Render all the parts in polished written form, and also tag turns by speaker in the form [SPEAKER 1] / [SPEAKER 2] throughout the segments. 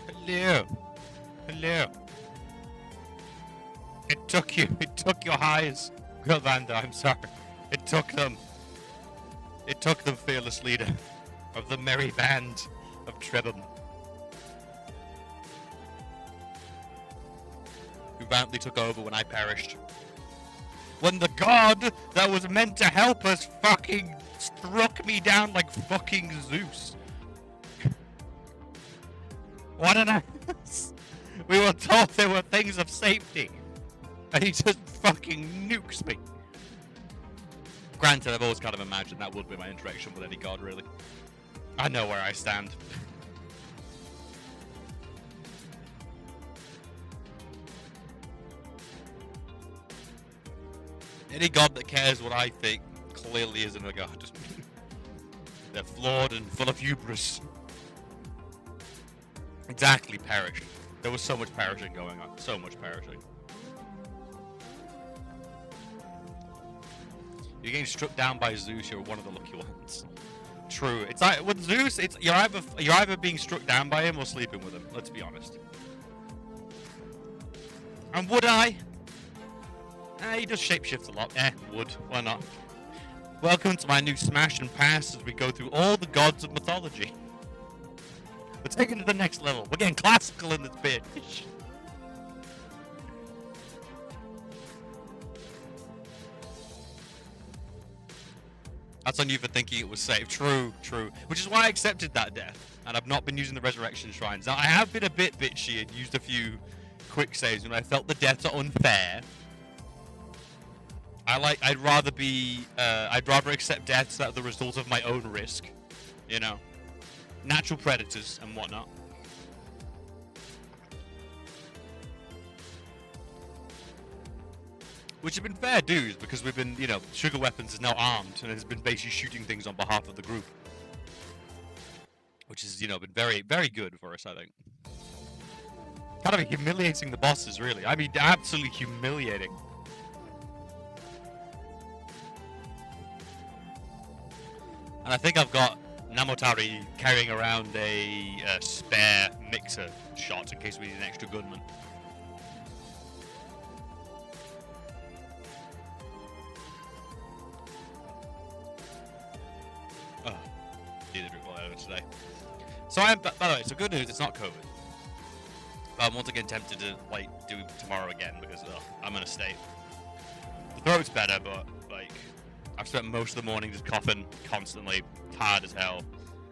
[SPEAKER 1] Hello. Hello. It took you. It took your highs, Gilvanda. I'm sorry. It took them. It took them, fearless leader of the merry band of Trebham, who valiantly took over when I perished. When the god that was meant to help us fucking struck me down like fucking Zeus. What an ass. We were told there were things of safety, and he just fucking nukes me. Granted, I've always kind of imagined that would be my interaction with any god, really. I know where I stand. Any god that cares what I think clearly isn't a god. They're flawed and full of hubris. Exactly, perish. There was so much perishing going on. So much perishing. You're getting struck down by Zeus, you're one of the lucky ones. True. It's like with Zeus, it's you're either being struck down by him or sleeping with him, let's be honest. And would I? He does shapeshift a lot. Would. Why not? Welcome to my new smash and pass as we go through all the gods of mythology. We're taking it to the next level. We're getting classical in this bitch. That's on you for thinking it was safe. True, true. Which is why I accepted that death. And I've not been using the resurrection shrines. Now, I have been a bit bitchy and used a few quick saves when I felt the deaths are unfair. I'd rather accept deaths that are the result of my own risk. You know? Natural predators and whatnot. Which have been fair dues, because we've been, you know, Sugar Weapons is now armed and has been basically shooting things on behalf of the group. Which has, you know, been very, very good for us, I think. Kind of humiliating the bosses, really. I mean, absolutely humiliating. And I think I've got Namotari carrying around a spare mixer shot in case we need an extra gunman. Oh, need to drink water today. So by the way, so good news, it's not COVID. But I'm once again tempted to like do tomorrow again because I'm in a state. The throat's better, but like I've spent most of the morning just coughing constantly, tired as hell,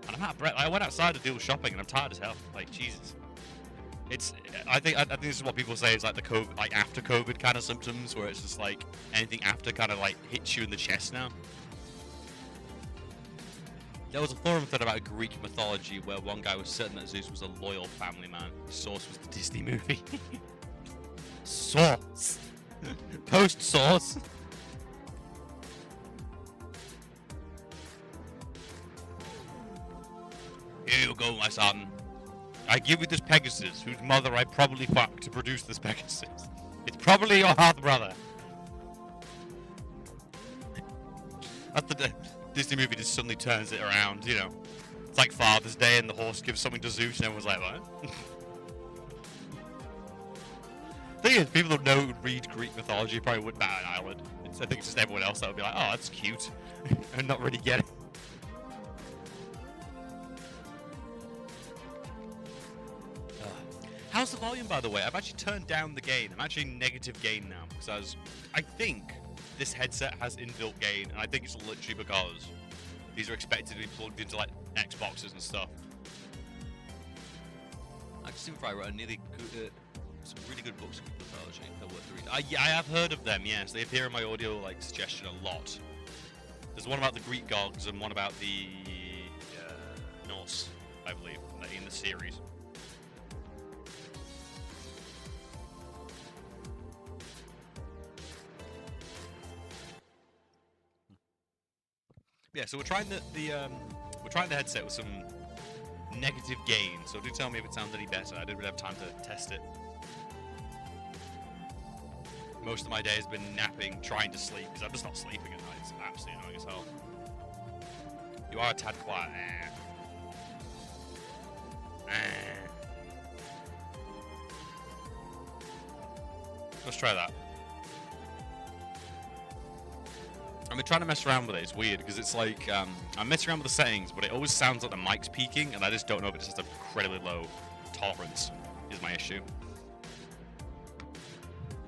[SPEAKER 1] and I'm out of breath. I went outside to do shopping and I'm tired as hell. Like Jesus, I think this is what people say is like the COVID, like after COVID kind of symptoms, where it's just like anything after kind of like hits you in the chest now. There was a forum thread about Greek mythology where one guy was certain that Zeus was a loyal family man. His source was the Disney movie. Source. Post source. Here you go, my son. I give you this Pegasus, whose mother I probably fucked to produce this Pegasus. It's probably your half brother. That's the Disney movie just suddenly turns it around, you know. It's like Father's Day and the horse gives something to Zeus and everyone's like, what? The thing is, people who read Greek mythology probably wouldn't bat an eyelid. I think it's just everyone else that would be like, oh, that's cute. And not really get it. How's the volume, by the way? I've actually turned down the gain. I'm actually negative gain now because I think this headset has inbuilt gain, and I think it's literally because these are expected to be plugged into like Xboxes and stuff. I just think I wrote some really good books of mythology that worth reading. Yeah, I have heard of them. Yes, they appear in my audio like suggestion a lot. There's one about the Greek gods and one about the Norse, I believe, in the series. Yeah, so we're trying the headset with some negative gain. So do tell me if it sounds any better. I didn't really have time to test it. Most of my day has been napping, trying to sleep, because I'm just not sleeping at night. It's absolutely annoying as hell. You are a tad quiet. Let's try that. I've been trying to mess around with it. It's weird because it's like I'm messing around with the settings, but it always sounds like the mic's peaking, and I just don't know if it's just an incredibly low tolerance is my issue.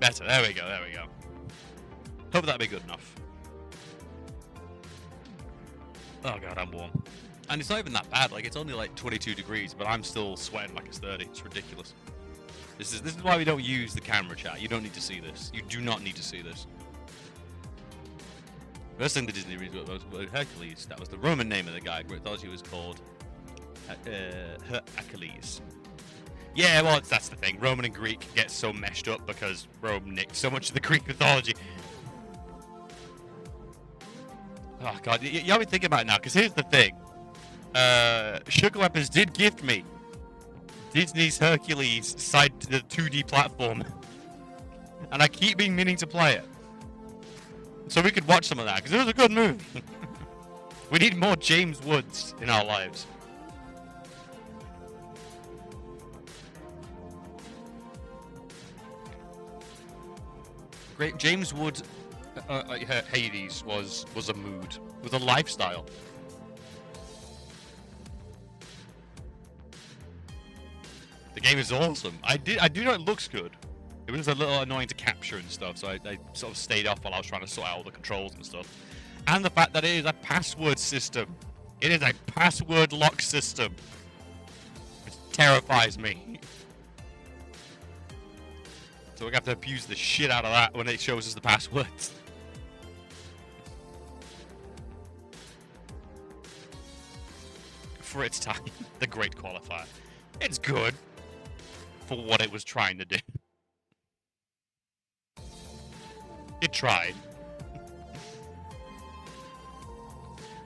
[SPEAKER 1] Better. There we go. There we go. Hope that'll be good enough. Oh god, I'm warm. And it's not even that bad. Like, it's only like 22 degrees, but I'm still sweating like it's 30. It's ridiculous. This is why we don't use the camera, chat. You don't need to see this. You do not need to see this. First thing the Disney reads was Hercules. That was the Roman name of the guy. Mythology was called Hercules. Yeah, well, that's the thing. Roman and Greek get so meshed up because Rome nicked so much of the Greek mythology. Oh god, you have me thinking about it now, because here's the thing. Sugar Weapons did gift me Disney's Hercules side to the 2D platform. And I keep being meaning to play it. So we could watch some of that, because it was a good movie. We need more James Woods in our lives. Great. James Wood, Hades was a mood, was a lifestyle. The game is awesome. I do know it looks good. It was a little annoying to capture and stuff, so I sort of stayed off while I was trying to sort out all the controls and stuff. And the fact that it is a password system. It is a password lock system. It terrifies me. So we have to abuse the shit out of that when it shows us the passwords. For its time, the great qualifier. It's good for what it was trying to do. It tried.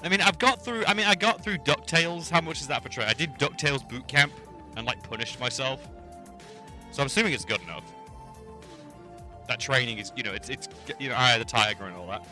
[SPEAKER 1] I got through DuckTales. How much is that for try? I did DuckTales boot camp and like punished myself. So I'm assuming it's good enough. That training is, it's Eye of the Tiger and all that.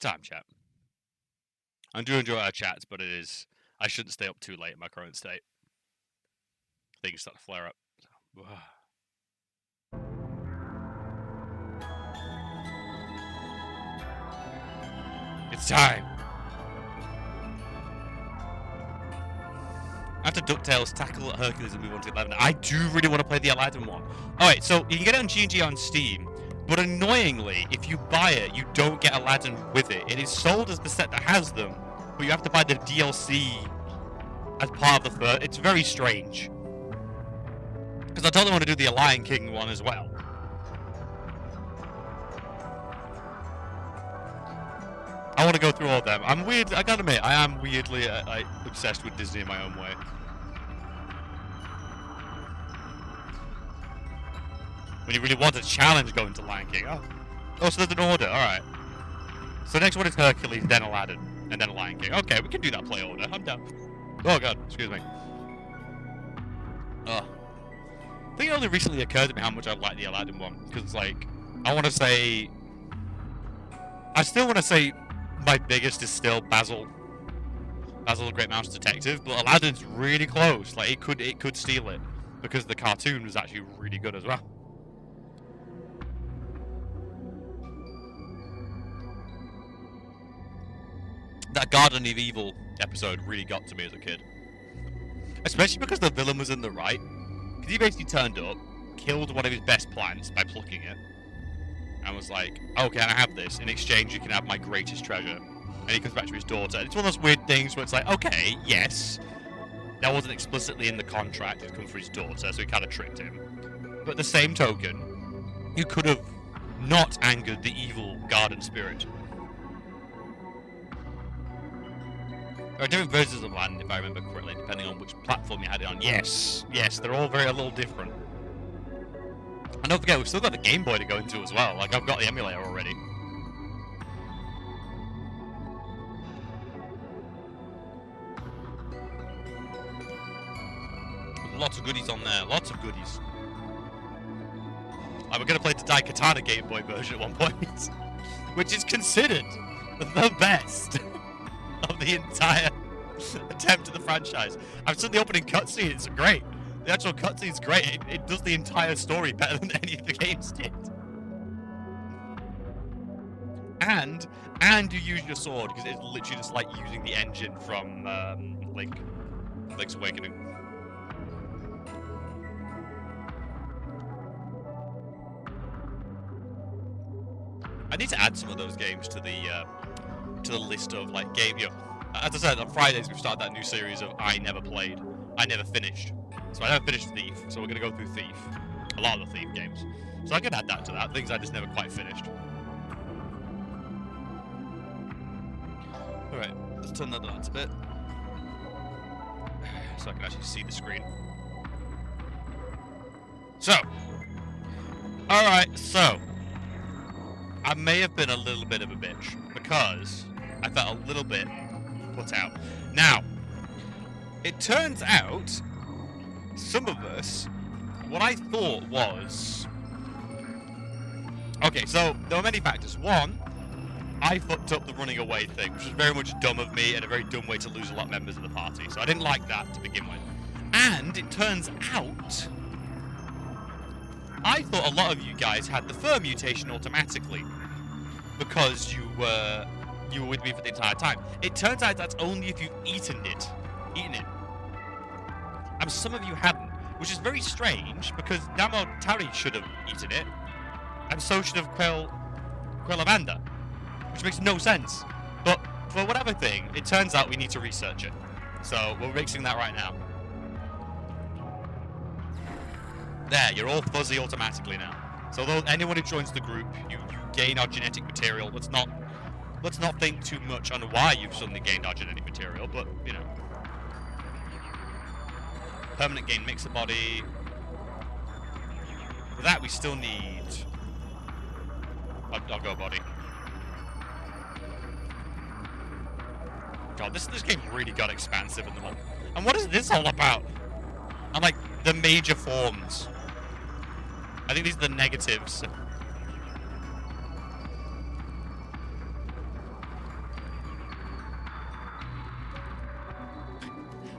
[SPEAKER 1] Time, chat. I do enjoy our chats, but I shouldn't stay up too late in my current state. Things start to flare up. It's time. After DuckTales, tackle Hercules and move on to 11. I do really want to play the Aladdin one. Alright, so you can get it on GG on Steam. But annoyingly, if you buy it, you don't get Aladdin with it. It is sold as the set that has them, but you have to buy the DLC as part of the first. It's very strange. Because I totally want to do the Lion King one as well. I want to go through all of them. I'm weird. I gotta admit, I am weirdly obsessed with Disney in my own way. When you really want a challenge going to Lion King. Oh, so there's an order. Alright. So next one is Hercules, then Aladdin, and then Lion King. Okay, we can do that play order. I'm down. Oh god, excuse me. I think it only recently occurred to me how much I like the Aladdin one. Because, like, I still want to say my biggest is still Basil. Basil the Great Mouse Detective, but Aladdin's really close. Like, it could steal it. Because the cartoon was actually really good as well. That Garden of Evil episode really got to me as a kid. Especially because the villain was in the right. Because he basically turned up, killed one of his best plants by plucking it, and was like, oh, can I have this? In exchange, you can have my greatest treasure. And he comes back to his daughter. It's one of those weird things where it's like, okay, yes. That wasn't explicitly in the contract. It comes for his daughter, so he kind of tricked him. But the same token, you could have not angered the evil garden spirit. There are different versions of Aladdin, if I remember correctly, depending on which platform you had it on. Yes, they're all a little different. And don't forget, we've still got the Game Boy to go into as well. Like, I've got the emulator already. Lots of goodies on there. Lots of goodies. Like, we're going to play the Daikatana Game Boy version at one point. Which is considered the best of the entire attempt at the franchise. I've seen the opening cutscene. It's great. The actual cutscene's great. It does the entire story better than any of the games did. And you use your sword, because it's literally just like using the engine from Link's Awakening. I need to add some of those games to the list of like game. You know, as I said, on Fridays we've started that new series of I never played, I never finished. So I never finished Thief, so we're gonna go through Thief, a lot of the Thief games. So I can add that to that. Things I just never quite finished. All right, let's turn that down a bit, so I can actually see the screen. So, all right, so. I may have been a little bit of a bitch because I felt a little bit put out. Now, it turns out some of us, what I thought was... Okay, so there were many factors. One, I fucked up the running away thing, which was very much dumb of me and a very dumb way to lose a lot of members of the party. So I didn't like that to begin with. And it turns out... I thought a lot of you guys had the fur mutation automatically because you were with me for the entire time. It turns out that's only if you've eaten it. And some of you hadn't, which is very strange because Namo Tari should have eaten it, and so should have Quail Lavanda, which makes no sense. But for whatever thing, it turns out we need to research it. So we're mixing that right now. There, you're all fuzzy automatically now. So though anyone who joins the group, you gain our genetic material. Let's not think too much on why you've suddenly gained our genetic material, but you know. Permanent gain mixer body. For that we still need I'll go body. God, this game really got expansive in the month. And what is this all about? And like the major forms. I think these are the negatives.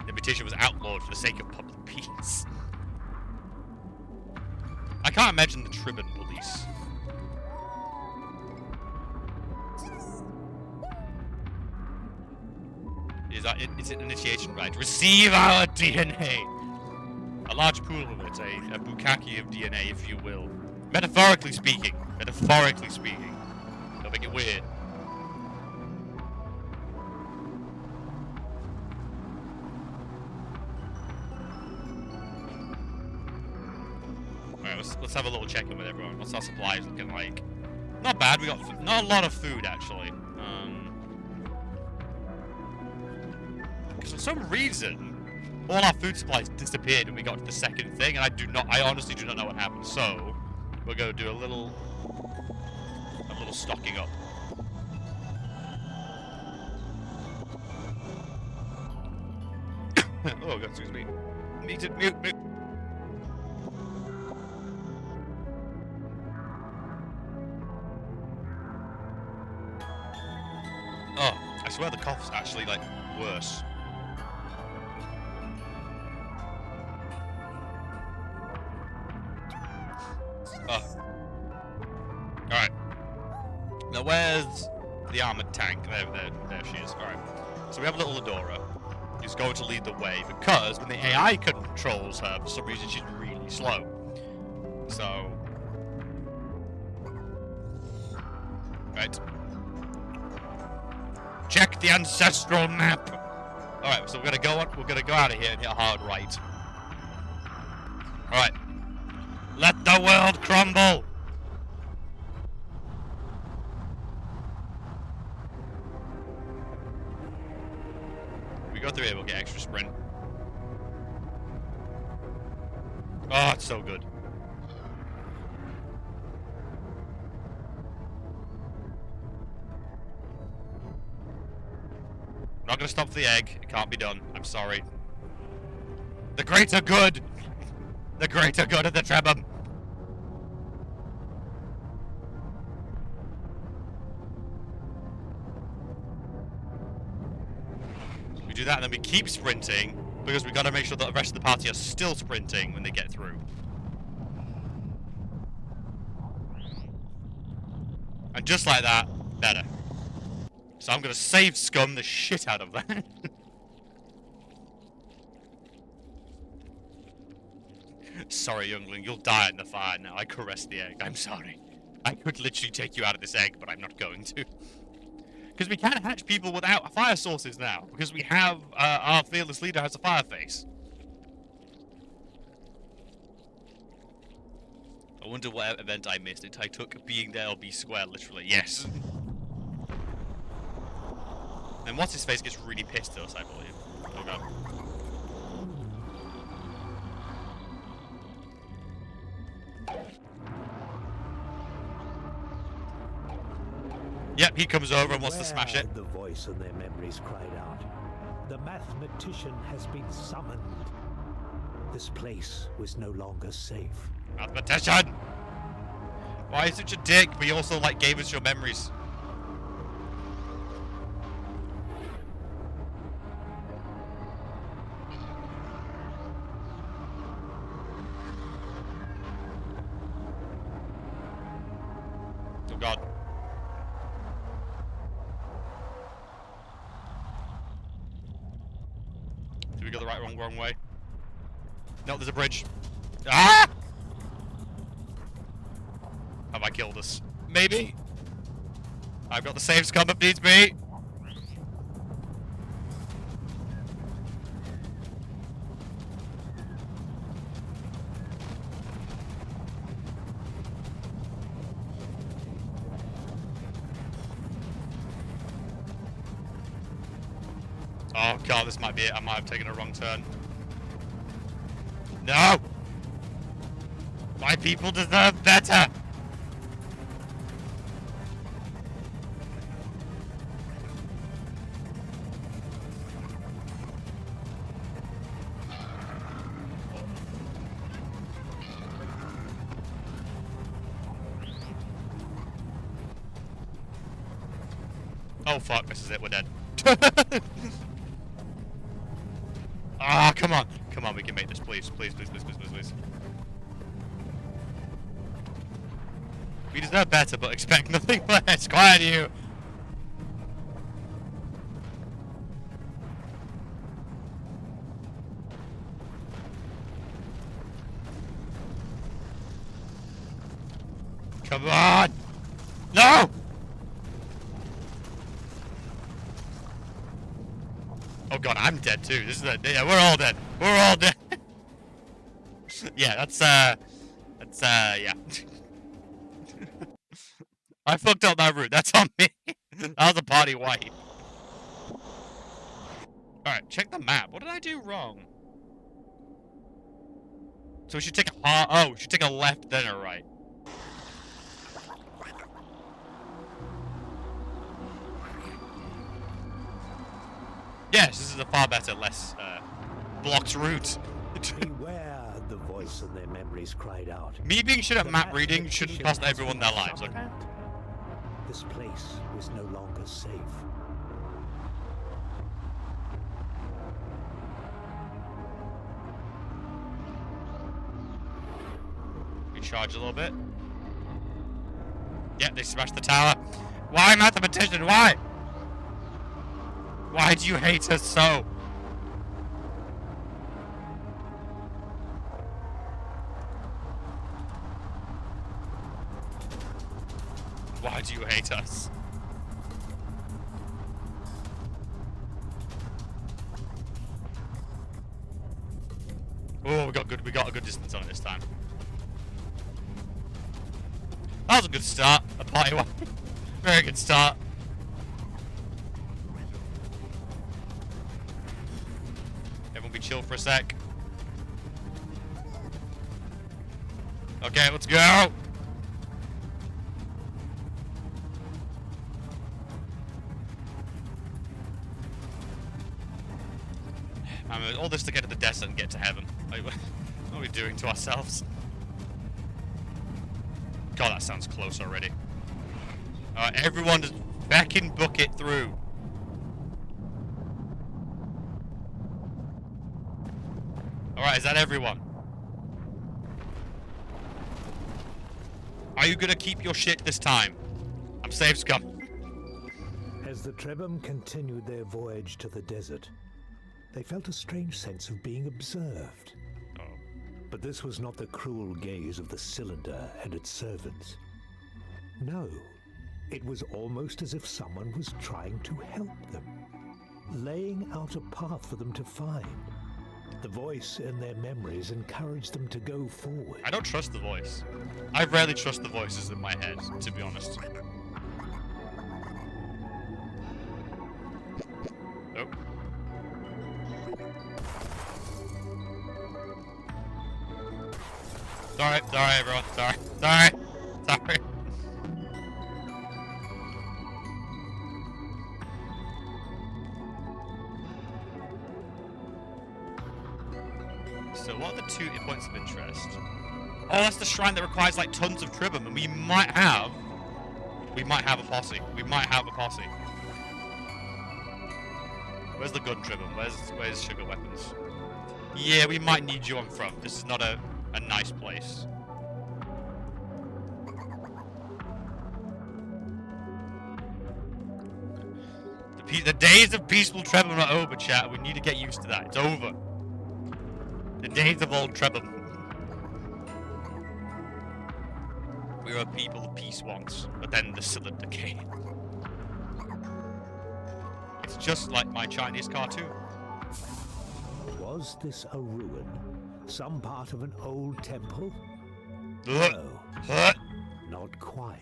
[SPEAKER 1] The mutation was outlawed for the sake of public peace. I can't imagine the Tribun police. Is it initiation right? Receive our DNA! A large pool of it, a bukkake of DNA, if you will. Metaphorically speaking. Metaphorically speaking. Don't make it weird. Alright, let's have a little check-in with everyone. What's our supplies looking like? Not bad, we got not a lot of food, actually. Because for some reason, all our food supplies disappeared when we got to the second thing, and I honestly do not know what happened. So, we're going to do a little stocking up. Oh God, excuse me. Mute. Oh, I swear the cough's actually like worse. Alright. Now where's the armored tank? There she is. Alright. So we have little Adora, who's going to lead the way because when the AI controls her, for some reason she's really slow. So... Right. Check the ancestral map! Alright, so we're gonna go out of here and hit a hard right. Alright. Let the world crumble! If we go through here, we'll get extra sprint. Oh, it's so good. not gonna stop for the egg. It can't be done. I'm sorry. The greater good! The greater good of the Trebham! We do that and then we keep sprinting because we gotta make sure that the rest of the party are still sprinting when they get through. And just like that, better. So I'm gonna save scum the shit out of that. Sorry, youngling, you'll die in the fire now. I caressed the egg. I'm sorry. I could literally take you out of this egg, but I'm not going to. Because we can't hatch people without fire sources now. Because we have, our fearless leader has a fire face. I wonder what event I missed. I took being there or be square, literally. Yes. And what's his face gets really pissed at us, I believe. Oh god. Yep, he comes over and wants to smash it.
[SPEAKER 2] The voice in their memories cried out. The mathematician has been summoned. This place was no longer safe.
[SPEAKER 1] Mathematician! Why are you such a dick, but you also, like, gave us your memories? Oh god. Did we go the wrong way? No, there's a bridge. Ah! Have I killed us? Maybe. I've got the save scum if needs be. Oh god, this might be it. I might have taken a wrong turn. No! My people deserve better! Oh fuck, this is it, we're dead. Ah, come on. Come on, we can make this, please. Please, please, please, please, please, please. We deserve better, but expect nothing less. Quiet you. Come on! No! Oh god, I'm dead too. This is yeah, we're all dead. We're all dead. Yeah, that's yeah. I fucked up that route. That's on me. That was a party wipe. Alright, check the map. What did I do wrong? So we should take a we should take a left then a right. Yes, this is a far better, less blocked route.
[SPEAKER 2] Beware, the voice in their memories cried out.
[SPEAKER 1] Me being shit at map reading shouldn't cost everyone their lives, okay?
[SPEAKER 2] This place was no longer safe.
[SPEAKER 1] We charge a little bit. Yeah, they smashed the tower. Why, mathematician? Why? Why do you hate us so? Why do you hate us? Oh, we got a good distance on it this time. That was a good start. A party one. Very good start. Everyone be chill for a sec. Okay, let's go. all this to get to the desert and get to heaven. Like, what are we doing to ourselves? God, that sounds close already. Alright, everyone just fucking book it through. Alright, is that everyone? Are you gonna keep your shit this time? I'm safe, scum.
[SPEAKER 2] As the Trebhum continued their voyage to the desert, they felt a strange sense of being observed.
[SPEAKER 1] Oh.
[SPEAKER 2] But this was not the cruel gaze of the cylinder and its servants. No, it was almost as if someone was trying to help them, laying out a path for them to find. The voice in their memories encouraged them to go forward.
[SPEAKER 1] I don't trust the voice. I rarely trust the voices in my head, to be honest. Oh. Sorry, everyone. Sorry. So what are the 2 points of interest? Oh, that's the shrine that requires like tons of Trebhum, and we might have a posse. Where's the gun Trebhum? Where's sugar weapons? Yeah, we might need you on front. This is not a nice place. The days of peaceful Trebhum are over, chat. We need to get used to that. It's over. The days of old Trebhum. We were a people of peace once, but then the cylinder came. It's just like my Chinese cartoon.
[SPEAKER 2] Was this a ruin? Some part of an old temple?
[SPEAKER 1] No.
[SPEAKER 2] Not quite.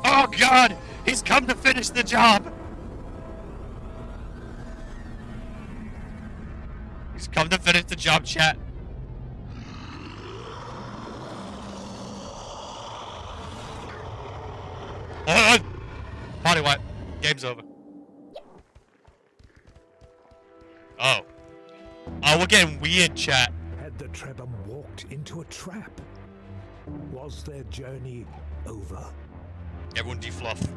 [SPEAKER 1] Oh God! He's come to finish the job! He's come to finish the job, chat. Hold on! Party wipe. Game's over. Oh. Oh, we're getting weird, chat.
[SPEAKER 2] Had the Trebhum walked into a trap? Was their journey over?
[SPEAKER 1] Everyone defluff.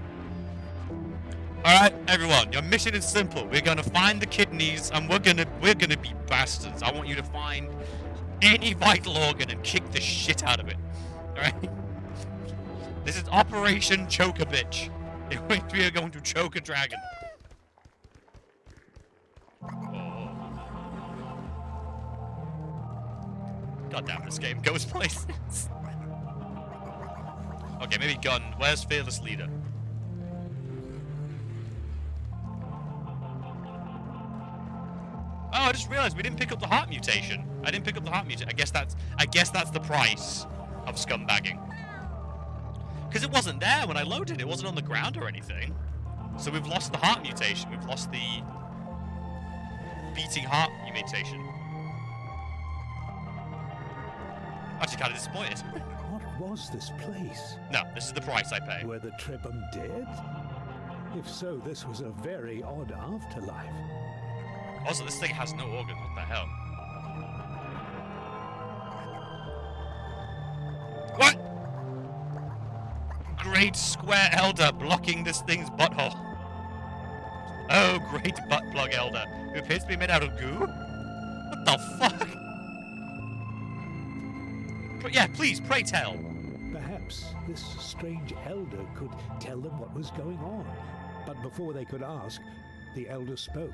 [SPEAKER 1] Alright, everyone, your mission is simple. We're gonna find the kidneys and we're gonna be bastards. I want you to find any vital organ and kick the shit out of it. Alright? This is Operation Choke a Bitch. We are going to choke a dragon. Oh. God damn, this game goes places. Okay, maybe gun. Where's Fearless Leader? Oh, I just realized we didn't pick up the heart mutation. I didn't pick up the heart mutation. I guess that's the price of scumbagging. Because it wasn't there when I loaded. It wasn't on the ground or anything. So we've lost the heart mutation. We've lost the beating heart mutation. Actually, kind of disappointed.
[SPEAKER 2] What was this place?
[SPEAKER 1] No, this is the price I pay.
[SPEAKER 2] Were the Trebhum dead? If so, this was a very odd afterlife.
[SPEAKER 1] Also, this thing has no organ. What the hell? What? Great square elder blocking this thing's butthole. Oh, great butt plug elder, who appears to be made out of goo? What the fuck? But yeah, please, pray tell.
[SPEAKER 2] Perhaps this strange elder could tell them what was going on. But before they could ask, the elder spoke.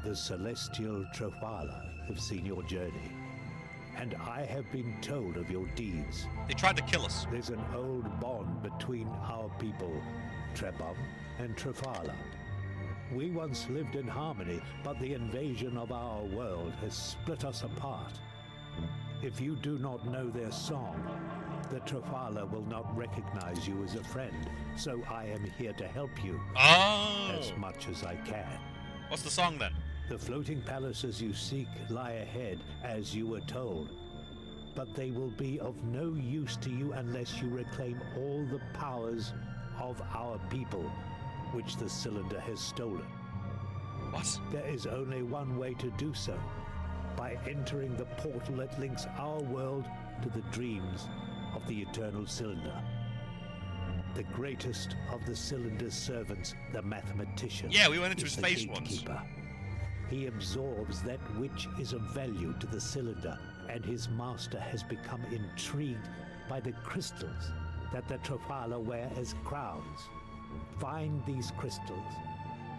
[SPEAKER 2] The celestial Trofala have seen your journey, and I have been told of your deeds.
[SPEAKER 1] They tried to kill us.
[SPEAKER 2] There's an old bond between our people, Trebhum and Trofala. We once lived in harmony, but the invasion of our world has split us apart. If you do not know their song, the Trofala will not recognize you as a friend, so I am here to help you as much as I can.
[SPEAKER 1] What's the song then?
[SPEAKER 2] The floating palaces you seek lie ahead, as you were told. But they will be of no use to you unless you reclaim all the powers of our people, which the cylinder has stolen.
[SPEAKER 1] What?
[SPEAKER 2] There is only one way to do so. By entering the portal that links our world to the dreams of the Eternal Cylinder. The greatest of the Cylinder's servants, the mathematician.
[SPEAKER 1] Yeah, we went into
[SPEAKER 2] is
[SPEAKER 1] his
[SPEAKER 2] the
[SPEAKER 1] face once.
[SPEAKER 2] gatekeeper. He absorbs that which is of value to the Cylinder, and his master has become intrigued by the crystals that the Trafala wear as crowns. Find these crystals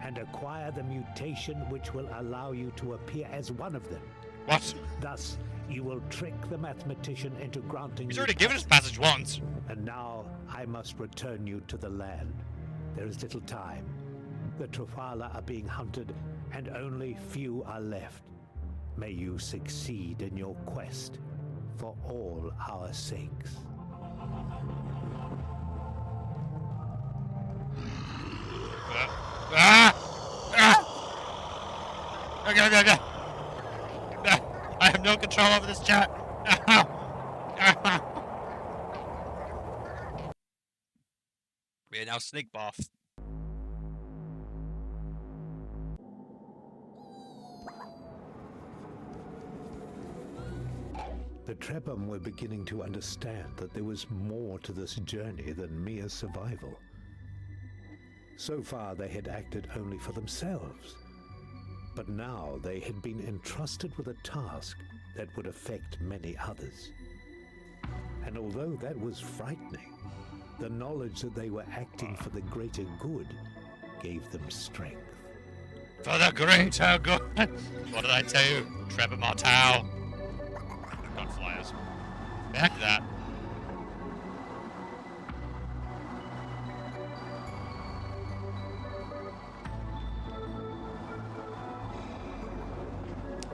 [SPEAKER 2] and acquire the mutation which will allow you to appear as one of them.
[SPEAKER 1] What?
[SPEAKER 2] Thus, you will trick the mathematician into granting
[SPEAKER 1] He's
[SPEAKER 2] you
[SPEAKER 1] already given us passage once.
[SPEAKER 2] And now I must return you to the land. There is little time. The Trafala are being hunted, and only few are left. May you succeed in your quest, for all our sakes.
[SPEAKER 1] Okay. I have no control over this chat. We are now snake bath.
[SPEAKER 2] The Trebhum were beginning to understand that there was more to this journey than mere survival. So far they had acted only for themselves, but now they had been entrusted with a task that would affect many others. And although that was frightening, the knowledge that they were acting for the greater good gave them strength.
[SPEAKER 1] For the greater good. What did I tell you? Trevor Martau. Got flyers. Back to that.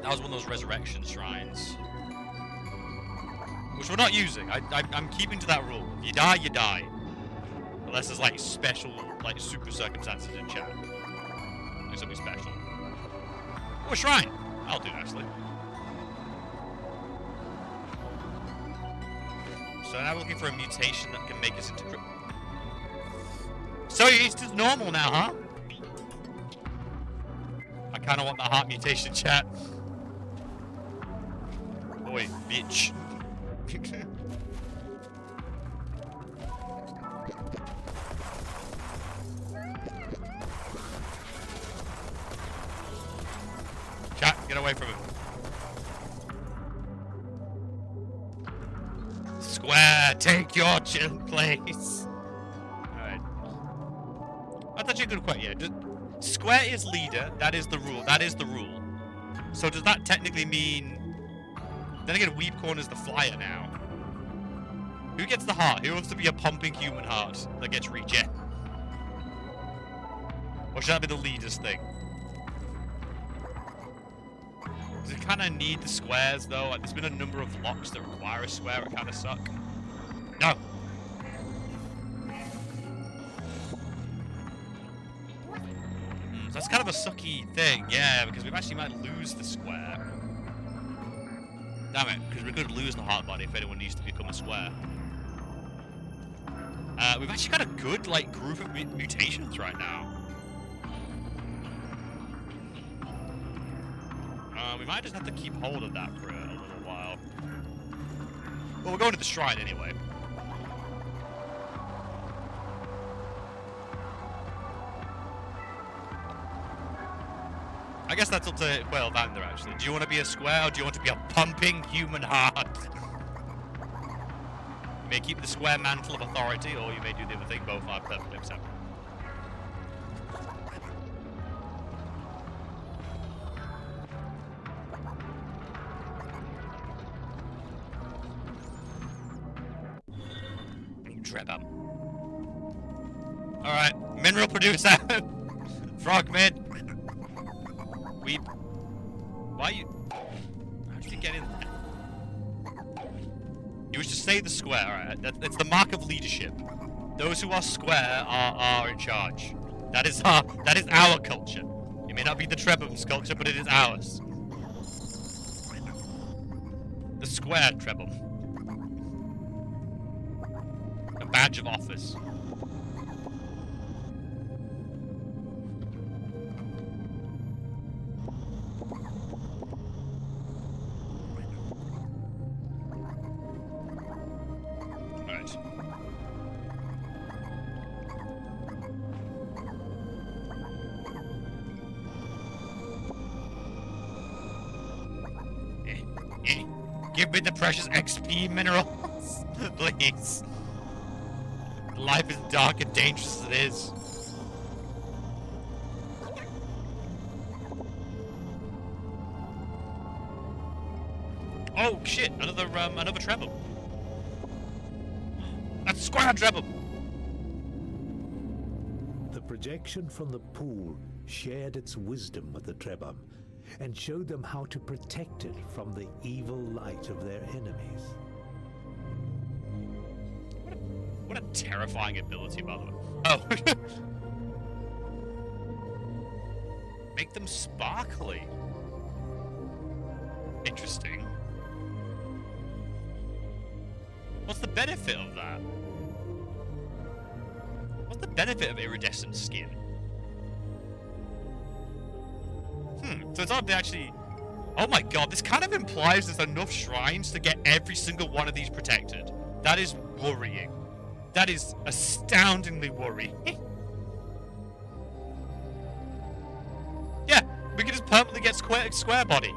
[SPEAKER 1] That was one of those resurrection shrines. Which we're not using. I'm keeping to that rule. If you die, you die. Unless there's like special, like super circumstances in chat. Like something special. Oh, a shrine! I'll do it actually. So now we're looking for a mutation that can make us into... So it's just normal now, huh? I kind of want the heart mutation, chat. Boy, bitch. Chat, get away from him. Square, take your chill place. Alright. That's actually a good question, yeah. Square is leader, that is the rule, So does that technically mean... Then again, Weepcorn is the flyer now. Who gets the heart? Who wants to be a pumping human heart that gets regen? Or should that be the leader's thing? Does it kind of need the squares, though? Like, there's been a number of locks that require a square that kind of suck. No! So that's kind of a sucky thing, yeah, because we actually might lose the square. Damn it, because we could lose the heart body if anyone needs to become a square. We've actually got a good, like, group of mutations right now. We might just have to keep hold of that for a little while. Well, we're going to the shrine anyway. I guess that's up to Vander, actually. Do you want to be a square, or do you want to be a pumping human heart? You may keep the square mantle of authority, or you may do the other thing. Both are perfectly acceptable. Trebhum. Alright, mineral producer. Frogman. Weep. Why are you... How did you get in there? You wish to stay the square, alright? It's the mark of leadership. Those who are square are in charge. That is our culture. It may not be the Trebhum's culture, but it is ours. The square Trebhum. A badge of office. Give me the precious XP minerals, please. Life is dark and dangerous as it is. Oh shit! Another treble. That's a square treble.
[SPEAKER 2] The projection from the pool shared its wisdom with the Trebhum and showed them how to protect it from the evil light of their enemies.
[SPEAKER 1] What a terrifying ability, by the way. Oh. Make them sparkly. Interesting. What's the benefit of that? What's the benefit of iridescent skin? So it's not actually... Oh my god, this kind of implies there's enough shrines to get every single one of these protected. That is worrying. That is astoundingly worrying. Yeah, we can just permanently get square body.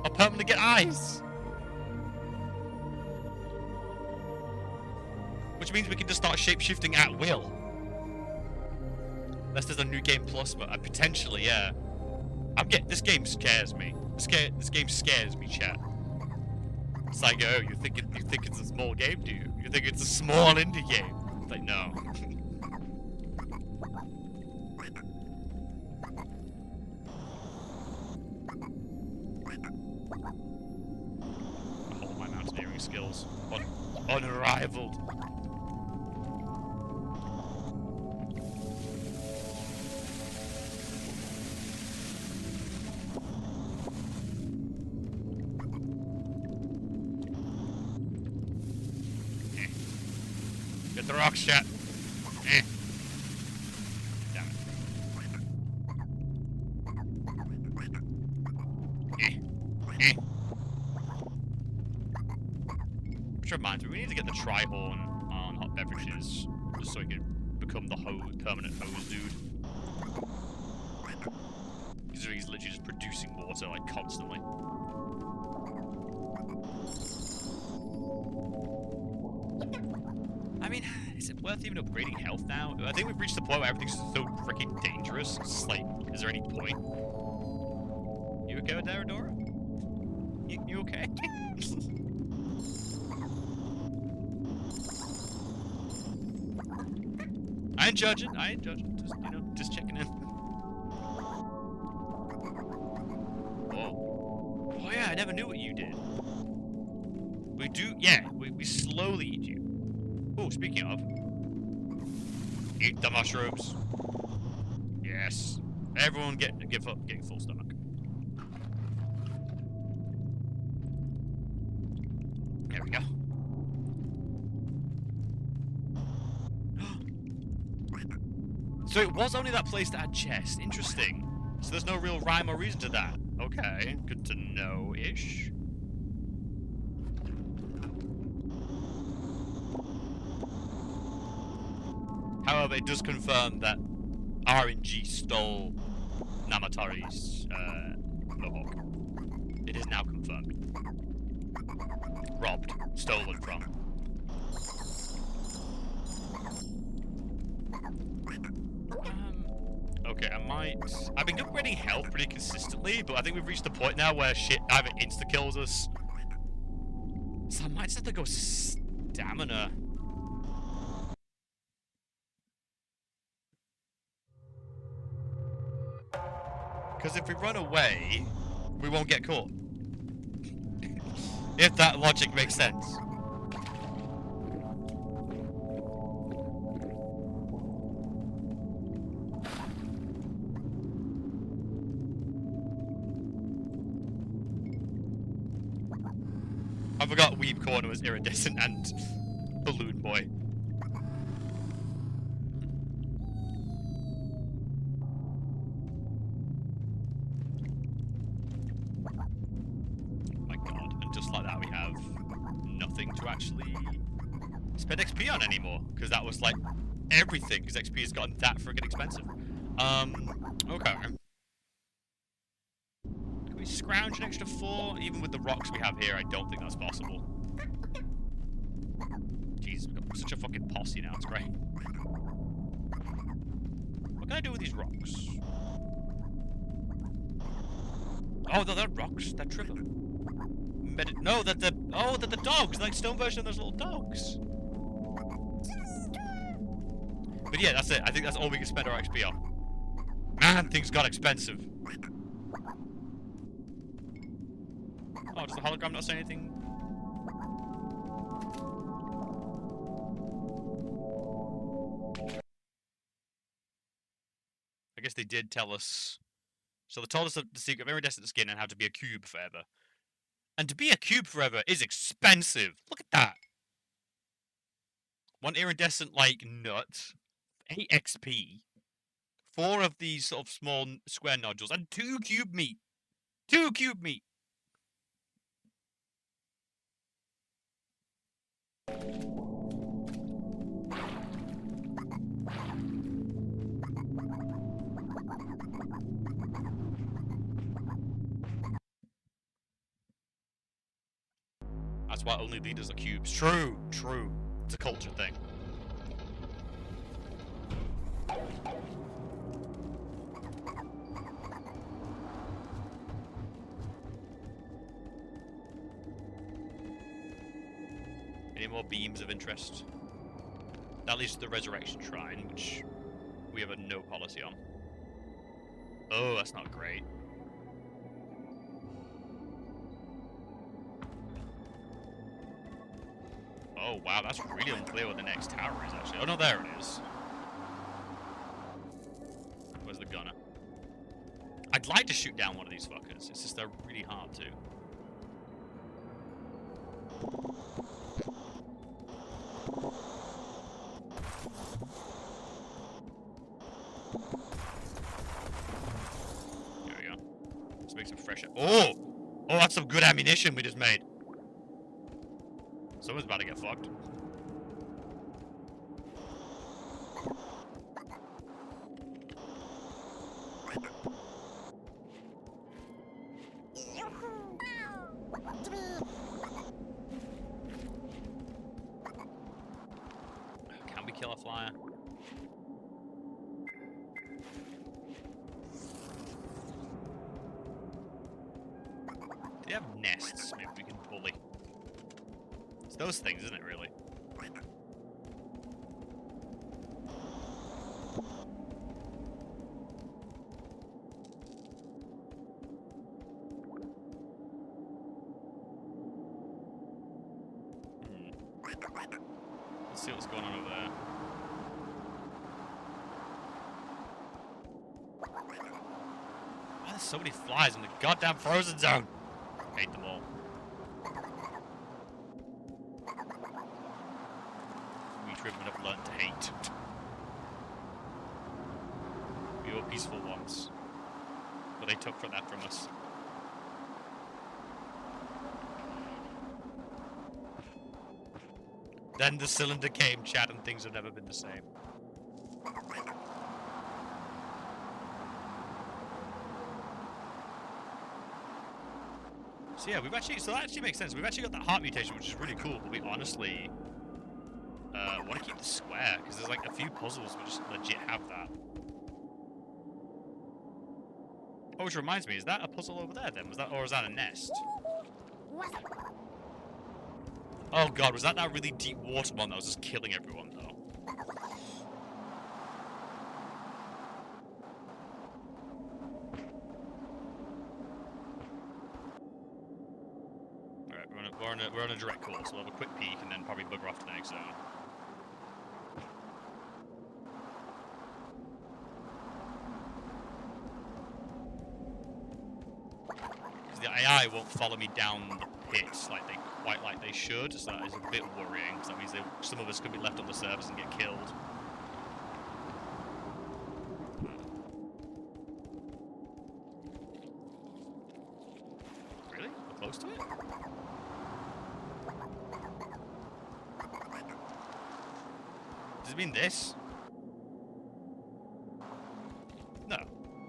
[SPEAKER 1] Or permanently get eyes. Which means we can just start shape-shifting at will. Unless there's a new game plus, but potentially, yeah. This game scares me. This game scares me, chat. It's like, oh, you think it's a small game, do you? You think it's a small indie game? It's like, no. Oh, my mountaineering skills. Unrivaled. Get the rock shot. Damn it. Which reminds me, we need to get the Trihorn on hot beverages, just so we can become the permanent hose dude. Because he's literally just producing water, like, constantly. I mean, is it worth even upgrading health now? I think we've reached the point where everything's so freaking dangerous. It's just like, is there any point? You okay with that, Adora? You okay? I ain't judging. Just, just checking in. Oh. Oh yeah, I never knew what you did. We do, yeah, we slowly eat you. Oh, speaking of, eat the mushrooms. Yes. Everyone get full stomach. There we go. So it was only that place that had chests. Interesting. So there's no real rhyme or reason to that. Okay, good to know-ish. However, it does confirm that RNG stole Namatari's mohawk. It is now confirmed. Robbed. Stolen from. Okay, I've been upgrading health pretty consistently, but I think we've reached the point now where shit either insta-kills us. So I might just have to go stamina. Because if we run away, we won't get caught. If that logic makes sense. I forgot Weeb Corner was iridescent and Balloon Boy. My god, and just like that we have to actually spend XP on anymore, because that was like everything, because XP has gotten that freaking expensive. Okay. Can we scrounge an extra 4? Even with the rocks we have here, I don't think that's possible. Jeez, we've got such a fucking posse now, it's great. What can I do with these rocks? Oh, they're rocks. They're triple. No, they're the dogs. Like stone version of those little dogs. But yeah, that's it. I think that's all we can spend our XP on. Man, things got expensive. Oh, does the hologram not say anything? I guess they did tell us. So they told us the secret of iridescent skin and how to be a cube forever. And to be a cube forever is expensive. Look at that. 1 iridescent, like, nut. 8 XP. 4 of these sort of small square nodules. And 2 cube meat. 2 cube meat. That's why only leaders are cubes. True, true. It's a culture thing. Any more beams of interest? That leads to the Resurrection Shrine, which we have a no policy on. Oh, that's not great. Oh, wow, that's really unclear what the next tower is, actually. Oh, no, there it is. Where's the gunner? I'd like to shoot down one of these fuckers. It's just they're really hard to. There we go. Let's make some fresh... Oh! Oh, that's some good ammunition we just made. Someone's about to get fucked. Can we kill a flyer? Do they have nests? Maybe we can bully. It's those things, isn't it, really? Let's see what's going on over there. Why there's so many flies in the goddamn frozen zone? I hate them all. We driven have learned to hate. We were peaceful once, but they took that from us. Then the cylinder came, chat, and things have never been the same. So yeah, so that actually makes sense. We've actually got that heart mutation, which is really cool, but we honestly want to keep the square, because there's like a few puzzles which legit have that. Oh, which reminds me, is that a puzzle over there then? Or is that a nest? Oh god, was that really deep water one that was just killing everyone, though? Alright, we're on a direct course. We'll have a quick peek and then probably bugger off to the next zone. Because the AI won't follow me down the pits quite like they should, so that is a bit worrying, because that means some of us could be left on the surface and get killed. Really? We're close to it? it mean this? No.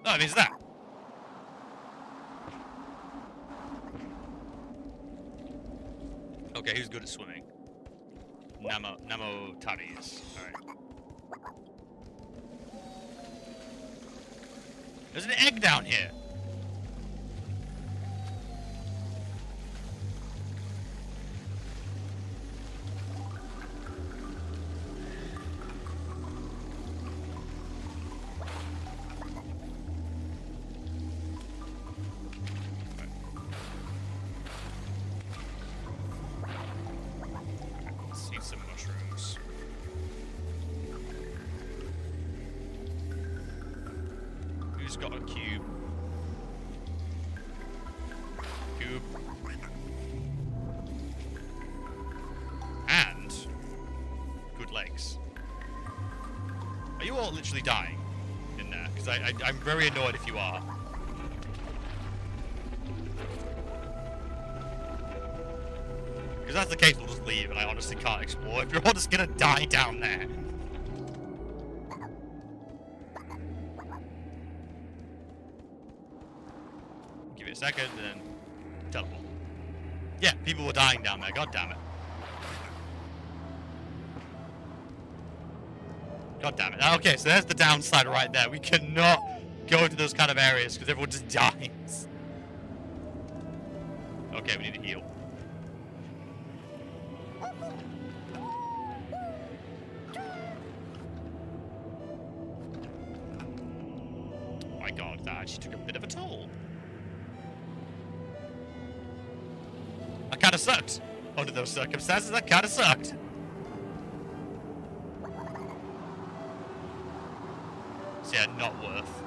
[SPEAKER 1] No, it means that. Okay, who's good at swimming? Namo Taris. Alright. There's an egg down here. Got a cube. And good legs. Are you all literally dying in there? Because I'm very annoyed if you are. Because that's the case, we'll just leave, and I honestly can't explore if you're all just gonna die down there. A second, and then teleport. Yeah, people were dying down there. God damn it. God damn it. Okay, so there's the downside right there. We cannot go to those kind of areas because everyone just dies. Okay, we need to heal. Oh my god, that actually took a bit of a toll. That kind of sucked. Under those circumstances, that kind of sucked. So yeah, not worth.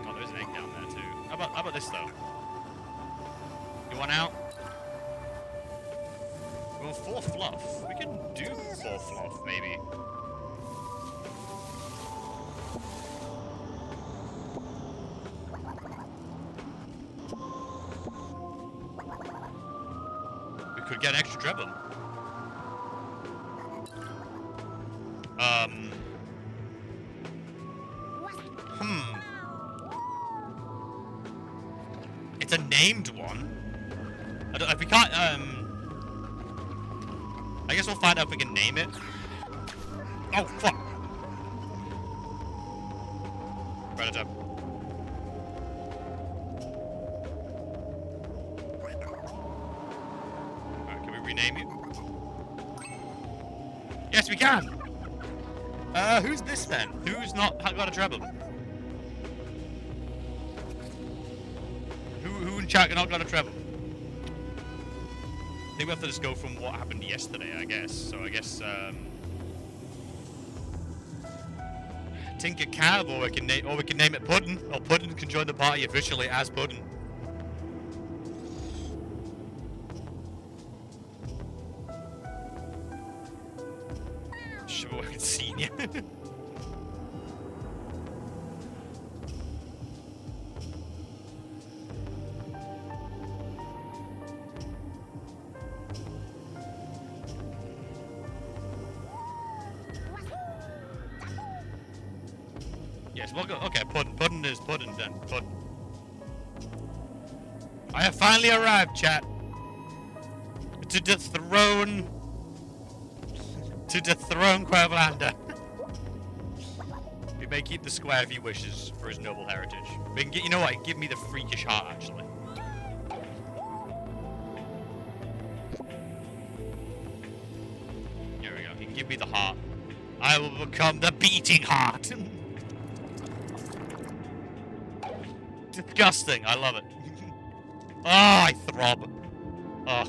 [SPEAKER 1] Oh, there's an egg down there too. How about this though? You want out? Well, 4 fluff. We can do 4 fluff, maybe. Could get an extra treble. It's a named one. I don't. If we can't. I guess we'll find out if we can name it. Oh fuck! Right up. Rename you? Yes, we can! Who's this then? Who's not got a treble? Who in chat not got a treble? I think we have to just go from what happened yesterday, I guess. So I guess, Tinker Cav, or we can name it Puddin, or Puddin can join the party officially as Puddin. Senior. Yes, we'll go. Okay, Puddin is Puddin then. Puddin. I have finally arrived, chat. To dethrone Quervlander. We may keep the square if he wishes for his noble heritage. We can get, you know what? Give me the freakish heart, actually. Here we go. He can give me the heart. I will become the beating heart. Disgusting. I love it. Oh, I throb. Oh.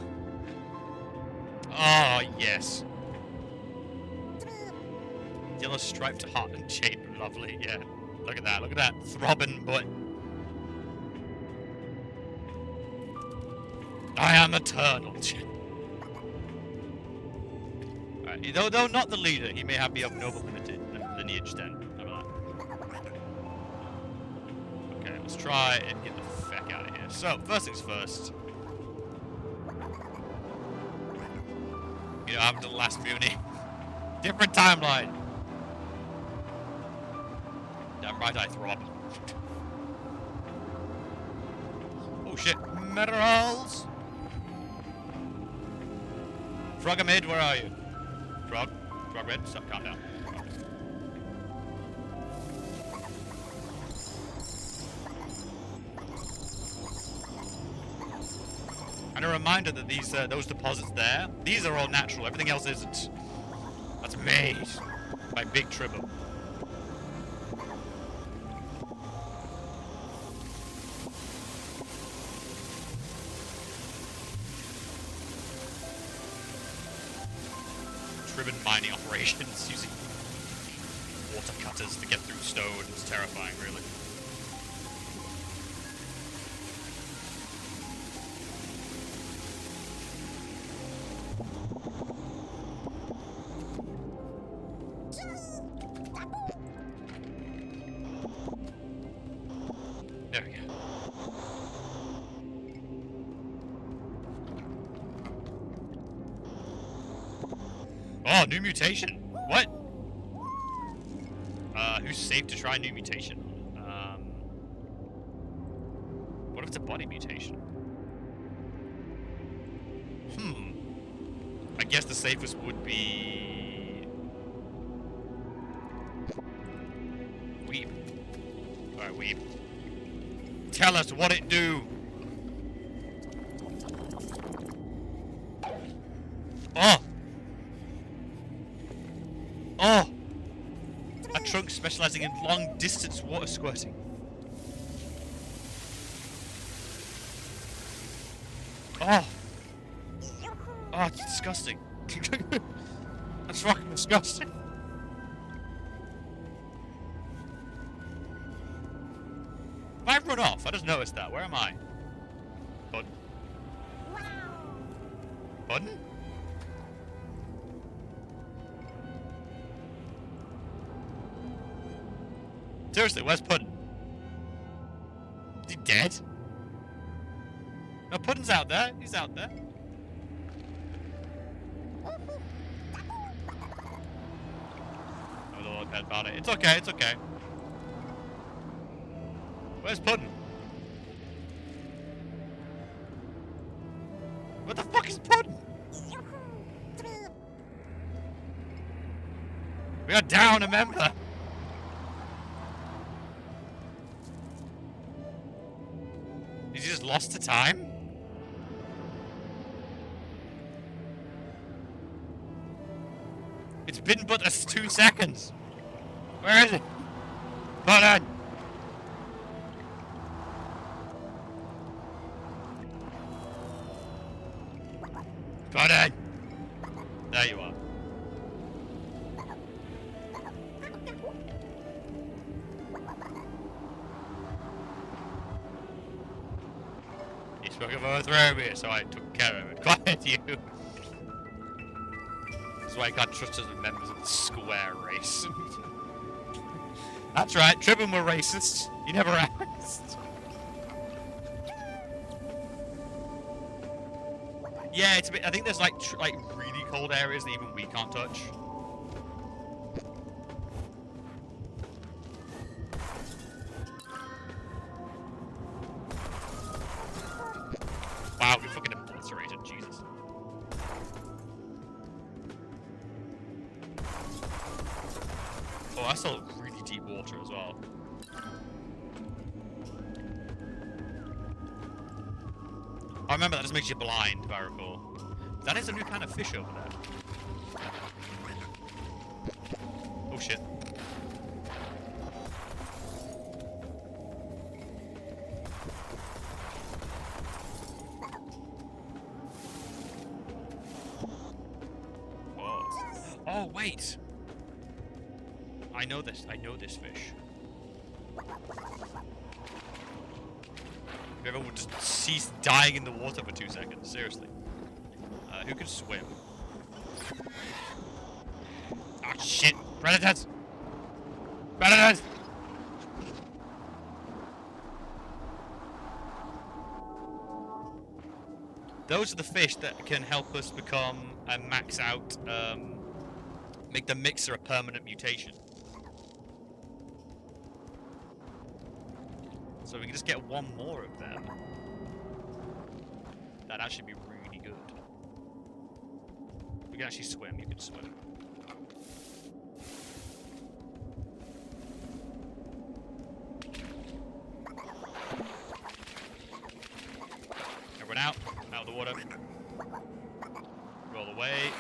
[SPEAKER 1] Oh, yes. Yellow striped heart and shape. Lovely, yeah. Look at that. Look at that. Throbbing butt. I am eternal. Alright, though not the leader, he may have be of noble lineage then. How about that? Okay, let's try and get the feck out of here. so first things first. You know, after the last mutiny. Different timeline. Damn right I throb. Oh shit, minerals! Frogamid, where are you? Frogmid, stop, calm down. And a reminder that these, those deposits there, these are all natural, everything else isn't. That's made by Big Tribble. Ribbon mining operations using water cutters to get through stone. It's terrifying, really. There we go. Oh, new mutation. What? Who's safe to try new mutation? What if it's a body mutation? I guess the safest would be Weep. Alright, Weep. Tell us what it do. Oh! Oh! A trunk specializing in long-distance water squirting. Oh! Oh, it's disgusting. That's fucking disgusting. Have I run off? I just noticed that. Where am I? Puddin? Puddin? Seriously, where's Puddin? Is he dead? No, Puddin's out there. He's out there. Oh, the Lord had about it. It's okay, it's okay. Where's Puddin? What the fuck is Puddin? We are down a member. Is he just lost to time? It's been but 2 seconds. Where is it? Puddin! Puddin! There you are. He spoke of overthrowing me, so I took care of it. Quiet you! That's why I can't trust us with members of the square race. That's right, Tribune were racist. You never asked. Yeah, it's a bit. I think there's like really cold areas that even we can't touch. Wow, we fucking obliterated, Jesus. Oh, that's all really deep water as well. I remember that just makes you blind, if I recall. That is a new kind of fish over there. Oh shit. Oh. Oh, wait. I know this fish. If everyone would just cease dying in the water for 2 seconds, seriously. Who can swim? Ah, shit! Predators! Predators! those are the fish that can help us become and max out, make the mixer a permanent mutation. So we can just get one more of them. That'd actually be really good. We can actually swim, you can swim. Everyone out of the water. Roll away.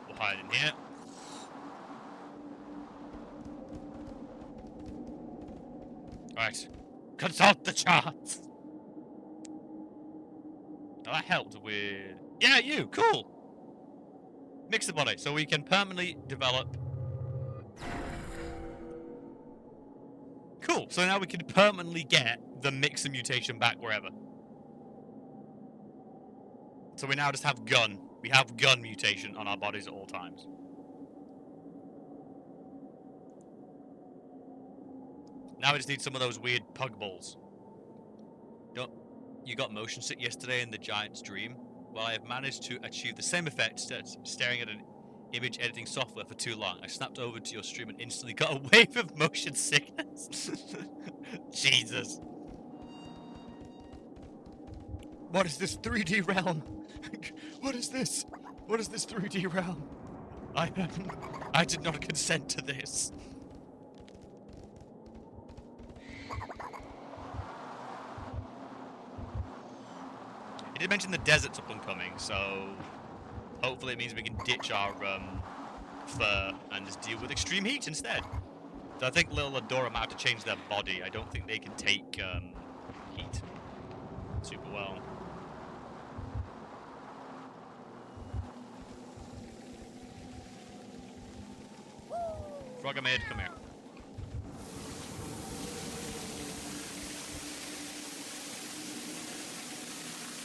[SPEAKER 1] We'll hide in here. Alright. Consult the charts! Now that helped with... Yeah, you! Cool! Mix the body, so we can permanently develop... Cool! So now we can permanently get the mixer mutation back wherever. So we now just have gun. We have gun mutation on our bodies at all times. Now we just need some of those weird pug balls. You got motion sick yesterday in the Giant's Dream? Well, I have managed to achieve the same effect staring at an image editing software for too long. I snapped over to your stream and instantly got a wave of motion sickness. Jesus. What is this 3D realm? What is this? What is this 3D realm? I did not consent to this. He did mention the desert's up and coming, so hopefully it means we can ditch our fur and just deal with extreme heat instead. So I think little Adora might have to change their body. I don't think they can take heat super well. Frogamaid, come here.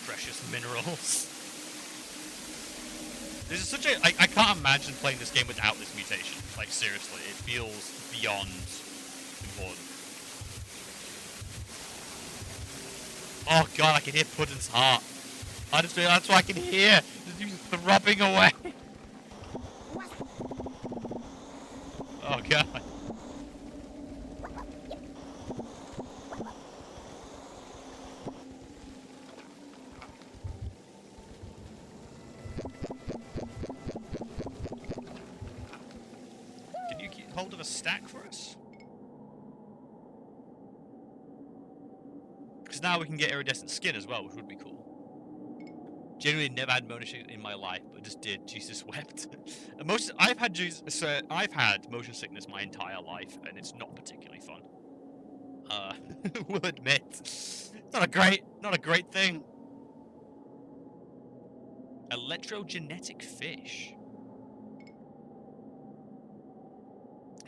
[SPEAKER 1] Precious minerals. This is such a... I can't imagine playing this game without this mutation. Like, seriously, it feels beyond important. Oh god, I can hear Puddin's heart. I just realized that's what I can hear. Just throbbing away. Oh god. Can you keep hold of a stack for us? Because now we can get iridescent skin as well, which would be cool. Genuinely never had motion sickness in my life, but just did. Jesus wept. I've had motion sickness my entire life, and it's not particularly fun. Will admit, it's not a great thing. Electrogenetic fish.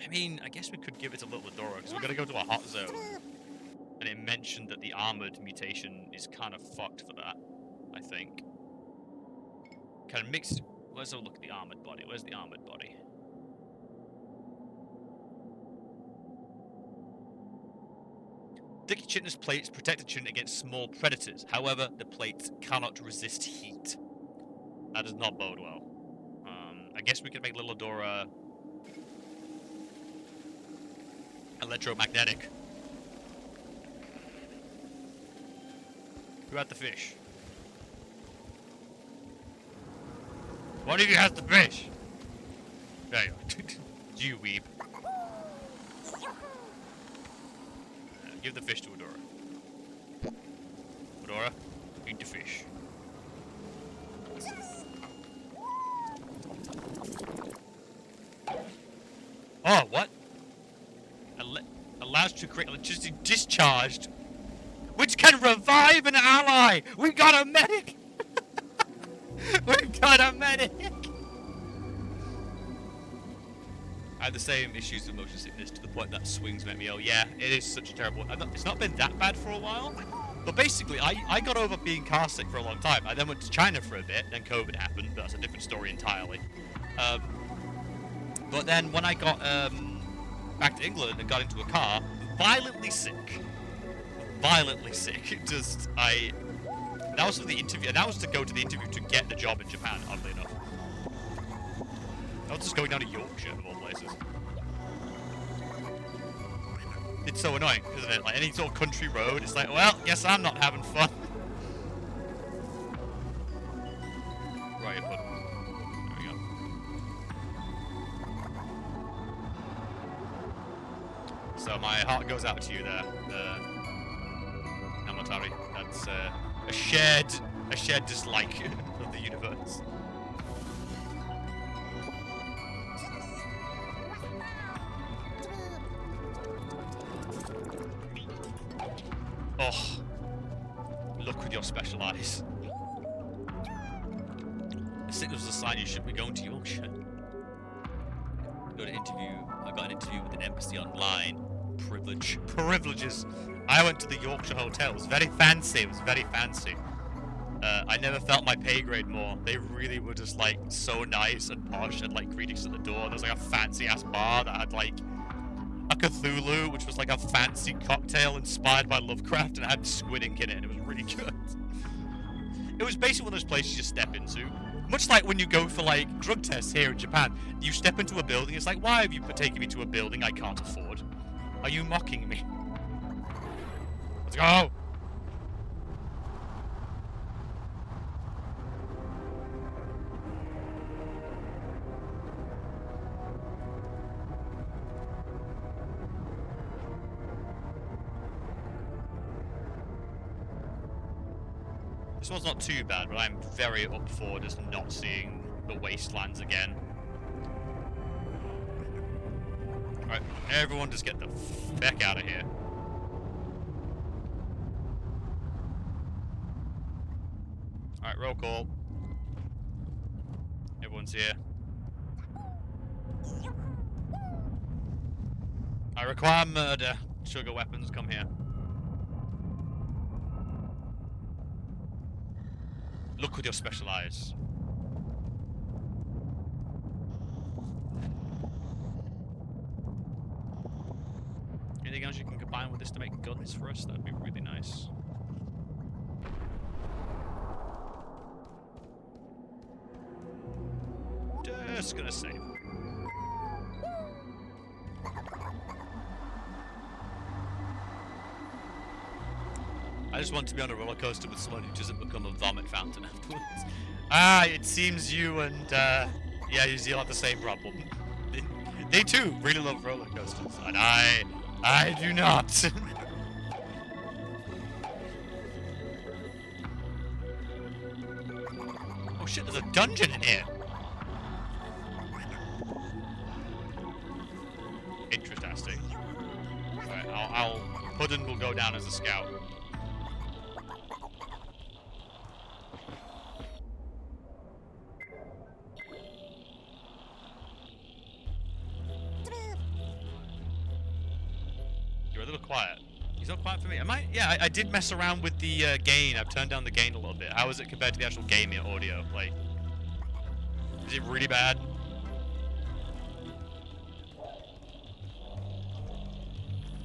[SPEAKER 1] I mean, I guess we could give it to little Adora because we're gonna go to a hot zone, and it mentioned that the armored mutation is kind of fucked for that. I think. Kind of mix. Let's have a look at the armored body. Where's the armored body? Thick chitinous plates protect the chitin against small predators. However, the plates cannot resist heat. That does not bode well. I guess we could make little Adora electromagnetic. Who had the fish? One of you has the fish! There you are. You weep. Give the fish to Adora. Adora, eat the fish. Oh, what? Allows to create electricity discharged, which can revive an ally! We got a medic! We've got a medic! I had the same issues with motion sickness to the point that swings make me ill. Yeah, it is such a terrible... It's not been that bad for a while, but basically, I got over being car sick for a long time. I then went to China for a bit, then COVID happened, but that's a different story entirely. But then when I got back to England and got into a car, violently sick. violently sick. That was for the interview, and that was to go to the interview to get the job in Japan, oddly enough. I was just going down to Yorkshire, of all places. It's so annoying, isn't it? Like, any sort of country road, it's like, well, guess I'm not having fun. Right, but there we go. So my heart goes out to you there, Namatari. That's a shared dislike of the universe. Oh, look with your special eyes. I think this was a sign you should be going to Yorkshire. I got an interview with an embassy online. Privileges. I went to the Yorkshire Hotel. It was very fancy. I never felt my pay grade more. They really were just like so nice and posh and like greetings at the door. There was like a fancy ass bar that had like a Cthulhu, which was like a fancy cocktail inspired by Lovecraft, and it had squid ink in it, and it was really good. It was basically one of those places you step into. Much like when you go for like drug tests here in Japan, you step into a building, it's like, why have you taken me to a building I can't afford? Are you mocking me? Let's go! This one's not too bad, but I'm very up for just not seeing the wastelands again. Alright, everyone just get the feck out of here. Alright, roll call. Everyone's here. I require murder. Sugar weapons, come here. Look with your special eyes. Anything else you can combine with this to make guns for us? That'd be really nice. Just gonna save. I just want to be on a roller coaster with someone who doesn't become a vomit fountain afterwards. Ah, it seems you and, yeah, New Zealand have the same problem. They too really love roller coasters, and I do not. Oh shit, there's a dungeon in here. Interesting. Alright, Puddin will go down as a scout. You're a little quiet. He's not quiet for me. Yeah, I did mess around with the gain. I've turned down the gain a little bit. How is it compared to the actual game audio? Like, is it really bad?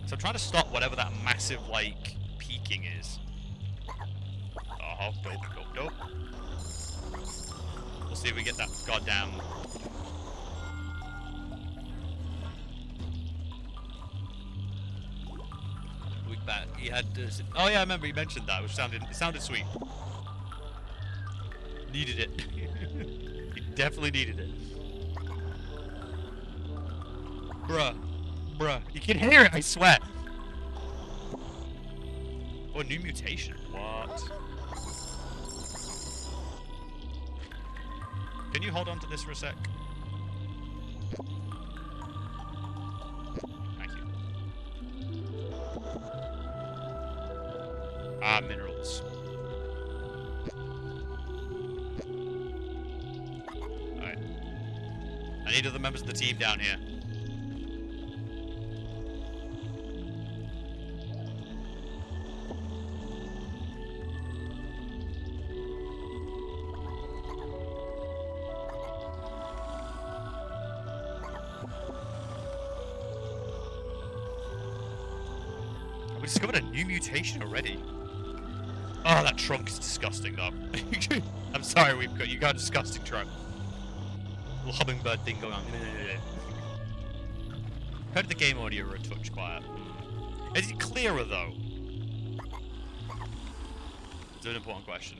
[SPEAKER 1] So I'm trying to stop whatever that massive, like, peaking is. Oh, dope. We'll see if we get that goddamn... week back. He had... oh yeah, I remember he mentioned that, which sounded sweet. Needed it. He definitely needed it. Bruh. You can hear it, I swear. Oh, new mutation. What? Can you hold on to this for a sec? Thank you. Ah, minerals. Alright. I need other members of the team down here. We discovered a new mutation already. Oh, that trunk is disgusting, though. I'm sorry, you got a disgusting trunk. Little hummingbird thing going on. Heard the game audio were a touch quiet. Is it clearer, though? It's an important question.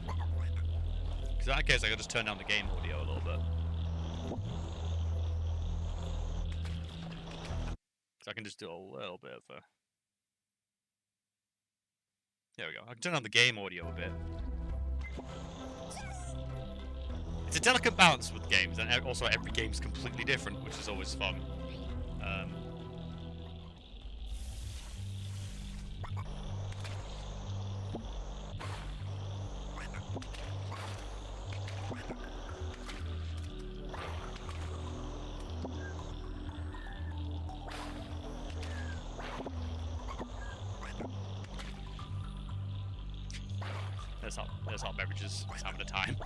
[SPEAKER 1] Because in that case, I could just turn down the game audio a little bit. So I can just do a little bit of a... There we go. I can turn on the game audio a bit. It's a delicate balance with games, and also every game's completely different, which is always fun. There's hot beverages having a time.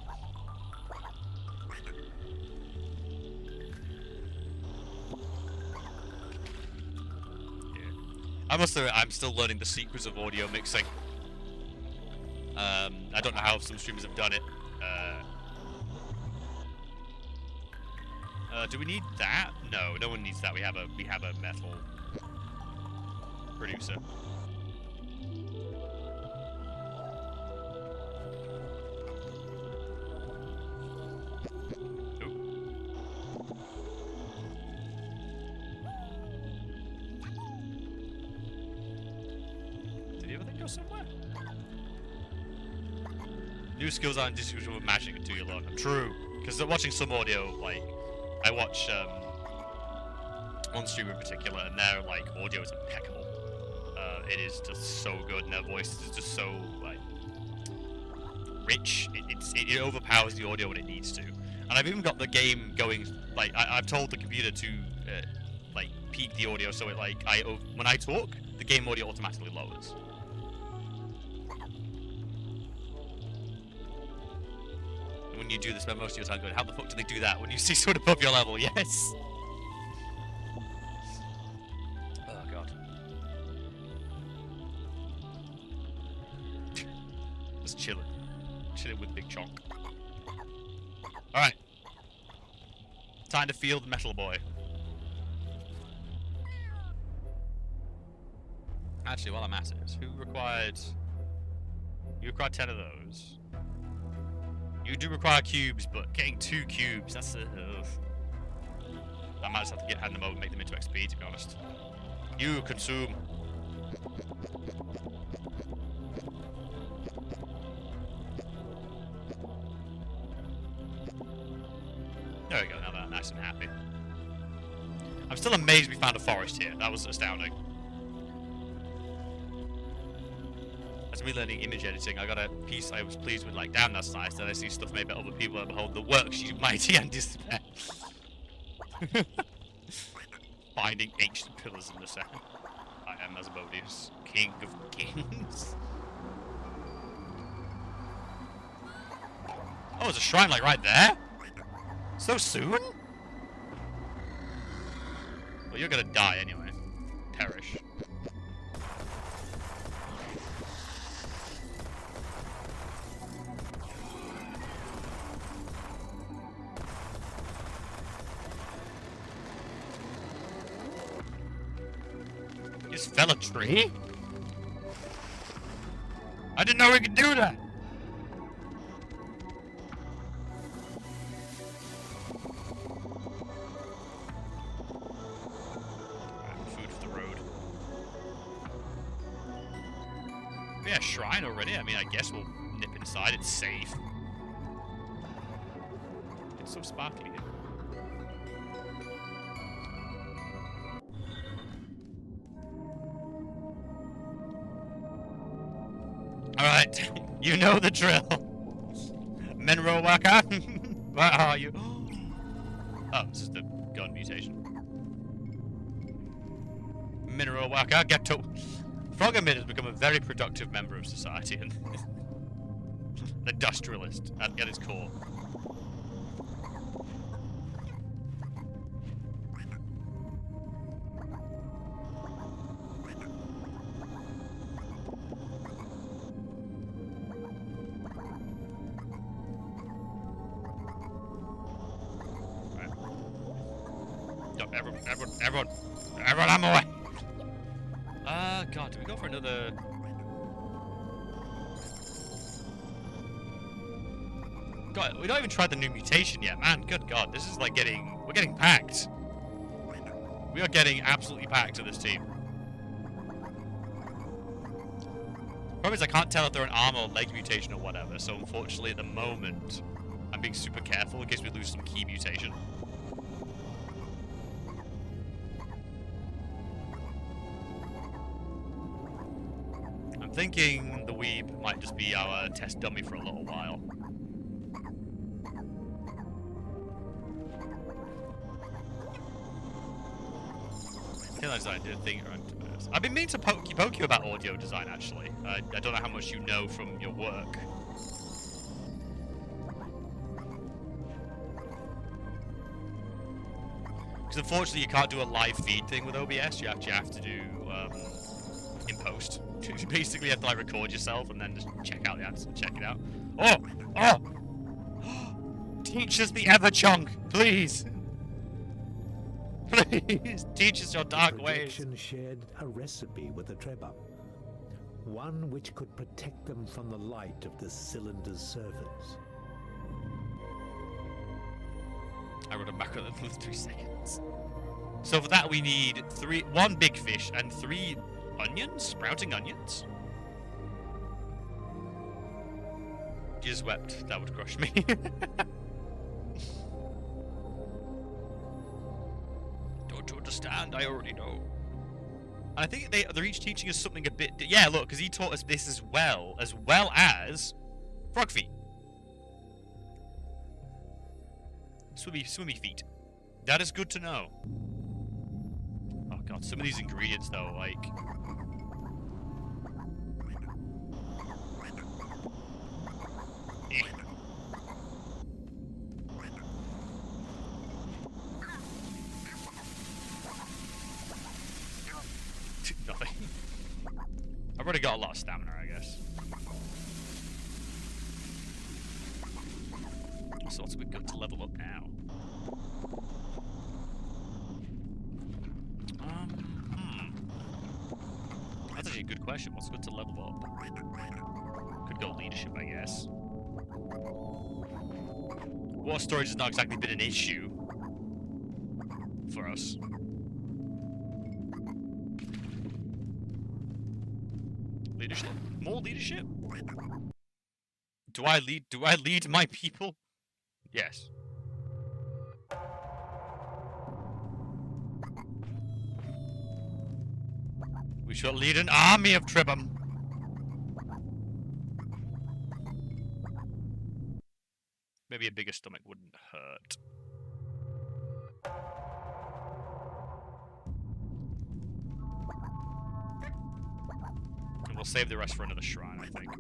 [SPEAKER 1] I must admit, I'm still learning the secrets of audio mixing. I don't know how some streamers have done it. Do we need that? No, no one needs that. We have a metal producer. Somewhere. New skills aren't distinguishable with magic until you learn them. True, because watching some audio, like I watch one streamer in particular, and their like audio is impeccable. It is just so good, and their voice is just so like rich. It overpowers the audio when it needs to. And I've even got the game going. Like I've told the computer to like peak the audio, so it like when I talk, the game audio automatically lowers. When you do this, spend most of your time going, how the fuck do they do that when you see someone above your level? Yes! Oh, God. Just chilling. Chilling with Big Chonk. Alright. Time to field Metal Boy. Actually, while I'm at it, who required... You required 10 of those. You do require cubes, but getting 2 cubes, that's I might just have to hand them over and make them into XP, to be honest. You consume. There we go, now they're nice and happy. I'm still amazed we found a forest here. That was astounding. As me learning image editing, I got a piece I was pleased with, like, damn, that's nice. Then I see stuff made by other people and behold, the works you mighty and despair. Finding ancient pillars in the sand. I am Asmodeus, king of kings. Oh, there's a shrine, like, right there? So soon? Well, you're gonna die anyway. Perish. Just fell a tree? I didn't know we could do that! Food for the road. Yeah, shrine already. I mean, I guess we'll nip inside. It's safe. It's so sparkly here. Alright, you know the drill. Mineral worker, where are you? Oh, this is the gun mutation. Mineral worker, get to... Frog Emid has become a very productive member of society and an industrialist at its core. Everyone, I'm away. God, do we go for another? God, we don't even tried the new mutation yet, man. Good God, this is like we're getting packed. We are getting absolutely packed to this team. Problem is I can't tell if they're an arm or leg mutation or whatever, so unfortunately at the moment, I'm being super careful in case we lose some key mutation. I'm thinking the Weeb might just be our test dummy for a little while. Killer design did a thing around. I've been meaning to poke you about audio design actually. I don't know how much you know from your work. Because unfortunately you can't do a live feed thing with OBS. You actually have to do in post. You basically have to like record yourself and then just check out the answer, check it out. Oh! Teach us the Ever Chunk, please. Please teach us your dark ways.
[SPEAKER 2] The projection shared a recipe with the Trebum, one which could protect them from the light of the cylinder's surface.
[SPEAKER 1] I wrote a macro that flew 3 seconds. So for that we need 1 big fish and 3 onions, sprouting onions. Just wept. That would crush me. Don't you understand? I already know. And I think they're each teaching us something a bit. Yeah, look, because he taught us this as well as frog feet. Swimmy feet. That is good to know. Oh god, some of these ingredients though, like. Eh. Nothing. I've already got a lot of stamina, I guess. So what's we got to level up now? That's actually a good question. What's good to level up? Could go leadership, I guess. War storage has not exactly been an issue for us. Leadership? More leadership? Do I lead my people? Yes. We shall lead an army of Tribum. Maybe a bigger stomach wouldn't hurt. And we'll save the rest for another shrine, I think.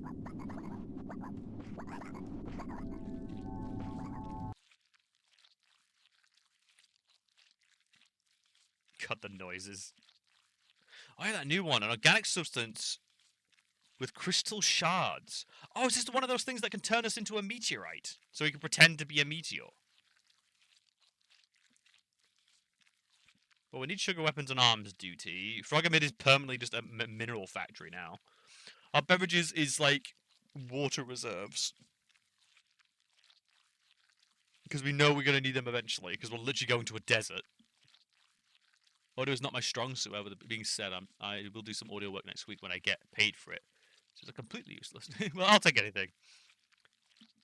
[SPEAKER 1] Cut the noises. Oh yeah, that new one, an organic substance with crystal shards. Oh, is this one of those things that can turn us into a meteorite? So we can pretend to be a meteor. Well, we need sugar weapons and arms duty. Frogomid is permanently just a mineral factory now. Our beverages is like water reserves. Because we know we're going to need them eventually, because we're literally going to a desert. Audio is not my strong suit, however, that being said, I will do some audio work next week when I get paid for it. So it's completely useless. Well, I'll take anything.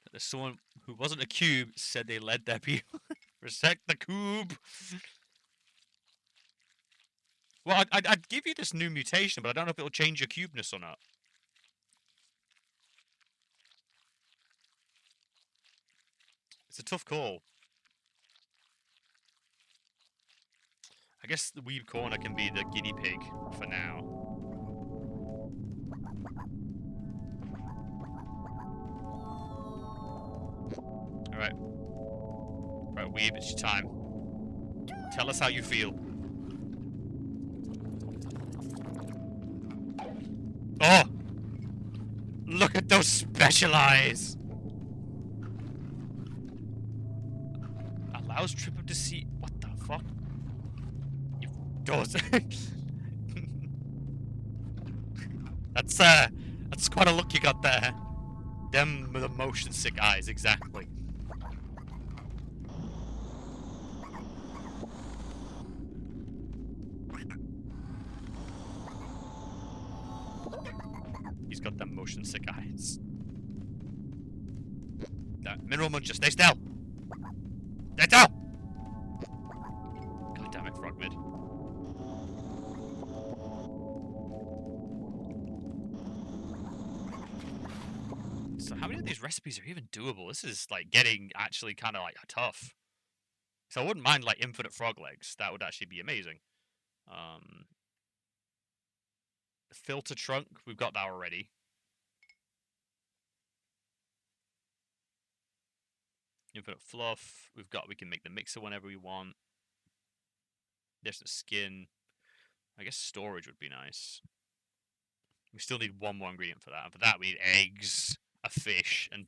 [SPEAKER 1] There's someone who wasn't a cube said they led their people. Respect the cube! Well, I'd give you this new mutation, but I don't know if it'll change your cubeness or not. It's a tough call. I guess the Weeb Corner can be the guinea pig for now. Alright. Right, Weeb, it's your time. Tell us how you feel. Oh! Look at those special eyes! Allows Tripper to see... What the fuck? God. That's quite a look you got there. Them with the motion sick eyes, exactly. He's got them motion sick eyes. That mineral muncher, stay still! Stay still! God damn it, Frogmid. So how many of these recipes are even doable? This is like getting actually kind of like tough. So I wouldn't mind like infinite frog legs. That would actually be amazing. Filter trunk, we've got that already. Infinite fluff, we can make the mixer whenever we want. There's the skin. I guess storage would be nice. We still need one more ingredient for that. And for that we need eggs, a fish, and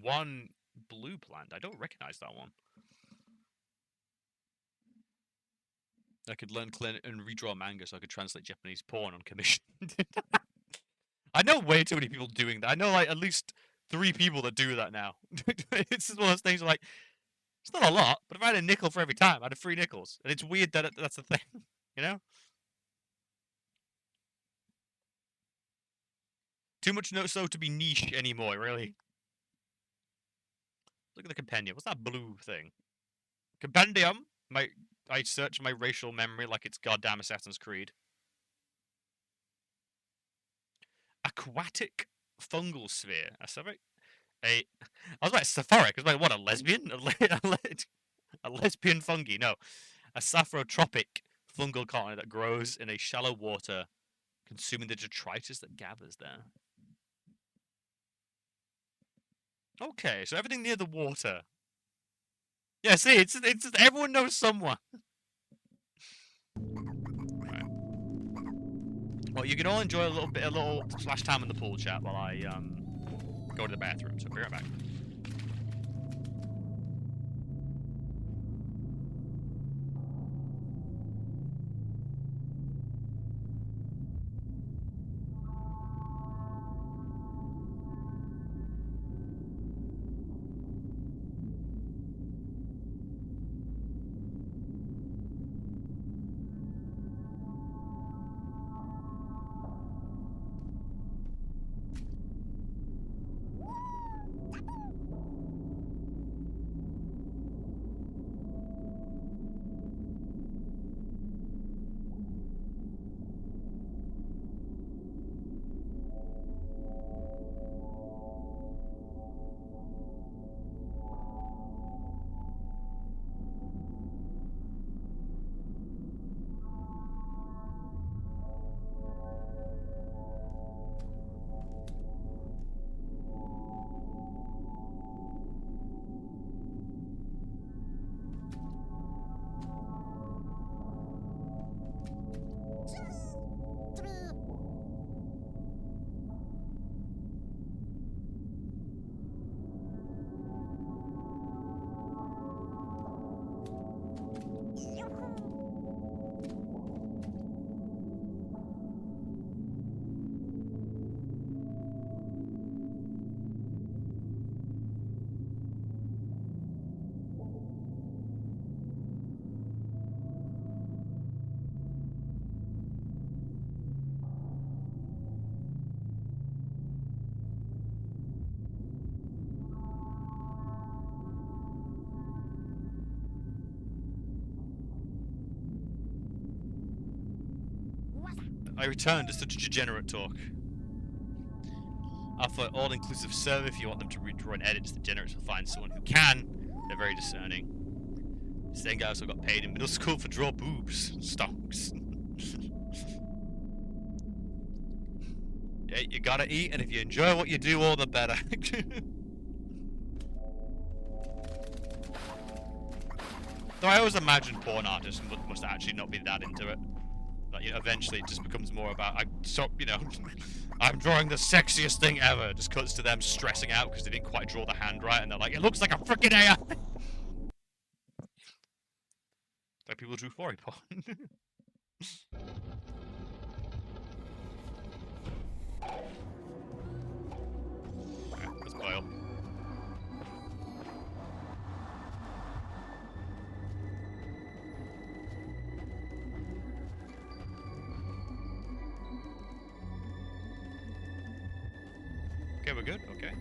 [SPEAKER 1] one blue plant. I don't recognize that one. I could learn and redraw manga so I could translate Japanese porn on commission. I know way too many people doing that. I know like at least 3 people that do that now. It's just one of those things like, it's not a lot, but if I had a nickel for every time, I'd have 3 nickels. And it's weird that that's the thing, you know? Too much so to be niche anymore, really. Look at the compendium. What's that blue thing? Compendium? I search my racial memory like it's goddamn Assassin's Creed. Aquatic fungal sphere. I was like Saphoric. I was like, what, a lesbian? A lesbian fungi? No. A saphrotropic fungal colony that grows in a shallow water, consuming the detritus that gathers there. Okay, so everything near the water. Yeah, see, it's everyone knows someone. Right. Well, you can all enjoy a little splash time in the pool chat while I go to the bathroom. So be right back. I returned to such a degenerate talk. Offer an all-inclusive server if you want them to redraw and edit. The degenerates will find someone who can. They're very discerning. Same guy also got paid in middle school for draw boobs. Stonks. Yeah, you gotta eat, and if you enjoy what you do, all the better. Though I always imagine porn artists must actually not be that into it. Like, you know, eventually it just becomes more about, I'm drawing the sexiest thing ever. Just cuts to them stressing out because they didn't quite draw the hand right, and they're like, it looks like a freaking AI. Like people drew 4 porn. Let's boil. Okay, we're good. Okay.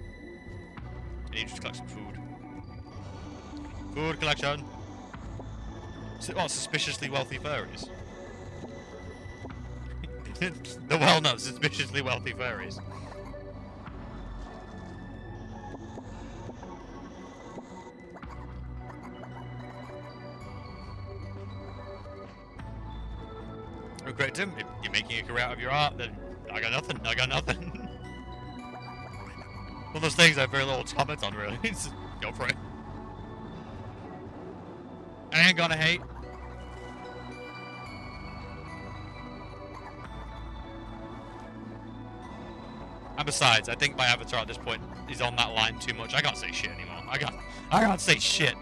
[SPEAKER 1] I need to collect some food. Food collection. What, suspiciously wealthy furries? The well-known suspiciously wealthy furries. Oh, great, Tim. If you're making a career out of your art, then I got nothing. I got nothing. One of those things I have very little comment on, really. Just go for it. I ain't gonna hate. And besides, I think my avatar at this point is on that line too much. I can't say shit anymore. I can't say shit.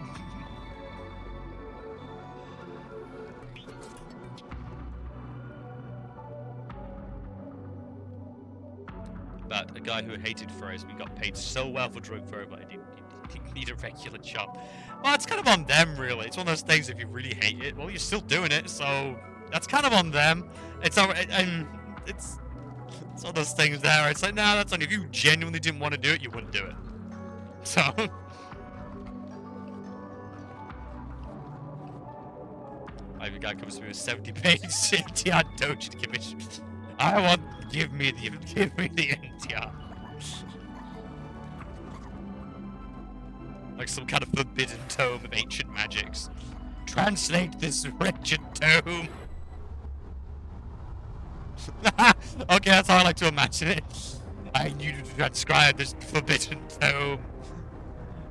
[SPEAKER 1] But a guy who hated furries, we got paid so well for drawing furry, but I didn't need a regular job. Well, it's kind of on them, really. It's one of those things, if you really hate it, well, you're still doing it, so that's kind of on them. It's alright, and it's one of those things there. It's like, nah, that's on you. If you genuinely didn't want to do it, you wouldn't do it. So. Every guy comes to me with 70-page NTR Doji commission. I want. Give me the NTR. Like some kind of forbidden tome of ancient magics. Translate this wretched tome. Okay, that's how I like to imagine it. I need you to transcribe this forbidden tome.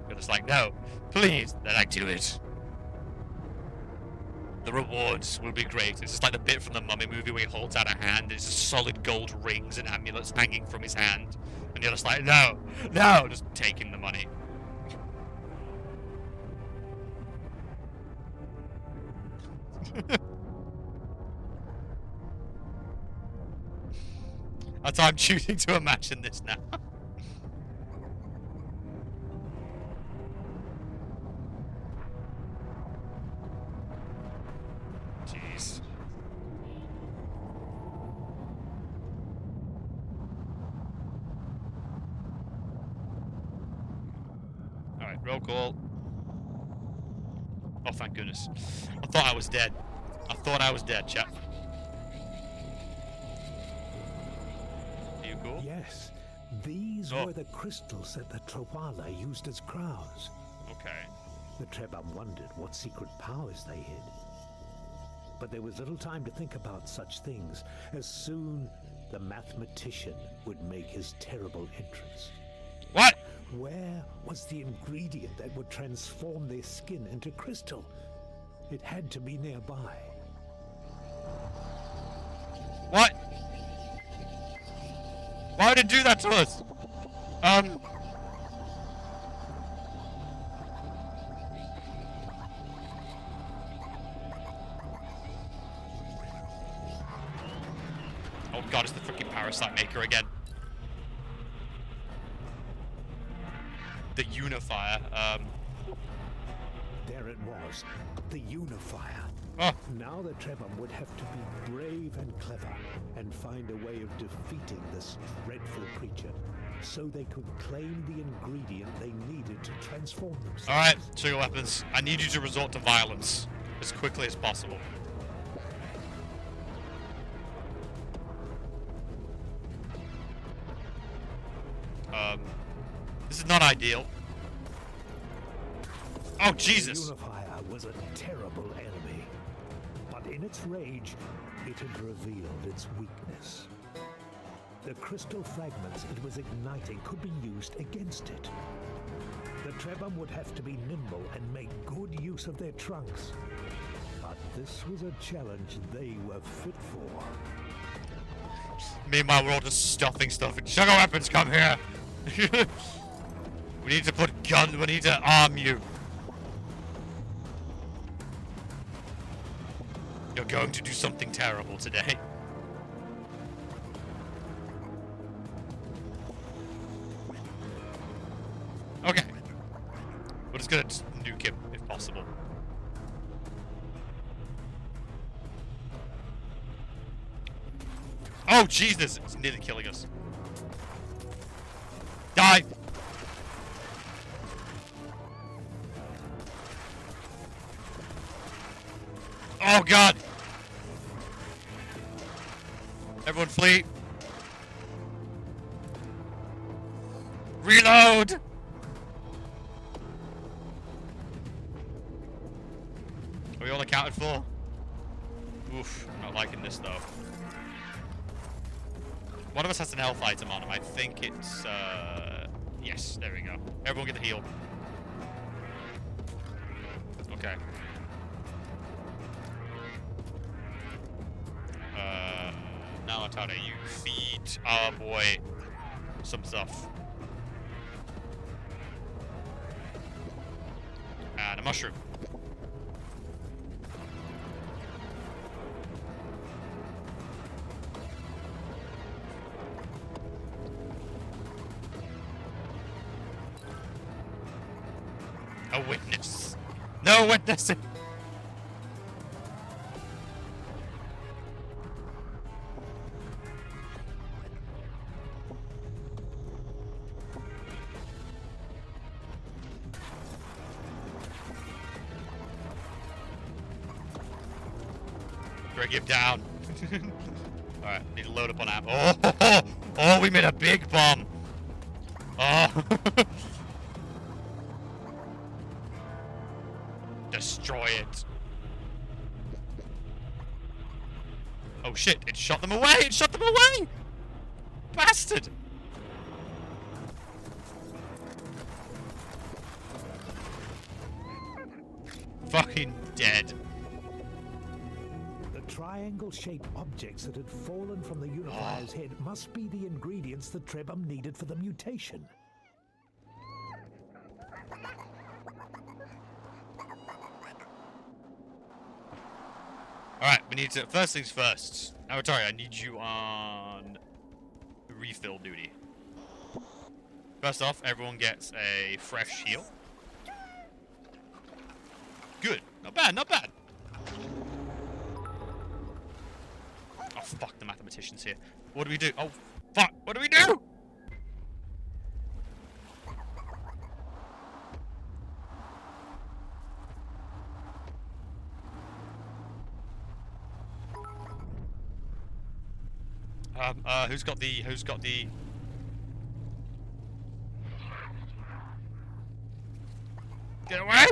[SPEAKER 1] You're just like, no, please, then I do it. The rewards will be great. It's just like the bit from the Mummy movie where he holds out a hand. It's just solid gold rings and amulets hanging from his hand. And you're just like, no, no, just taking the money. That's how I'm choosing to imagine this now. Jeez. Alright, roll call. Oh, thank goodness. I thought I was dead. I thought I was dead, chap. Are you cool?
[SPEAKER 2] Yes, these were the crystals that the Trawala used as crowns.
[SPEAKER 1] Okay.
[SPEAKER 2] The Trebhum wondered what secret powers they hid. But there was little time to think about such things, as soon the mathematician would make his terrible entrance.
[SPEAKER 1] What?
[SPEAKER 2] Where was the ingredient that would transform their skin into crystal? It had to be nearby.
[SPEAKER 1] What? Why would it do that to us? Oh god, it's the freaking parasite maker again. The unifier,
[SPEAKER 2] There it was, the unifier.
[SPEAKER 1] Oh.
[SPEAKER 2] Now the Trebhum would have to be brave and clever and find a way of defeating this dreadful creature so they could claim the ingredient they needed to transform themselves.
[SPEAKER 1] Alright, sugar weapons. I need you to resort to violence as quickly as possible. This is not ideal. Oh, Jesus!
[SPEAKER 2] The unifier was a terrible enemy, but in its rage, it had revealed its weakness. The crystal fragments it was igniting could be used against it. The Trebhum would have to be nimble and make good use of their trunks. But this was a challenge they were fit for.
[SPEAKER 1] Meanwhile, we're all just stuffing stuff in sugar weapons, come here! We need to put guns, we need to arm you. You're going to do something terrible today. Okay. We're just gonna nuke him, if possible. Oh, Jesus! It's nearly killing us. Die! Oh, God! Everyone flee! Reload! Are we all accounted for? Oof, I'm not liking this, though. One of us has an health item on him. I think it's, yes, there we go. Everyone get the heal. Okay. Now, Atara, you feed our boy some stuff. And a mushroom. A witness. No witnessing. Bring him down. Alright, need to load up on ammo. Oh, we made a big bomb. Oh. Destroy it. Oh shit, it shot them away! It shot them away! Bastard! Fucking dead.
[SPEAKER 2] The triangle-shaped objects that had fallen from the Unifier's head must be the ingredients that Trebhum needed for the mutation.
[SPEAKER 1] Alright, we need to... First things first. Avatari, I need you on... refill duty. First off, everyone gets a fresh heal. Good. Not bad, not bad. Oh, fuck, the mathematician's here. What do we do? Oh, fuck, what do we do? Who's got the... Get away!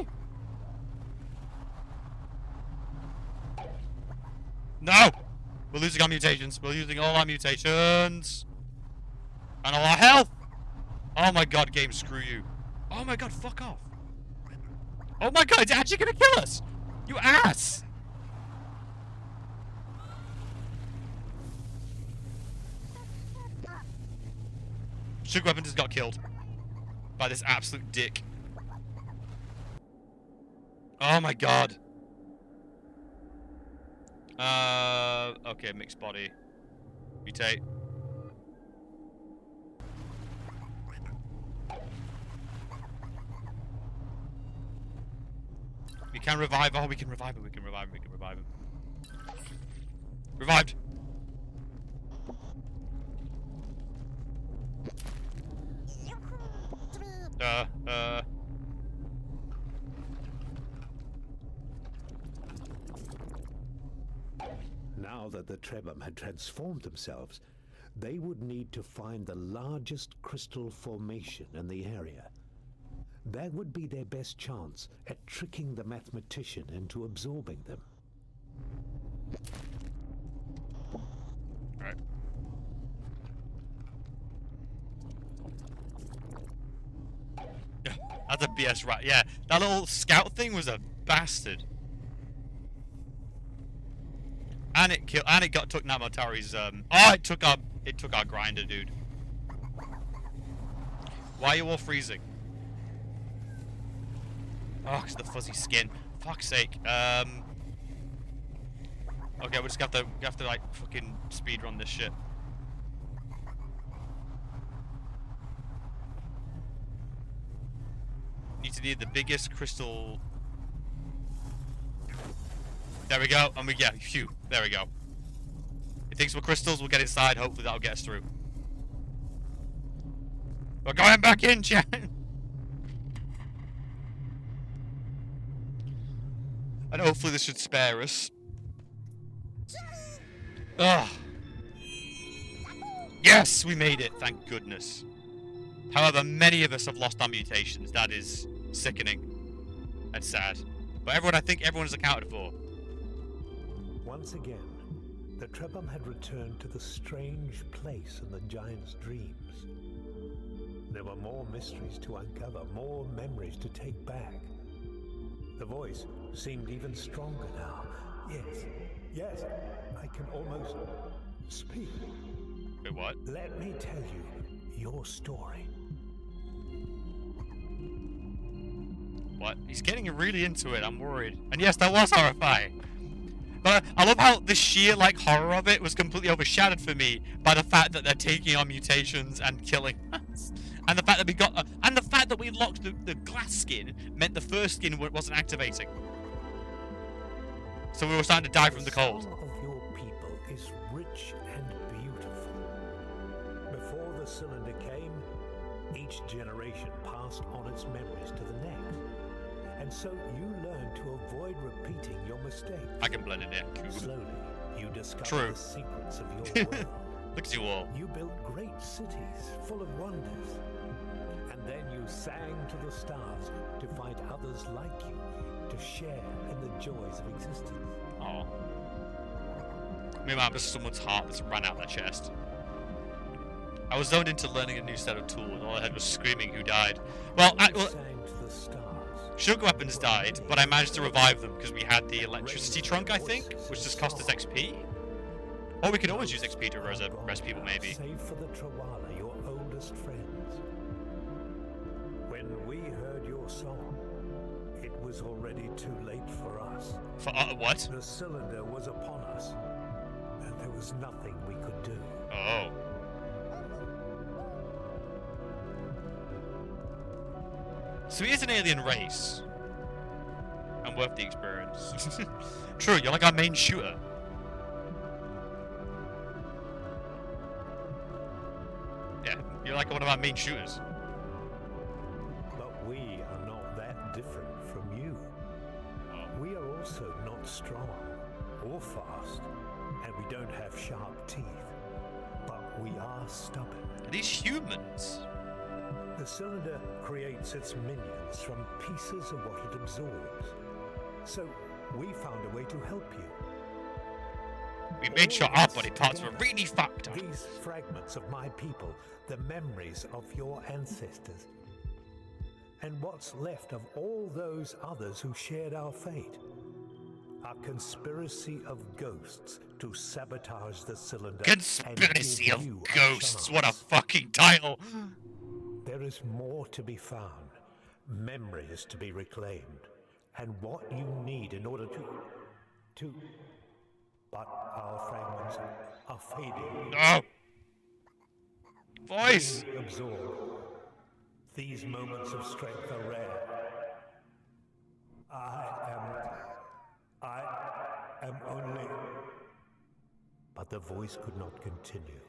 [SPEAKER 1] No! We're losing our mutations. We're losing all our mutations. And all our health! Oh my god, game, screw you. Oh my god, fuck off. Oh my god, it's actually gonna kill us! You ass! Sugar Weapon just got killed by this absolute dick. Oh my god. Okay, mixed body. Mutate. We can revive. Oh, we can revive him. We can revive him. We can revive him. Revived.
[SPEAKER 2] Now that the Trebhum had transformed themselves, they would need to find the largest crystal formation in the area. That would be their best chance at tricking the mathematician into absorbing them.
[SPEAKER 1] Alright. That's a BS, right? Yeah, that little scout thing was a bastard. And it killed. And it took Namotari's. Oh, it took our grinder, dude. Why are you all freezing? Oh, 'cause the fuzzy skin. Fuck's sake. Okay, we have to like fucking speedrun this shit. Need the biggest crystal. There we go, and phew, there we go. He thinks we're crystals, we'll get inside, hopefully that'll get us through. We're going back in, chat! And hopefully this should spare us. Ugh. Yes, we made it, thank goodness. However, many of us have lost our mutations. That is sickening and sad. But I think everyone's accounted for.
[SPEAKER 2] Once again, the Trebhum had returned to the strange place in the giant's dreams. There were more mysteries to uncover, more memories to take back. The voice seemed even stronger now. Yes, I can almost speak.
[SPEAKER 1] Wait, what?
[SPEAKER 2] Let me tell you your story.
[SPEAKER 1] What? He's getting really into it, I'm worried. And yes, that was horrifying. But I love how the sheer, like, horror of it was completely overshadowed for me by the fact that they're taking our mutations and killing us. And the fact that we locked the glass skin meant the first skin wasn't activating. So we were starting to die from the cold.
[SPEAKER 2] The song of your people is rich and beautiful. Before the cylinder came, each generation passed on its memories to the next. And so you learned to avoid repeating your mistakes.
[SPEAKER 1] I can blend in here.
[SPEAKER 2] Slowly, you discovered the secrets of your world.
[SPEAKER 1] Look at you all.
[SPEAKER 2] You built great cities full of wonders. And then you sang to the stars to find others like you, to share in the joys of existence.
[SPEAKER 1] Oh. Meanwhile, just someone's heart that's ran out their chest. I was zoned into learning a new set of tools, and all I heard was screaming who died. Well,
[SPEAKER 2] sang to the stars.
[SPEAKER 1] Sugar Weapons died, but I managed to revive them because we had the electricity trunk, I think, which just cost us XP. Or we could always use XP to res people, maybe.
[SPEAKER 2] Save for the Trawala, your oldest friends. When we heard your song, it was already too late for us.
[SPEAKER 1] For what?
[SPEAKER 2] The cylinder was upon us, and there was nothing we could do.
[SPEAKER 1] Oh. So he is an alien race. And worth the experience. True, you're like our main shooter. Yeah, you're like one of our main shooters.
[SPEAKER 2] But we are not that different from you. We are also not strong or fast, and we don't have sharp teeth. But we are stubborn.
[SPEAKER 1] Are these humans?
[SPEAKER 2] The cylinder creates its minions from pieces of what it absorbs. So we found a way to help you.
[SPEAKER 1] We made sure our body parts were really fucked up.
[SPEAKER 2] These fragments of my people, the memories of your ancestors, and what's left of all those others who shared our fate. A conspiracy of ghosts to sabotage the cylinder.
[SPEAKER 1] Conspiracy of Ghosts, what a fucking title!
[SPEAKER 2] There is more to be found, memories to be reclaimed, and what you need in order to... But our fragments are fading.
[SPEAKER 1] No! Voice!
[SPEAKER 2] Absorb. These moments of strength are rare. I am only... But the voice could not continue.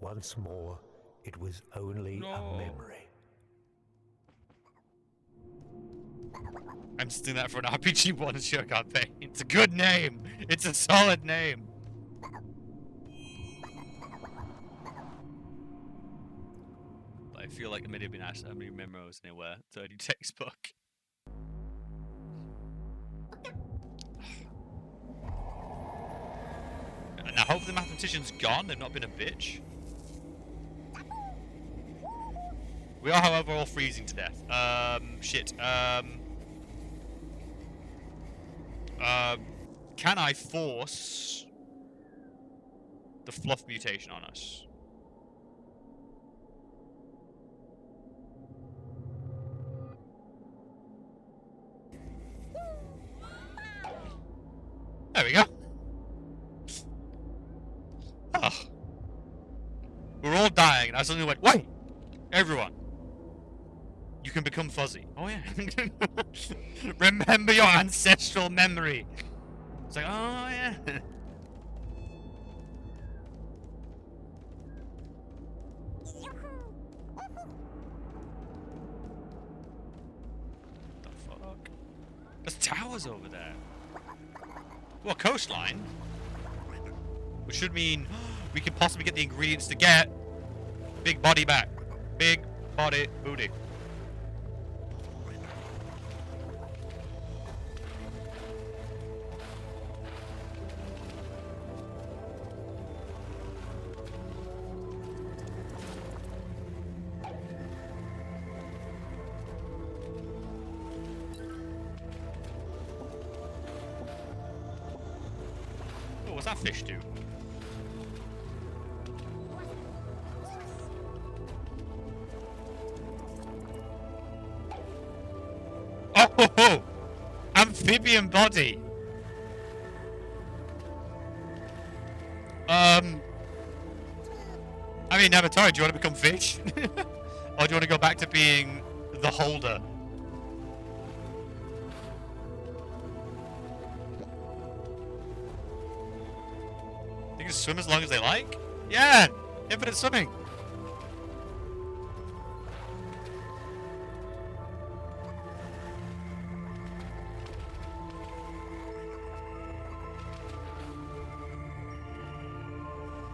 [SPEAKER 2] Once more, it was only a memory.
[SPEAKER 1] I'm just doing that for an RPG one-shot campaign. It's a good name. It's a solid name. I feel like it may have been asked how many memos anywhere. 30 textbook. Now, hopefully the mathematician's gone. They've not been a bitch. We are, however, all freezing to death. Shit. Can I force the fluff mutation on us? There we go. and I suddenly went, wait! Everyone! You can become fuzzy. Oh yeah. Remember your ancestral memory. It's like, oh yeah. The fuck? There's towers over there. Well, coastline. Which should mean we could possibly get the ingredients to get big body back. Big body booty. Oh, what's that fish do? Oh, amphibian body. I mean, Avatar, do you want to become fish? Or do you want to go back to being the holder? They can swim as long as they like? Yeah! Infinite swimming!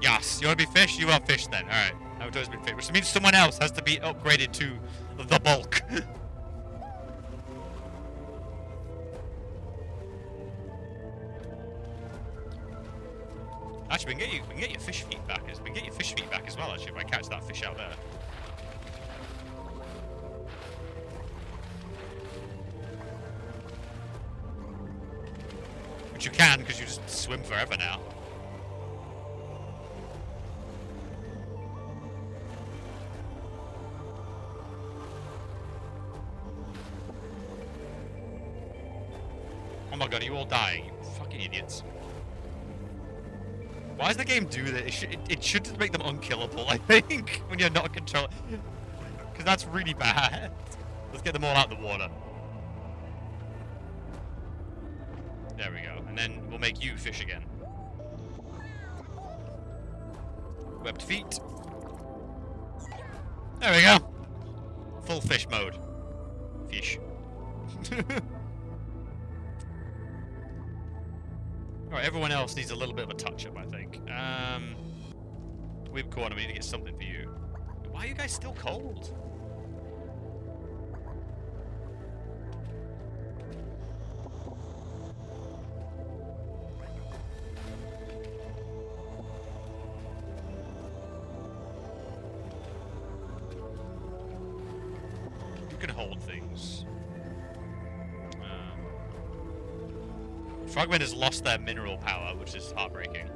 [SPEAKER 1] Yes, you want to be fish? You are fish then. Alright. I've always been fish. Which means someone else has to be upgraded to the bulk. Actually, we can get your fish feet back. We can get your fish feet back as well, actually, if I catch that fish out there. Which you can, because you just swim forever now. Oh my god, are you all dying? You fucking idiots. Why does the game do that? It should just make them unkillable, I think, when you're not controlling. Because that's really bad. Let's get them all out of the water. There we go. And then we'll make you fish again. Webbed feet. There we go. Full fish mode. Fish. Alright, everyone else needs a little bit of a touch-up, I think. We've corner, we need to get something for you. Why are you guys still cold? You can hold things. Frogmen has lost their mineral power, which is heartbreaking.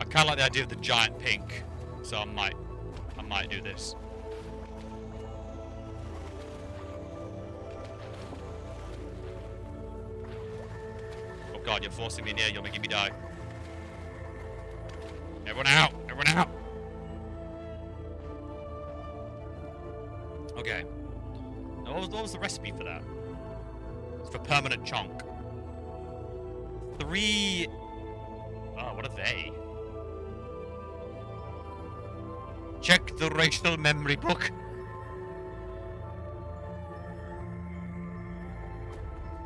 [SPEAKER 1] I kind of like the idea of the giant pink, so I might do this. Oh god, you're forcing me in here, you're making me die. Everyone out! Everyone out! Okay. Now, what was the recipe for that? It's for permanent chunk. 3... Oh, what are they? Check the racial memory book.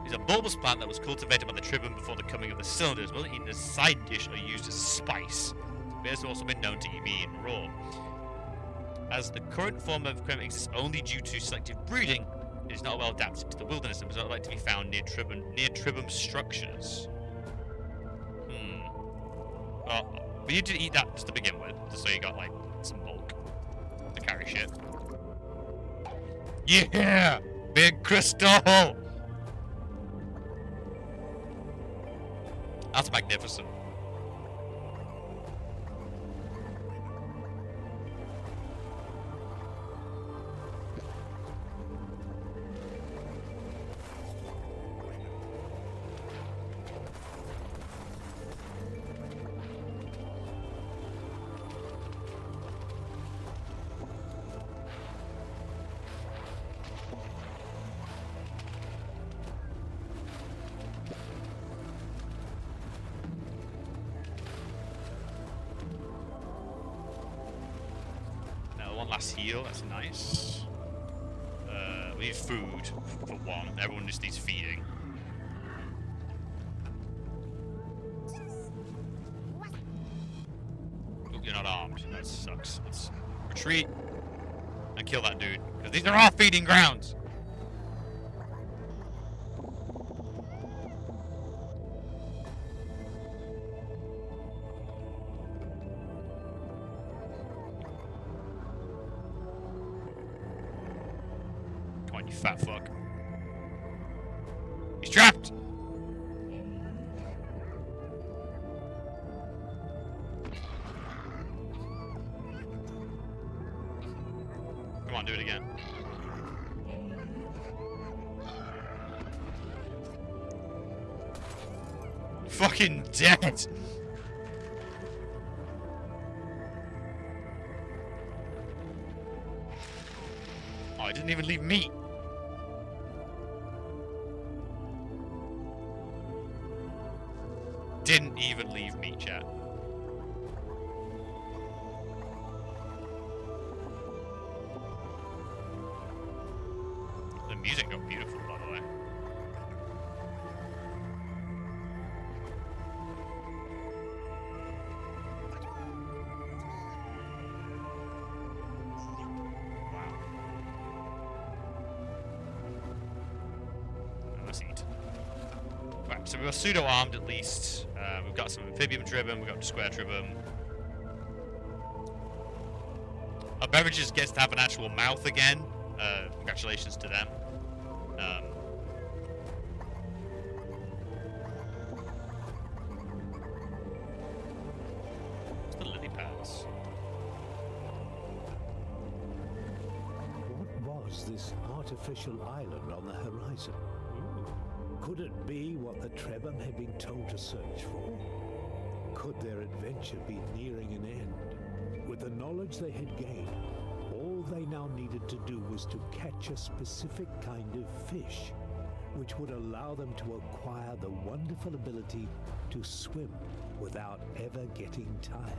[SPEAKER 1] It's a bulbous plant that was cultivated by the Tribune before the coming of the cylinders. Was eaten as a side dish or used as a spice. It has also been known to be eaten raw. As the current form of creme exists only due to selective breeding, it is not well adapted to the wilderness and was not likely to be found near Tribune structures. Well, we need to eat that just to begin with, just so you got like some bulk to carry shit. Yeah! Big crystal! That's magnificent. one last heal. That's nice. We need food for one. Everyone just needs feeding. Oh, you're not armed. That sucks. Let's retreat and kill that dude. Because these are all feeding grounds. Come on, you fat fuck. He's trapped! Come on, do it again. Fucking dead! Oh, I didn't even leave meat. Didn't even leave meat, chat. The music got beautiful, by the way. Wow. Let's eat. Right, so we were pseudo-armed at least. We've got some amphibium tribum, we've got square tribum. Our beverages gets to have an actual mouth again. Congratulations to them. What's the lily pads?
[SPEAKER 2] What was this artificial island on the horizon? Could it be what the Trebham had been told to search for? Could their adventure be nearing an end? With the knowledge they had gained, all they now needed to do was to catch a specific kind of fish, which would allow them to acquire the wonderful ability to swim without ever getting tired.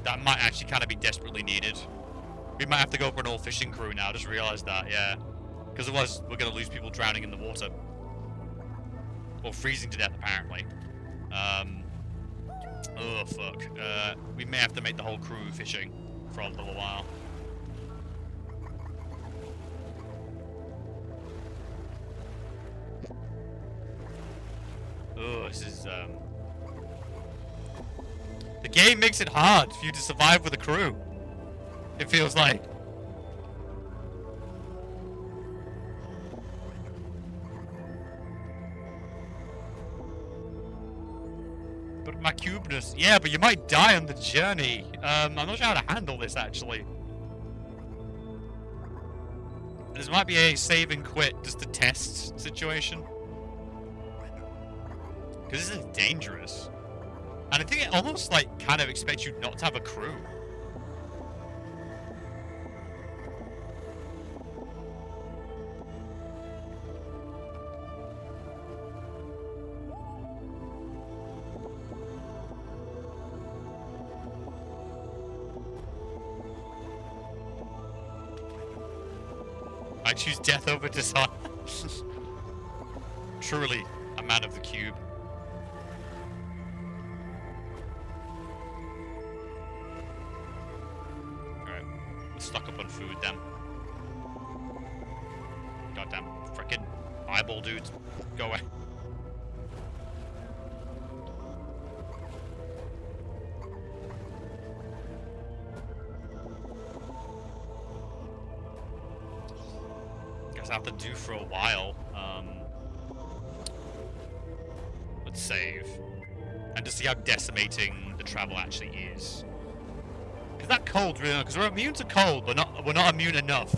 [SPEAKER 1] That might actually kind of be desperately needed. We might have to go for an all fishing crew now, just realized that, yeah. Because otherwise, we're going to lose people drowning in the water. Or freezing to death, apparently. Oh, fuck. We may have to make the whole crew fishing for a little while. Oh, this is, The game makes it hard for you to survive with a crew. It feels like. But my cubeness, yeah, but you might die on the journey. I'm not sure how to handle this, actually. This might be a save and quit, just a test situation. Because this is dangerous. And I think it almost, like, kind of expects you not to have a crew. I choose death over dishonor. Truly, a man of the cube. Alright, let's stock up on food then. Goddamn frickin' eyeball dudes. Go away. Have to do for a while. Let's save and to see how decimating the travel actually is. Because that cold, really, because we're immune to cold, but we're not immune enough.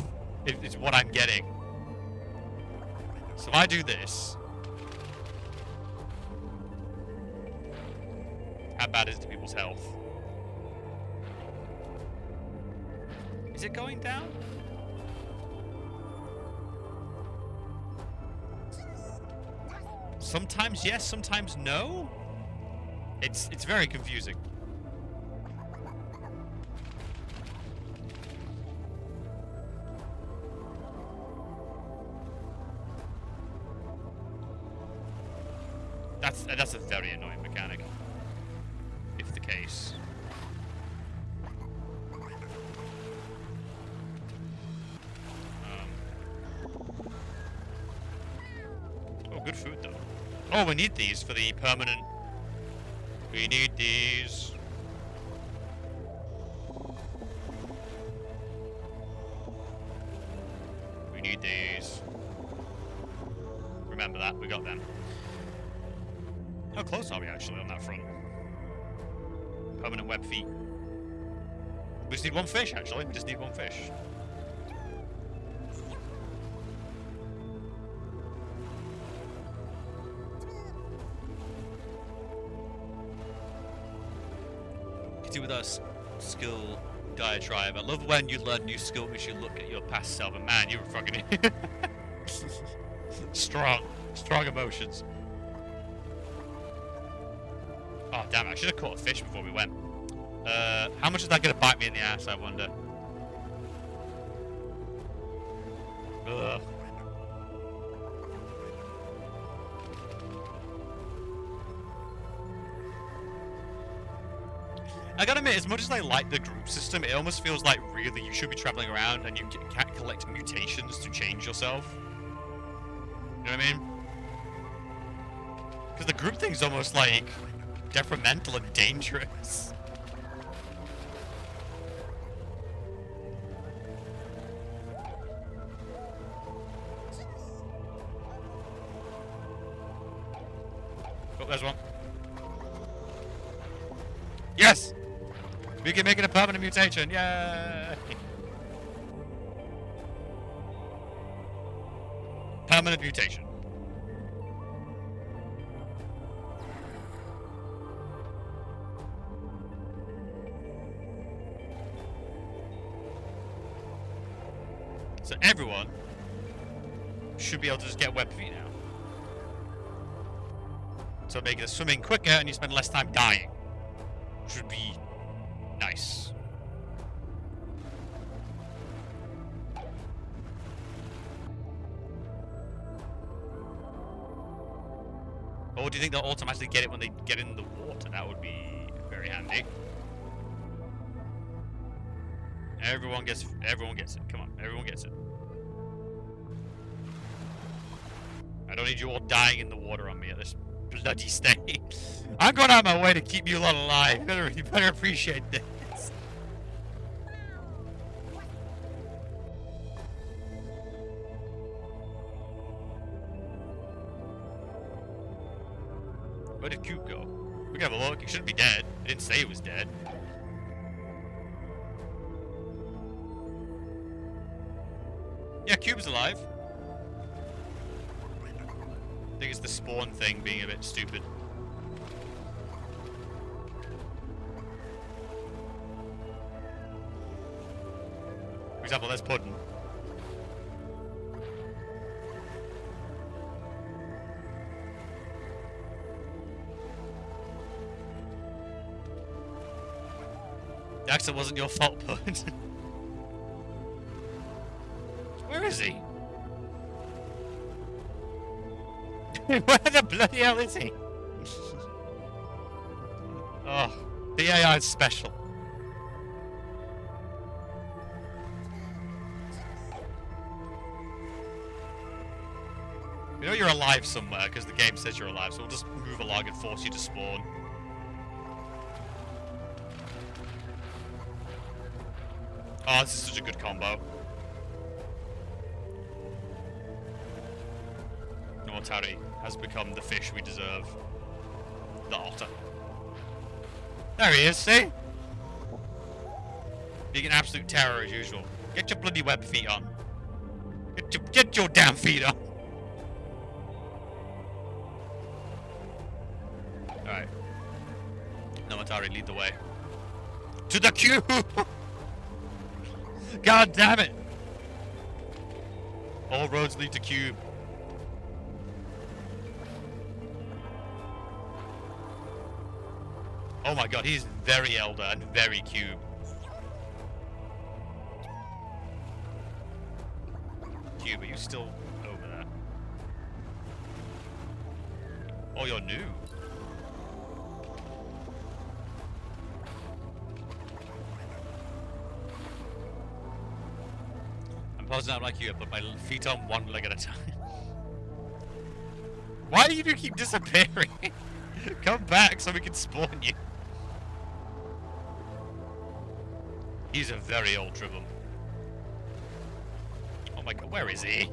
[SPEAKER 1] Is what I'm getting. So if I do this, how bad is it to people's health? Is it going down? Sometimes yes, sometimes no. It's very confusing. That's a very annoying mechanic. If the case. Oh, good food though. Oh, we need these for the permanent. We need these. We need these. Remember that, we got them. How close are we actually on that front? Permanent web feet. We just need one fish actually, we just need one fish. With us skill diatribe. I love when you learn new skill because you look at your past self and man, you were fucking strong emotions. Oh damn, I should have caught a fish before we went. How much is that gonna bite me in the ass, I wonder? Ugh. I gotta admit, as much as I like the group system, it almost feels like really you should be traveling around and you can't collect mutations to change yourself. You know what I mean? Because the group thing's almost like detrimental and dangerous. Oh, there's one. Yes! We can make it a permanent mutation, yay! Permanent mutation. So everyone should be able to just get web feet now. So make the swimming quicker and you spend less time dying. Should be nice. Or do you think they'll automatically get it when they get in the water? That would be very handy. Everyone gets it. Come on, everyone gets it. I don't need you all dying in the water on me at this bloody stage. I'm going out of my way to keep you lot alive. You better appreciate this. Where did Cube go? We can have a look. He shouldn't be dead. It didn't say he was dead. Yeah, Cube's alive. I think it's the spawn thing being a bit stupid. For example, there's Puddin. The accident wasn't your fault, Puddin. Where is he? Where the bloody hell is he? Oh, the AI is special. You know you're alive somewhere because the game says you're alive, so we'll just move along and force you to spawn. Oh, this is such a good combo. Mortari has become the fish we deserve. The otter. There he is, see? Being an absolute terror as usual. Get your bloody web feet on. Get your damn feet on. Alright. Nomatari, lead the way. To the queue! God damn it! All roads lead to Cube. Oh my god, he's very Elder and very Cube. Cube, are you still over there? Oh, you're new. I'm posing out like you, I put my feet on one leg at a time. Why do you keep disappearing? Come back so we can spawn you. He's a very old Tribble. Oh my god, where is he?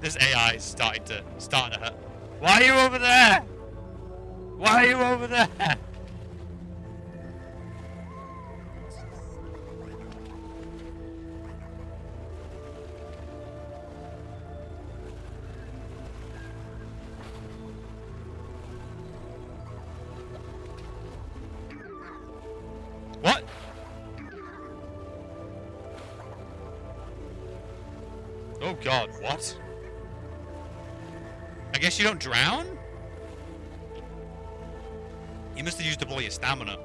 [SPEAKER 1] This AI is starting to hurt. Why are you over there? Why are you over there? What? Oh god, what? I guess you don't drown? You must have used up all your stamina.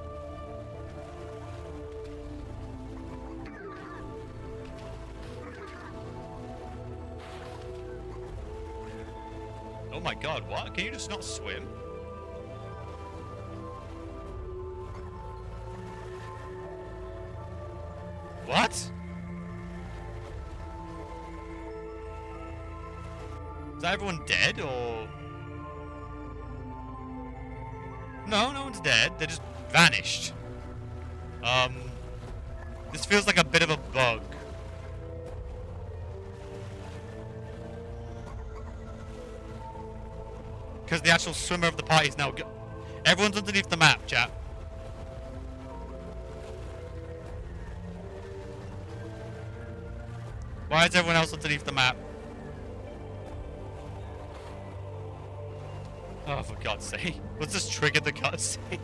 [SPEAKER 1] Oh my god, what? Can you just not swim? What? Is that everyone dead, or...? No, no one's dead. They just vanished. This feels like a bit of a bug. Because the actual swimmer of the party is now everyone's underneath the map, chat. Why is everyone else underneath the map? Oh, for God's sake. Let's just trigger the cutscene.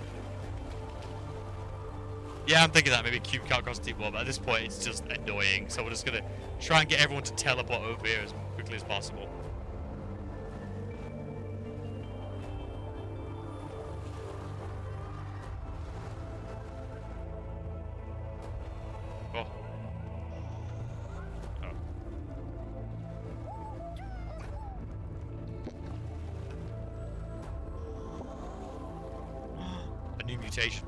[SPEAKER 1] Yeah, I'm thinking that maybe Cube can't cross Deep Water, but at this point it's just annoying. So we're just gonna try and get everyone to teleport over here as quickly as possible. Oh. A new mutation.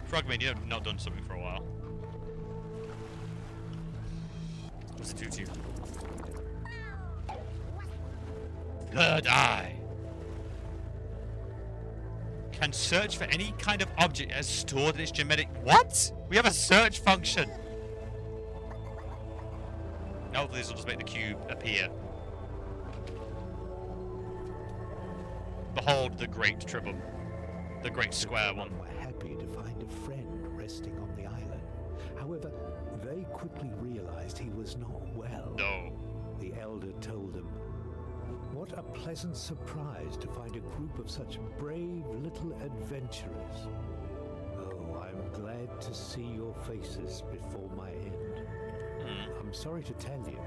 [SPEAKER 1] Frogman, you have not done something for a while. What's it do to you? Third eye. Can search for any kind of object as stored in its genetic... What? We have a search function. Hopefully this will just make the cube appear. Behold the great Tribble. The great square one.
[SPEAKER 2] Were happy to find a friend resting on the island. However, they quickly realized he was not well.
[SPEAKER 1] No.
[SPEAKER 2] The elder told them, "What a pleasant surprise to find a group of such brave little adventurers. Oh, I'm glad to see your faces before my end. I'm sorry to tell you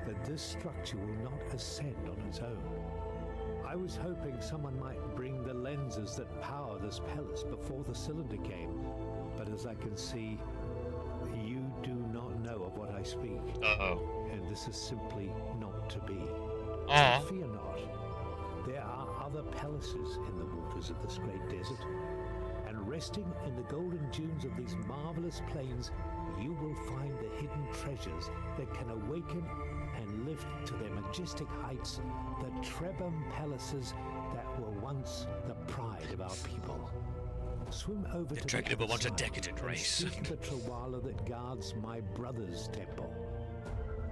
[SPEAKER 2] that this structure will not ascend on its own. I was hoping someone might bring the lenses that power this palace before the cylinder came, but as I can see, you do not know of what I speak.
[SPEAKER 1] Uh-oh.
[SPEAKER 2] And this is simply not to be.
[SPEAKER 1] Aw.
[SPEAKER 2] Fear not. There are other palaces in the waters of this great desert, and resting in the golden dunes of these marvelous plains, you will find the hidden treasures that can awaken and lift to their majestic heights the Trebham palaces that were once the pride of our people. Swim over to the
[SPEAKER 1] Tribble wants a
[SPEAKER 2] other side
[SPEAKER 1] decadent
[SPEAKER 2] and
[SPEAKER 1] race.
[SPEAKER 2] seek the Trawala that guards my brother's temple.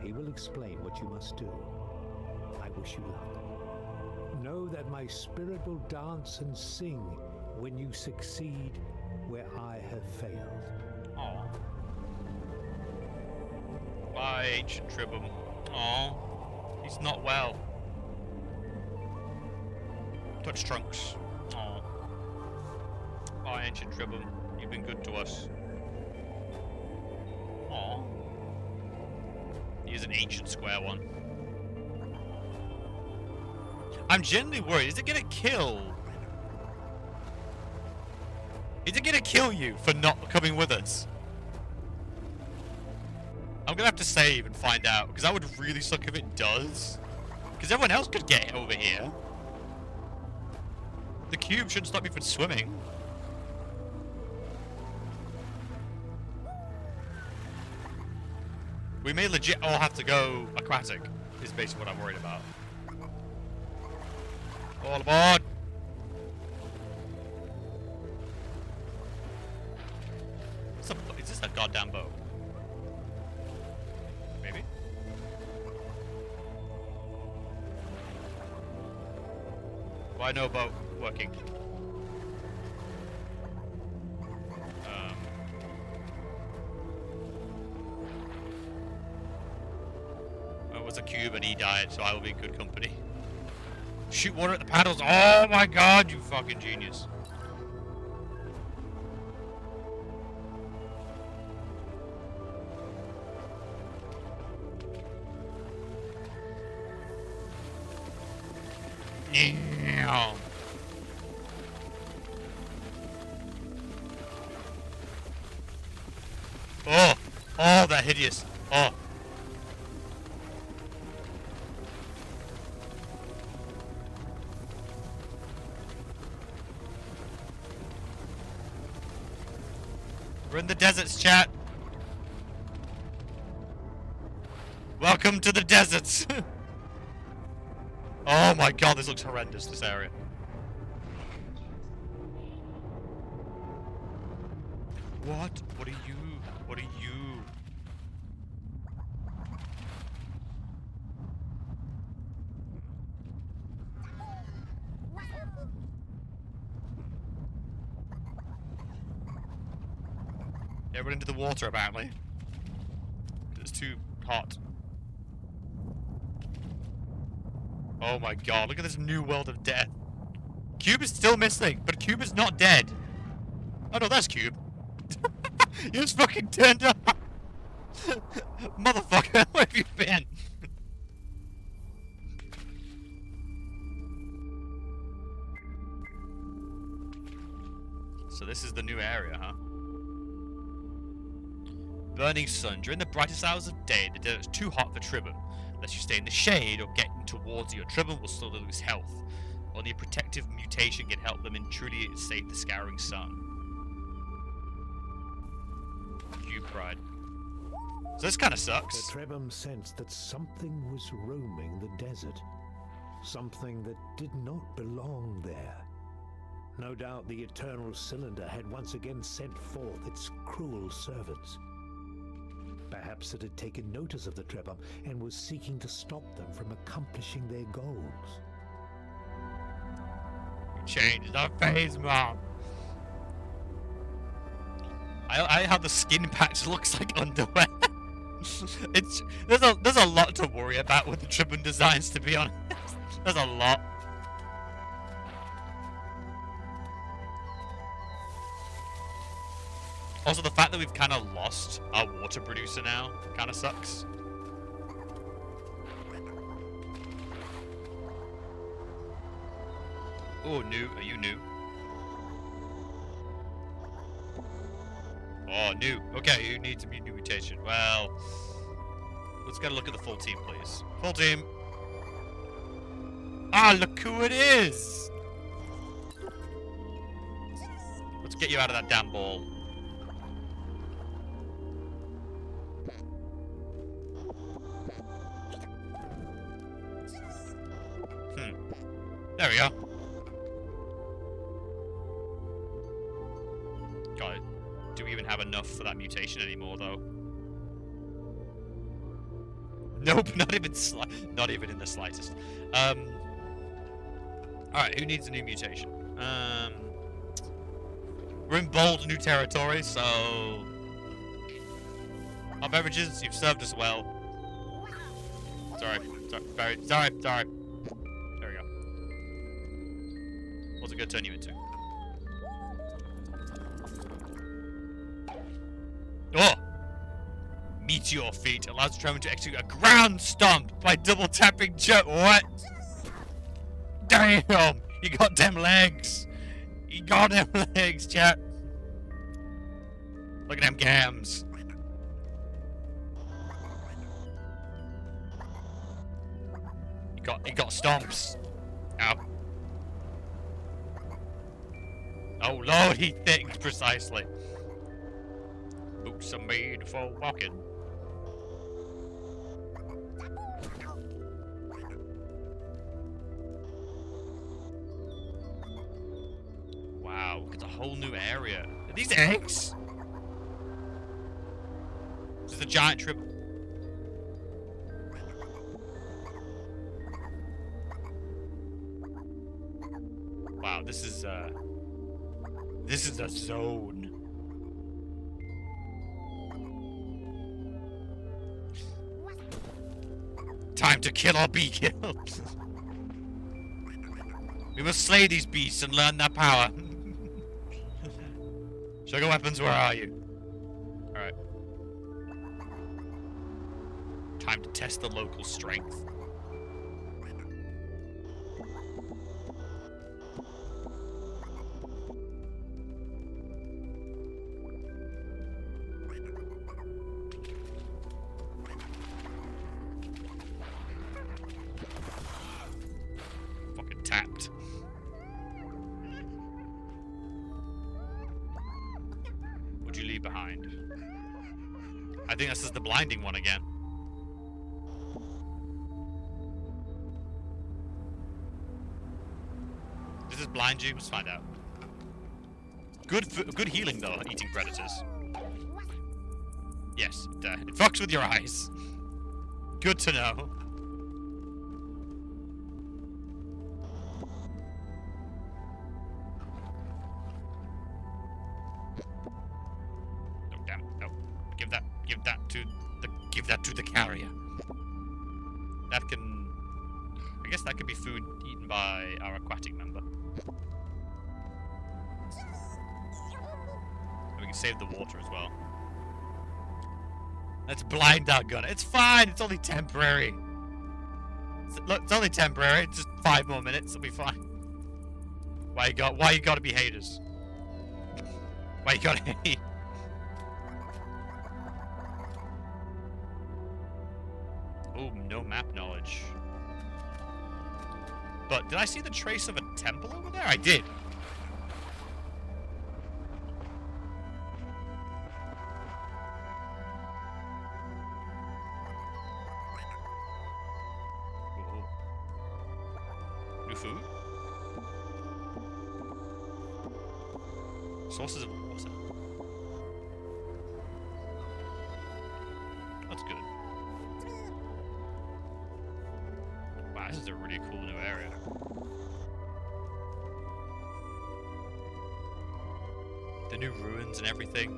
[SPEAKER 2] He will explain what you must do. I wish you luck. Know that my spirit will dance and sing when you succeed where I have failed."
[SPEAKER 1] Aw. Bye, ancient Tribble. Aw. He's not well. Touch Trunks. Aw. Bye, ancient Tribble. You've been good to us. Aw. He is an ancient square one. I'm genuinely worried. Is it gonna kill Is it gonna kill you for not coming with us? I'm gonna have to save and find out, because that would really suck if it does. Because everyone else could get over here. The cube shouldn't stop me from swimming. We may legit all have to go aquatic, is basically what I'm worried about. All aboard! Is this a goddamn boat? Maybe? Why no boat working? It was a cube and he died, so I will be in good company. Shoot water at the paddles. Oh my god, you fucking genius. Yeah. Oh, they're hideous. Oh. We're in the deserts, chat. Welcome to the deserts. Oh my god, this looks horrendous, this area. What? What are you? What are you? Everyone into the water, apparently. It's too hot. Oh my god, look at this new world of death. Cube is still missing, but Cube is not dead. Oh no, that's Cube. You just fucking turned up. Motherfucker, where have you been? So this is the new area, huh? Burning sun. During the brightest hours of day, the desert is too hot for Tribun. Unless you stay in the shade or get towards your Tribun will slowly lose health. Only a protective mutation can help them and truly save the scouring sun. Cube pride. So this kind of sucks.
[SPEAKER 2] The Trebhum sensed that something was roaming the desert. Something that did not belong there. No doubt the Eternal Cylinder had once again sent forth its cruel servants. Perhaps it had taken notice of the Trebhum and was seeking to stop them from accomplishing their goals.
[SPEAKER 1] Changed our face, Mom. I how the skin patch looks like underwear. There's a lot to worry about with the Tribun designs, to be honest. There's a lot. Also, the fact that we've kind of lost our water producer now kind of sucks. Oh, new. Are you new? Oh, new. Okay, you need to be new mutation. Well, let's get a look at the full team, please. Full team. Ah, look who it is! Let's get you out of that damn ball. There we go. God, do we even have enough for that mutation anymore, though? Nope, not even in the slightest. Alright, who needs a new mutation? We're in bold new territory, so... Our beverages, you've served us well. Sorry. There we go. What's it gonna turn you into? Oh! Meteor feat allows the Tremor to execute a ground stomp by double tapping jump. What? Damn! You got them legs! You got them legs, chat! Look at them gams. He got stomps. Ow. Oh lord, he thinks precisely. Boots are made for walking. Wow, look at the whole new area. Are these eggs? This is a giant trip. Wow, this is a zone. Time to kill or be killed. We must slay these beasts and learn their power. Sugar weapons, where are you? Alright. Time to test the local strength. Fucking tapped. What'd you leave behind? I think this is the blinding one again. Does this blind you? Let's find out. Good healing though, eating predators. Yes, it fucks with your eyes. Good to know. No, damn, no. Give that to the carrier. That can, I guess that could be food eaten by our aquatic member. And we can save the water as well. Let's blind our gunner. It's fine. It's only temporary. Look, it's only temporary. Just 5 more minutes. It'll be fine. Why you gotta be haters? Why you gotta hate? Oh, no map knowledge. But did I see the trace of a temple over there? I did. Ooh. New food? Sources of water. That's good. Wow, this is a really cool new area. The new ruins and everything.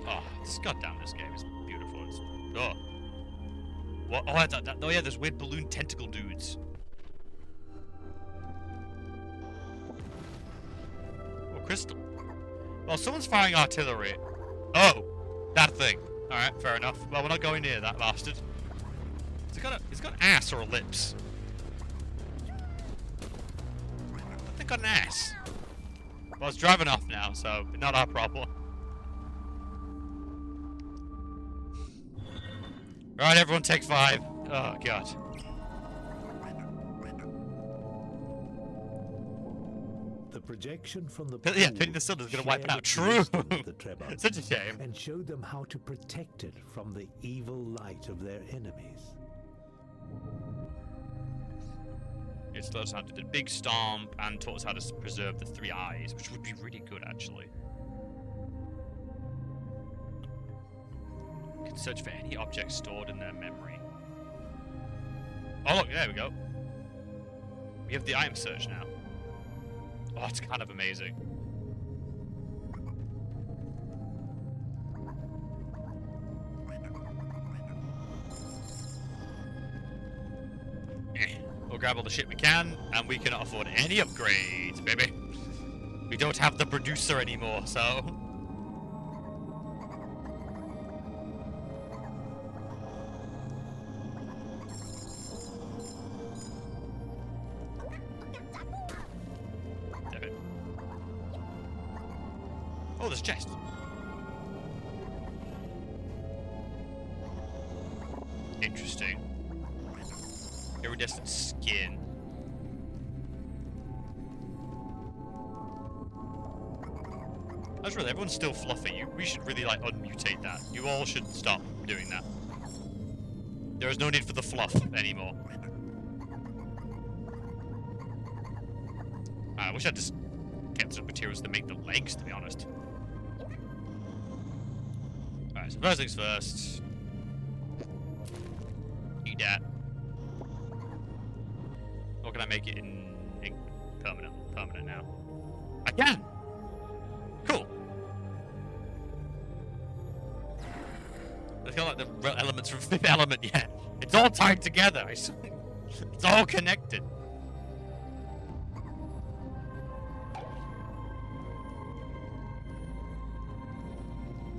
[SPEAKER 1] Oh, this game is beautiful. It's, oh. What? Oh, oh yeah, there's weird balloon tentacle dudes. Oh, crystal. Well, someone's firing artillery. Oh, that thing. Alright, fair enough. Well, we're not going near that bastard. He's got an ass or a lips. That thing got an ass. Well, it's driving off now, so not our problem. Alright, everyone take 5. Oh, God.
[SPEAKER 2] The projection from the
[SPEAKER 1] Yeah, pinning the cylinder is going to wipe it out. True! Such a shame.
[SPEAKER 2] And showed them how to protect it from the evil light of their enemies.
[SPEAKER 1] It taught us how to do the big stomp and taught us how to preserve the 3 eyes, which would be really good, actually. You can search for any object stored in their memory. Oh, look, there we go. We have the item search now. Oh, it's kind of amazing. We'll grab all the shit we can, and we cannot afford any upgrades, baby. We don't have the producer anymore, so... Oh, there's a chest. Interesting. Iridescent skin. That's really, everyone's still fluffy. We should really, like, unmutate that. You all should stop doing that. There is no need for the fluff anymore. I wish I'd just kept some materials to make the legs, to be honest. Alright, so first things first. Eat that. Or can I make it in permanent? Permanent now. I can! Cool. It's kind of like the elements from Fifth Element, yeah. It's all tied together. It's all connected.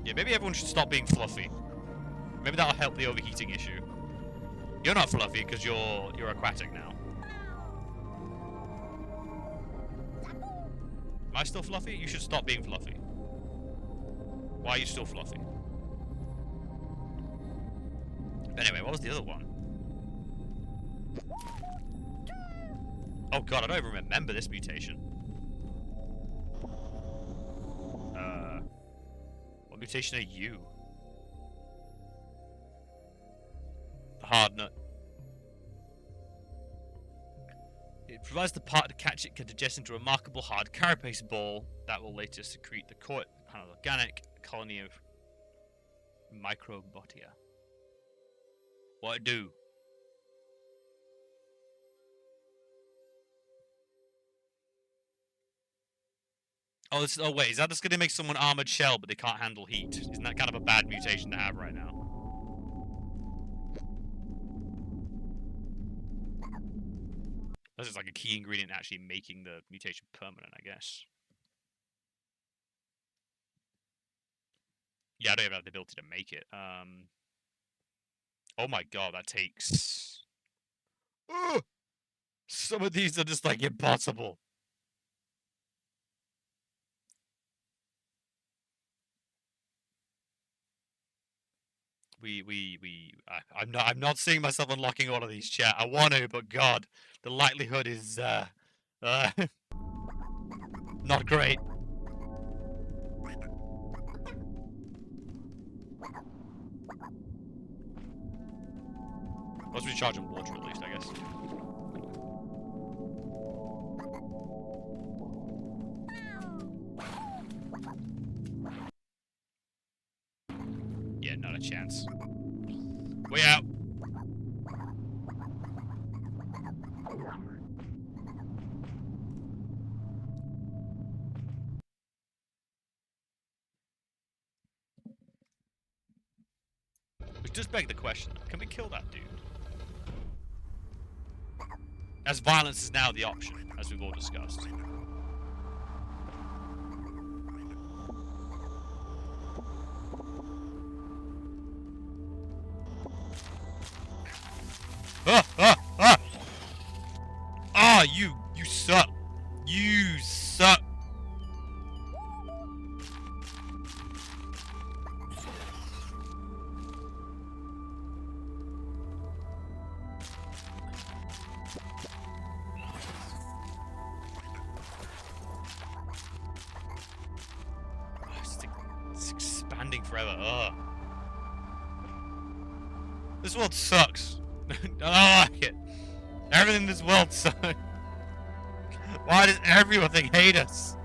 [SPEAKER 1] Yeah, maybe everyone should stop being fluffy. Maybe that'll help the overheating issue. You're not fluffy because you're aquatic now. Am I still fluffy? You should stop being fluffy. Why are you still fluffy? Anyway, what was the other one? Oh god, I don't even remember this mutation. What mutation are you? The hard nut. It provides the part to catch it can digest into a remarkable hard carapace ball that will later secrete the kind of organic colony of microbotia. What it do? Oh, oh wait, is that just gonna make someone armored shell but they can't handle heat? Isn't that kind of a bad mutation to have right now? This is like a key ingredient in actually making the mutation permanent, I guess. Yeah, I don't even have the ability to make it. Oh my god, that takes... Ugh! Some of these are just like impossible. I'm not seeing myself unlocking all of these, chat. I want to, but god, the likelihood is, not great. Let's recharge in water at least, I guess. Yeah, not a chance. Way out. Which does beg the question, can we kill that dude? As violence is now the option, as we've all discussed. Ah, you suck. You suck. It's expanding forever. Ugh. This world sucks. I don't like it. Everything in this world sucks. Why does everything hate us?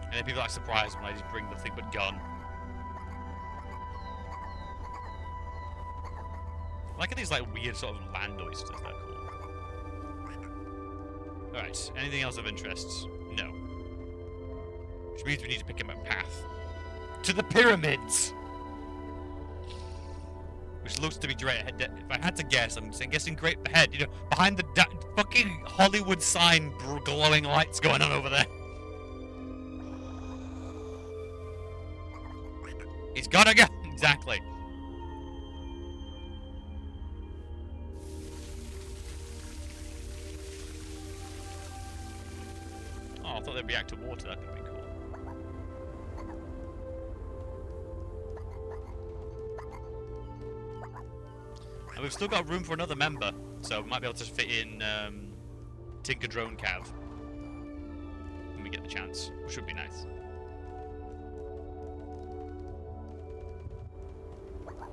[SPEAKER 1] And then people are like surprised when I just bring nothing but gun. I like these like weird sort of land oysters, they're cool. Alright, anything else of interest? No. Which means we need to pick him a path. To the pyramids! Which looks to be straight ahead. If I had to guess, I'm guessing great ahead. You know, behind the fucking Hollywood sign, glowing lights going on over there. He's gotta go! He's exactly. Oh, I thought they'd react to water. That could be cool. And we've still got room for another member, so we might be able to fit in Tinker Drone Cav when we get the chance, which would be nice.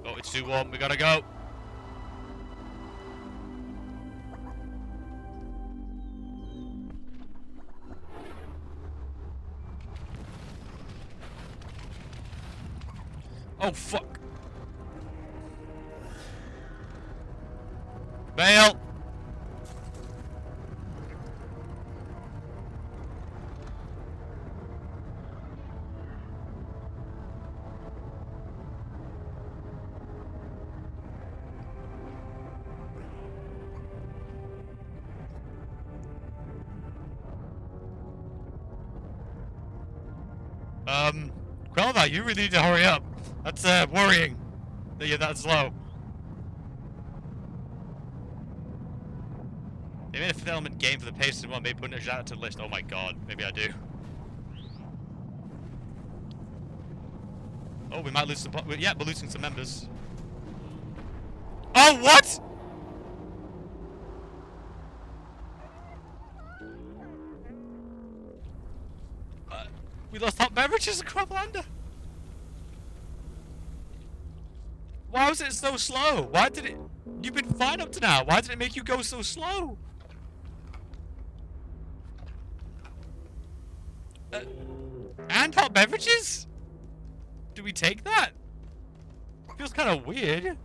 [SPEAKER 1] Oh, it's too warm. We gotta go. Oh, fuck. Bail. Quelva, you really need to hurry up. That's worrying that you're that slow. They made a fifth element game for the pace and one, maybe putting a shout out to the list. Oh my god, maybe I do. Oh, we might lose some. Yeah, we're losing some members. Oh, what? We lost hot beverages in Croplander. Why was it so slow? Why did it... You've been fine up to now. Why did it make you go so slow? And hot beverages? Do we take that? Feels kind of weird.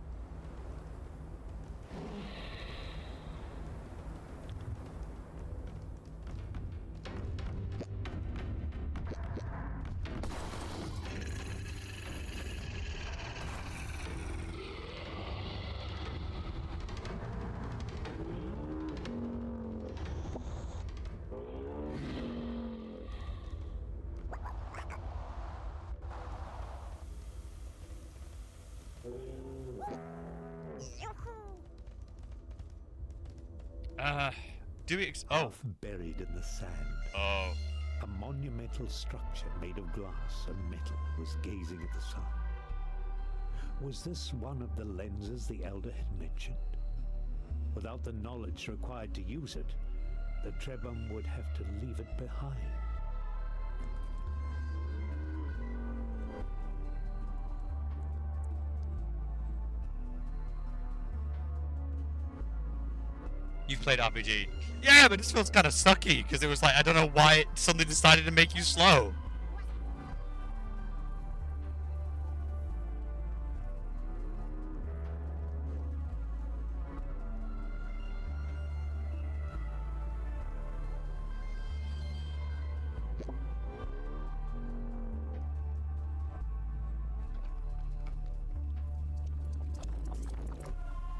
[SPEAKER 1] Do we
[SPEAKER 2] Half buried in the sand.
[SPEAKER 1] Oh.
[SPEAKER 2] A monumental structure made of glass and metal was gazing at the sun. Was this one of the lenses the Elder had mentioned? Without the knowledge required to use it, the Trebhum would have to leave it behind.
[SPEAKER 1] You've played RPG. Yeah, but this feels kind of sucky, because it was like, I don't know why it suddenly decided to make you slow.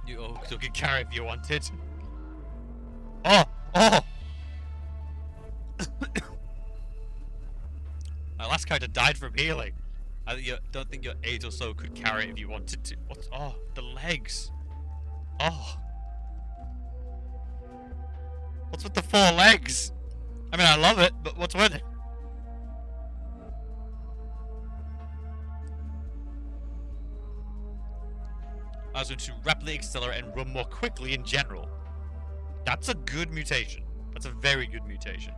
[SPEAKER 1] You took a carrot if you wanted. Oh! Oh! My last character died from healing. I don't think your 8 or so could carry it if you wanted to. What? Oh, the legs. Oh. What's with the 4 legs? I mean, I love it, but what's with it? I was going to rapidly accelerate and run more quickly in general. That's a good mutation. That's a very good mutation.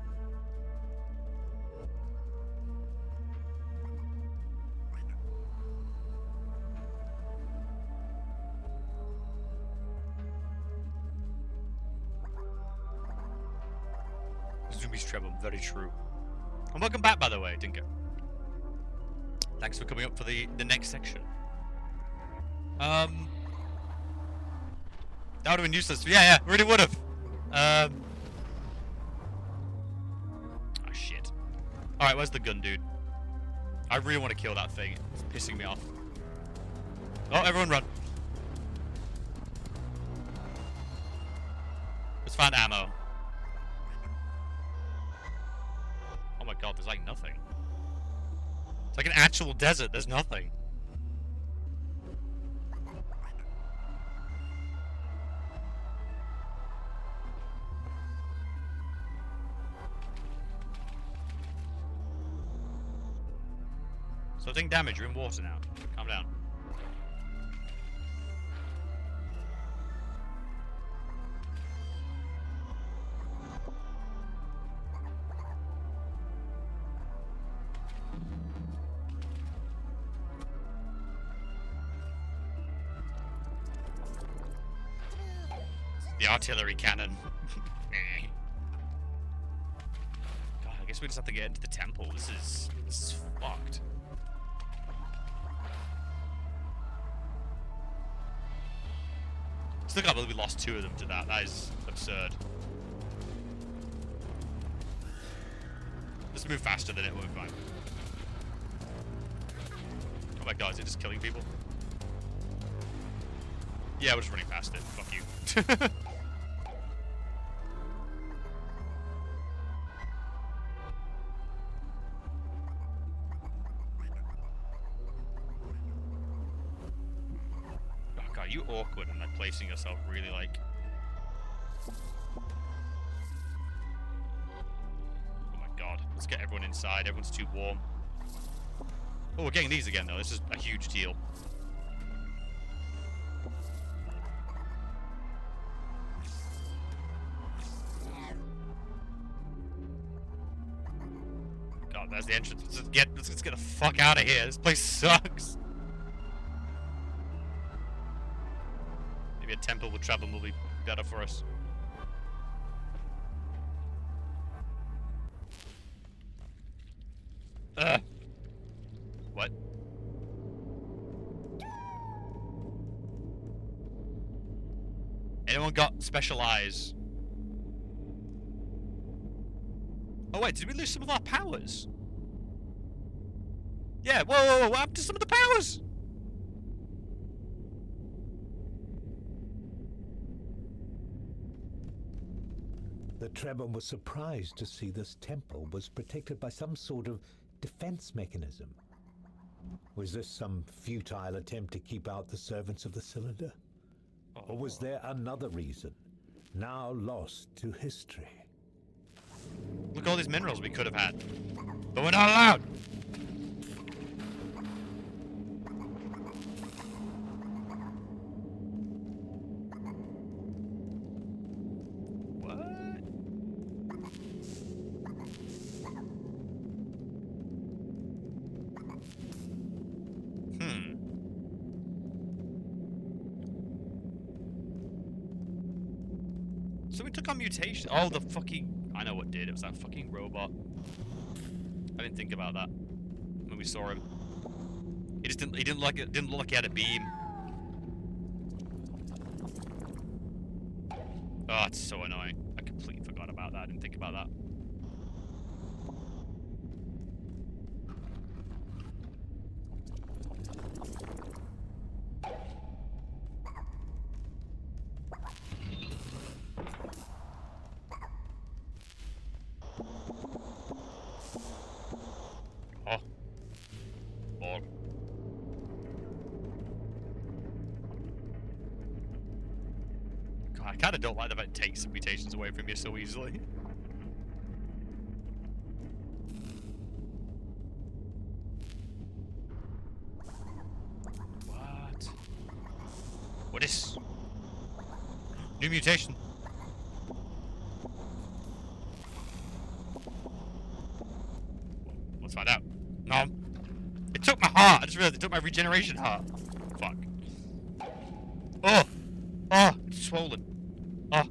[SPEAKER 1] Zoomies Trebhum, very true. And welcome back, by the way, Dinka. Thanks for coming up for the next section. That would have been useless. Yeah, really would have. Oh shit. Alright, where's the gun, dude? I really want to kill that thing. It's pissing me off. Oh, everyone run. Let's find ammo. Oh my god, there's like nothing. It's like an actual desert, there's nothing. So I think damage, you're in water now. Calm down. The artillery cannon. God, I guess we just have to get into the temple. This is fucked. Still can't believe we lost 2 of them to that. That is absurd. Let's move faster than it will be fine. Oh my god, is it just killing people? Yeah, we're just running past it. Fuck you. Oh god, you awkward and like placing yourself really like... Oh my god. Let's get everyone inside. Everyone's too warm. Oh, we're getting these again though. This is a huge deal. God, there's the entrance. Let's get the fuck out of here. This place sucks. Maybe a temple with travel will be better for us. What? Anyone got special eyes? Oh wait, did we lose some of our powers? Yeah, whoa, what happened to some of the powers?
[SPEAKER 2] The Trebhum was surprised to see this temple was protected by some sort of defense mechanism. Was this some futile attempt to keep out the servants of the cylinder? Or was there another reason, now lost to history?
[SPEAKER 1] Look at all these minerals we could have had. But we're not allowed! So we took on mutation. Oh, the fucking... I know what did. It was that fucking robot. I didn't think about that when we saw him. He just didn't. He didn't look like he had a beam. Oh, it's so annoying. I completely forgot about that. I didn't think about that. I kind of don't like that it takes mutations away from you so easily. What? What is? New mutation. Let's find out. No. It took my heart. I just realized it took my regeneration heart. Fuck. Oh! Oh! It's swollen. Oh.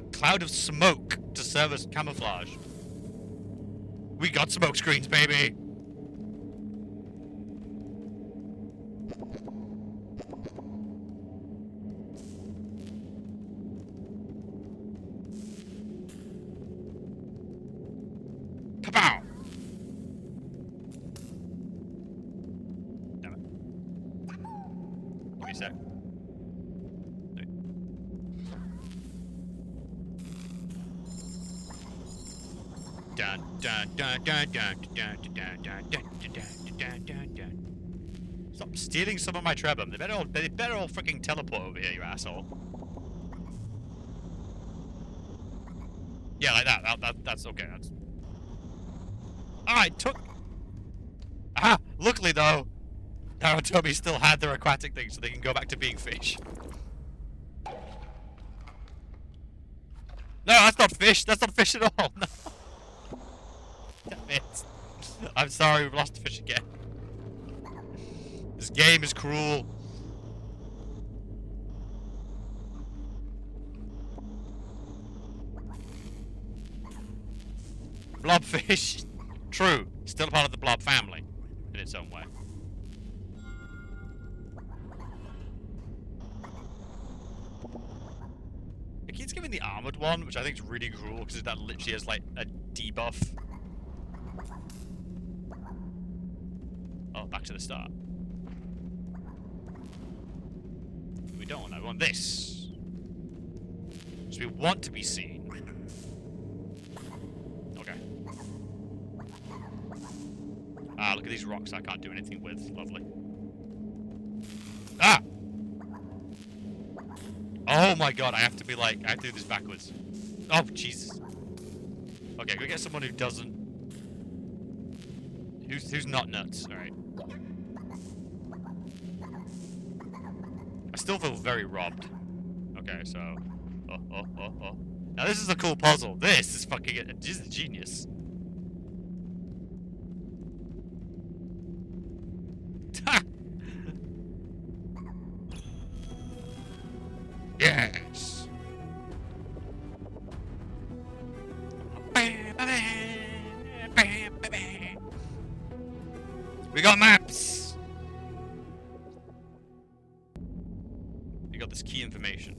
[SPEAKER 1] A cloud of smoke to serve as camouflage. We got smoke screens, baby! Kapow! Damn it. Give me a sec. Dun dun dun dun dun dun dun dun dun dun dun dun. Stop stealing some of my Trebhum. They better all freaking teleport over here, you asshole. Yeah, like that. That's okay. That's. I Luckily, though, Taro and Toby still had their aquatic thing, so they can go back to being fish. No, that's not fish. That's not fish at all. No. Damn it. I'm sorry, we've lost the fish again. This game is cruel. Blobfish. True. Still a part of the blob family. In its own way. It keeps giving the armored one, which I think is really cruel, because that literally has, like, a debuff. Oh, back to the start. We don't want that. We want this. So we want to be seen. Okay. Ah, look at these rocks I can't do anything with. Lovely. Ah! Oh my god, I have to be like, I have to do this backwards. Oh, Jesus. Okay, go get someone who doesn't... Who's not nuts, alright. I still feel very robbed. Okay, so... Oh. Now this is a cool puzzle. This is fucking... This is genius. Yes! We got maps! We got this key information.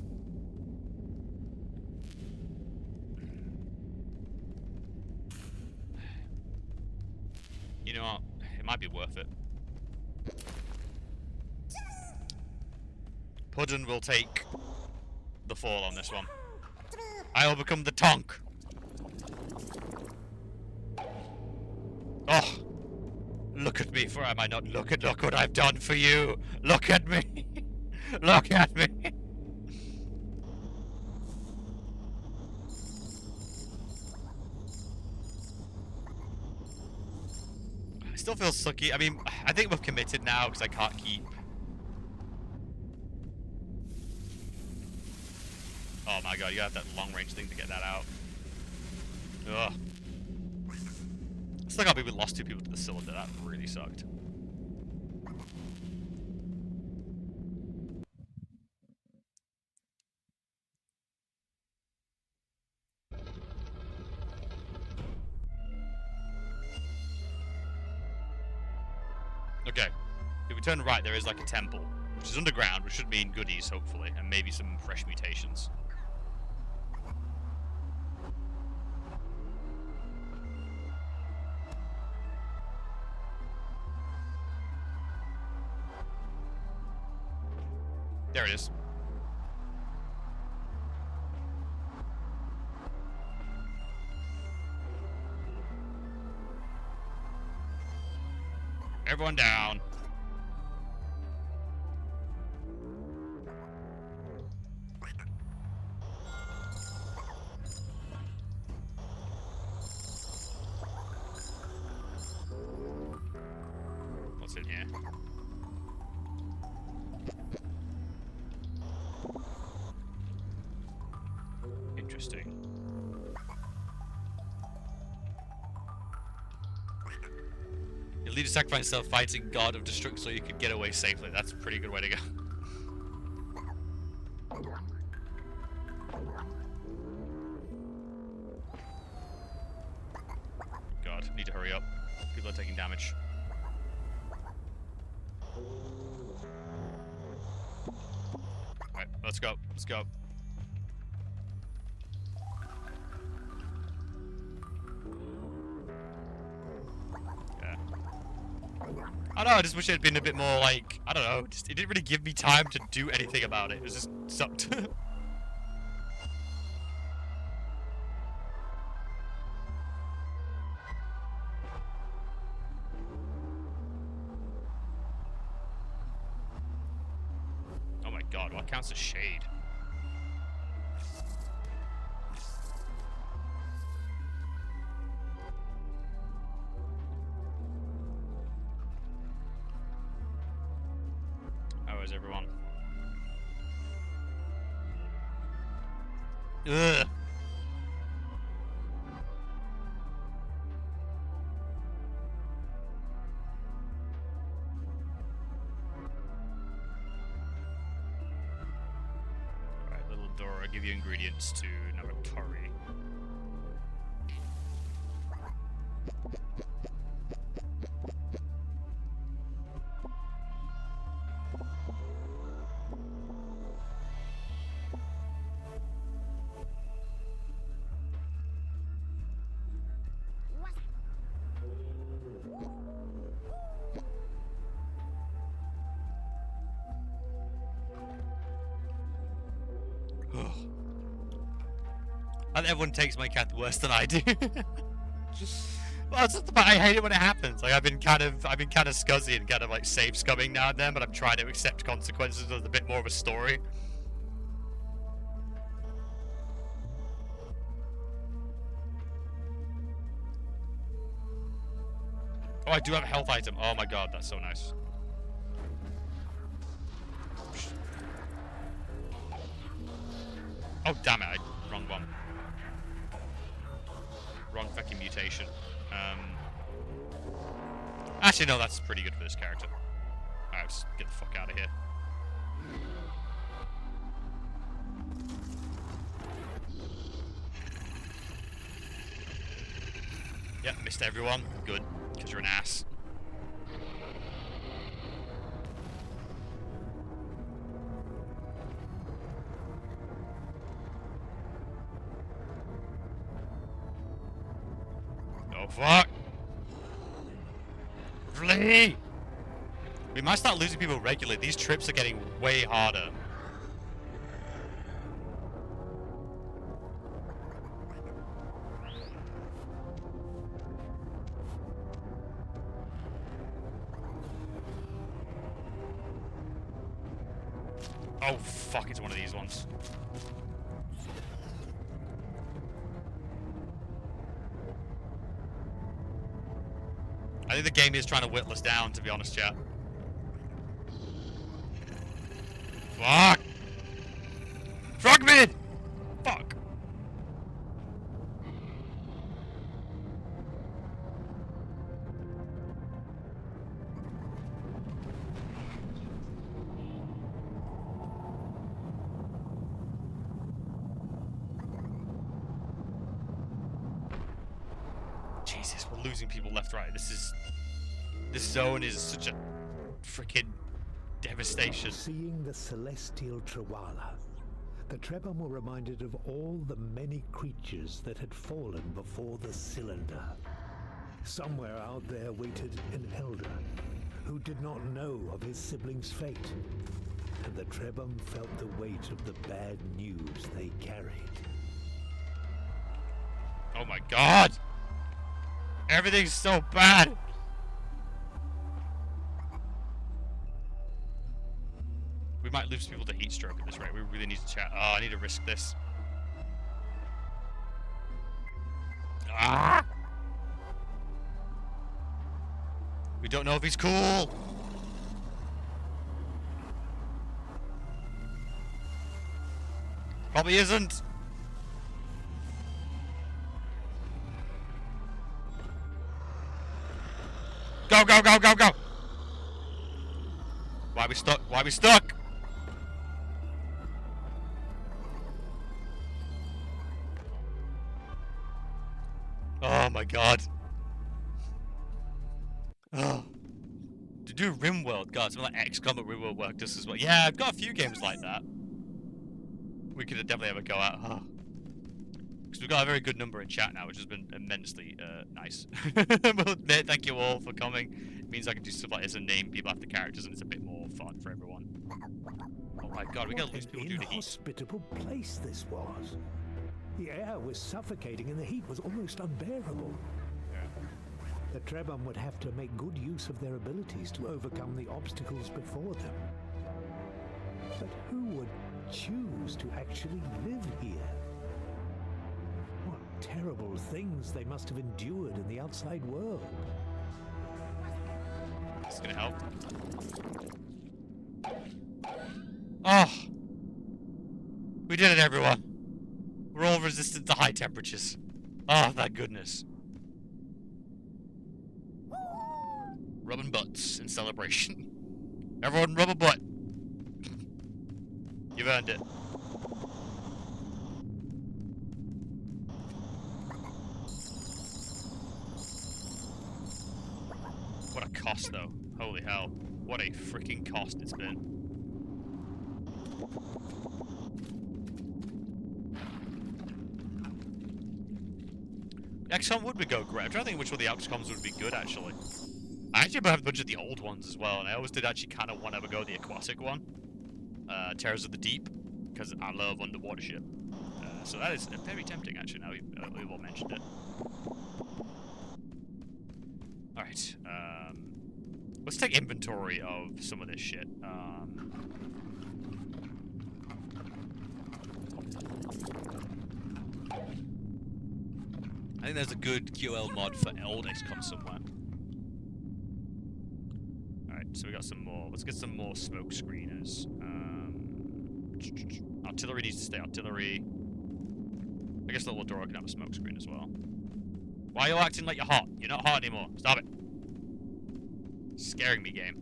[SPEAKER 1] You know what? It might be worth it. Puddin will take the fall on this one. I will become the tonk. Oh, look at me, for am I not? Look what I've done for you. Look at me. Look at me. I still feel sucky. I mean, I think we're committed now because I can't keep. Oh my god, you have that long range thing to get that out. Ugh. Still can't believe we lost 2 people to the cylinder. That really sucked. Okay. If we turn right, there is like a temple, which is underground, which should mean goodies, hopefully, and maybe some fresh mutations. There it is. Everyone down. What's in here? Interesting. Your leader sacrificed himself fighting God of Destruction so you could get away safely. That's a pretty good way to go. God, need to hurry up. People are taking damage. Alright, let's go. Let's go. I don't know, I just wish it had been a bit more like, I don't know, just, it didn't really give me time to do anything about it. It was just sucked. Oh my god, what counts as shade? destroys everyone. Ugh. Alright, little Dora, give you ingredients to Nagatori. And everyone takes my cat worse than I do. Well, it's not I hate it when it happens. Like I've been kind of scuzzy and kind of like save scumming now and then, but I'm trying to accept consequences with a bit more of a story. Oh, I do have a health item. Oh my god, that's so nice. Oh damn it, wrong one. Wrong fucking mutation. Actually, no, that's pretty good for this character. Alright, let's get the fuck out of here. Yep, missed everyone. Good, because you're an ass. Oh fuck! Flee! We might start losing people regularly. These trips are getting way harder. Oh fuck, it's one of these ones. I think the game is trying to whittle us down, to be honest, chat. Fuck! Frogman! Fuck! Jesus, we're losing people left, right. This zone is such a freaking devastation.
[SPEAKER 2] Seeing the celestial Trewala, the Trebhum were reminded of all the many creatures that had fallen before the cylinder. Somewhere out there waited an elder who did not know of his siblings' fate, and the Trebhum felt the weight of the bad news they carried.
[SPEAKER 1] Oh my god! Everything's so bad! We might lose people to heat stroke at this rate. We really need to chat. Oh, I need to risk this. Ah! We don't know if he's cool. Probably isn't. Go, go, go, go, go! Why are we stuck? Why are we stuck? Oh my god. Oh. To do RimWorld, god, something like XCOM at RimWorld worked just as well. Yeah, I've got a few games like that. We could definitely have a go at. Oh. Because we've got a very good number in chat now, which has been immensely nice. Well, thank you all for coming. It means I can do stuff like this and name people after characters, and it's a bit more fun for everyone. Oh my god, we gotta lose people due to heat.
[SPEAKER 2] Inhospitable place this was. The air was suffocating and the heat was almost unbearable.
[SPEAKER 1] Yeah.
[SPEAKER 2] The Trebhum would have to make good use of their abilities to overcome the obstacles before them. But who would choose to actually live here? What terrible things they must have endured in the outside world.
[SPEAKER 1] This is gonna help. Oh, we did it, everyone. We're all resistant to high temperatures. Oh, thank goodness. Rubbing butts in celebration. Everyone rub a butt. You've earned it. What a cost, though. Holy hell. What a freaking cost it's been. XCOM would go great. I'm trying to think which one of the XCOMs would be good, actually. I actually have a bunch of the old ones as well, and I always did actually kind of want to go the aquatic one. Terrors of the Deep, because I love underwater shit. So that is very tempting, actually, now we've all mentioned it. Alright, let's take inventory of some of this shit. I think there's a good QL mod for old XCOM somewhere. Alright, so we got some more. Let's get some more smoke screeners. Artillery needs to stay artillery. I guess the little door can have a smoke screen as well. Why are you acting like you're hot? You're not hot anymore. Stop it. Scaring me, game.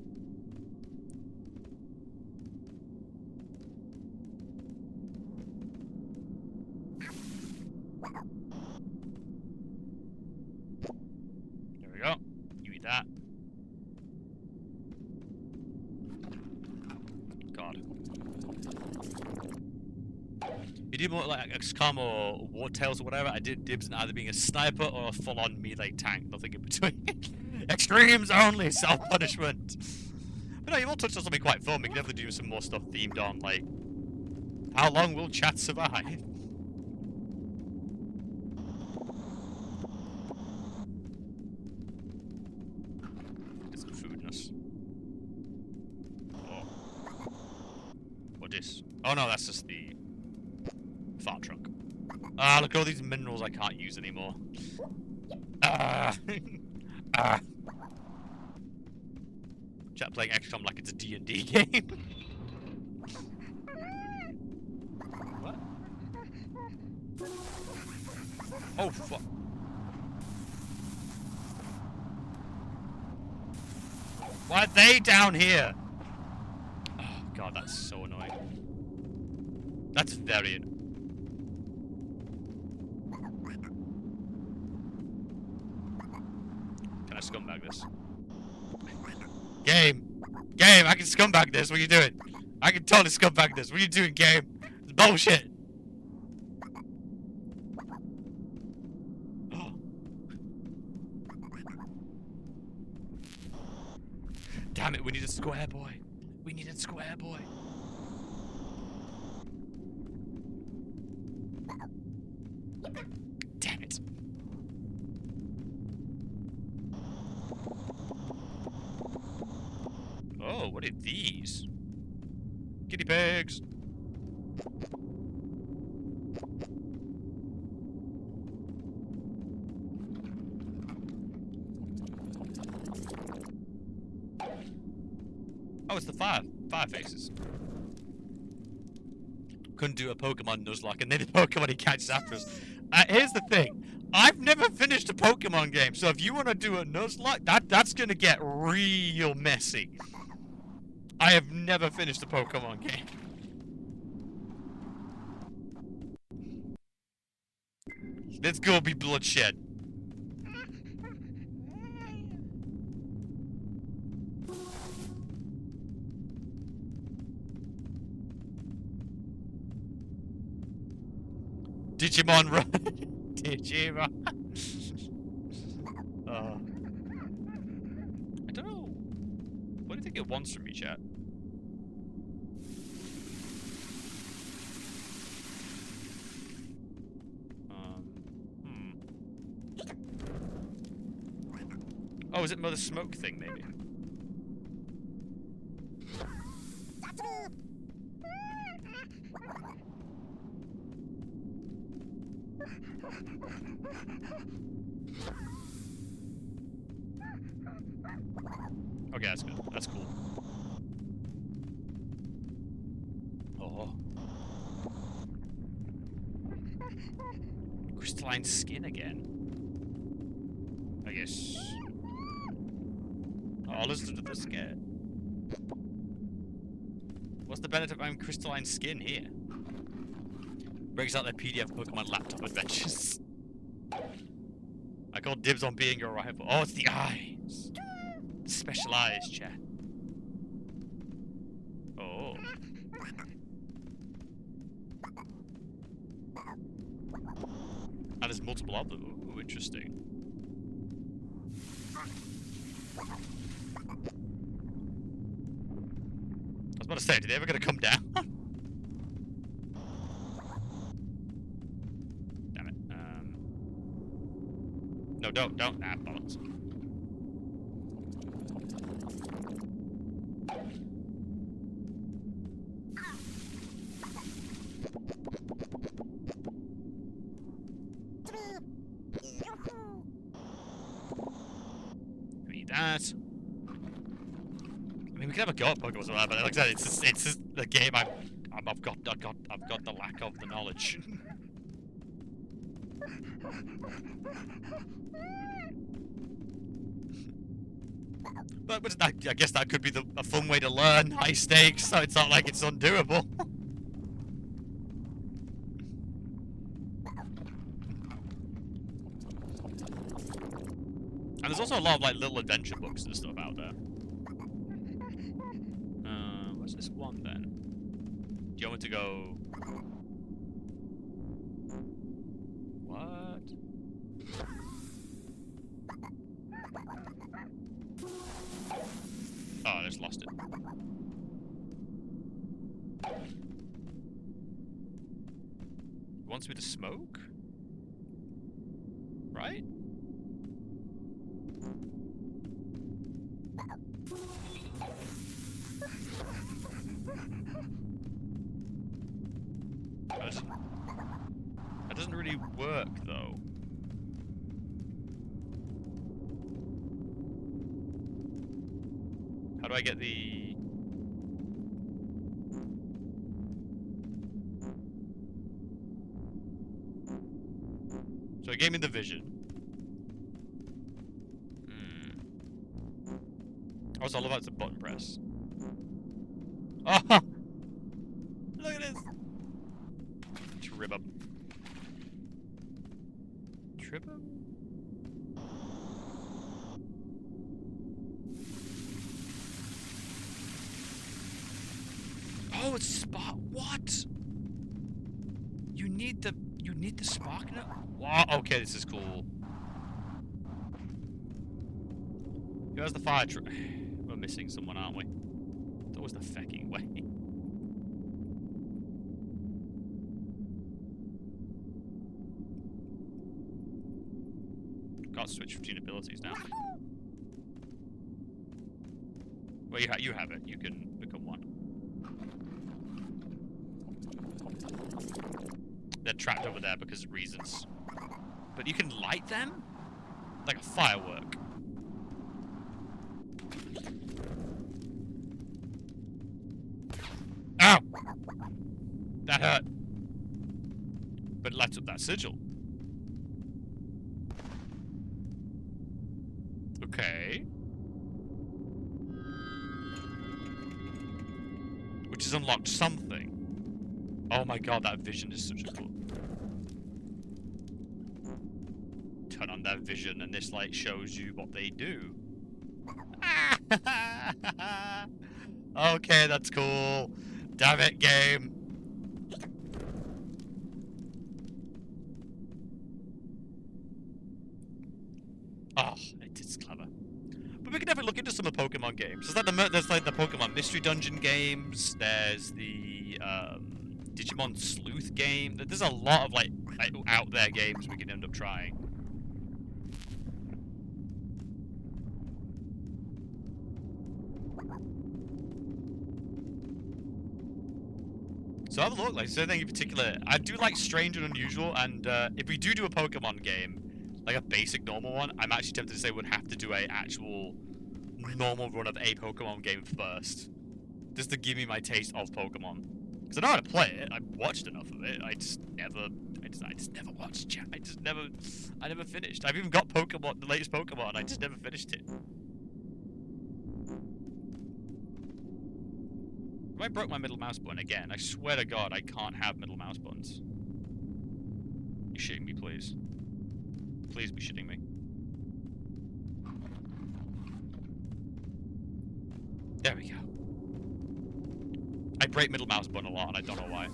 [SPEAKER 1] There we go. You eat that. God. You did more like XCOM or War Tales or whatever. I did dibs on either being a sniper or a full-on melee tank. Nothing in between. Extremes only, self-punishment. But no, you've all touched on something quite fun. We can definitely do some more stuff themed on, like, how long will chat survive? Get some food in us. Oh. What is? Oh no, that's just the fart truck. Ah, look at all these minerals I can't use anymore. Ah. Ah. Chat playing XCOM like it's a D&D game. What? Oh, fuck. Why are they down here? Oh, God, that's so annoying. That's very annoying. Can I scumbag this? Game! Game, I can scumbag this. What are you doing? I can totally scumbag this. What are you doing, game? It's bullshit. Oh. Damn it, we need a square boy. We need a square boy. Damn it. Oh, what are these? Guinea pigs. Oh, it's the fire faces. Couldn't do a Pokemon Nuzlocke, and then the Pokemon he catches after us. Here's the thing. I've never finished a Pokemon game, so if you want to do a Nuzlocke, that's gonna get real messy. I have never finished a Pokemon game. Let's go be bloodshed. Digimon run. Digimon. I don't know. What do you think it wants from me, chat? Oh, is it another smoke thing, maybe? Okay, that's good. That's cool. crystalline skin again. I guess. Oh, listen to the scare. What's the benefit of having crystalline skin here? Breaks out their PDF Pokemon laptop adventures. I call dibs on being your rival. Oh, it's the eyes. The special eyes, chat. Oh. And there's multiple of them. Ooh, interesting. I was about to say, are they ever gonna come down? Damn it. No, don't. Ah, bollocks. Need that. I mean, we could have a go at Pokemon, but like I said, it's just the game. I've got the lack of the knowledge. But I guess that could be a fun way to learn high stakes, so it's not like it's undoable. And there's also a lot of like little adventure books and stuff out there. What's this one then? Do you want me to go? What? Oh, I just lost it. It wants me to smoke? Right? That doesn't really work, though. How do I get the... So it gave me the vision. Also, all about it's a button press. Oh! Look at this! Tribum. Tribum? Oh, it's spot. What? You need the spark now? Wow. Okay, this is cool. Who has the fire truck? We're missing someone, aren't we? It's always the fecking way. Got to switch between abilities now. Well, you have it. You can become one. They're trapped over there because of reasons. But you can light them? Like a firework. Ow! That hurt. But it lights up that sigil. Okay. Which has unlocked something. Oh my god, that vision is such a cool... Turn on that vision and this light shows you what they do. Okay, that's cool. Damn it, game. Oh, it's clever. But we can definitely look into some of the Pokemon games. There's like the Pokemon Mystery Dungeon games. There's the Digimon Sleuth game. There's a lot of like out there games we can end up trying. So have a look, like, so anything in particular. I do like Strange and Unusual, and if we do a Pokemon game, like a basic normal one, I'm actually tempted to say we'd have to do a actual normal run of a Pokemon game first. Just to give me my taste of Pokemon. Because I know how to play it, I've watched enough of it, I just never I just never watched chat. I never finished. I've even got Pokemon, the latest Pokemon. I just never finished it. If I broke my middle mouse button again, I swear to God, I can't have middle mouse buttons. You shitting me, please? Please be shitting me. There we go. I break middle mouse button a lot, and I don't know why.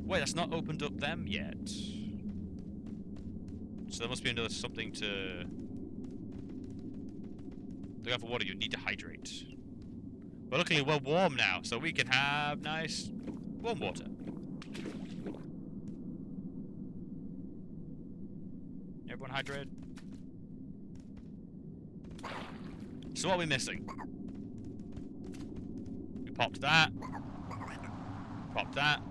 [SPEAKER 1] Wait, that's not opened up them yet. So there must be another something to... Look out for water, you need to hydrate. But luckily we're warm now, so we can have nice warm water. Everyone hydrated? So what are we missing? We popped that. Popped that.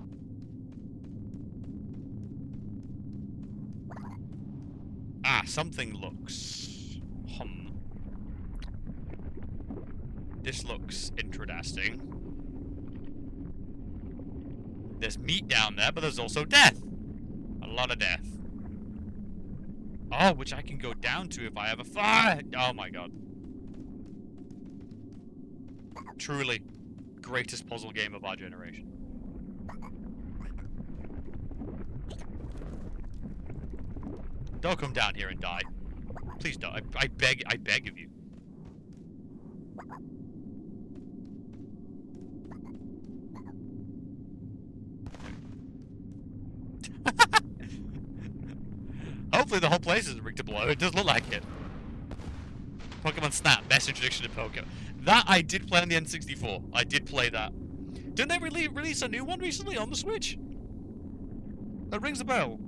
[SPEAKER 1] Ah, something looks... This looks interesting. There's meat down there, but there's also death. A lot of death. Oh, which I can go down to if I have a fire. Oh my god. Truly, greatest puzzle game of our generation. Don't come down here and die. Please don't. I beg of you. Hopefully the whole place isn't rigged to blow. It does look like it. Pokemon Snap, best introduction to Pokemon. That I did play on the N64. I did play that. Didn't they release a new one recently on the Switch? That rings a bell.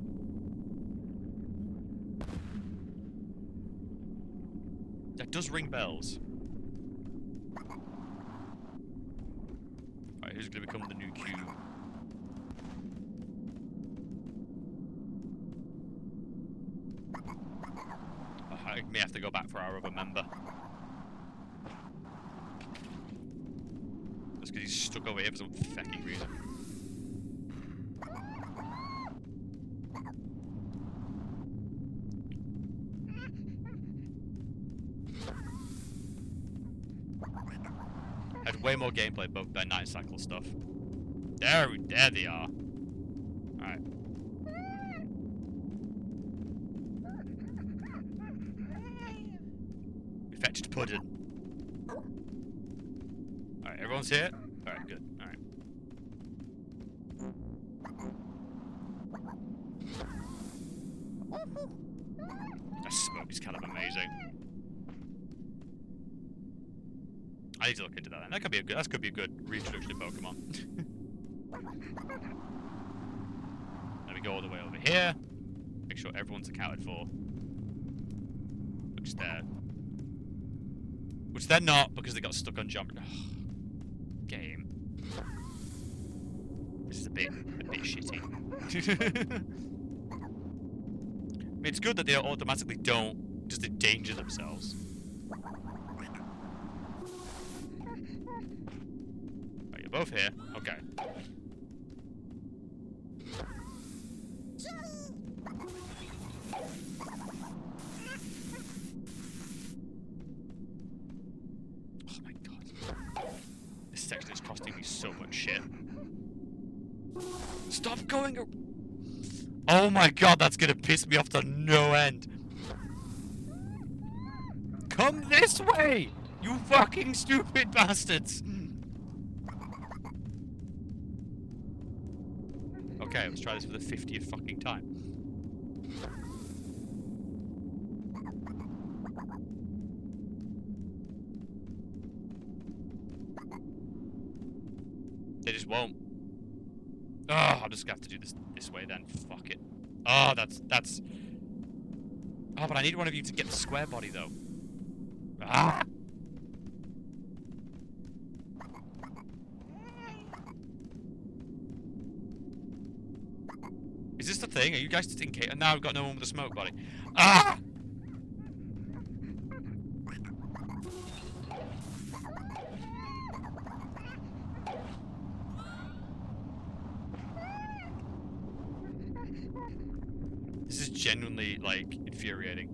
[SPEAKER 1] That does ring bells. Alright, who's gonna become the new cube? I may have to go back for our other member. That's because he's stuck over here for some fucking reason. Had way more gameplay both than Night Cycle stuff. There they are. Alright. We fetched Puddin. Alright, everyone's here? Alright, good. Alright. That smoke is kind of amazing. I need to look into that. That could be a good reintroduction to Pokemon. Then we go all the way over here. Make sure everyone's accounted for. Which they're not because they got stuck on jump. Game. This is a bit shitty. I mean, it's good that they automatically don't just endanger themselves. Right, you're both here. Okay. Oh my god. This section is costing me so much shit. Stop going. Oh my god, that's gonna piss me off to no end. Come this way, you fucking stupid bastards. Okay, let's try this for the 50th fucking time. They just won't. Oh, I'm just gonna have to do this way then. Fuck it. Oh, that's... Oh, but I need one of you to get the square body, though. Ah! Is this the thing? Are you guys just in case? And now I've got no one with a smoke body. Ah! This is genuinely, like, infuriating.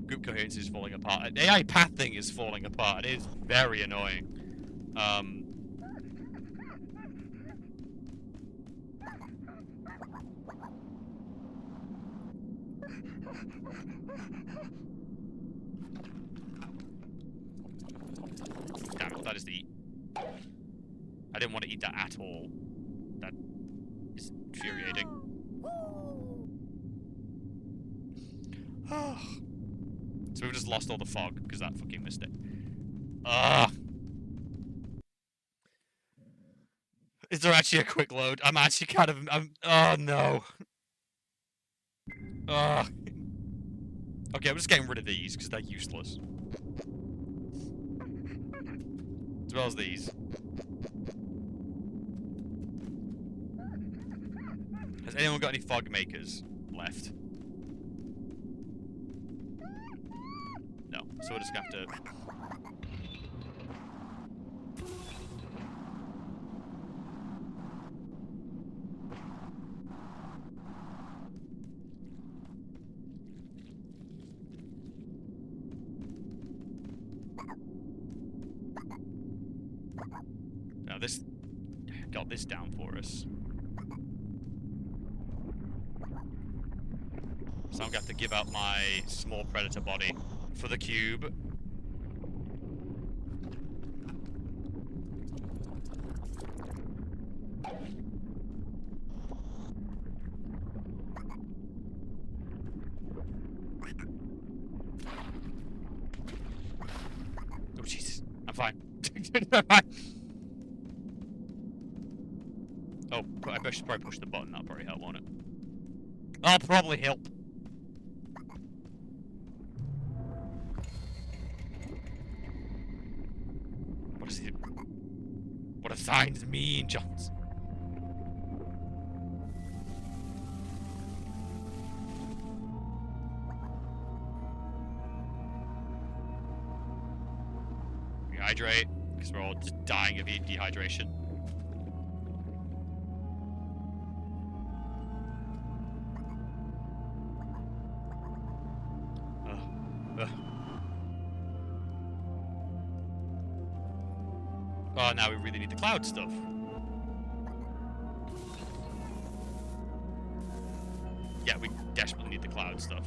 [SPEAKER 1] Group coherence is falling apart. AI pathing is falling apart. It is very annoying. Damn it, that is the... I didn't want to eat that at all. That is infuriating. So we've just lost all the fog because that fucking mistake. Is there actually a quick load? I'm actually kind of... oh no. Okay, I'm just getting rid of these because they're useless. As well as these. Has anyone got any fog makers left? No, so we're just gonna have to... Now this... got this down for us. So I'm gonna have to give out my small predator body for the cube. Oh Jesus, I'm fine. I'm fine. Oh, I should probably push the button. That'll probably help, won't it? That'll probably help. What is it? What do signs mean, Johns? Rehydrate, because we're all just dying of dehydration. Oh, now we really need the cloud stuff. Yeah, we desperately need the cloud stuff.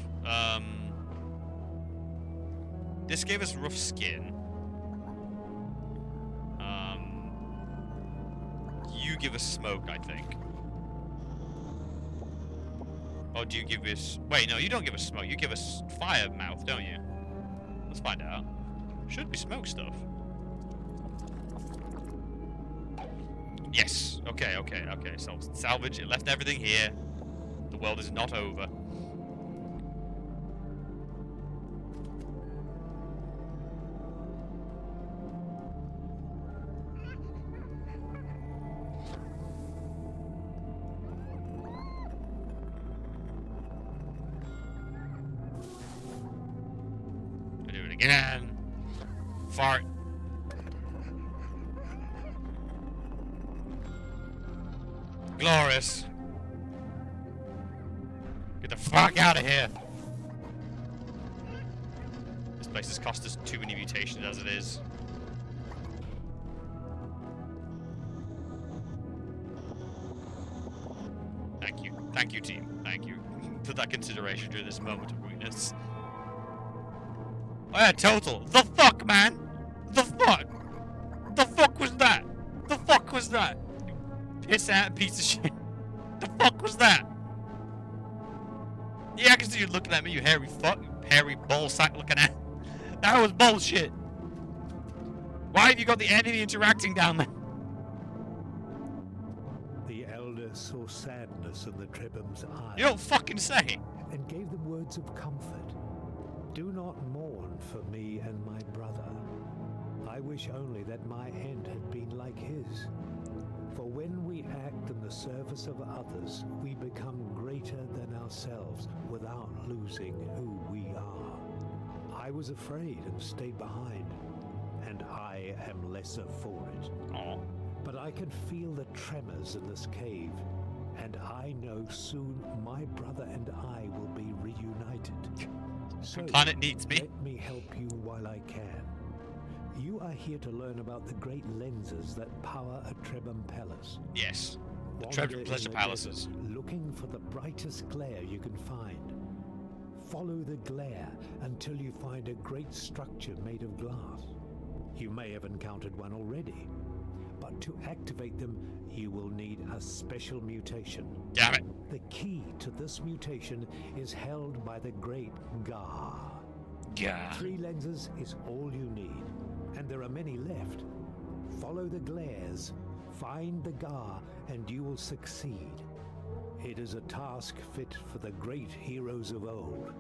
[SPEAKER 1] This gave us rough skin. You give us smoke, I think. Or do you give us... Wait, no, you don't give us smoke. You give us fire mouth, don't you? Let's find out. Should be smoke stuff. Yes. Okay. So salvage. It left everything here. The world is not over. I do it again. Fart. Glorious. Get the fuck out of here. This place has cost us too many mutations as it is. Thank you. Thank you, team. Thank you for that consideration during this moment of weakness. Oh yeah, total. The fuck, man? The fuck? The fuck was that? The fuck was that? Piss out piece of shit. The fuck was that? Yeah, I can see you looking at me, you hairy fuck. You hairy ballsack looking at. That was bullshit. Why have you got the enemy interacting down there?
[SPEAKER 2] The elder saw sadness in the Trebham's eyes.
[SPEAKER 1] You don't fucking say.
[SPEAKER 2] And gave them words of comfort. Do not mourn for me and my brother. I wish only that my end had been like his. For when we act in the service of others, we become greater than ourselves without losing who we are. I was afraid and stayed behind, and I am lesser for it.
[SPEAKER 1] Aw.
[SPEAKER 2] But I can feel the tremors in this cave, and I know soon my brother and I will be reunited. So,
[SPEAKER 1] the planet needs me.
[SPEAKER 2] let me help you while I can. You are here to learn about the great lenses that power a Trebham Palace.
[SPEAKER 1] Yes. The
[SPEAKER 2] Wander
[SPEAKER 1] Treasure
[SPEAKER 2] in
[SPEAKER 1] Pleasure
[SPEAKER 2] the
[SPEAKER 1] Palaces.
[SPEAKER 2] desert, looking for the brightest glare you can find. Follow the glare until you find a great structure made of glass. You may have encountered one already, but to activate them, you will need a special mutation.
[SPEAKER 1] Damn it.
[SPEAKER 2] The key to this mutation is held by the great Gar.
[SPEAKER 1] Yeah.
[SPEAKER 2] 3 lenses is all you need, and there are many left. Follow the glares, find the Gar, and you will succeed. It is a task fit for the great heroes of old.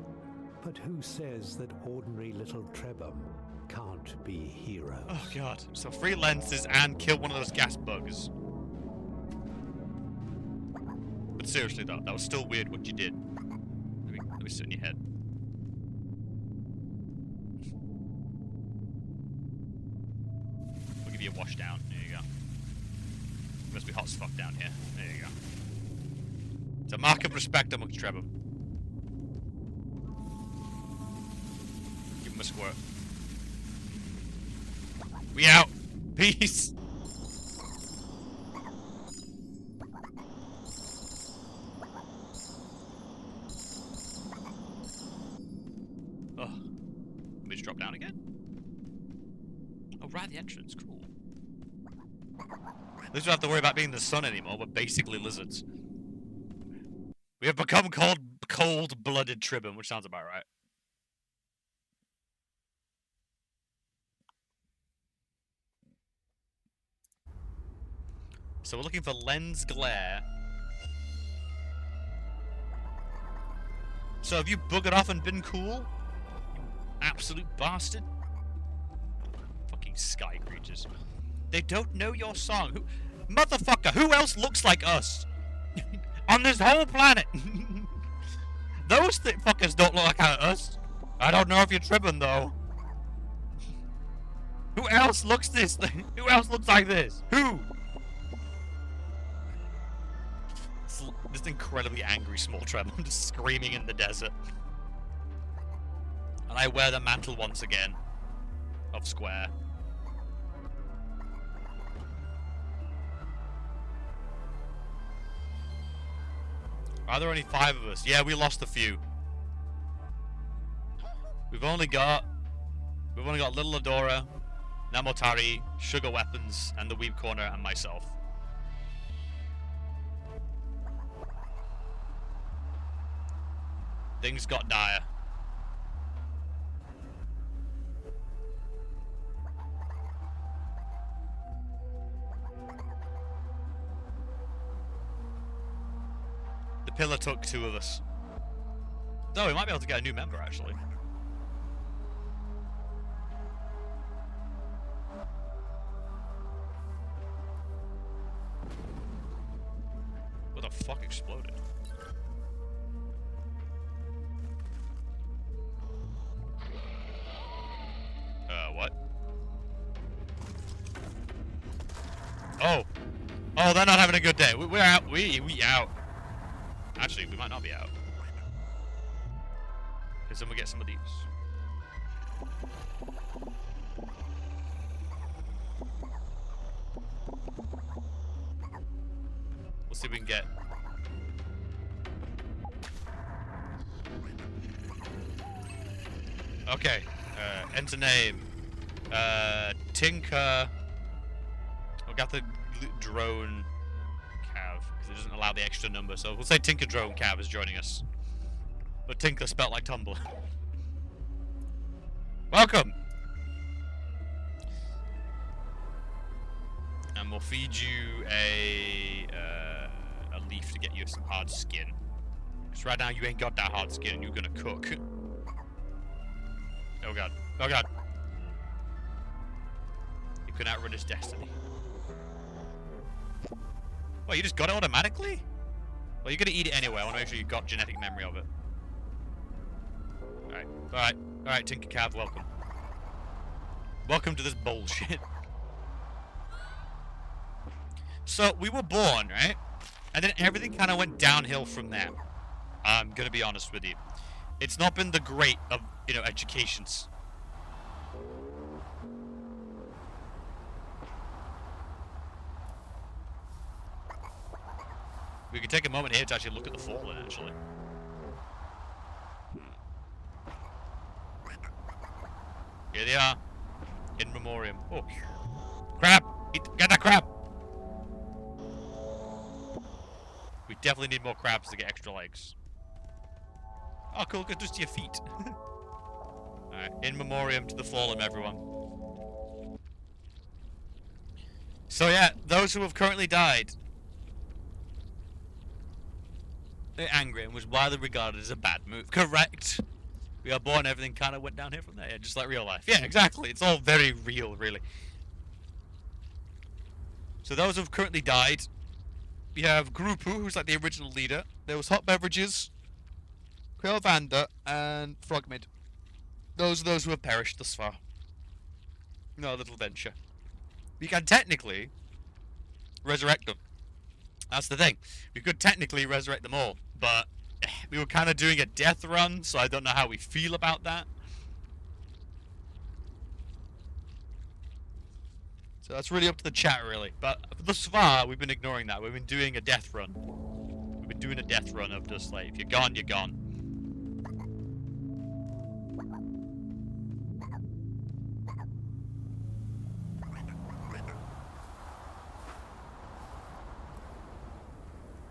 [SPEAKER 2] But who says that ordinary little Trebham can't be heroes?
[SPEAKER 1] Oh god. So 3 lenses and kill one of those gas bugs. But seriously though, that was still weird what you did. Let me sit in your head. We'll give you a wash down. There you go. It must be hot as fuck down here. There you go. It's a mark of respect amongst Trebham. Give him a squirt. We out. Peace. Oh, let me just drop down again. Oh, right, the entrance. Cool. At least we don't have to worry about being in the sun anymore. We're basically lizards. We have become cold-blooded Trebham, which sounds about right. So we're looking for lens glare. So have you buggered off and been cool? You absolute bastard. Fucking sky creatures. They don't know your song. Motherfucker, who else looks like us? On this whole planet. Those fuckers don't look like us. I don't know if you're tripping though. Who else looks this? Who else looks like this? Who? This incredibly angry small Trebham just screaming in the desert. And I wear the mantle once again of Square. Are there only 5 of us? Yeah, we lost a few. We've only got Little Adora, Namotari, Sugar Weapons, and the Weeb Corner, and myself. Things got dire. The pillar took 2 of us. Though we might be able to get a new member, actually. What the fuck exploded? What? Oh. Oh, they're not having a good day. We're out. We out. Actually, we might not be out. Because then we get some of these. We'll see if we can get... Okay. Enter name. Tinker. We got the drone Cav, because it doesn't allow the extra number, so we'll say Tinker Drone Cav is joining us. But Tinker spelt like Tumblr. Welcome! And we'll feed you a leaf to get you some hard skin. Because right now you ain't got that hard skin and you're gonna cook. Oh god. Oh god. You can outrun his destiny. Well, you just got it automatically? Well, you're gonna eat it anyway. I wanna make sure you've got genetic memory of it. Alright. Alright. Alright, Tinker Cav, welcome. Welcome to this bullshit. So, we were born, right? And then everything kind of went downhill from there. I'm gonna be honest with you. It's not been the great of, you know, educations. We could take a moment here to actually look at the fallen, actually. Here they are. In memoriam. Oh. Crab! Get that crab! We definitely need more crabs to get extra legs. Oh, cool. Go just to your feet. Alright. In memoriam to the fallen, everyone. So yeah, those who have currently died. They're angry and was widely regarded as a bad move. Correct. We are born, everything kind of went down here from there. Yeah, just like real life. Yeah, exactly. It's all very real, really. So those who've currently died. We have Grupu, who's like the original leader. There was Hot Beverages, Quailvander, and Frogmid. Those are those who have perished thus far. No little venture. We can technically resurrect them. That's the thing. We could technically resurrect them all, but we were kind of doing a death run, so I don't know how we feel about that. So that's really up to the chat, really. But thus far, we've been ignoring that. We've been doing a death run. We've been doing a death run of just like, if you're gone, you're gone.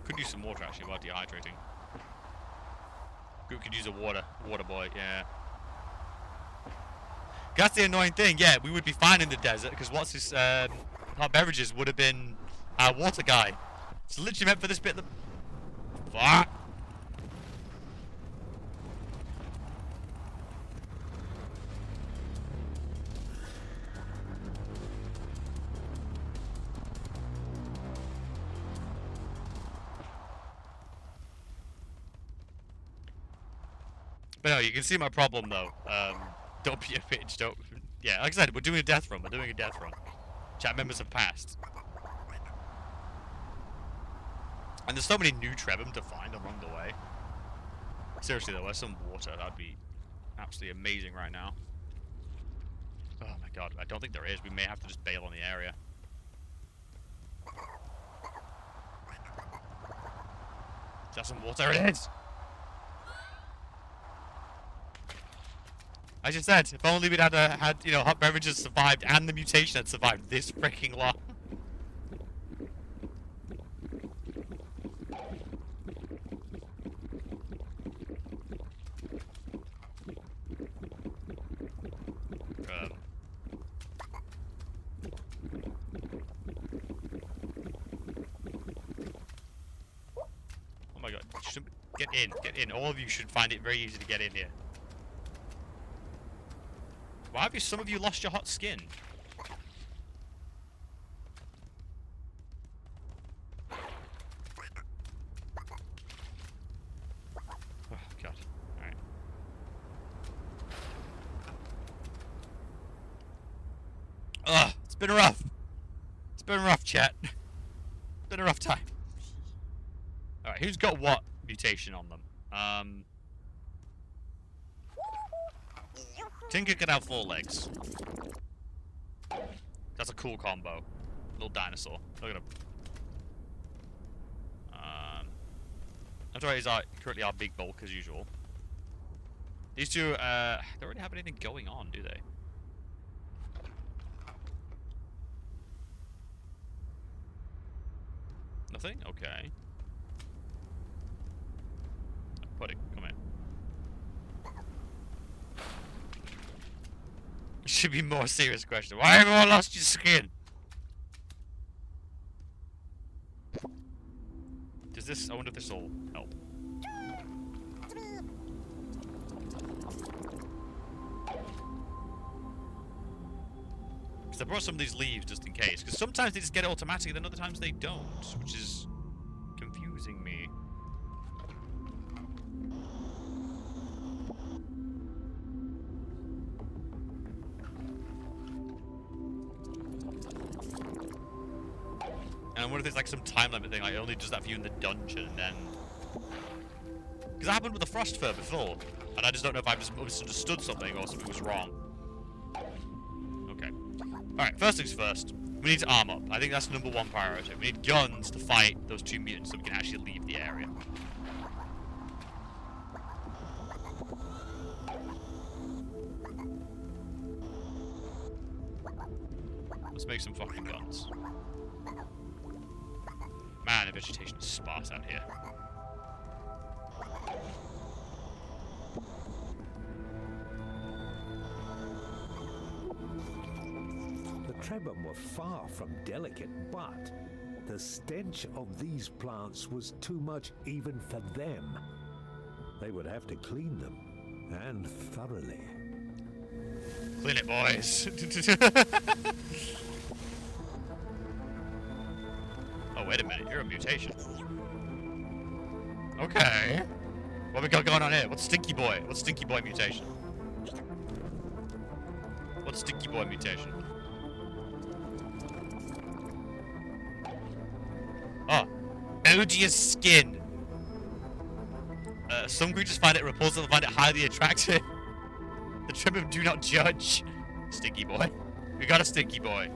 [SPEAKER 1] Could use some water actually while dehydrating. Could use a water boy, yeah. That's the annoying thing, yeah, we would be fine in the desert, because what's his, Hot Beverages would have been our water guy. It's literally meant for this bit of the... Fuck! But no, you can see my problem though. Don't be a bitch, don't... Yeah, like I said, we're doing a death run, Chat members have passed. And there's so many new Trebham to find along the way. Seriously though, where's some water? That'd be absolutely amazing right now. Oh my god, I don't think there is. We may have to just bail on the area. Is that some water? It is! I just said, if only we'd had, you know, Hot Beverages survived and the mutation had survived this freaking long. Oh my god, get in. All of you should find it very easy to get in here. Why have some of you lost your hot skin? Oh, God. Alright. Ugh, it's been rough. It's been rough, chat. It's been a rough time. Alright, who's got what mutation on them? Tinker can have 4 legs. That's a cool combo. Little dinosaur. Look at him. That's right, he's currently our big bulk as usual. These two, they don't really have anything going on, do they? Nothing? Okay. Puddin, come here. Should be more serious question. Why have you all lost your skin? Does this... I wonder if this will help. Because I brought some of these leaves just in case. Because sometimes they just get it automatically, then other times they don't. Which is confusing me. I wonder if there's like some time limit thing, like it only does that for you in the dungeon, and then... Because that happened with the Frost Fur before, and I just don't know if I've just misunderstood something or something was wrong. Okay. Alright, first things first. We need to arm up. I think that's number one priority. We need guns to fight those 2 mutants so we can actually leave the area. Let's make some fucking guns. Man, the vegetation is sparse out here.
[SPEAKER 2] The Trebhum were far from delicate, but the stench of these plants was too much even for them. They would have to clean them, and thoroughly.
[SPEAKER 1] Clean it, boys. Oh, wait a minute. You're a mutation. Okay. What we got going on here? What's Stinky Boy? What's Stinky Boy mutation? What's Stinky Boy mutation? Oh. Odious skin. Some creatures find it repulsive and find it highly attractive. The Trebhum do not judge. Stinky Boy. We got a Stinky Boy.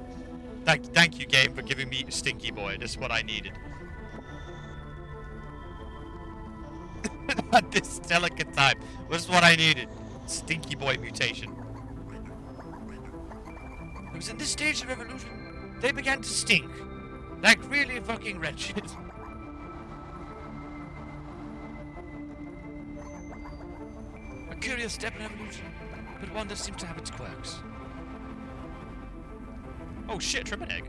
[SPEAKER 1] Thank you, game, for giving me Stinky Boy. This is what I needed. At this delicate time. This is what I needed. Stinky Boy mutation. It was in this stage of evolution, they began to stink. Like really fucking wretched. A curious step in evolution, but one that seems to have its quirks. Oh shit, tripping egg.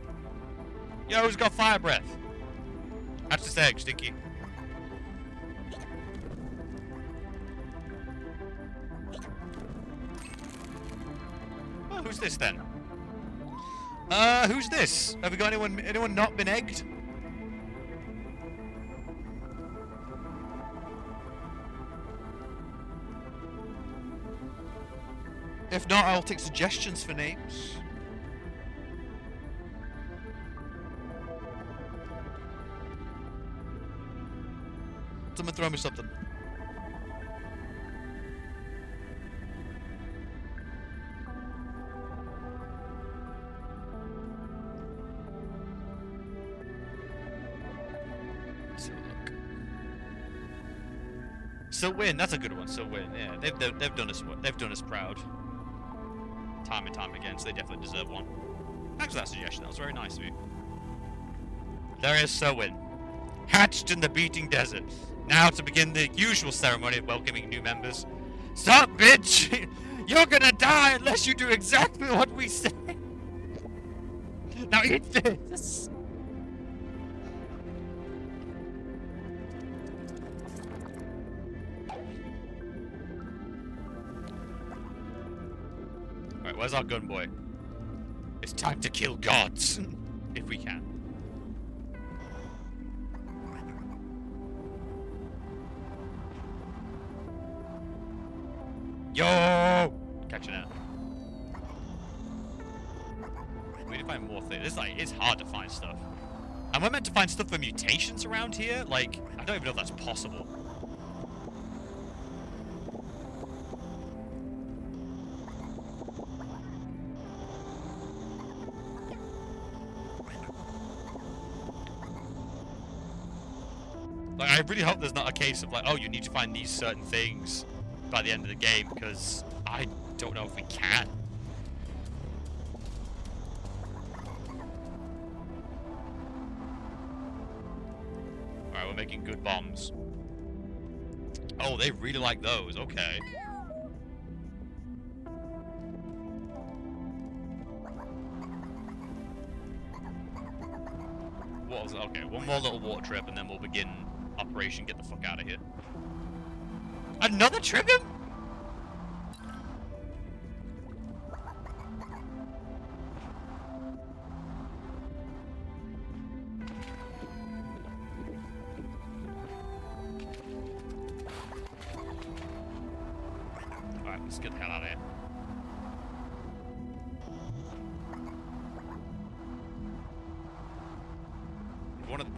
[SPEAKER 1] Yo, who's got fire breath? Hatch this egg, Stinky. Oh, who's this then? Who's this? Have we got anyone not been egged? If not, I'll take suggestions for names. Someone throw me something. So win, that's a good one. So win, yeah. They've done us proud. Time and time again, so they definitely deserve one. Thanks for that suggestion. That was very nice of you. There is So win. Hatched in the beating desert. Now to begin the usual ceremony of welcoming new members. Stop, bitch! You're gonna die unless you do exactly what we say. Now eat this. Alright, where's our gun boy? It's time to kill gods. If we can. Yo! Catching it. We need to find more things. It's hard to find stuff. And we're meant to find stuff for mutations around here? Like, I don't even know if that's possible. Like, I really hope there's not a case of like, oh, you need to find these certain things by the end of the game, because I don't know if we can. Alright, we're making good bombs. Oh, they really like those, okay. What was it? Okay, one more little water trip and then we'll begin Operation Get the Fuck Out of Here. Another Trebhum? Alright, let's get the hell out of here.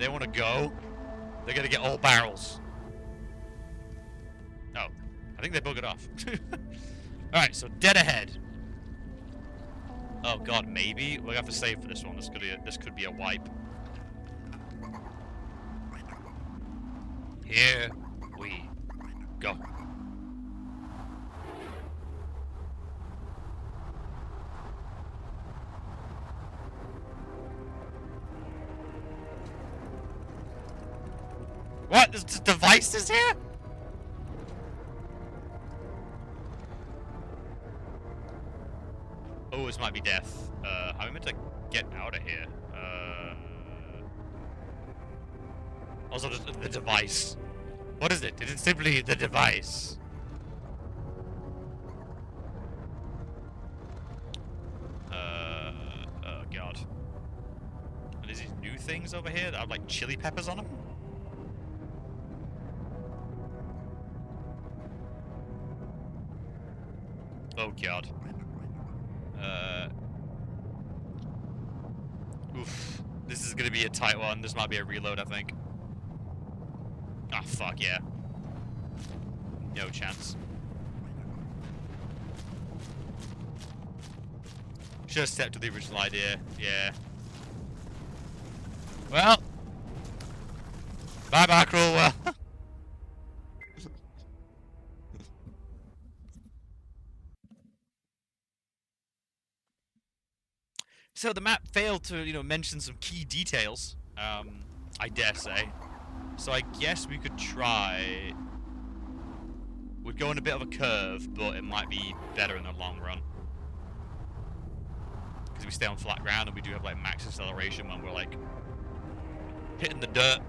[SPEAKER 1] they want to go, they're gonna get all barrels. Oh, I think they buggered off. Alright, so dead ahead. Oh god, maybe? We'll have to save for this one. This could be a wipe. Here we go. What? There's devices here? Oh, this might be death. How am I meant to get out of here? Also, the device. What is it? It is simply the device. Oh god. And there's these new things over here that have like chili peppers on them? Oh god. Oof. This is gonna be a tight one. This might be a reload, I think. Ah, fuck yeah. No chance. Should have stepped to the original idea. Yeah. Well. Bye-bye, cruel world. So the map failed to, mention some key details, I dare say. So I guess we could try... We'd go on a bit of a curve, but it might be better in the long run. Because we stay on flat ground and we do have, like, max acceleration when we're, like, hitting the dirt.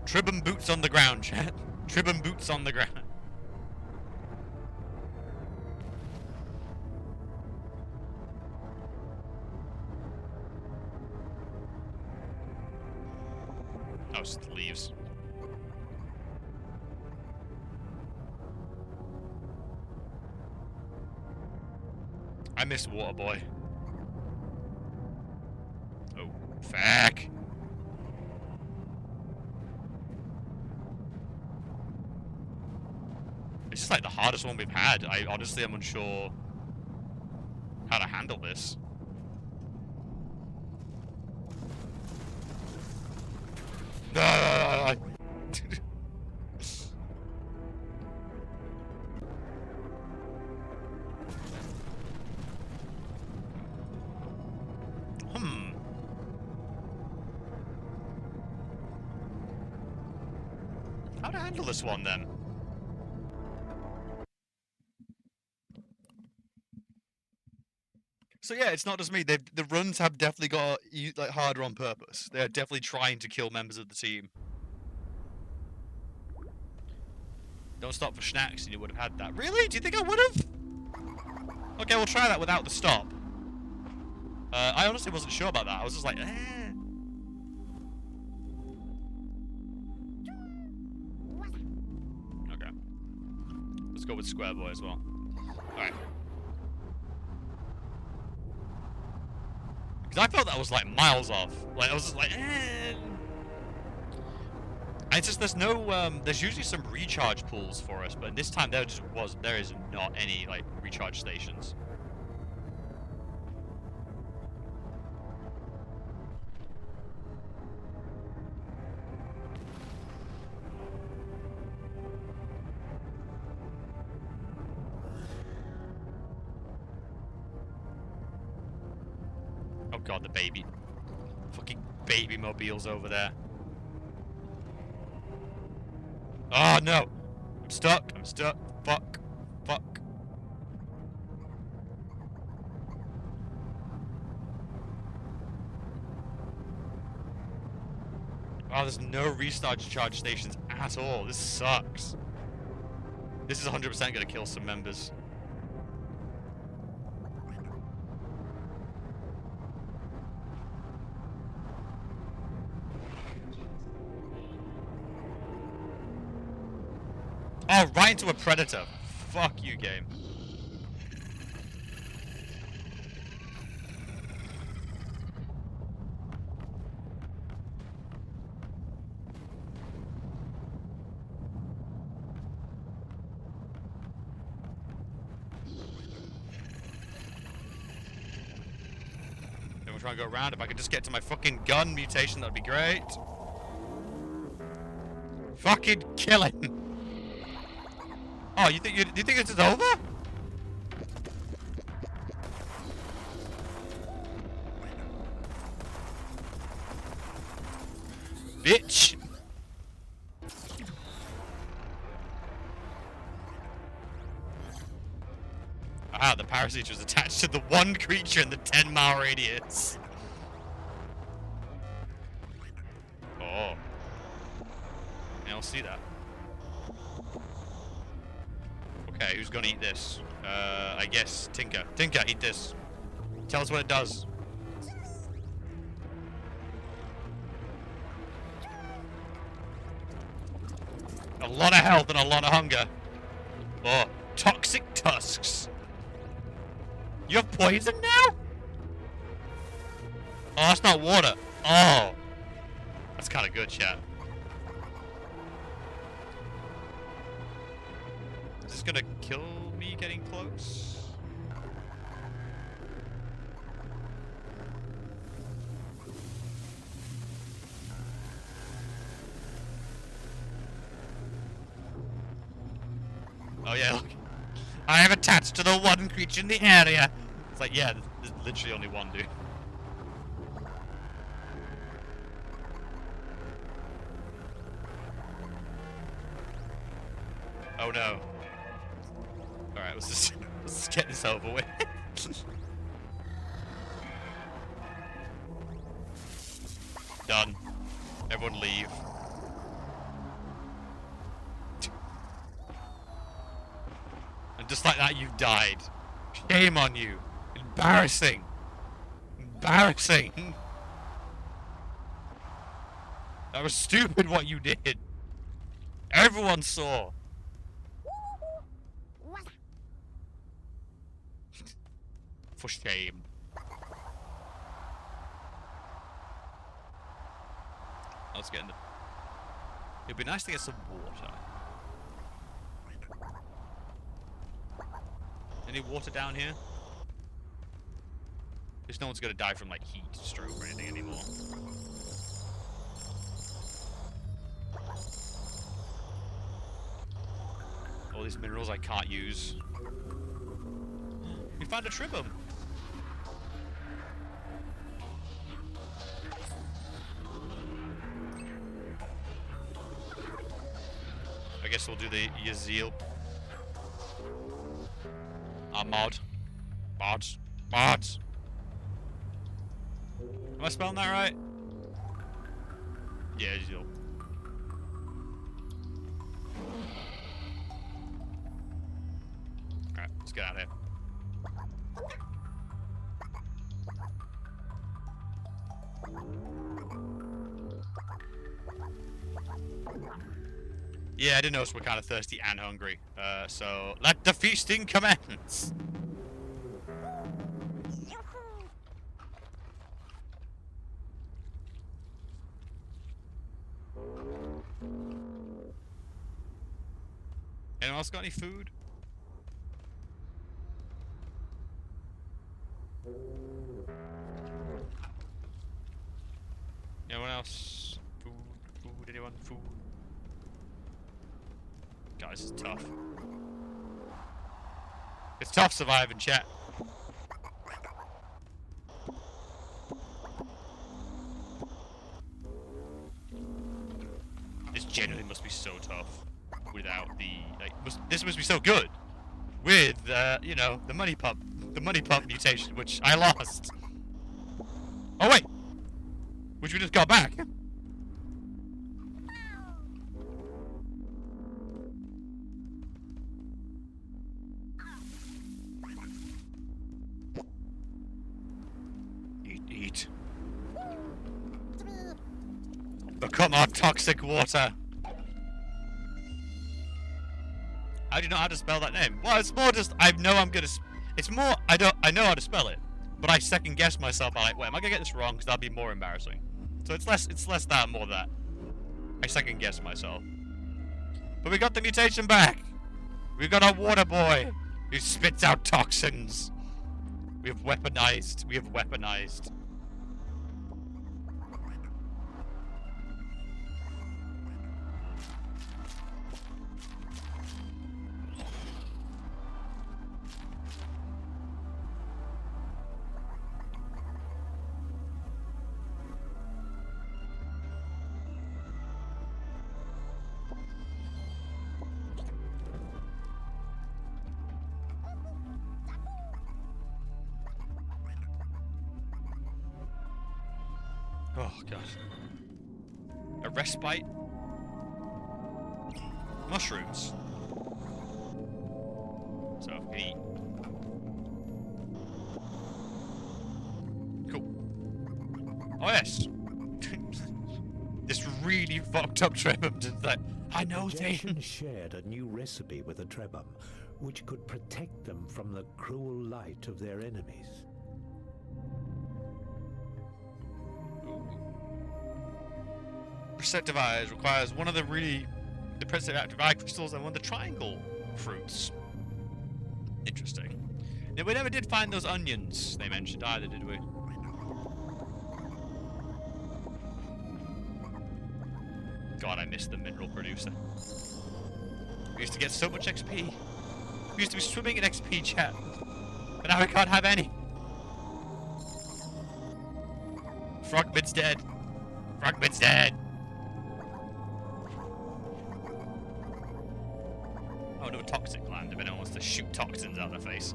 [SPEAKER 1] Trib and boots on the ground, chat. Trib and boots on the ground. Oh, it's the leaves. I miss Waterboy. Oh, fuck. This is like the hardest one we've had. I honestly am unsure how to handle this. How to handle this one then? So yeah, it's not just me. The runs have definitely got like harder on purpose. They're definitely trying to kill members of the team. Don't stop for snacks and you would have had that. Really? Do you think I would have? Okay, we'll try that without the stop. I honestly wasn't sure about that. I was just like, eh. Okay. Let's go with Square Boy as well. Alright. Because I felt that was like miles off. Like, I was just like, eh. And it's just, there's no, there's usually some recharge pools for us, but this time there is not any, like, recharge stations. Oh god, the baby. Fucking baby mobiles over there. Oh no! I'm stuck. I'm stuck. Fuck. Fuck. Oh, there's no recharge stations at all. This sucks. This is 100% gonna kill some members. Oh, right into a predator. Fuck you, game. trying to go around. If I could just get to my fucking gun mutation, that'd be great. Fucking kill him. Oh, you think this is over? Bitch. Ah, the parasite was attached to the one creature in the 10-mile radius. Oh. Yeah, I'll see that. Okay, who's gonna eat this? I guess Tinker. Tinker, eat this. Tell us what it does. A lot of health and a lot of hunger. Oh, toxic tusks. You have poison now? Oh, that's not water. Oh. That's kind of good, chat. Is this gonna kill me getting close? Oh yeah, look. I am attached to the one creature in the area. It's like, yeah, there's literally only one, dude. Oh no. Alright, let's just get this over with. Done. Everyone leave. And just like that, you've died. Shame on you. Embarrassing. Embarrassing. That was stupid what you did. Everyone saw. For shame. Let's get in the... It'd be nice to get some water. Any water down here? At least no one's gonna die from like heat stroke or anything anymore. All these minerals I can't use. We found a tribum. I guess we'll do the Yazil. Mods. Am I spelling that right? Yeah, Yazil. Alright, let's get out of here. Yeah, I did notice we're kind of thirsty and hungry. So let the feasting commence. Anyone else got any food? Anyone else? Food, anyone? Food? Guys, it's tough. It's tough surviving, chat. This generally must be so tough without the like. This must be so good with you know, the money pump mutation, which I lost. Oh wait, which we just got back. Eat. Become our toxic water. I do not know how to spell that name. Well, it's more just I know I'm gonna. It's more I know how to spell it, but I second guess myself. I'm like, wait, am I gonna get this wrong? Because that'd be more embarrassing. So it's less that and more that. I second guess myself. But we got the mutation back. We got our water boy who spits out toxins. We have weaponized. Oh, God. A respite? Mushrooms. So, I can eat. Cool. Oh, yes. This really fucked up Trebham just like, I know
[SPEAKER 2] The
[SPEAKER 1] things.
[SPEAKER 2] Jetsons shared a new recipe with the Trebham, which could protect them from the cruel light of their enemies.
[SPEAKER 1] Perceptive eyes requires one of the really depressive active eye crystals and one of the triangle fruits. Interesting. Now, we never did find those onions they mentioned either, did we? God, I miss the mineral producer. We used to get so much XP. We used to be swimming in XP, chat. But now we can't have any. Frogman's dead. Frogman's dead. Oh, no, toxic land if anyone wants to shoot toxins out their face.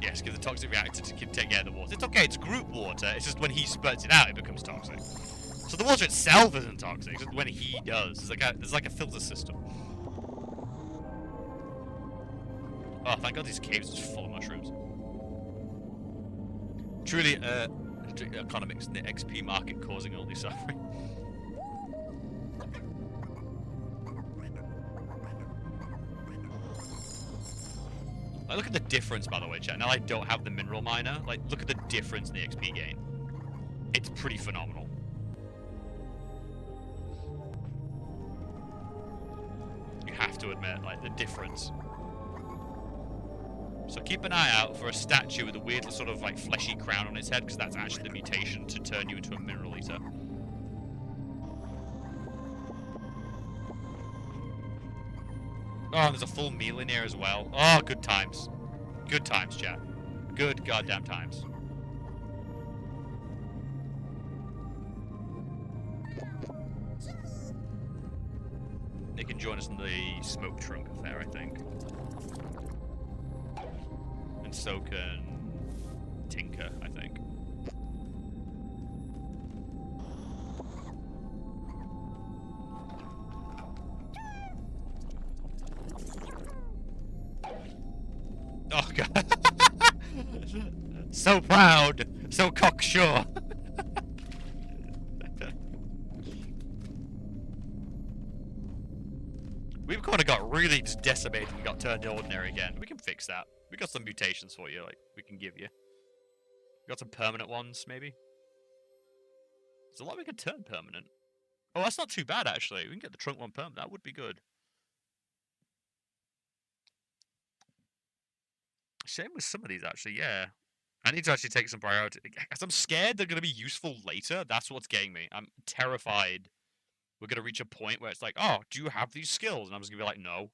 [SPEAKER 1] Yes, give the toxic reactor to take care of the water. It's okay, it's group water. It's just when he spurts it out, it becomes toxic. So the water itself isn't toxic, it's just when he does. There's like a filter system. Oh, thank God these caves are full of mushrooms. Truly, economics in the XP market causing all this suffering. Like, look at the difference, by the way, chat. Now I don't have the mineral miner. Like, look at the difference in the XP gain. It's pretty phenomenal. You have to admit, like, the difference. So keep an eye out for a statue with a weird sort of, like, fleshy crown on its head, because that's actually the mutation to turn you into a mineral eater. Oh, and there's a full meal in here as well. Oh, good times. Good times, chat. Good goddamn times. They can join us in the smoke trunk affair, I think. And so can Tinker, I think. Oh, God. So proud. So cocksure. We've kind of got really just decimated and got turned ordinary again. We can fix that. We got some mutations for you, like, we can give you. We got some permanent ones, maybe? There's a lot we can turn permanent. Oh, that's not too bad, actually. We can get the trunk one permanent. That would be good. Same with some of these, actually, yeah. I need to actually take some priority. Because I'm scared they're going to be useful later. That's what's getting me. I'm terrified we're going to reach a point where it's like, oh, do you have these skills? And I'm just going to be like, no.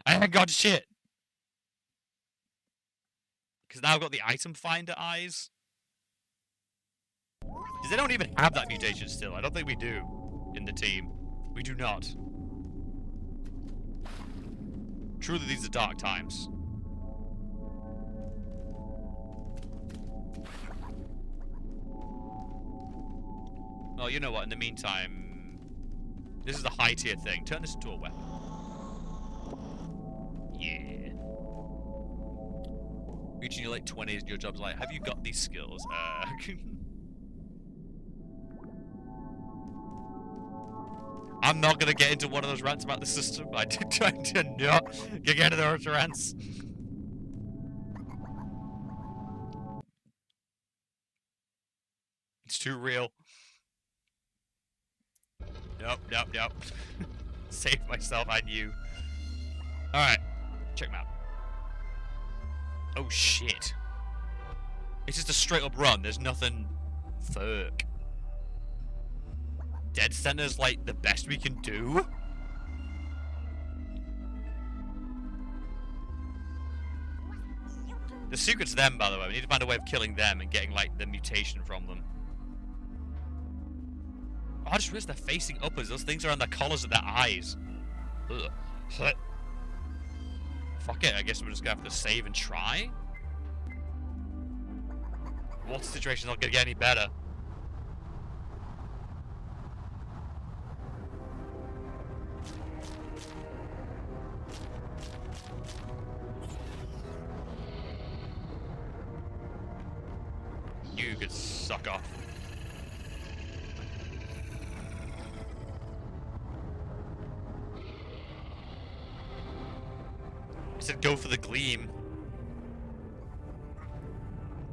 [SPEAKER 1] I haven't got shit. Because now I've got the item finder eyes. Does anyone even have that mutation still? I don't think we do in the team. We do not. Truly, these are dark times. Oh, you know what? In the meantime, this is a high tier thing. Turn this into a weapon. Yeah. Reaching your late 20s and your job's like, have you got these skills? I'm not gonna get into one of those rants about the system. I did try to not get into those rants. It's too real. Nope. Save myself, I knew. Alright, check map. Oh shit. It's just a straight up run, there's nothing. Fuck. Dead center's like the best we can do? The secret's them, by the way. We need to find a way of killing them and getting like the mutation from them. Oh, I just realized they're facing upwards. Those things are on the collars of their eyes. Ugh. Fuck it, I guess we're just gonna have to save and try? Water situation's not gonna get any better. You could suck off. I said go for the gleam.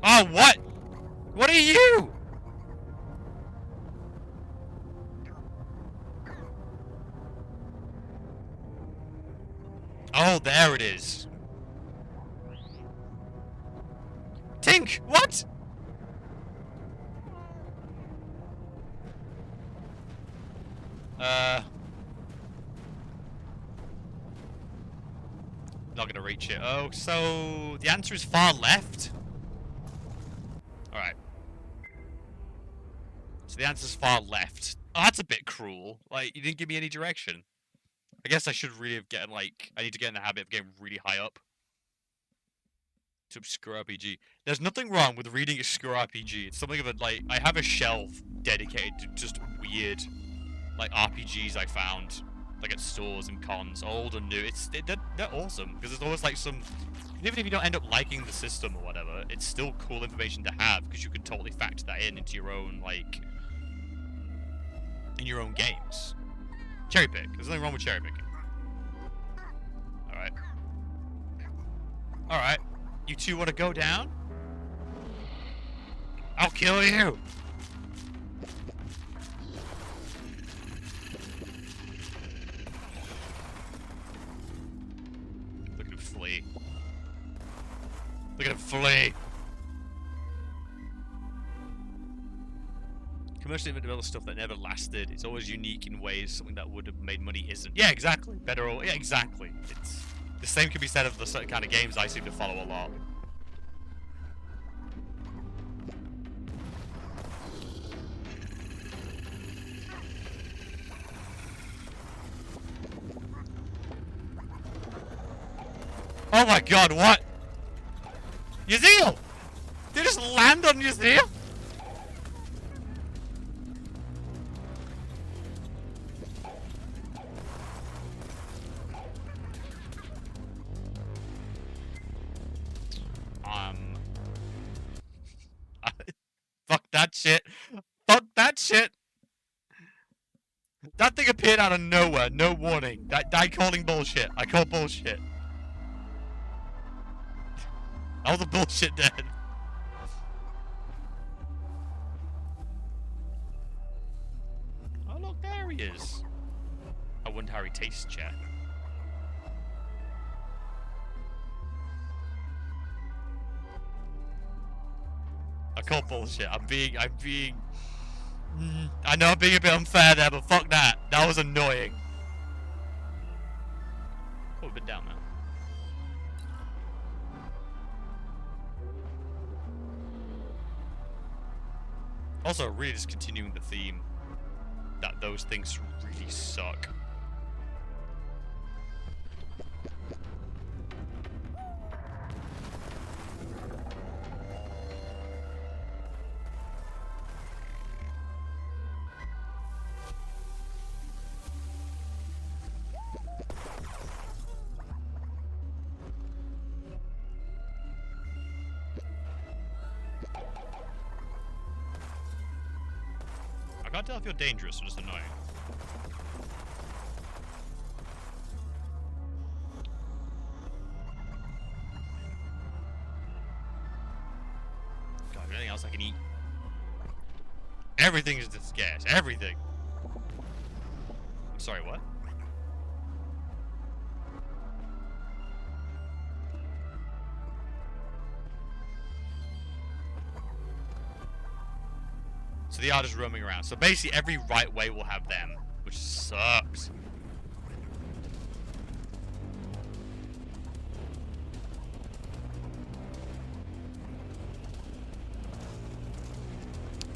[SPEAKER 1] Oh, what? What are you? Oh, there it is. Tink, what? Not gonna reach it. Oh, so the answer is far left? Alright. So the answer's far left. Oh, that's a bit cruel. Like, you didn't give me any direction. I guess I should really have gotten, like, I need to get in the habit of getting really high up. To obscure RPG. There's nothing wrong with reading obscure RPG. It's something of a, like, I have a shelf dedicated to just weird, like, RPGs I found, like, at stores and cons, old and new. They're awesome, because there's always, like, some, even if you don't end up liking the system or whatever, it's still cool information to have, because you can totally factor that into your own, like, in your own games. Cherry pick. There's nothing wrong with cherry picking. Alright. Alright. You two want to go down? I'll kill you! Look at him flee. Look at him flee! Commercially developed stuff that never lasted. It's always unique in ways something that would have made money isn't. Yeah, exactly. Better or yeah, exactly. It's the same can be said of the certain kind of games I seem to follow a lot. Oh my god, what? Yazeel! Did you just land on Yazeel? Fuck that shit. Fuck that shit. That thing appeared out of nowhere, no warning. I calling bullshit. I call bullshit. That was a bullshit dead. Oh look, there he is. I wonder how he tastes, chat. I call bullshit. I know I'm being a bit unfair there, but fuck that. That was annoying. Oh, we've been down now. Also, really just continuing the theme that those things really suck. I can't tell if you're dangerous or just annoying. God, anything else I can eat? Everything is just scarce. Everything. I'm sorry, what? So they are just roaming around. So basically every right way will have them, which sucks.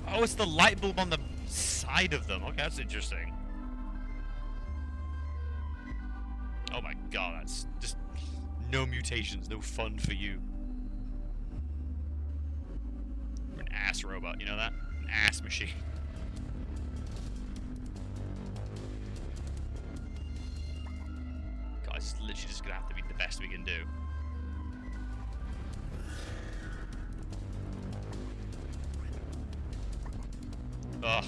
[SPEAKER 1] Oh, it's the light bulb on the side of them. Okay, that's interesting. Oh my god, that's just no mutations, no fun for you. You're an ass robot, you know that? An ass machine. God, it's literally just gonna have to be the best we can do. Ugh.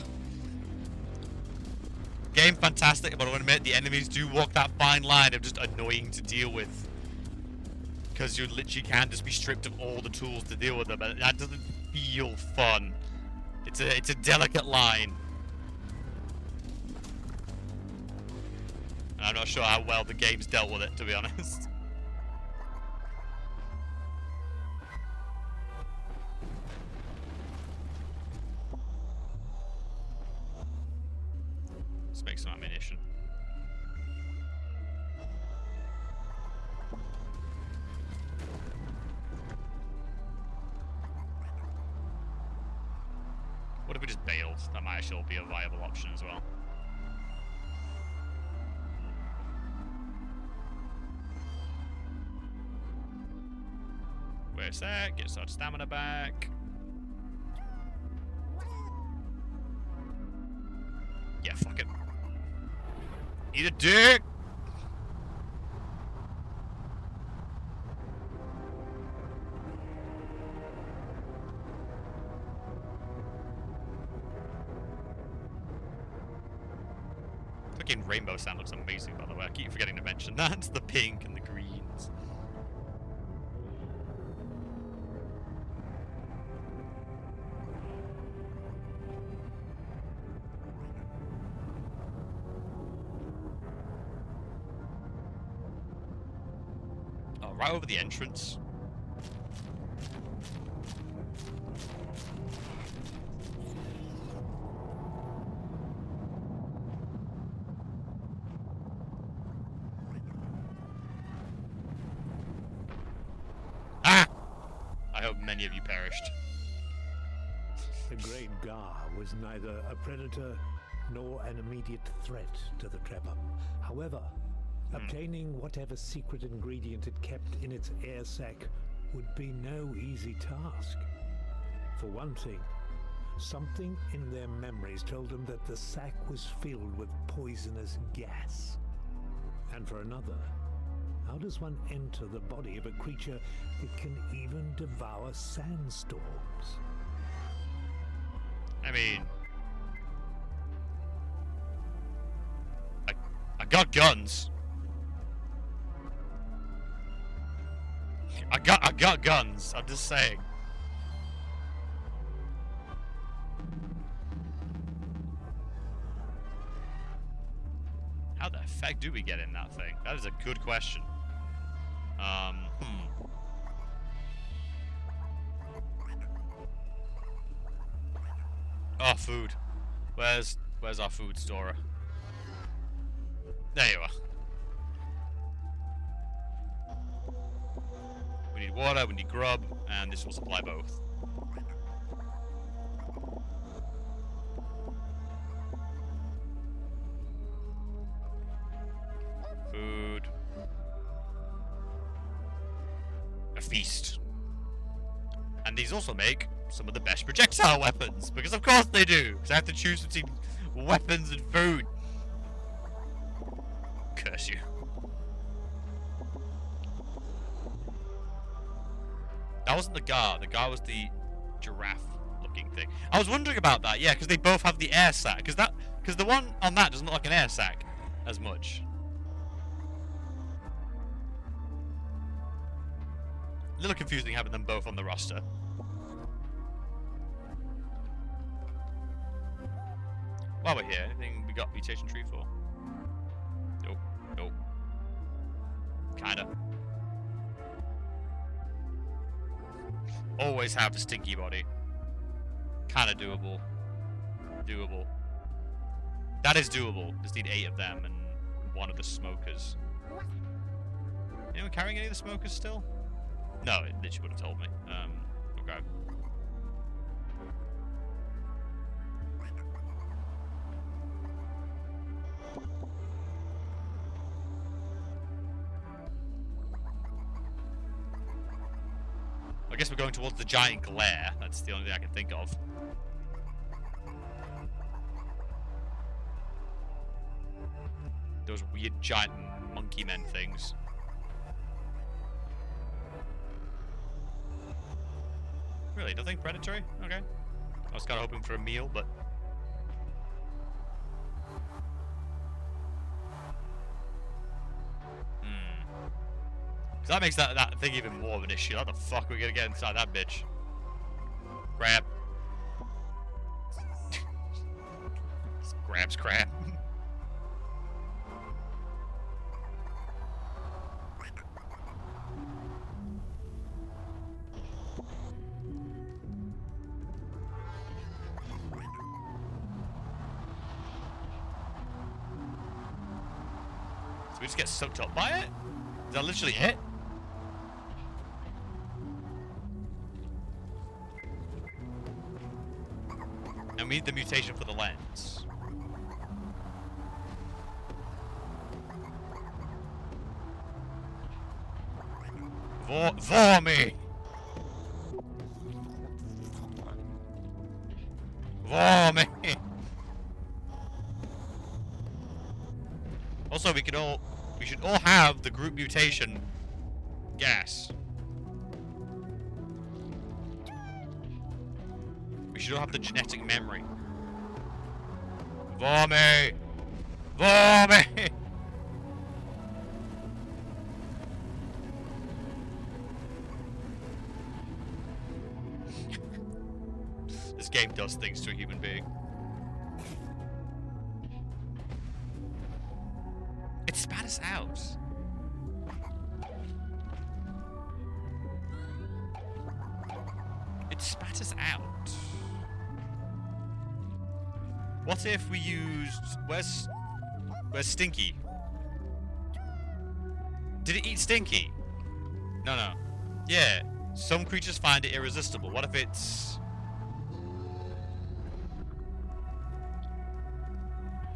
[SPEAKER 1] Game fantastic, but I want to admit the enemies do walk that fine line of just annoying to deal with. Because you literally can just be stripped of all the tools to deal with them, and that doesn't feel fun. It's a delicate line. And I'm not sure how well the game's dealt with it, to be honest. Let's make some ammunition. What if we just bailed? That might actually be a viable option as well. Wait a sec, get our stamina back. Yeah, fuck it. Eat a dick! Fucking rainbow sand looks amazing, by the way. I keep forgetting to mention that. It's the pink and the greens. Oh, right over the entrance. Many of you perished.
[SPEAKER 2] The Great Gar was neither a predator nor an immediate threat to the Trebhum. However, obtaining whatever secret ingredient it kept in its air sac would be no easy task. For one thing, something in their memories told them that the sac was filled with poisonous gas. And for another, how does one enter the body of a creature that can even devour sandstorms?
[SPEAKER 1] I mean, I got guns. I got guns. I'm just saying. How the heck do we get in that thing? That is a good question. Oh, food. Where's our food storer? There you are. We need water, we need grub, and this will supply both. Food. A feast. And these also make some of the best projectile weapons, because of course they do, because I have to choose between weapons and food. Curse you. That wasn't the Gar was the giraffe looking thing. I was wondering about that, yeah, because they both have the air sac, because the one on that doesn't look like an air sac as much. A little confusing having them both on the roster. While we're here, anything we got mutation tree for? Nope. Nope. Kinda. Always have the stinky body. Kinda doable. Doable. That is doable. Just need 8 of them and 1 of the smokers. Anyone carrying any of the smokers still? No, it literally would have told me. Okay. I guess we're going towards the giant glare. That's the only thing I can think of. Those weird giant monkey men things. Really? Nothing predatory? Okay. I was kind of hoping for a meal, but... That makes that thing even more of an issue. How the fuck are we gonna get inside that bitch? Grab. Grabs crap. So we just get soaked up by it? Is that literally it? And we need the mutation for the lens. For me! For me! Also, we should all have the group mutation gas. We should all have the genetic memory. For me! For me! This game does things to a human being. It spat us out. It spat us out. What if we used... Where's Stinky? Did it eat Stinky? No. Yeah. Some creatures find it irresistible. What if it's...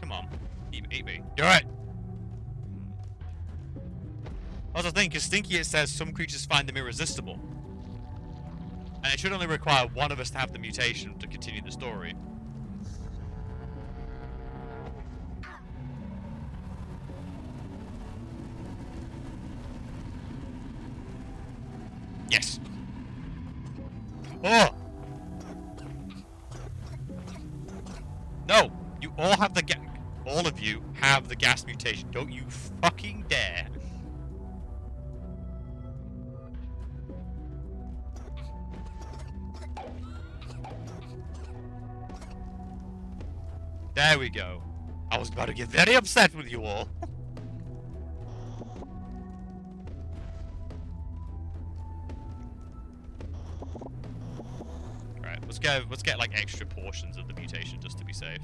[SPEAKER 1] Come on. Eat me. Do it! That's the thing, because Stinky, it says some creatures find them irresistible. And it should only require one of us to have the mutation to continue the story. Yes. Oh! No! You all have the all of you have the gas mutation. Don't you fucking dare. There we go. I was about to get very upset with you all. Alright, let's get like extra portions of the mutation just to be safe.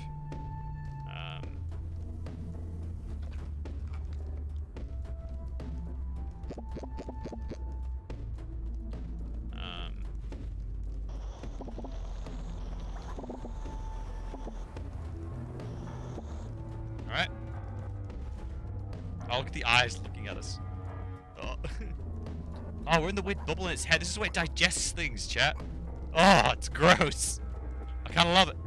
[SPEAKER 1] Alright. Oh, look at the eyes looking at us. Oh, oh, we're in the weird bubble in its head. This is where it digests things, chat. Oh, it's gross. I kind of love it.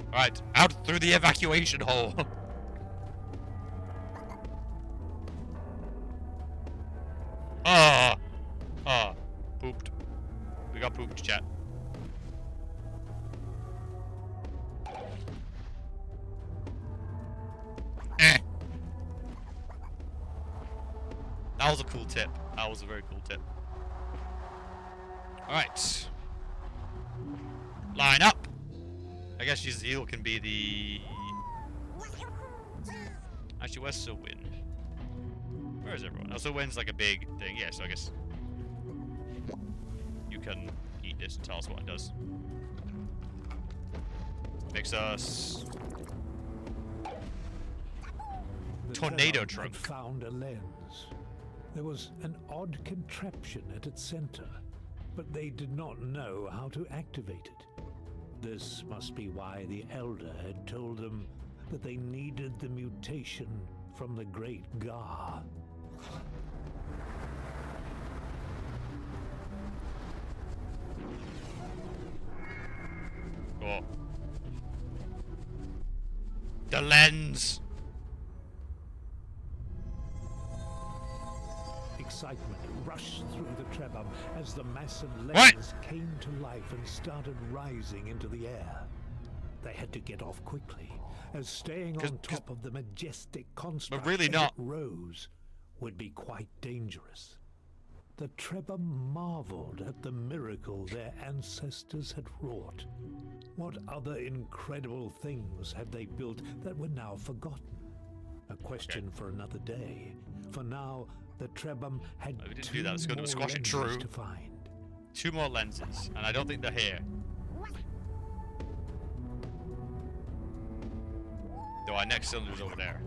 [SPEAKER 1] Alright, out through the evacuation hole. Oh, pooped. We got pooped, chat. That was a cool tip. That was a very cool tip. Alright. Line up. I guess Yazeel can be the... Actually, where's Sylwyn? Where is everyone? Oh, Sylwyn's like a big thing. Yeah, so I guess... You can eat this and tell us what it does. Makes us... Tornado trunk.
[SPEAKER 2] Found a lens. There was an odd contraption at its center, but they did not know how to activate it. This must be why the Elder had told them that they needed the mutation from the Great Gar.
[SPEAKER 1] The lens!
[SPEAKER 2] Excitement rushed through the Trebhum as the massive
[SPEAKER 1] What?
[SPEAKER 2] lens came to life and started rising into the air. They had to get off quickly, as staying on top of the majestic construct
[SPEAKER 1] really
[SPEAKER 2] as
[SPEAKER 1] not.
[SPEAKER 2] it rose would be quite dangerous. The Trebhum marveled at the miracle their ancestors had wrought. What other incredible things had they built that were now forgotten? A question for another day. For now, the Trebhum had
[SPEAKER 1] we didn't
[SPEAKER 2] two
[SPEAKER 1] do that. Let's go to
[SPEAKER 2] more
[SPEAKER 1] squash it.
[SPEAKER 2] lenses
[SPEAKER 1] True.
[SPEAKER 2] to find.
[SPEAKER 1] 2 more lenses, and I don't think they're here. Though our next cylinder is over there.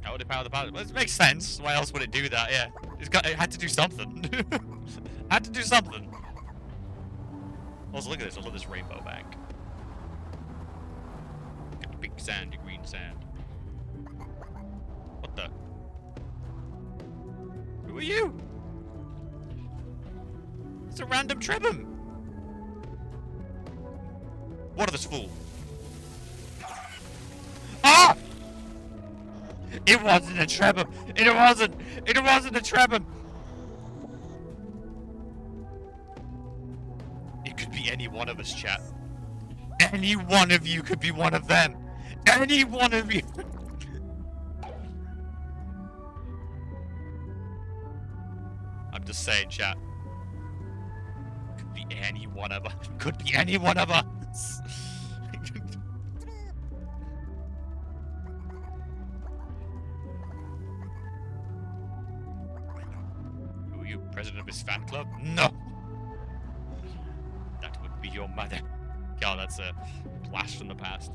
[SPEAKER 1] How would it power the power? Well, it makes sense. Why else would it do that? Yeah, it had to do something. Had to do something. Also, look at this. I love this rainbow bank. Look at the big sandy green sand. What the? Who are you? It's a random Trebhum. What are this fool? Ah! It wasn't a Trebhum. It wasn't a Trebhum. It could be any one of us, chat. Any one of you could be one of them. Any one of you. I'm just saying, chat. Could be any one of us. Could be any one of us. Who are you, president of his fan club? No. That would be your mother. God, that's a blast from the past.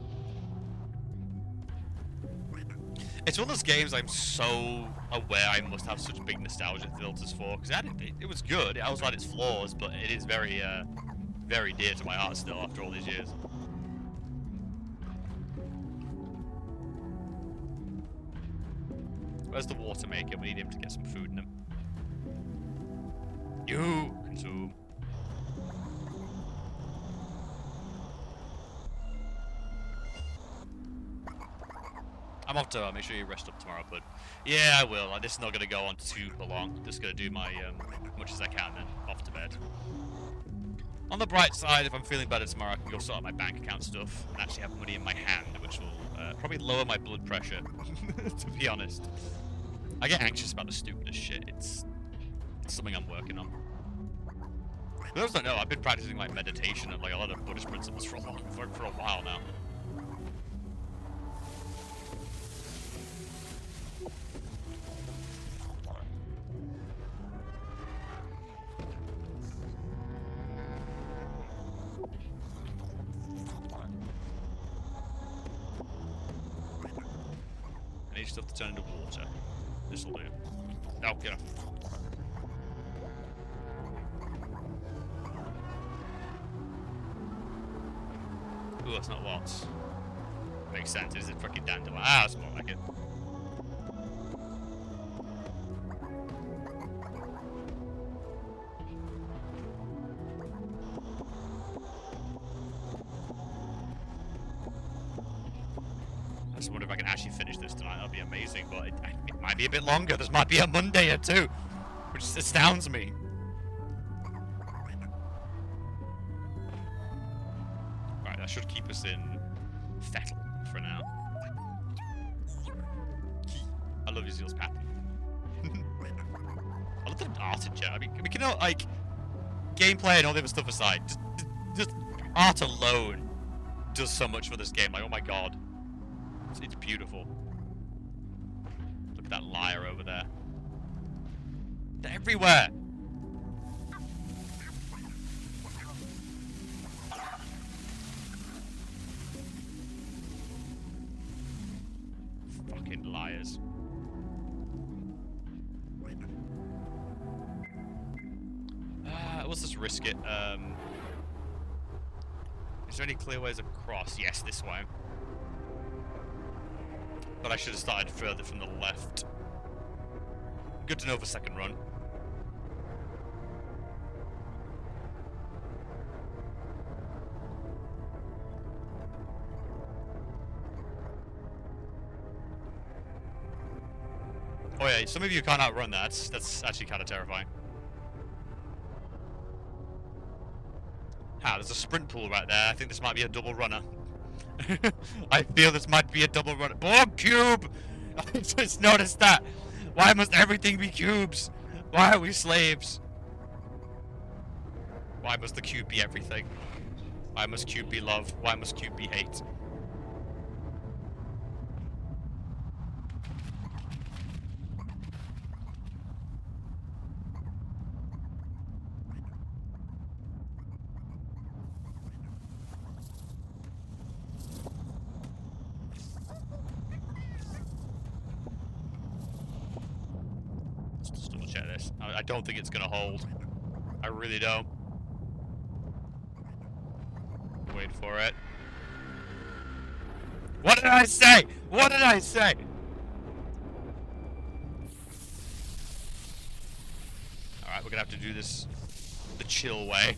[SPEAKER 1] It's one of those games I'm so aware I must have such big nostalgia filters for, because it was good. It also had its flaws, but it is very, very dear to my heart still after all these years. Where's the water maker? We need him to get some food in him. You consume. I'm off to make sure you rest up tomorrow, bud. Yeah, I will. This is not going to go on super long. Just going to do my much as I can, then off to bed. On the bright side, if I'm feeling better tomorrow, I can go sort out my bank account stuff and actually have money in my hand, which will probably lower my blood pressure, to be honest. I get anxious about the stupidest shit. It's something I'm working on. For those that don't know, I've been practicing like meditation and like a lot of Buddhist principles for a while now. I need stuff to turn into water. This'll do. Oh, get off. Ooh, that's not what. Makes sense. Is it fucking dandelion? Ah, that's more like it. I just wonder if I can actually finish this tonight. That'll be amazing, but it might be a bit longer. This might be a Monday or two, which astounds me. Right, that should keep us in fettle for now. I love Ezekiel's pattern. I love the art in general. I mean, we can like gameplay and all the other stuff aside. Just art alone does so much for this game. Like, oh my god. It's beautiful. Look at that lyre over there. They're everywhere. Fucking liars. Let's just risk it. Is there any clear ways across? Yes, this way. But I should have started further from the left. Good to know for second run. Oh yeah, some of you can't outrun that. That's actually kind of terrifying. Ah, there's a sprint pool right there. I think this might be a double runner. I feel this might be a double runner. Oh, cube! I just noticed that. Why must everything be cubes? Why are we slaves? Why must the cube be everything? Why must cube be love? Why must cube be hate? Let's just double check this. I don't think it's gonna hold. I really don't. Wait for it. What did I say? What did I say? Alright, we're gonna have to do this the chill way.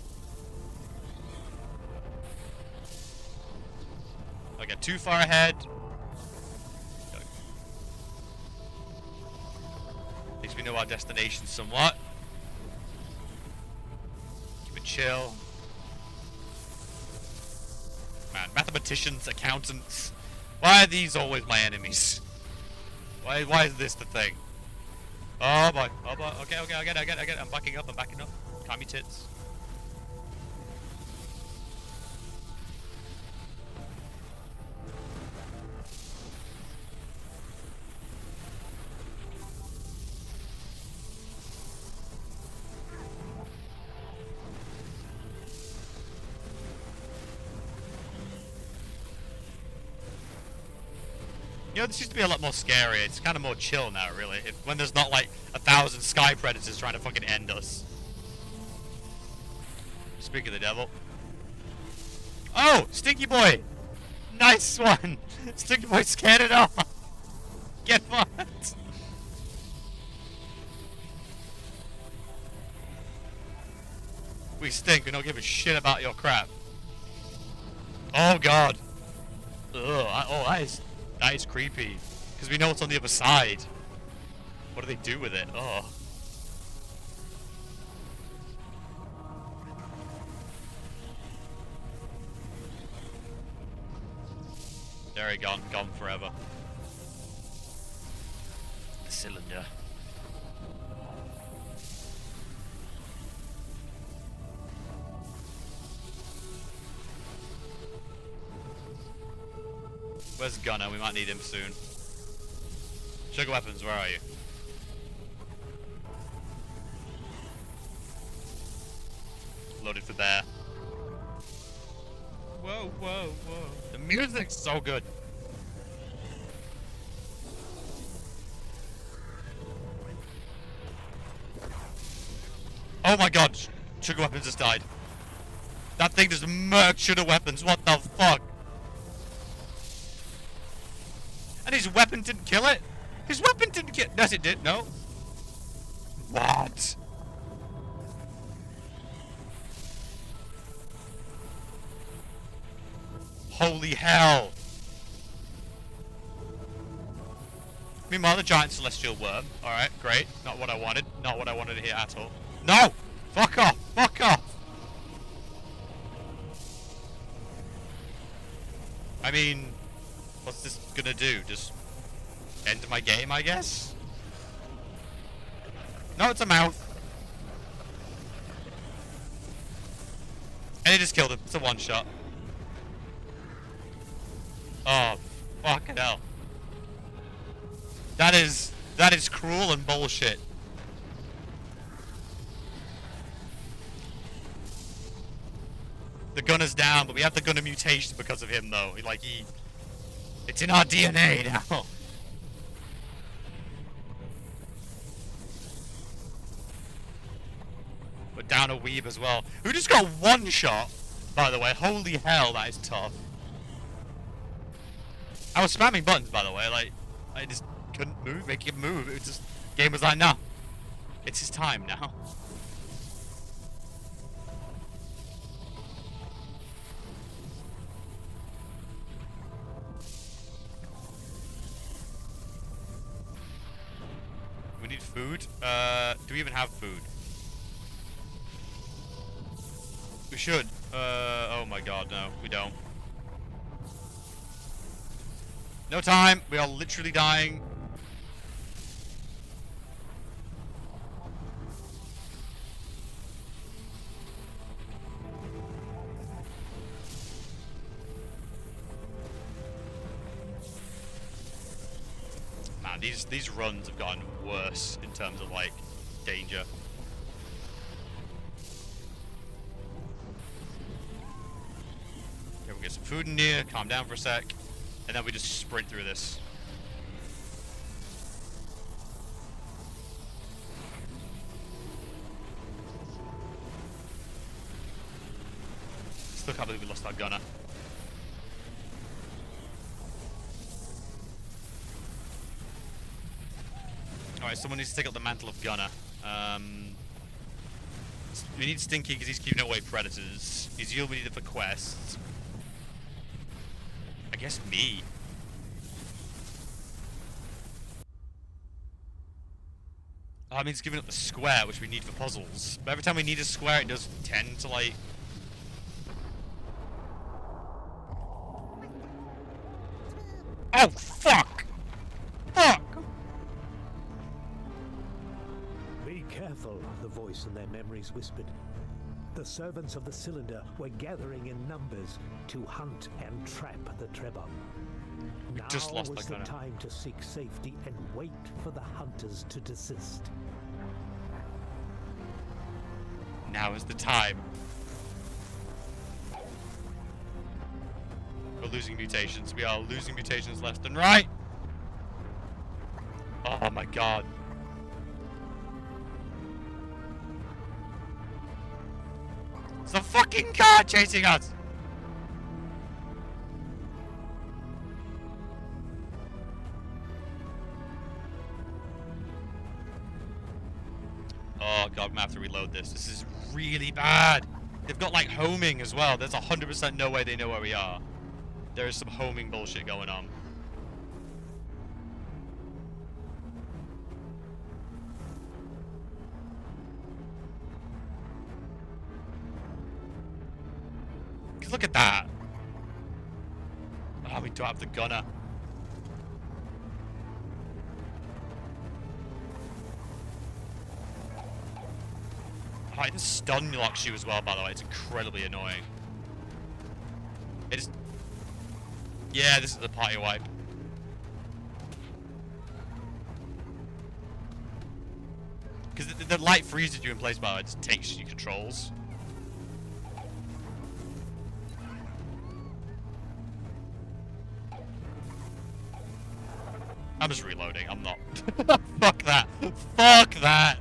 [SPEAKER 1] I get too far ahead. At least we know our destination somewhat. Keep it chill. Man, mathematicians, accountants. Why are these always my enemies? Why is this the thing? Oh boy, oh boy. Okay, I get it. I'm backing up. Calm your tits. You know, this used to be a lot more scary. It's kind of more chill now, really. When there's not like 1,000 sky predators trying to fucking end us. Speak of the devil. Oh, Stinky Boy! Nice one! Stinky Boy scared it off! Get fucked! We stink, we don't give a shit about your crap. Oh god. Ugh, that is creepy. Because we know what's on the other side. What do they do with it? Oh. There he gone forever. The cylinder. Where's Gunner? We might need him soon. Sugar Weapons, where are you? Loaded for bear. Whoa. The music's so good. Oh my god, Sugar Weapons just died. That thing just murked Sugar Weapons, what the fuck? And his weapon didn't kill it? His weapon didn't kill it. Yes, it did. No. What? Holy hell. Meanwhile, the giant celestial worm. Alright, great. Not what I wanted. Not what I wanted to hear at all. No! Fuck off! Fuck off! I mean... what's this gonna do? Just end my game, I guess? No, it's a mouth. And it just killed him. It's a one-shot. Oh, fucking hell. That is cruel and bullshit. The gunner's down, but we have the gunner mutation because of him, though. It's in our DNA now. But down a weeb as well. Who just got one shot, by the way. Holy hell, that is tough. I was spamming buttons, by the way. I just couldn't move, make him move. It was just, game was like, no. It's his time now. Do we even have food? We should. Oh my god, no, we don't. No time! We are literally dying. Man, these runs have gotten worse in terms of, like, danger. Okay, we'll get some food in here, calm down for a sec, and then we just sprint through this. Still can't believe we lost our gunner. Alright, someone needs to take up the mantle of gunner. We need Stinky because he's keeping away predators. Ezeal we need it for quests. I guess me. Oh, I mean, it's giving up the square, which we need for puzzles. But every time we need a square, it does tend to, like... Oh, fuck! Fuck!
[SPEAKER 2] Be careful, the voice in their memories whispered. The servants of the cylinder were gathering in numbers to hunt and trap the Trebon. Now
[SPEAKER 1] just lost
[SPEAKER 2] was
[SPEAKER 1] my
[SPEAKER 2] the
[SPEAKER 1] gunner.
[SPEAKER 2] time to seek safety and wait for the hunters to desist.
[SPEAKER 1] Now is the time. We're losing mutations. We are losing mutations left and right. Oh my god. It's a fucking car chasing us! Oh god, I'm gonna have to reload this. This is really bad. They've got like homing as well. There's 100% no way they know where we are. There is some homing bullshit going on. Look at that. Oh, we don't have the gunner. Oh, it stun locks you as well, by the way. It's incredibly annoying. It is... Yeah, this is the party wipe. Because the light freezes you in place, by the way. It just takes your controls. I'm just reloading. I'm not. Fuck that. Fuck that.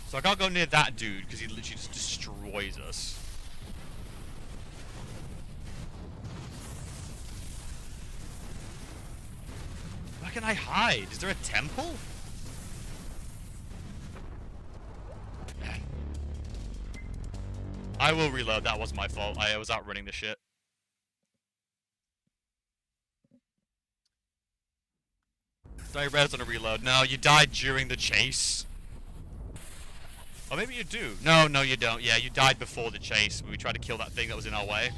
[SPEAKER 1] So I can't go near that dude because he literally just destroys us. Where can I hide? Is there a temple? I will reload. That was my fault. I was outrunning the shit. Did I res on a reload? No, you died during the chase. Or maybe you do. No, no, you don't. Yeah, you died before the chase. We tried to kill that thing that was in our way.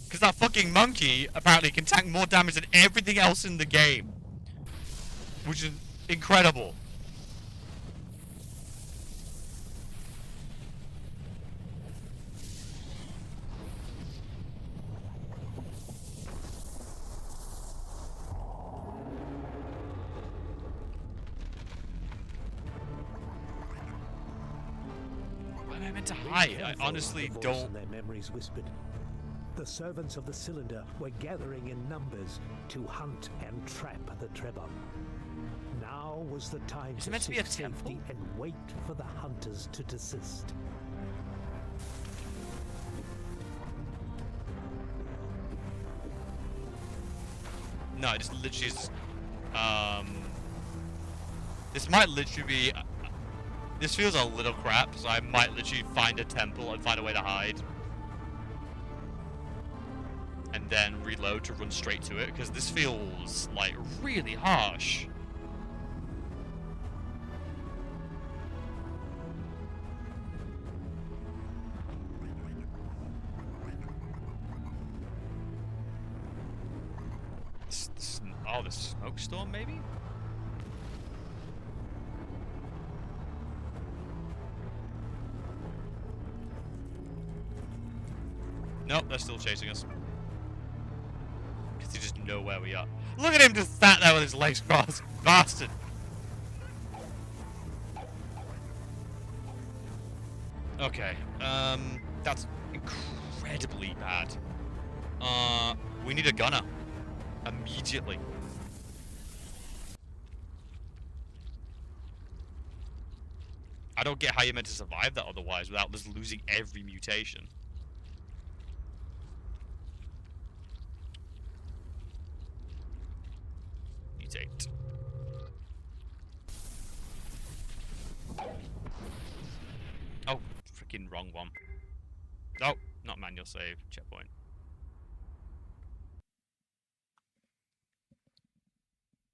[SPEAKER 1] Because that fucking monkey apparently can tank more damage than everything else in the game. Which is incredible. To hide. I honestly don't.
[SPEAKER 2] Their memories whispered. The servants of the cylinder were gathering in numbers to hunt and trap the Trebon. Now was the time to
[SPEAKER 1] meant to be a
[SPEAKER 2] seek
[SPEAKER 1] temple?
[SPEAKER 2] safety and wait for the hunters to desist.
[SPEAKER 1] No, it just literally is. This might literally be This feels a little crap, so I might literally find a temple and find a way to hide. And then reload to run straight to it, because this feels, like, really harsh. Oh, the smoke storm, maybe? Nope, they're still chasing us. Because they just know where we are. Look at him just sat there with his legs crossed. Bastard! Okay, that's incredibly bad. We need a gunner. Immediately. I don't get how you're meant to survive that otherwise without just losing every mutation. Mutate. Oh, freaking wrong one. Oh, not manual save. Checkpoint.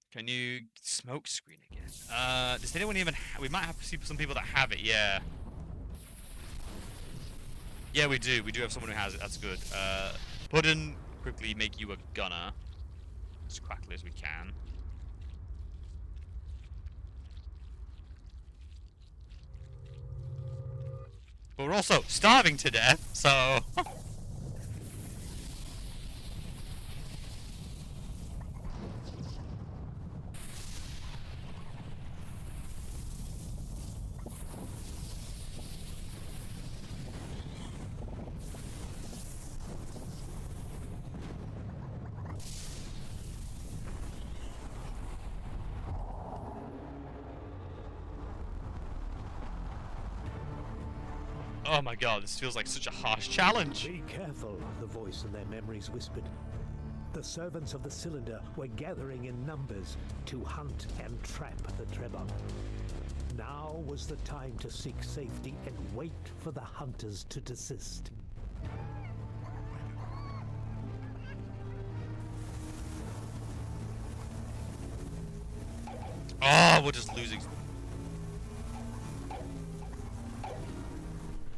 [SPEAKER 1] Can you smoke screen again? Does anyone even we might have some people that have it, yeah. Yeah, we do. We do have someone who has it. That's good. Puddin, quickly make you a gunner. As quickly as we can. But we're also starving to death, so... Oh my god, this feels like such a harsh challenge.
[SPEAKER 2] Be careful, the voice in their memories whispered. The servants of the cylinder were gathering in numbers to hunt and trap the Trebon. Now was the time to seek safety and wait for the hunters to desist.
[SPEAKER 1] Oh, we're just losing.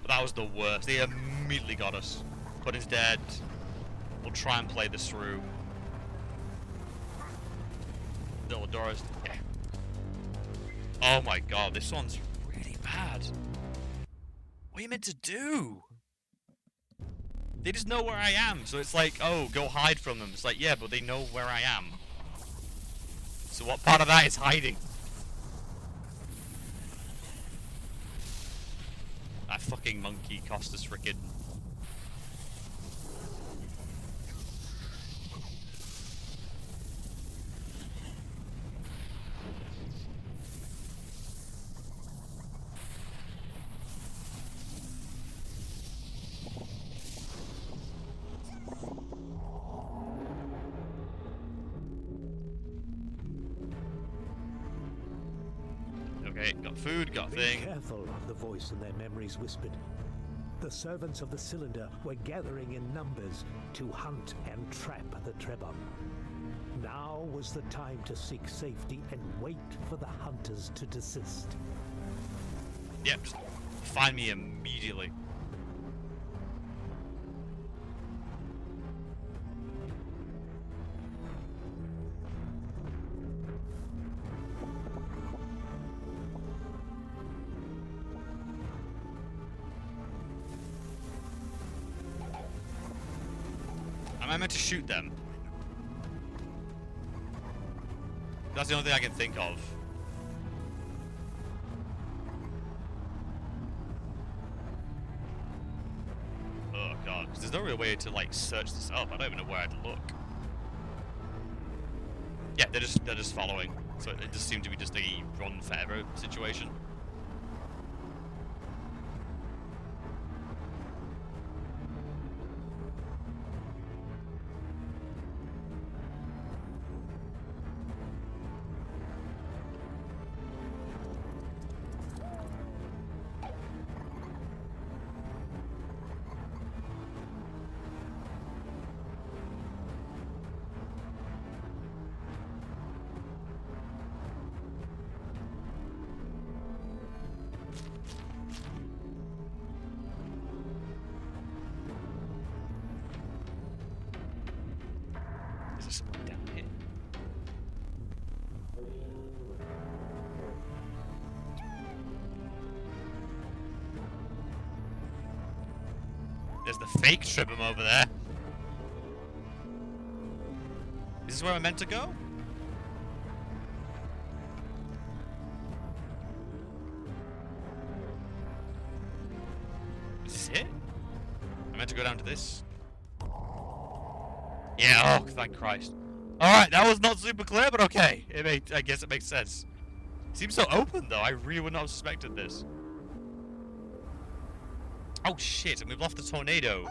[SPEAKER 1] That was the worst. They immediately got us. Puddin's dead. We'll try and play this through. Doris. Yeah. Oh my god, this one's really bad. What are you meant to do? They just know where I am, so it's like, oh, go hide from them. It's like, yeah, but they know where I am. So what part of that is hiding? That fucking monkey cost us frickin'. Okay, got food, got thing.
[SPEAKER 2] Be careful, the voice in their memories whispered. The servants of the cylinder were gathering in numbers to hunt and trap the Trebon. Now was the time to seek safety and wait for the hunters to desist.
[SPEAKER 1] Yep, just find me immediately. Am I meant to shoot them? That's the only thing I can think of. Oh god, 'cause there's no real way to like search this up. I don't even know where I'd look. Yeah, they're just following. So it just seemed to be just a run forever situation. There's the fake Tribum over there. Is this where I'm meant to go? Is this it? I'm meant to go down to this. Yeah, oh, thank Christ. Alright, that was not super clear, but okay. I guess it makes sense. Seems so open, though. I really would not have suspected this. Oh, shit, and we've lost the tornado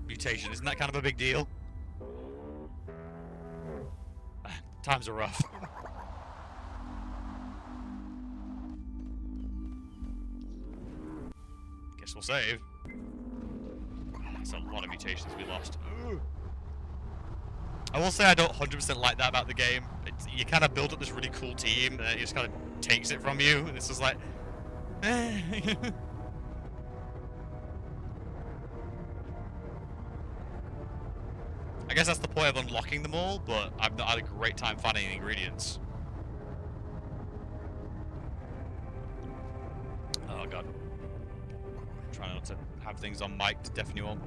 [SPEAKER 1] mutation. Isn't that kind of a big deal? Times are rough. Guess we'll save. That's a lot of mutations we lost. Ugh. I will say I don't 100% like that about the game. You kind of build up this really cool team, and then it just kind of takes it from you, and it's just like... I guess that's the point of unlocking them all, but I've not had a great time finding the ingredients. Oh god. I'm trying not to have things on mic to deafen you all.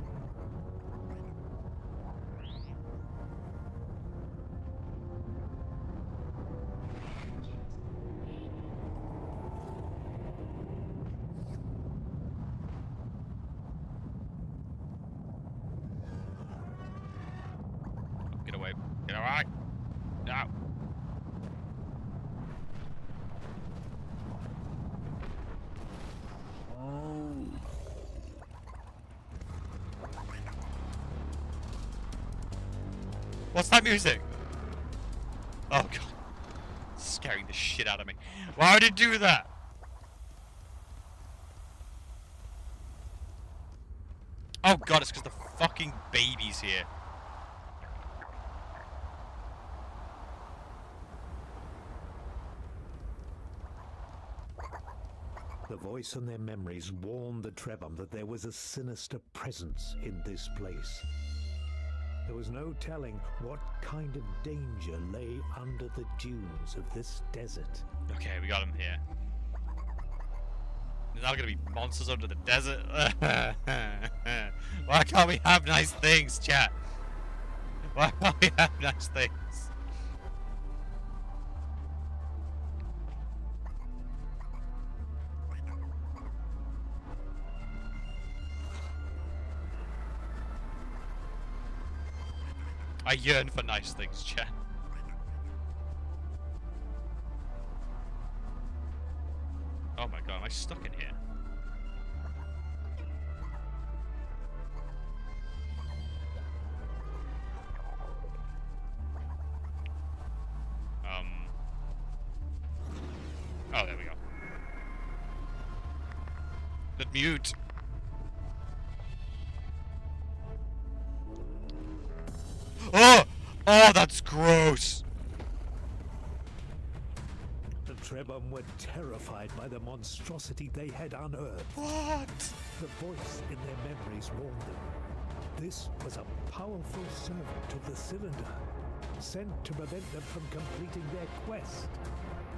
[SPEAKER 1] Get away. Get away. No. What's that music? Oh god. It's scaring the shit out of me. Why would it do that? Oh god, it's because the fucking baby's here.
[SPEAKER 2] The voice in their memories warned the Trebhum that there was a sinister presence in this place. There was no telling what kind of danger lay under the dunes of this desert.
[SPEAKER 1] Okay, we got him here. There's not gonna be monsters under the desert. Why can't we have nice things, chat? Why can't we have nice things? I yearn for nice things, chat. Oh my god, am I stuck in here? Oh, there we go. The mute. Oh! Oh, that's gross!
[SPEAKER 2] The Trebhum were terrified by the monstrosity they had unearthed.
[SPEAKER 1] What?
[SPEAKER 2] The voice in their memories warned them. This was a powerful servant of the cylinder, sent to prevent them from completing their quest.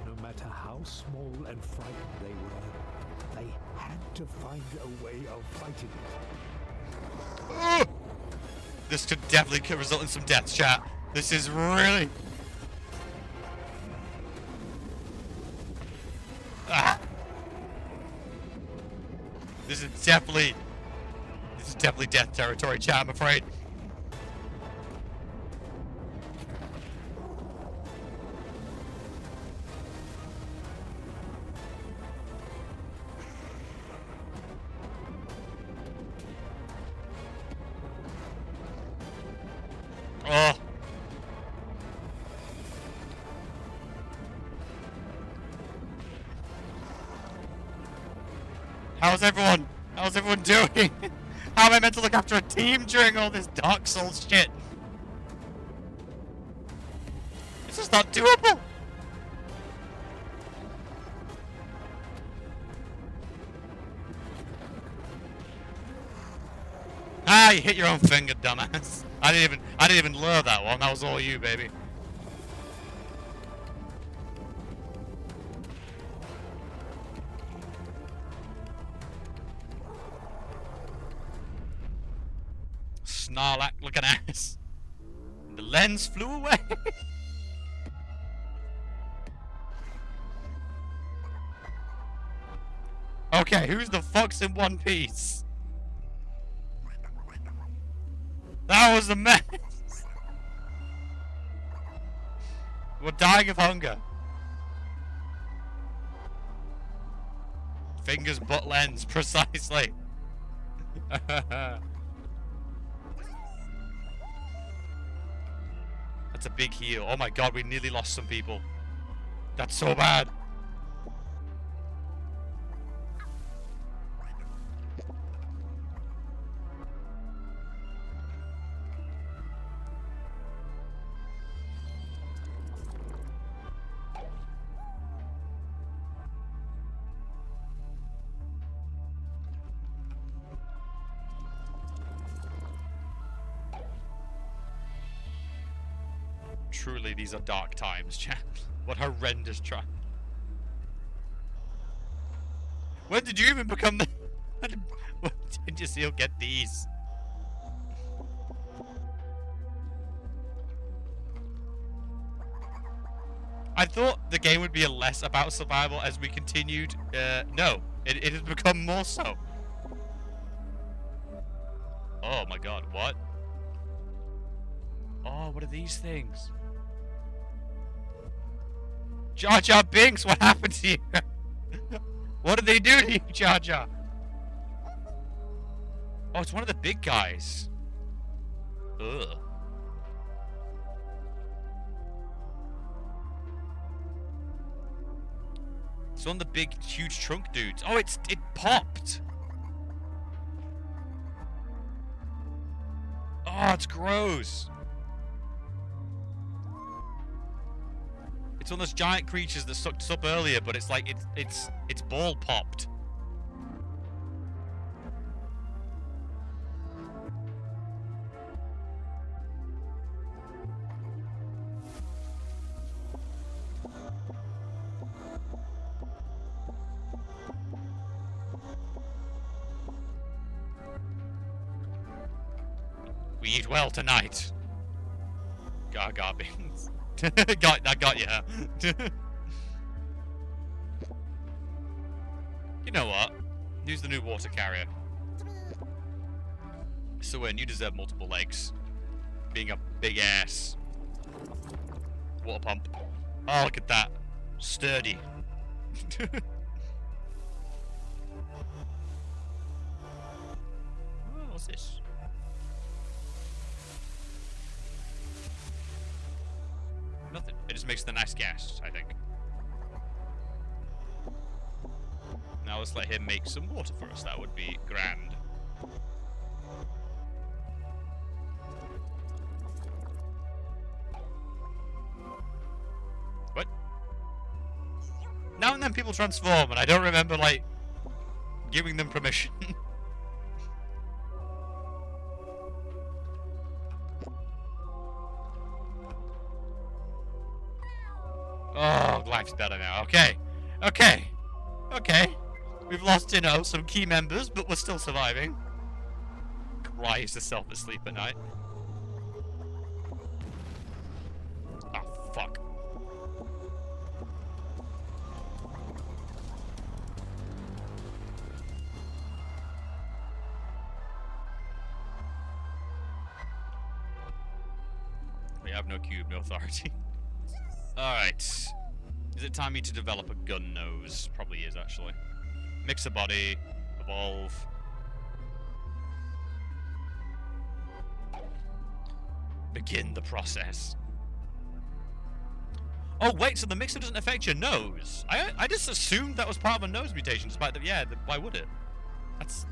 [SPEAKER 2] No matter how small and frightened they were, they had to find a way of fighting it.
[SPEAKER 1] This could definitely result in some deaths, chat. This is really... This is definitely death territory, chat, I'm afraid. Oh. How's everyone doing? How am I meant to look after a team during all this Dark Souls shit? This is not doable! Ah, you hit your own finger, dumbass. I didn't even lure that one. That was all you, baby. Snarlack looking ass. And the lens flew away. Okay, who's the fuck's in one piece? That was a mess. We're dying of hunger. Fingers, butt, lens, precisely. That's a big heal. Oh my god, we nearly lost some people. That's so bad. Truly, these are dark times, chat. What horrendous try. When did you even become the... When did you still get these? I thought the game would be less about survival as we continued. No, it has become more so. Oh my god, what? Oh, what are these things? Jar Jar Binks, what happened to you? What did they do to you, Jar Jar? Oh, it's one of the big guys. Ugh. It's one of the big, huge trunk dudes. Oh, it popped. Oh, it's gross. It's one of those giant creatures that sucked us up earlier, but it's like it's ball popped. We eat well tonight. Gaga beans. That got you, huh? You know what? Use the new water carrier. So when you deserve multiple legs. Being a big ass. Water pump. Oh, look at that. Sturdy. Oh, what's this? Nothing. It just makes the nice gas, I think. Now let's let him make some water for us. That would be grand. What? Now and then people transform, and I don't remember, like, giving them permission. Oh, life's better now. Okay. Okay. Okay. We've lost, you know, some key members, but we're still surviving. Cries herself asleep at night. Oh, fuck. We have no cube, no authority. Alright. Is it time me to develop a gun nose? Probably is, actually. Mix a body. Evolve. Begin the process. Oh, wait, so the mixer doesn't affect your nose? I just assumed that was part of a nose mutation, despite the... Yeah, why would it? That's...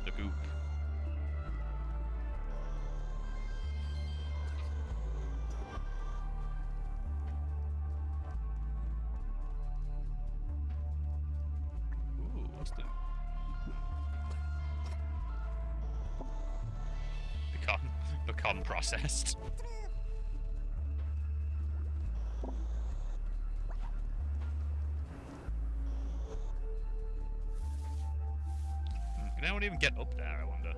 [SPEAKER 1] The goop. Ooh, what's the... Become processed. Can anyone even get up there, I wonder?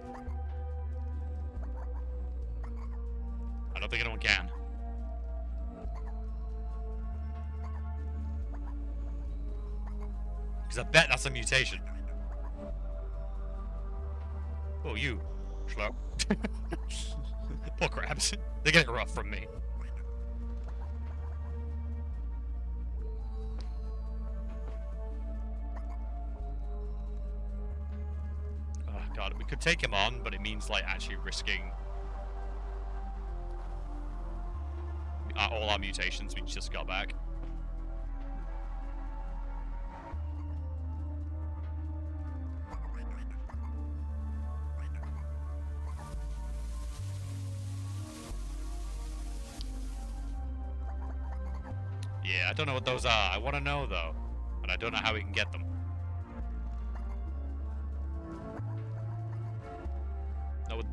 [SPEAKER 1] I don't think anyone can. Because I bet that's a mutation. Oh, you. Schlop. Poor crabs. They're getting rough from me. Oh, God. We could take him on, but it means, like, actually risking all our mutations we just got back. Yeah, I don't know what those are. I want to know, though. But I don't know how we can get them. That would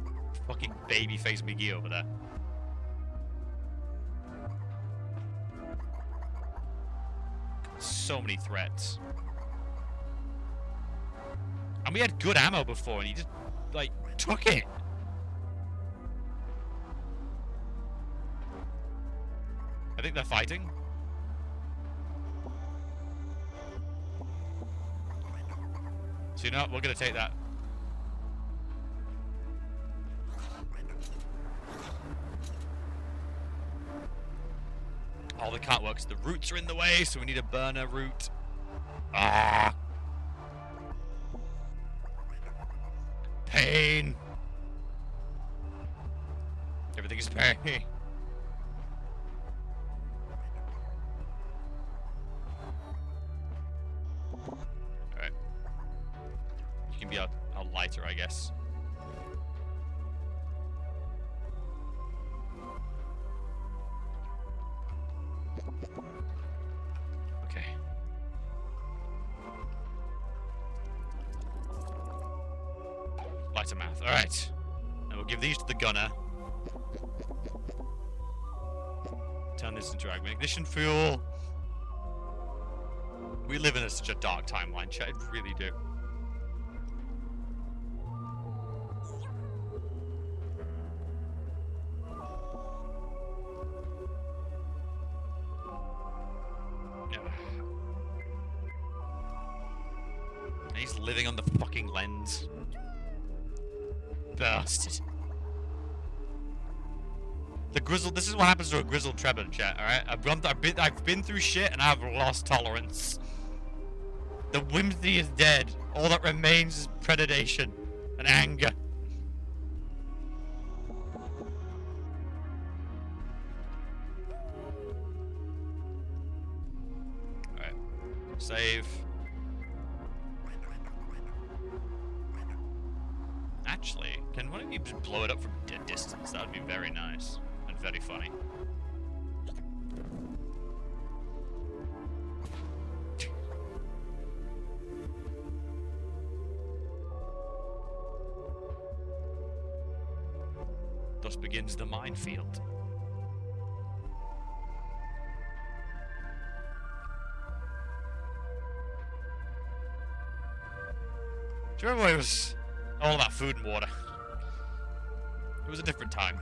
[SPEAKER 1] fucking babyface McGee over there. So many threats. And we had good ammo before, and he just, like, took it. I think they're fighting. So you know what? We're gonna take that. Oh, they can't work because the roots are in the way, so we need a burner root. Ah! Pain! Everything is pain. Alright. You can be a lighter, I guess. Okay. Lighter mouth. Alright. And we'll give these to the gunner. Turn this into ignition fuel. We live in such a dark timeline, chat. We really do. He's living on the fucking lens. Bastard. The grizzled. This is what happens to a grizzled Trebon, chat. All right, I've been through shit and I've lost tolerance. The whimsy is dead. All that remains is predation and anger. All right, save. Actually, can one of you just blow it up from a distance? That would be very nice and very funny. Thus begins the minefield. Do you remember when it was all about food and water? It was a different time.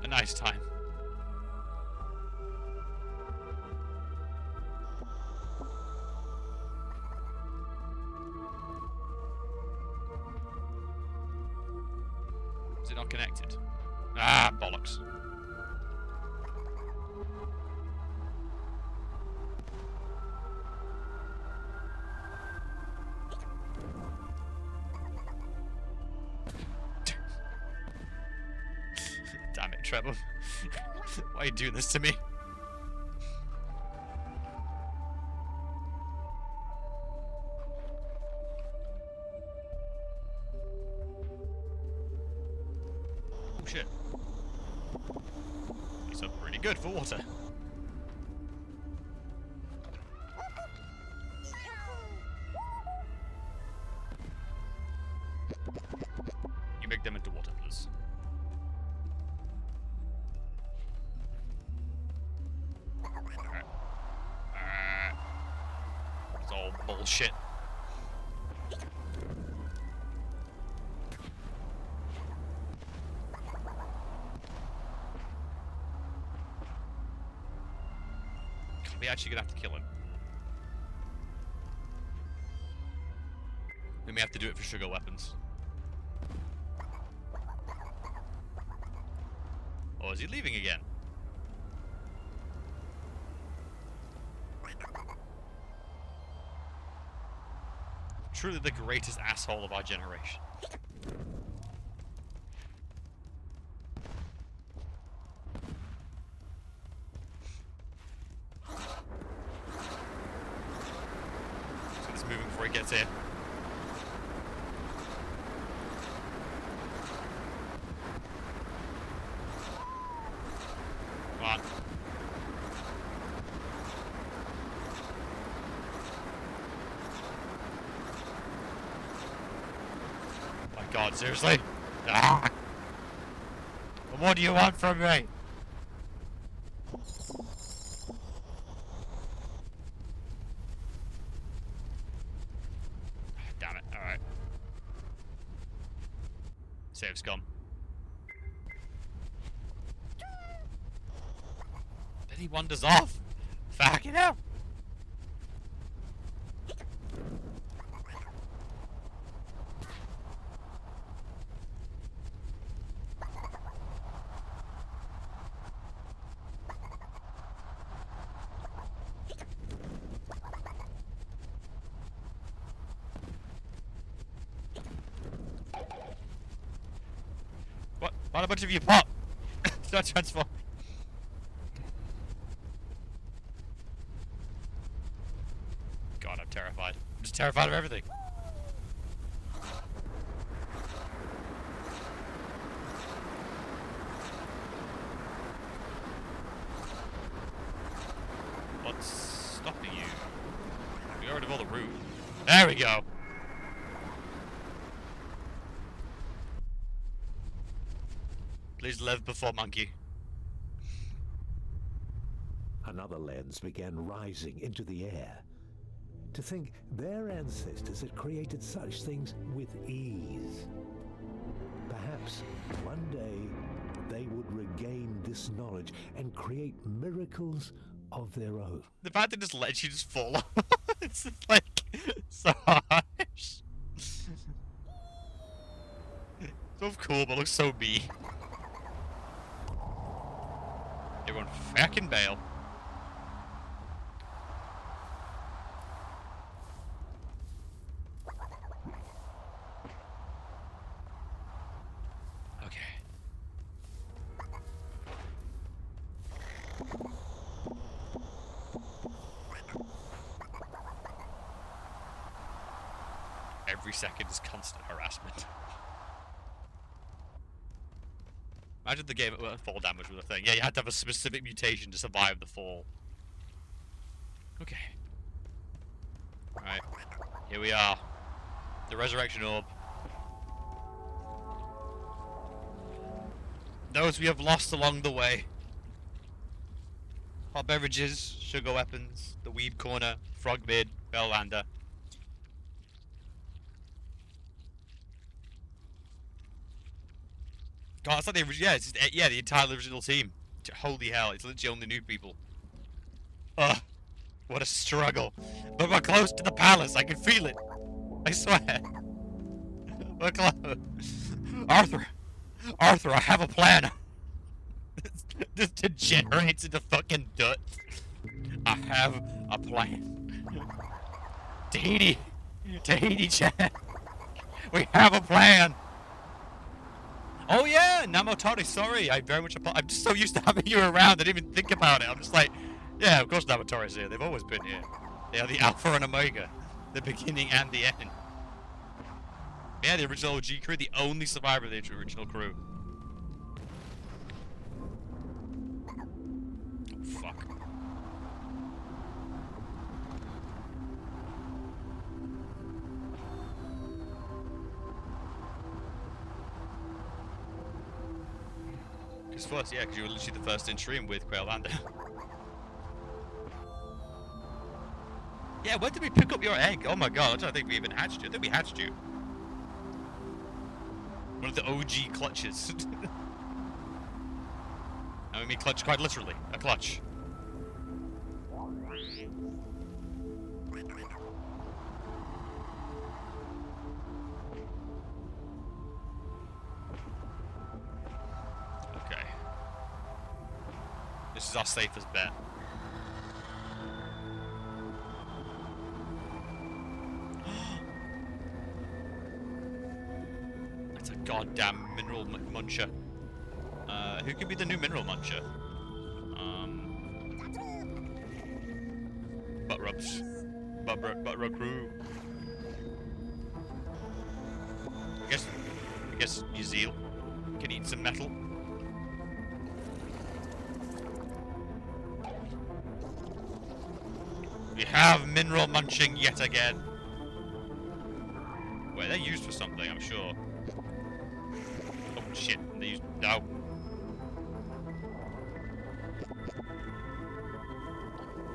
[SPEAKER 1] A nice time. Is it not connected? Ah, bollocks. Damn it, Trevor. Why are you doing this to me? Oh shit. These are pretty good for water. You make them into water, please. It's all bullshit. We actually gonna have to kill him. We may have to do it for sugar weapons. Or is he leaving again? Truly the greatest asshole of our generation. So it's moving before he gets in. Come on. My God, seriously? Ah! What do you want from me? Damn it, alright. Save scum. Then he wanders off. Fucking hell. What? Why a bunch of you pop? It's not transform. God, I'm terrified. I'm just terrified of everything. What's stopping you? We got rid of all the root. There we go. Please live before monkey.
[SPEAKER 2] Another lens began rising into the air. To think their ancestors had created such things with ease. Perhaps one day they would regain this knowledge and create miracles of their own.
[SPEAKER 1] The fact that it just lets you just fall off. It's like so harsh. So cool, but looks so mean. Everyone fucking bail. Okay. Every second is constant harassment. Imagine the game at fall damage was a thing. Yeah, you had to have a specific mutation to survive the fall. Okay. Right. Here we are. The resurrection orb. Those we have lost along the way. Hot beverages, sugar weapons, the weed corner, frog mid, Belllander. God, it's like the original, yeah, it's just, yeah, the entire original team. Holy hell, it's literally only new people. Ugh, what a struggle. But we're close to the palace, I can feel it. I swear. We're close. Arthur, I have a plan. This degenerates into fucking dirt. I have a plan. Tahiti chan. We have a plan. Oh yeah, Namotori, sorry, I very much I'm just so used to having you around, I didn't even think about it. I'm just like, yeah, of course Namotori's here, they've always been here. They are the Alpha and Omega, the beginning and the end. Yeah, the original OG crew, the only survivor of the original crew. Oh, fuck. Because first, yeah, because you were literally the first in stream with Quailanda. Yeah, when did we pick up your egg? Oh my god, I don't think we even hatched you. I think we hatched you. One of the OG clutches. I mean clutch quite literally. A clutch. This is our safest bet. That's a goddamn mineral muncher. Who could be the new mineral muncher? Butt rubs. Butt rub crew. I guess Yazeel can eat some metal. We have mineral munching yet again. Wait, they're used for something, I'm sure. Oh shit, they used... no.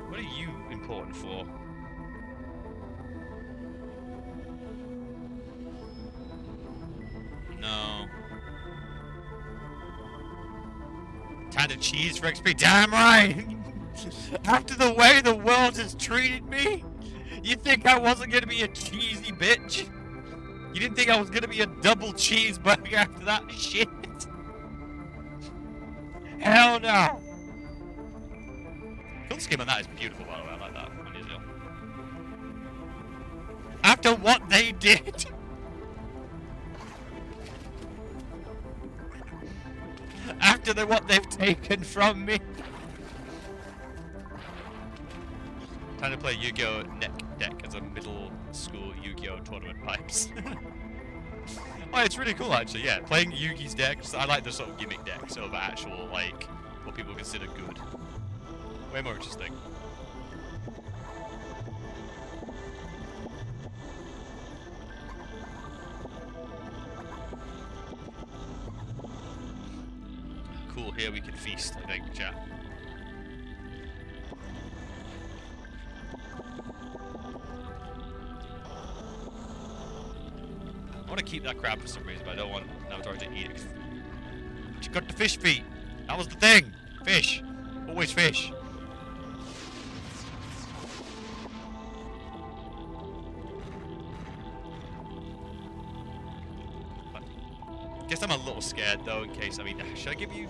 [SPEAKER 1] What are you important for? No. Tanded cheese for XP, damn right! After the way the world has treated me, you think I wasn't gonna be a cheesy bitch? You didn't think I was gonna be a double cheeseburger after that shit? Hell no! Film scheme on that is beautiful, by the way. I like that on Israel. After what they did, after what they've taken from me. Time to play Yu-Gi-Oh! Neck deck as a middle school Yu-Gi-Oh! Tournament pipes. Oh, it's really cool actually, yeah. Playing Yugi's decks, I like the sort of gimmick decks over actual, like, what people consider good. Way more interesting. Cool, here we can feast, I think, chat. I want to keep that crab for some reason, but I don't want Navatar to eat it. She got the fish feet. That was the thing. Fish. Always fish. I guess I'm a little scared though, in case. I mean, should I give you?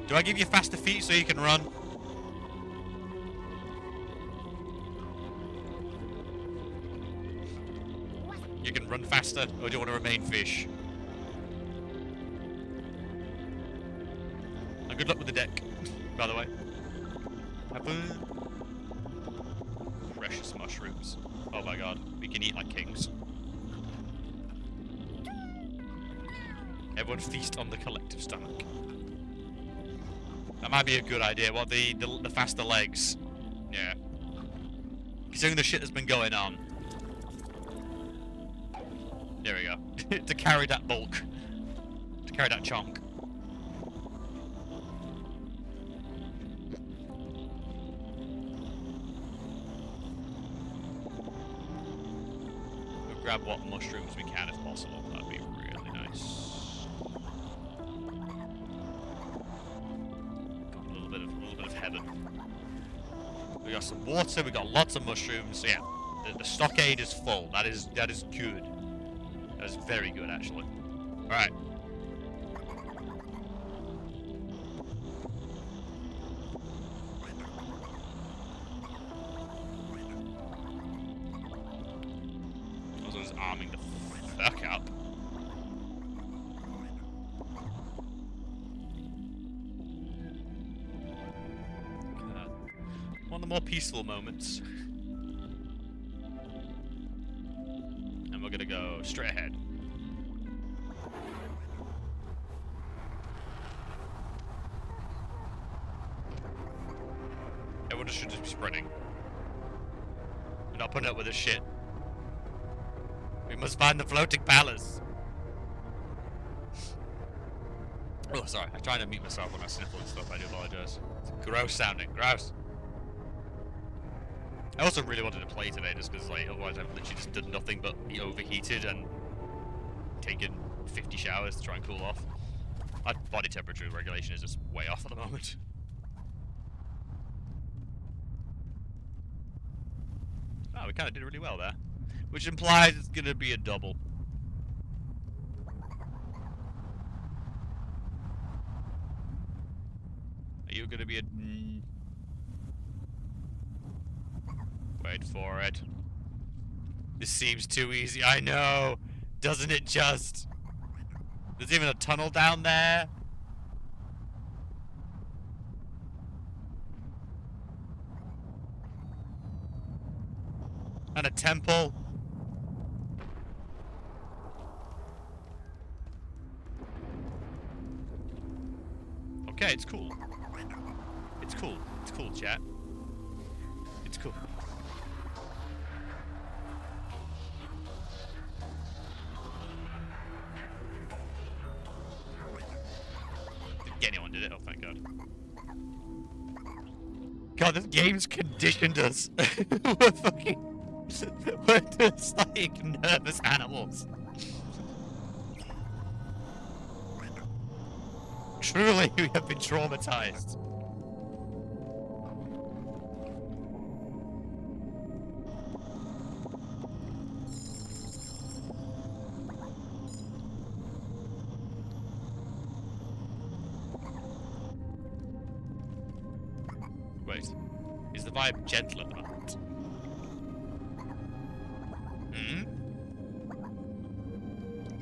[SPEAKER 1] Do I give you faster feet so you can run? You can run faster, or do you want to remain fish? And good luck with the deck, by the way. Have fun. Precious mushrooms. Oh my god, we can eat like kings. Everyone feast on the collective stomach. That might be a good idea. What, the faster legs? Yeah. Considering the shit that's been going on. There we go. To carry that bulk. To carry that chunk. We'll grab what mushrooms we can if possible. That'd be really nice. Got a little bit of heaven. We got some water, we got lots of mushrooms. So yeah, the stockade is full. That is good. That is very good, actually. Alright. I was just arming the fuck up. One of the more peaceful moments. And we're gonna go straight ahead. Everyone should just be sprinting. We're not putting up with this shit. We must find the floating palace. Oh, sorry. I'm trying to mute myself when I sniffle and stuff. I do apologize. It's gross sounding. Gross. I also really wanted to play today just because, like, otherwise I've literally just done nothing but be overheated and taken 50 showers to try and cool off. My body temperature regulation is just way off at the moment. Oh, we kind of did really well there. Which implies it's going to be a double. Are you you're gonna be a... Wait for it. This seems too easy. I know! Doesn't it just? There's even a tunnel down there. And a temple. Okay, it's cool. It's cool. It's cool, chat. It's cool. Didn't get anyone, did it? Oh, thank God. God, this game's conditioned us. We're fucking... We're just like nervous animals. Truly, we have been traumatized. Wait, is the vibe gentle at the moment? Hmm?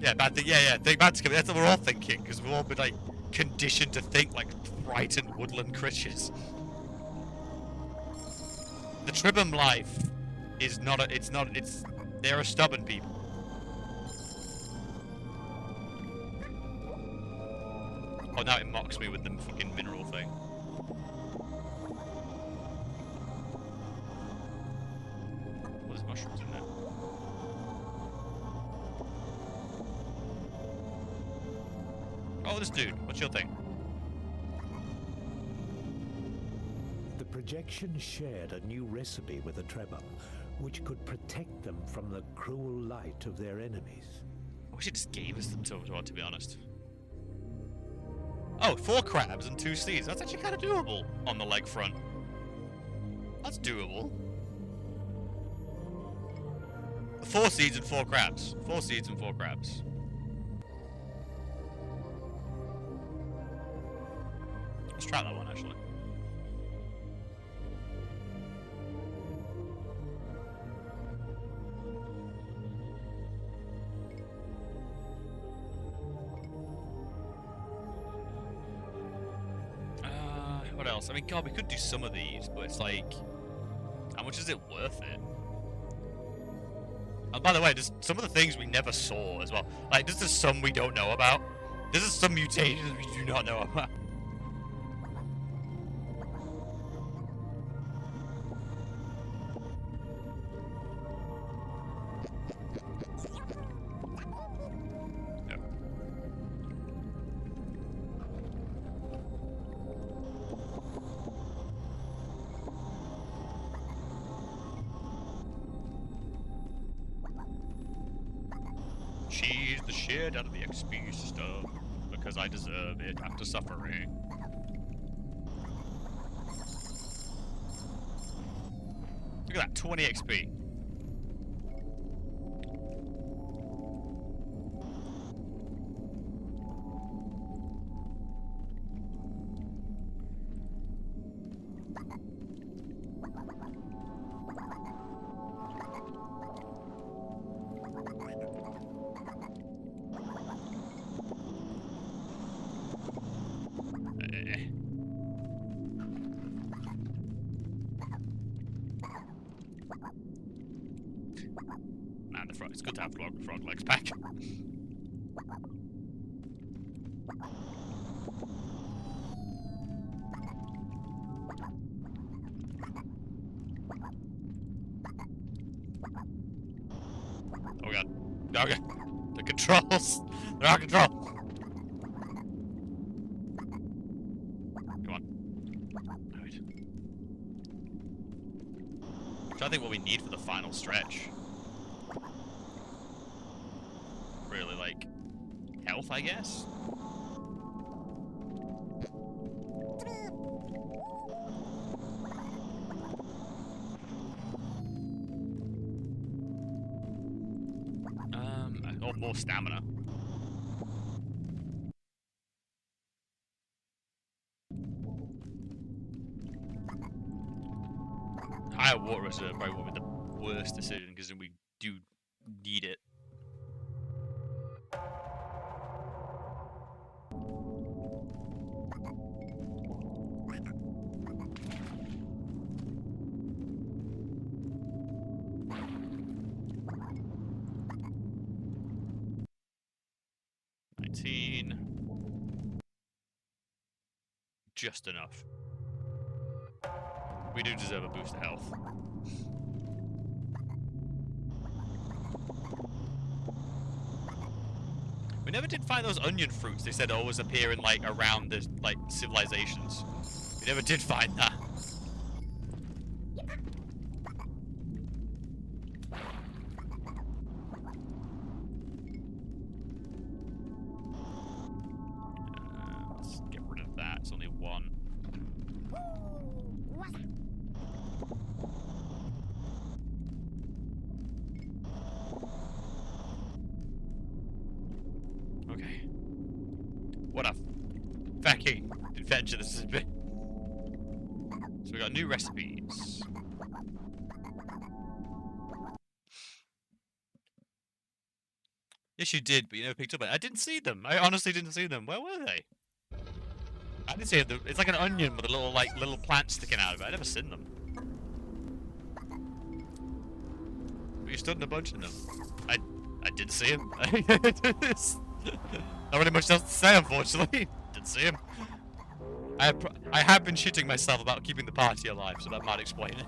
[SPEAKER 1] Yeah, bad thing. Yeah, think bad's coming. That's what we're all thinking, because we've all been like conditioned to think like frightened woodland creatures. The Tribham life is not a. It's not. It's. They're a stubborn people. Oh, now it mocks me with the fucking mineral thing. Oh, there's mushrooms in there. Oh, this dude. What's your thing?
[SPEAKER 2] The projection shared a new recipe with the Tribham, which could protect them from the cruel light of their enemies.
[SPEAKER 1] I wish it just gave us them to be honest. Oh, 4 crabs and 2 seeds. That's actually kind of doable on the leg front. That's doable. 4 seeds and 4 crabs. 4 seeds and 4 crabs. Let's try that one, actually. What else? I mean, God, we could do some of these, but it's like, how much is it worth it? And by the way, there's some of the things we never saw as well. Like, there's just some we don't know about. There's just some mutations we do not know about. Cheese the shit out of the XP stuff, because I deserve it after suffering. Look at that, 20 XP. Man, it's good to have frog legs back. Oh god. Okay. The controls. They're out of control. Come on. Alright. I'm trying to think what we need for the final stretch. Really, like, health, I guess? Or more stamina. higher water reserve probably would be the worst decision because we do need it. Just enough. We do deserve a boost of health. We never did find those onion fruits they said always appear in, like, around the, like, civilizations. We never did find that. Let's get rid of that. It's only one. Okay. What a fucking adventure this has been. So we got new recipes. Yes, you did, but you never picked up on it. I didn't see them. I honestly didn't see them. Where were they? I didn't see them. It's like an onion with a little, like, little plant sticking out of it. I never seen them. But you stood in a bunch of them. I didn't see him. Not really much else to say, unfortunately. Didn't see him. I have been shitting myself about keeping the party alive, so that might explain it.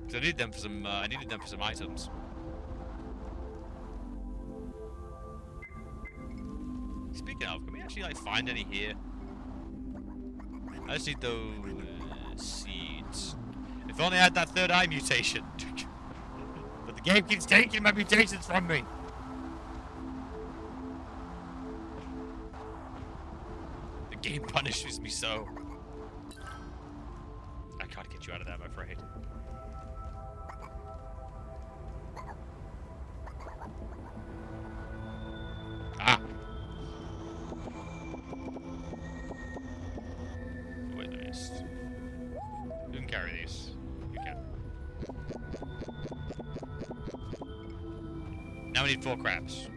[SPEAKER 1] Because I needed them for some. I needed them for some items. Speaking of, can we actually like find any here? I just need those seeds. If only I had that third eye mutation. But the game keeps taking my mutations from me. The game punishes me so. I can't get you out of that, I'm afraid. Ah! Wait, I missed. You can carry these. You can. Now we need 4 crabs.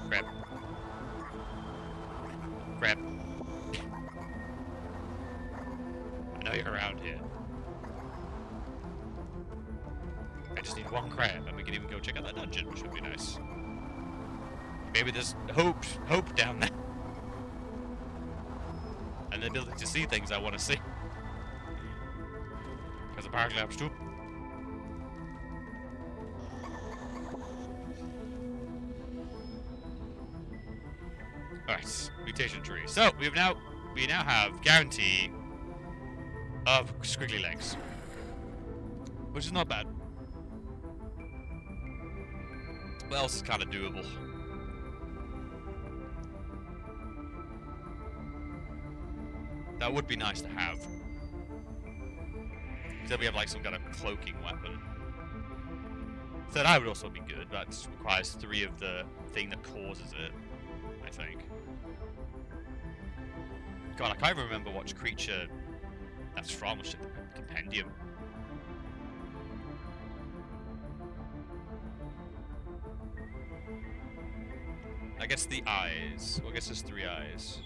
[SPEAKER 1] Crab. Crab. I know you're around here. I just need 1 crab, and we can even go check out that dungeon, which would be nice. Maybe there's hope down there. And the ability to see things I want to see. Because apparently I'm stupid. Alright, mutation tree. So we now have guarantee of squiggly legs. Which is not bad. What else is kind of doable? That would be nice to have. Because then we have like some kind of cloaking weapon. Third eye would also be good. That just requires 3 of the thing that causes it, I think. God, I can't even remember which creature that's from. Let's check the compendium. I guess the eyes. Well, I guess there's 3 eyes.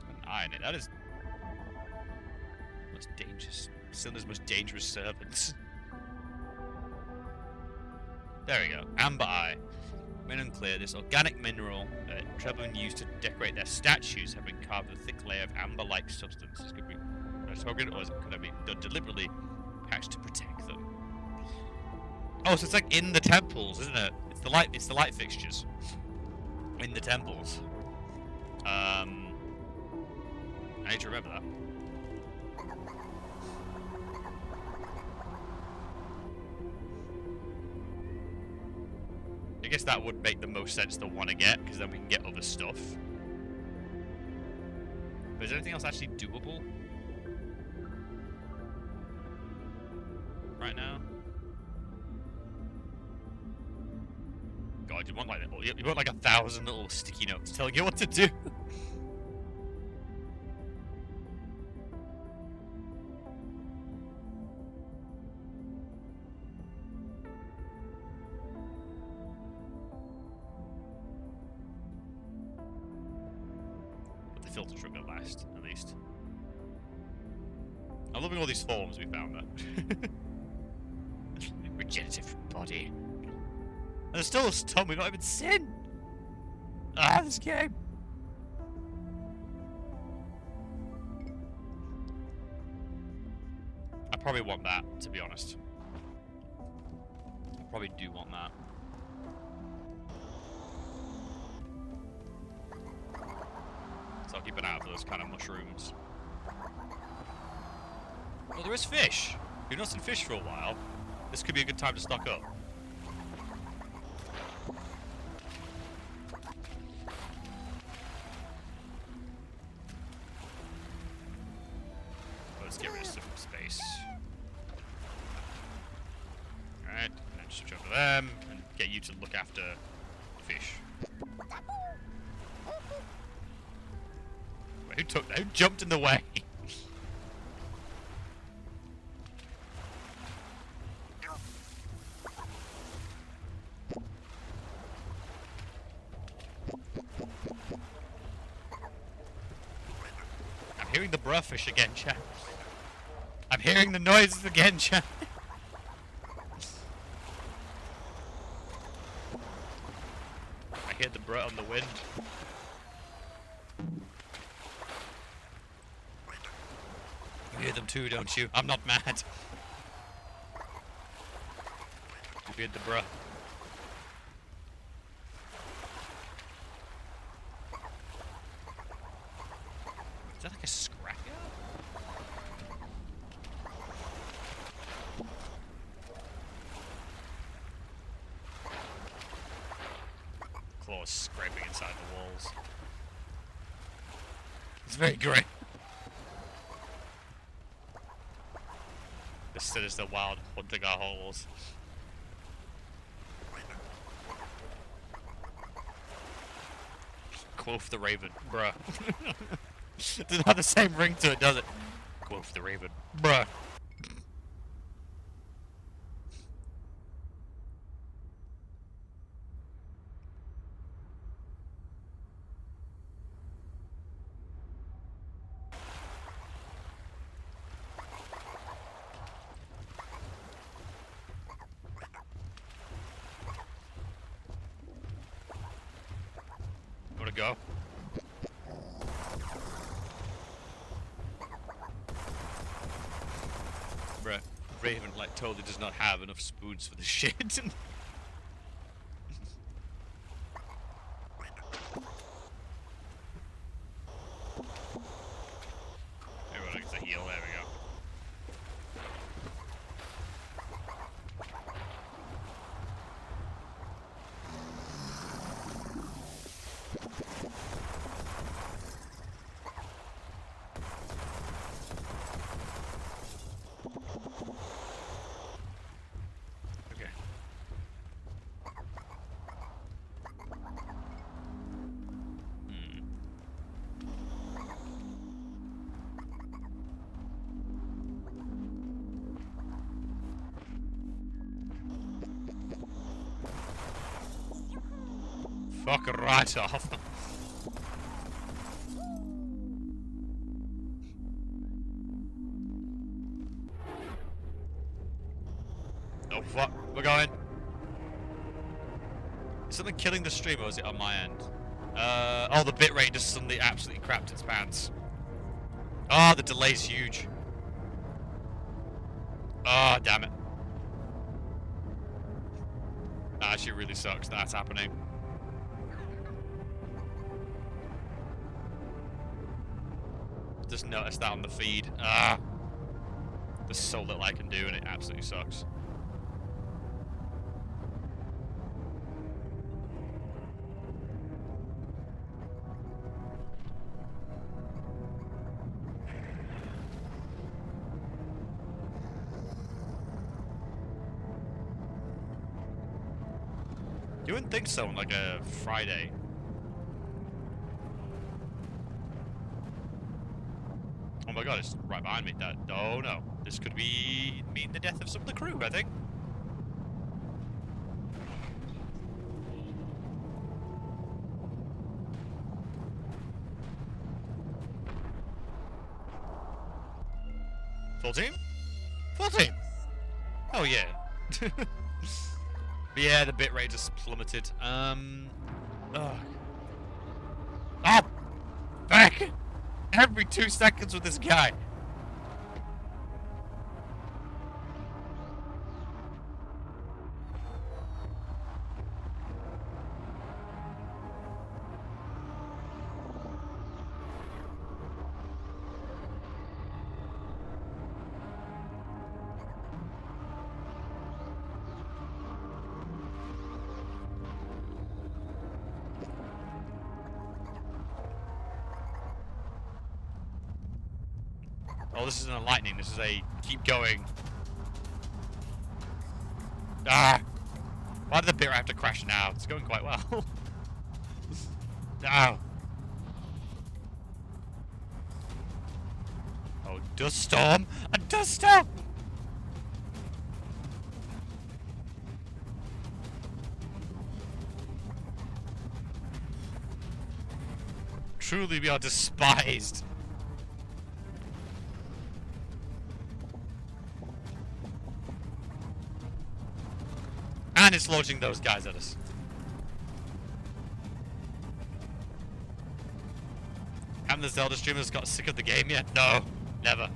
[SPEAKER 1] An eye in it. That is most dangerous. Cylinder's most dangerous servants. There we go. Amber eye. When unclear, this organic mineral that Trebon used to decorate their statues have been carved with a thick layer of amber-like substance. This could be spoken, or could it be done deliberately, patched to protect them? Oh, so it's like in the temples, isn't it? It's the light fixtures in the temples. I need to remember that. I guess that would make the most sense to want to get, because then we can get other stuff. But is there anything else actually doable? Right now? God, you want like 1,000 little sticky notes telling you what to do. But the filter truck will last, at least. I'm loving all these forms we found there. Regenerative body. And there's still a stone we've not even seen! Ah, this game! I probably want that, to be honest. I probably do want that. So I'll keep an eye out for those kind of mushrooms. Oh, there is fish! We've not seen fish for a while. This could be a good time to stock up. Let's get rid of some space. Alright, and then switch over to them, and get you to look after fish. Wait, who took that? Who jumped in the way? I'm hearing the bruh fish again, chat. I'm hearing the noises again, chat. I hear the bruh on the wind. You hear them too, don't you? I'm not mad. You hear the bruh. Is that like a scrapyard? Claws scraping inside the walls. It's very great. The sinister wild hunting our holes. Quoth the Raven, bruh. Doesn't have the same ring to it, does it? Quoth the Raven, bruh. Wanna go? Bruh, Raven like totally does not have enough spoons for the shit. Everyone gets a heal, there we go. Okay. Fuck right off. Oh fuck, we're going. Is something killing the stream or is it on my end? Oh, the bitrate just suddenly absolutely crapped its pants. Oh, the delay's huge. Oh, damn it. That actually really sucks that's happening. Just noticed that on the feed. Ah! There's so little I can do and it absolutely sucks. You wouldn't think so on like a Friday. Oh my god, it's right behind me. Oh no. This could mean the death of some of the crew, I think. Full team? Full team! Oh yeah. But yeah, the bitrate just plummeted. Oh, back! Every 2 seconds with this guy. Oh, this isn't a lightning, this is a keep going. Ah! Why did the bitrate have to crash now? It's going quite well. No! Oh, dust storm! A dust storm! Truly we are despised. And it's launching those guys at us. Haven't the Zelda streamers got sick of the game yet? No, never.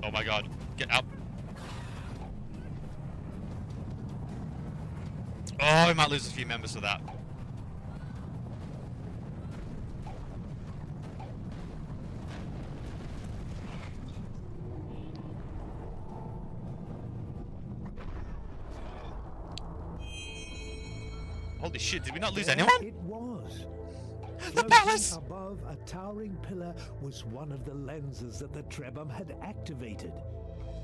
[SPEAKER 1] Oh my god, get up. Oh, we might lose a few members for that. Holy shit, did we not lose anyone?
[SPEAKER 2] It was.
[SPEAKER 1] The palace!
[SPEAKER 2] Above a towering pillar was one of the lenses that the Trebhum had activated.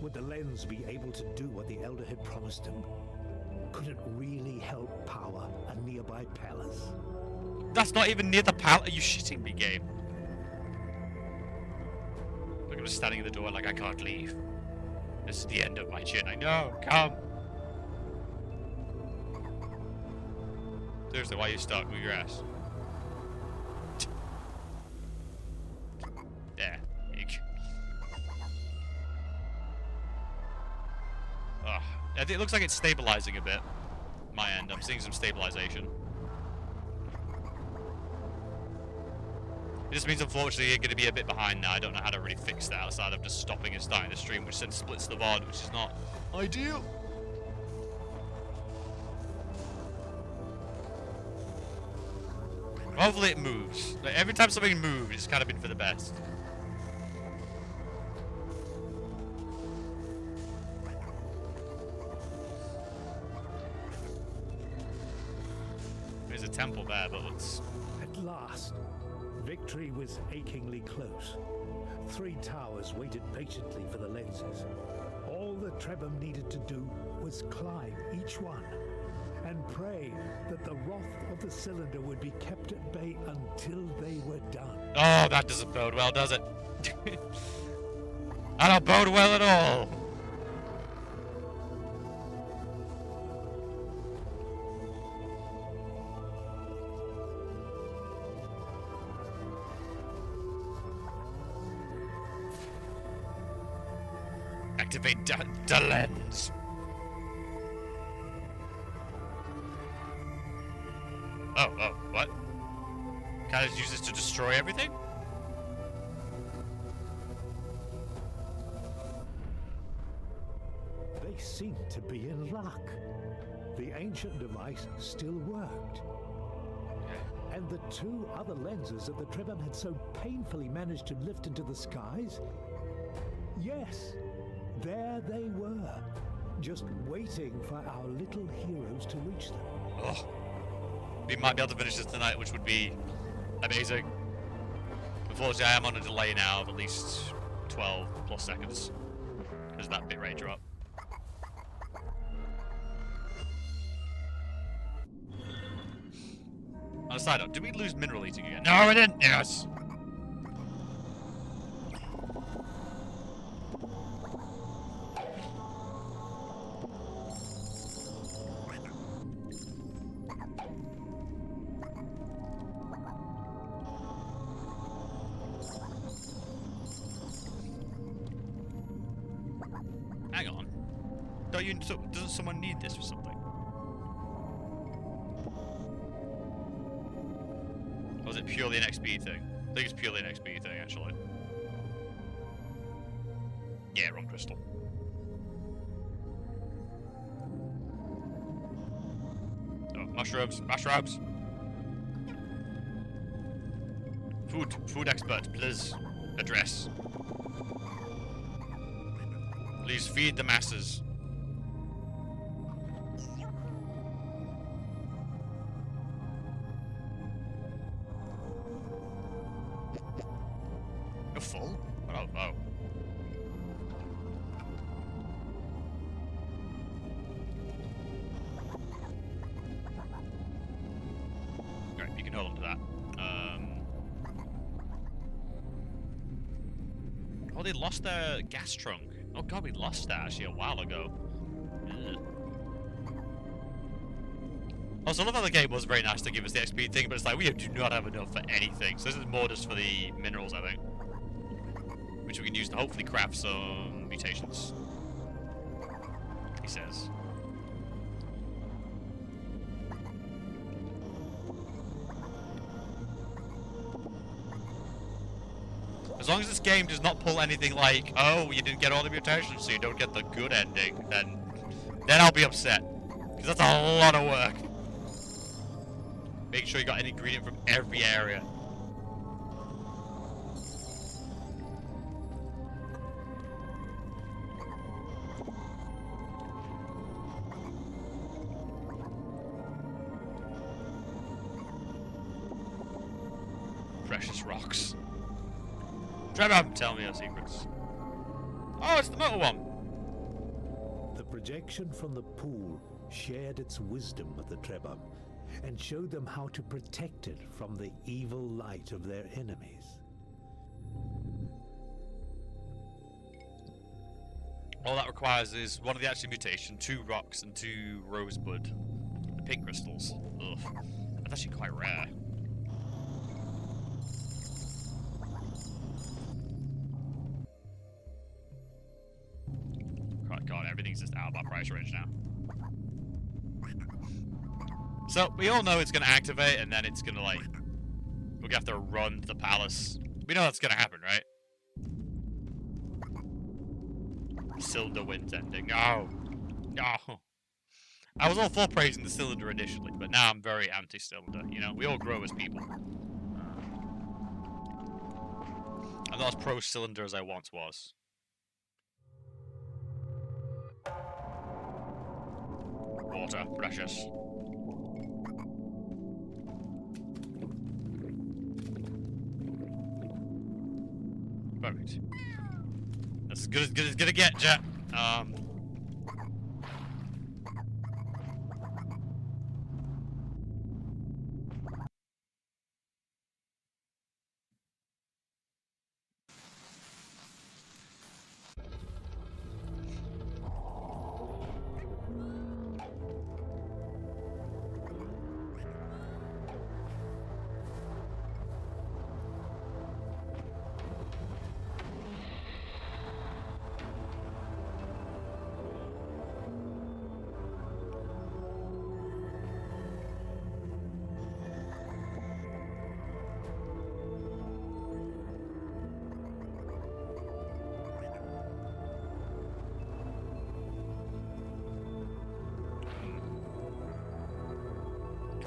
[SPEAKER 2] Would the lens be able to do what the Elder had promised him? Could it really help power a nearby palace?
[SPEAKER 1] That's not even near the palace. Are you shitting me, game? Look, I'm just standing at the door like I can't leave. This is the end of my shit. I know. Come. Seriously, why are you stuck? Move your ass. There. Eek. Ugh. It looks like it's stabilizing a bit. My end. I'm seeing some stabilization. It just means, unfortunately, you're going to be a bit behind now. I don't know how to really fix that outside of just stopping and starting the stream, which then splits the VOD, which is not ideal. Hopefully it moves. Like, every time something moves, it's kind of been for the best. There's a temple there, but let's...
[SPEAKER 2] At last, victory was achingly close. 3 towers waited patiently for the lenses. All the Trebhum needed to do was climb each one and pray that the wrath of the cylinder would be kept at bay until they were done.
[SPEAKER 1] Oh, that doesn't bode well, does it? That don't bode well at all. Activate the lens. Oh, what? Can I just use this to destroy everything?
[SPEAKER 2] They seemed to be in luck. The ancient device still worked. And the 2 other lenses that the Trebhum had so painfully managed to lift into the skies? Yes, there they were, just waiting for our little heroes to reach them.
[SPEAKER 1] Oh. We might be able to finish this tonight, which would be amazing. Unfortunately, I am on a delay now of at least 12 plus seconds because of that bitrate drop. On a side note, did we lose mineral eating again? No, we didn't! Yes! Hang on. Don't you, so, doesn't someone need this for something? Or is it purely an XP thing? I think it's purely an XP thing, actually. Yeah, wrong crystal. Oh, mushrooms, mushrooms! Food expert, please address. Please feed the masses. You're full? Oh, oh. Alright, you can hold on to that. Oh, they lost their gas trunk. Oh god, we lost that actually a while ago. Ugh. Also, I love how the game was very nice to give us the XP thing, but it's like, we do not have enough for anything. So this is more just for the minerals, I think. Which we can use to hopefully craft some mutations. He says. As long as this game does not pull anything like, oh, you didn't get all the mutations, so you don't get the good ending, then I'll be upset. Because that's a lot of work. Make sure you got an ingredient from every area. Precious rocks. Trebhum, tell me your secrets. Oh, it's the metal one.
[SPEAKER 2] The projection from the pool shared its wisdom with the Trebhum and showed them how to protect it from the evil light of their enemies.
[SPEAKER 1] All that requires is one of the actual mutation, 2 rocks and 2 rosebud. The pink crystals. Ugh. That's actually quite rare. God, everything's just out of our price range now. So, we all know it's going to activate, and then it's going to, like... we're going to have to run to the palace. We know that's going to happen, right? Cylinder wins ending. No! No! I was all for praising the cylinder initially, but now I'm very anti-cylinder. You know, we all grow as people. I'm not as pro-cylinder as I once was. Water, precious. Perfect. That's as good as it's gonna get, chat.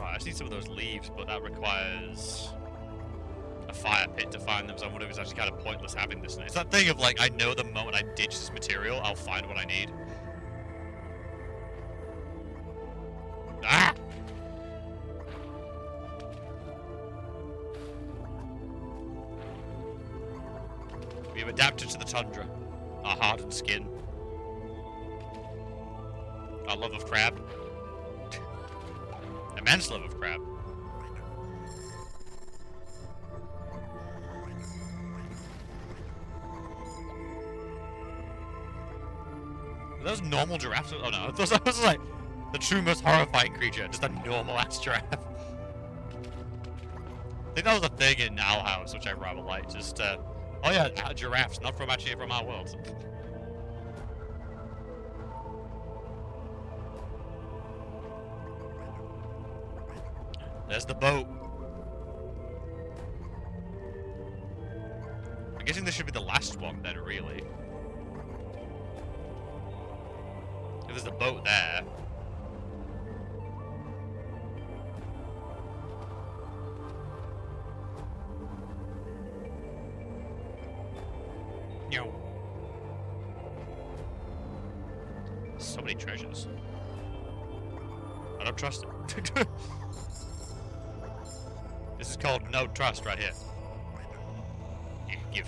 [SPEAKER 1] Right, I just need some of those leaves, but that requires a fire pit to find them, so I wonder if it's actually kind of pointless having this. It's that thing of like, I know the moment I ditch this material, I'll find what I need. Ah! We've adapted to the tundra. Our hardened skin. Our love of crab. Immense love of crab. Are those normal giraffes? Oh no, those are like the true most horrifying creature, just a normal ass giraffe. I think that was a thing in Owl House, which I rather like. Just, oh yeah, giraffes, not from actually from our world. There's the boat. I'm guessing this should be the last one then, really. If there's a boat there. Yo. So many treasures. I don't trust it. This is called no trust right here. Yeah, give.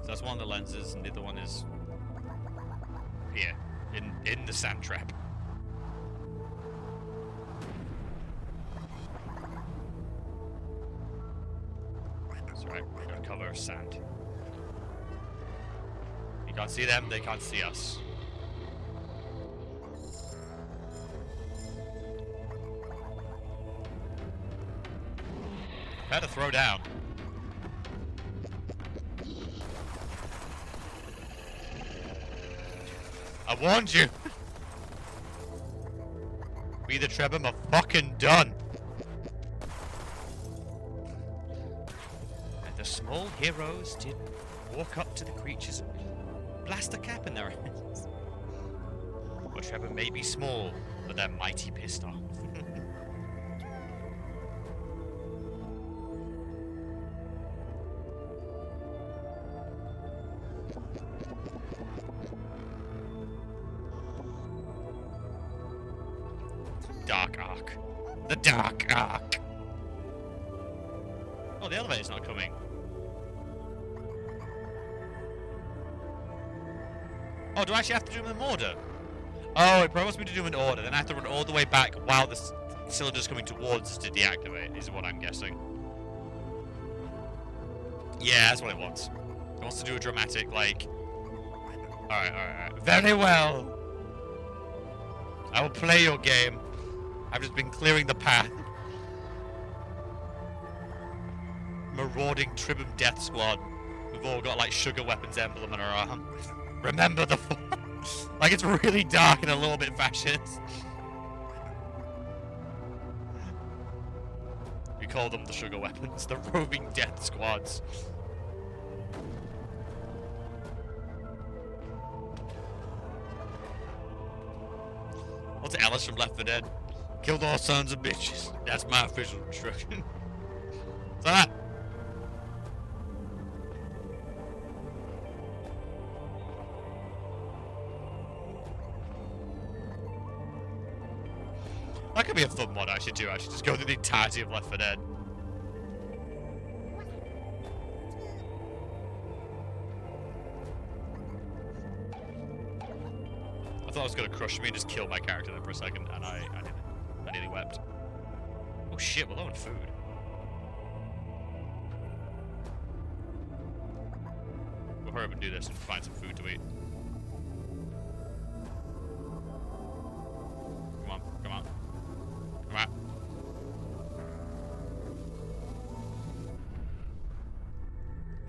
[SPEAKER 1] So that's one of the lenses, and the other one is here, in the sand trap. That's right, we're gonna cover our sand. You can't see them, they can't see us. Had to throw down. I warned you! We the Trebham are fucking done! And the small heroes did walk up to the creatures and blast a cap in their eyes. But Trebham may be small, but they're mighty pissed off. Dark Ark. The Dark Ark. Oh, the elevator's not coming. Oh, do I actually have to do them in order? Oh, it promised me to do them in order. Then I have to run all the way back while the cylinder's coming towards us to deactivate, is what I'm guessing. Yeah, that's what it wants. It wants to do a dramatic, like... Alright. Very well. I will play your game. I've just been clearing the path. Marauding Tribham Death Squad. We've all got like sugar weapons emblem on our arm. Remember the like it's really dark and a little bit fascist. We call them the sugar weapons, the roving death squads. What's Alice from Left 4 Dead? Killed all sons of bitches. That's my official instruction. So that. That could be a fun mod actually too, actually. Just go through the entirety of Left 4 Dead. I thought it was gonna crush me and just kill my character there for a second, and I didn't. I nearly wept. Oh shit, we're low on food. We'll hurry up and do this and find some food to eat. Come on, come on. Come on.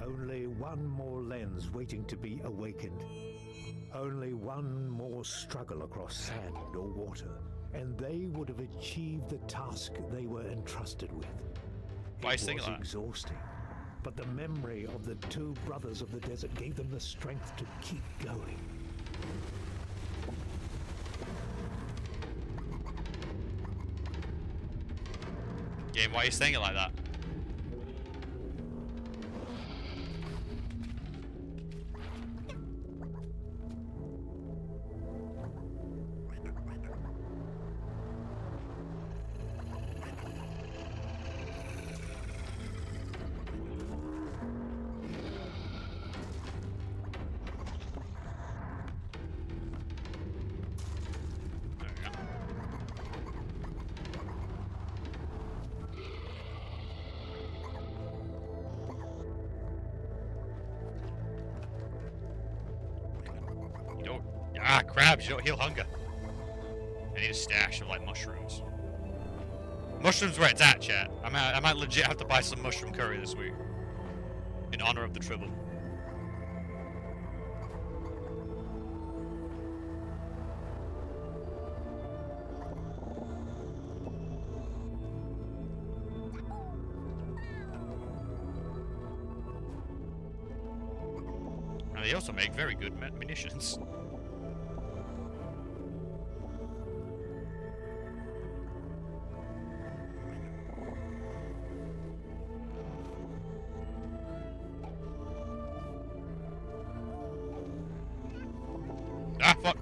[SPEAKER 2] Only one more lens waiting to be awakened. Only one more struggle across sand or water, and they would have achieved the task they were entrusted with.
[SPEAKER 1] Why
[SPEAKER 2] It
[SPEAKER 1] sing
[SPEAKER 2] was
[SPEAKER 1] like that?
[SPEAKER 2] exhausting. but the memory of the two brothers of the desert gave them the strength to keep going.
[SPEAKER 1] Game, why are you saying it like that? Crabs, you don't heal hunger. I need a stash of, like, mushrooms. Mushrooms where it's at, chat. I might legit have to buy some mushroom curry this week. In honor of the tribble. And they also make very good munitions. Ah, fuck.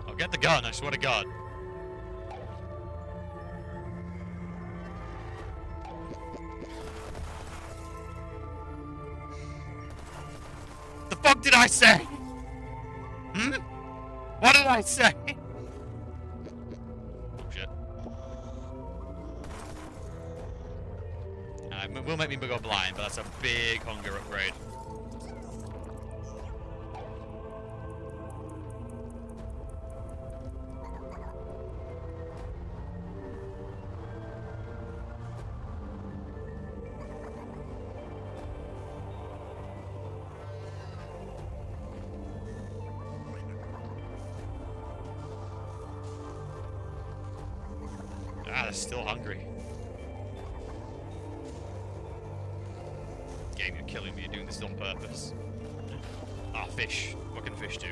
[SPEAKER 1] I'll get the gun, I swear to God. The fuck did I say? Hmm? What did I say? It will make me go blind, but that's a big hunger upgrade. Ah, they're still hungry. Game, you're killing me, you're doing this on purpose. Ah, fish. What can fish do?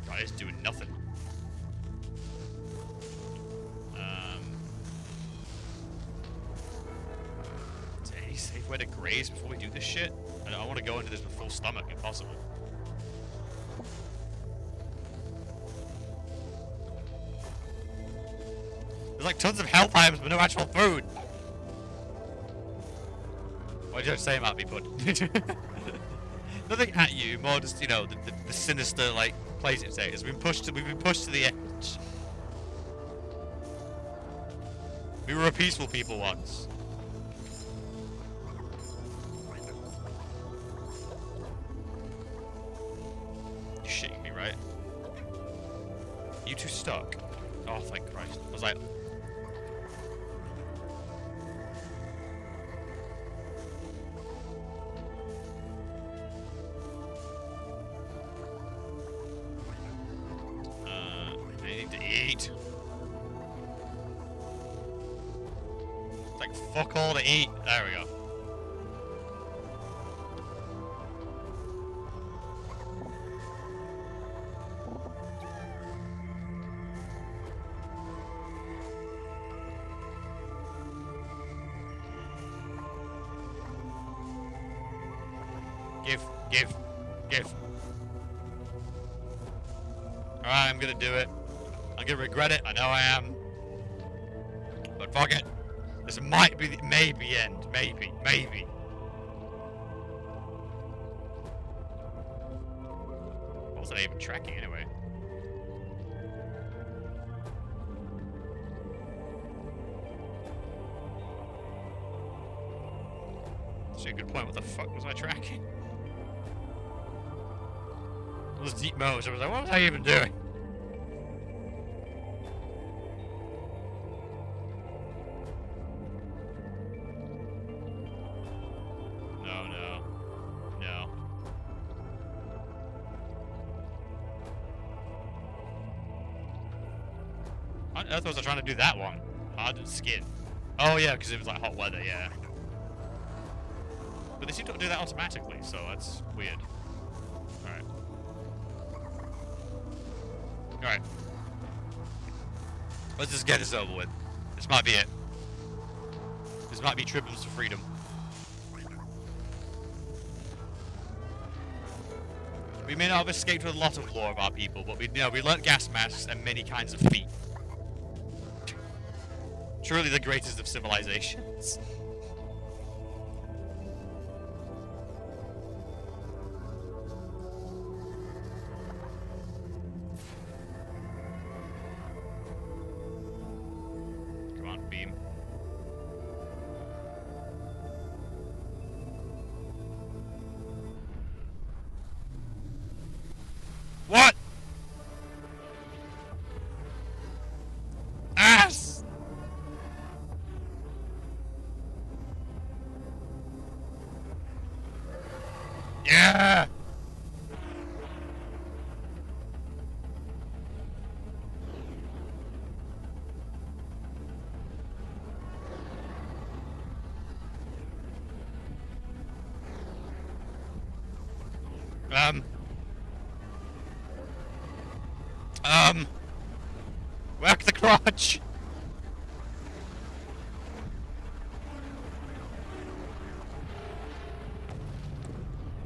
[SPEAKER 1] God, it's doing nothing. Safe way to graze before we do this shit? I want to go into this with full stomach if possible. There's like tons of health items but no actual food. What did you say about me, bud? Nothing at you, more just, you know, the sinister like place it takes. We've been pushed to the edge. We were a peaceful people once. Shitting me, right? You two stuck? Oh, thank Christ. I was like... anything to eat? It's like fuck all to eat. There we go. Give. Alright, I'm gonna do it. I'm gonna regret it, I know I am. But fuck it. This might be the maybe end. Maybe. What was I even tracking anyway? actually a good point. What the fuck was I tracking? All those deep modes. I was like, what was I even doing? No. On earth was I trying to do that one? Hard skid. Oh yeah, because it was like hot weather, yeah. But they seem to do that automatically, so that's weird. Alright. Alright. Let's just get this over with. This might be it. This might be Tribbles for freedom. We may not have escaped with a lot of lore of our people, but we learnt gas masks and many kinds of feet. Truly the greatest of civilizations. Come on, beam. What? Ass! Yeah! Whack the crotch!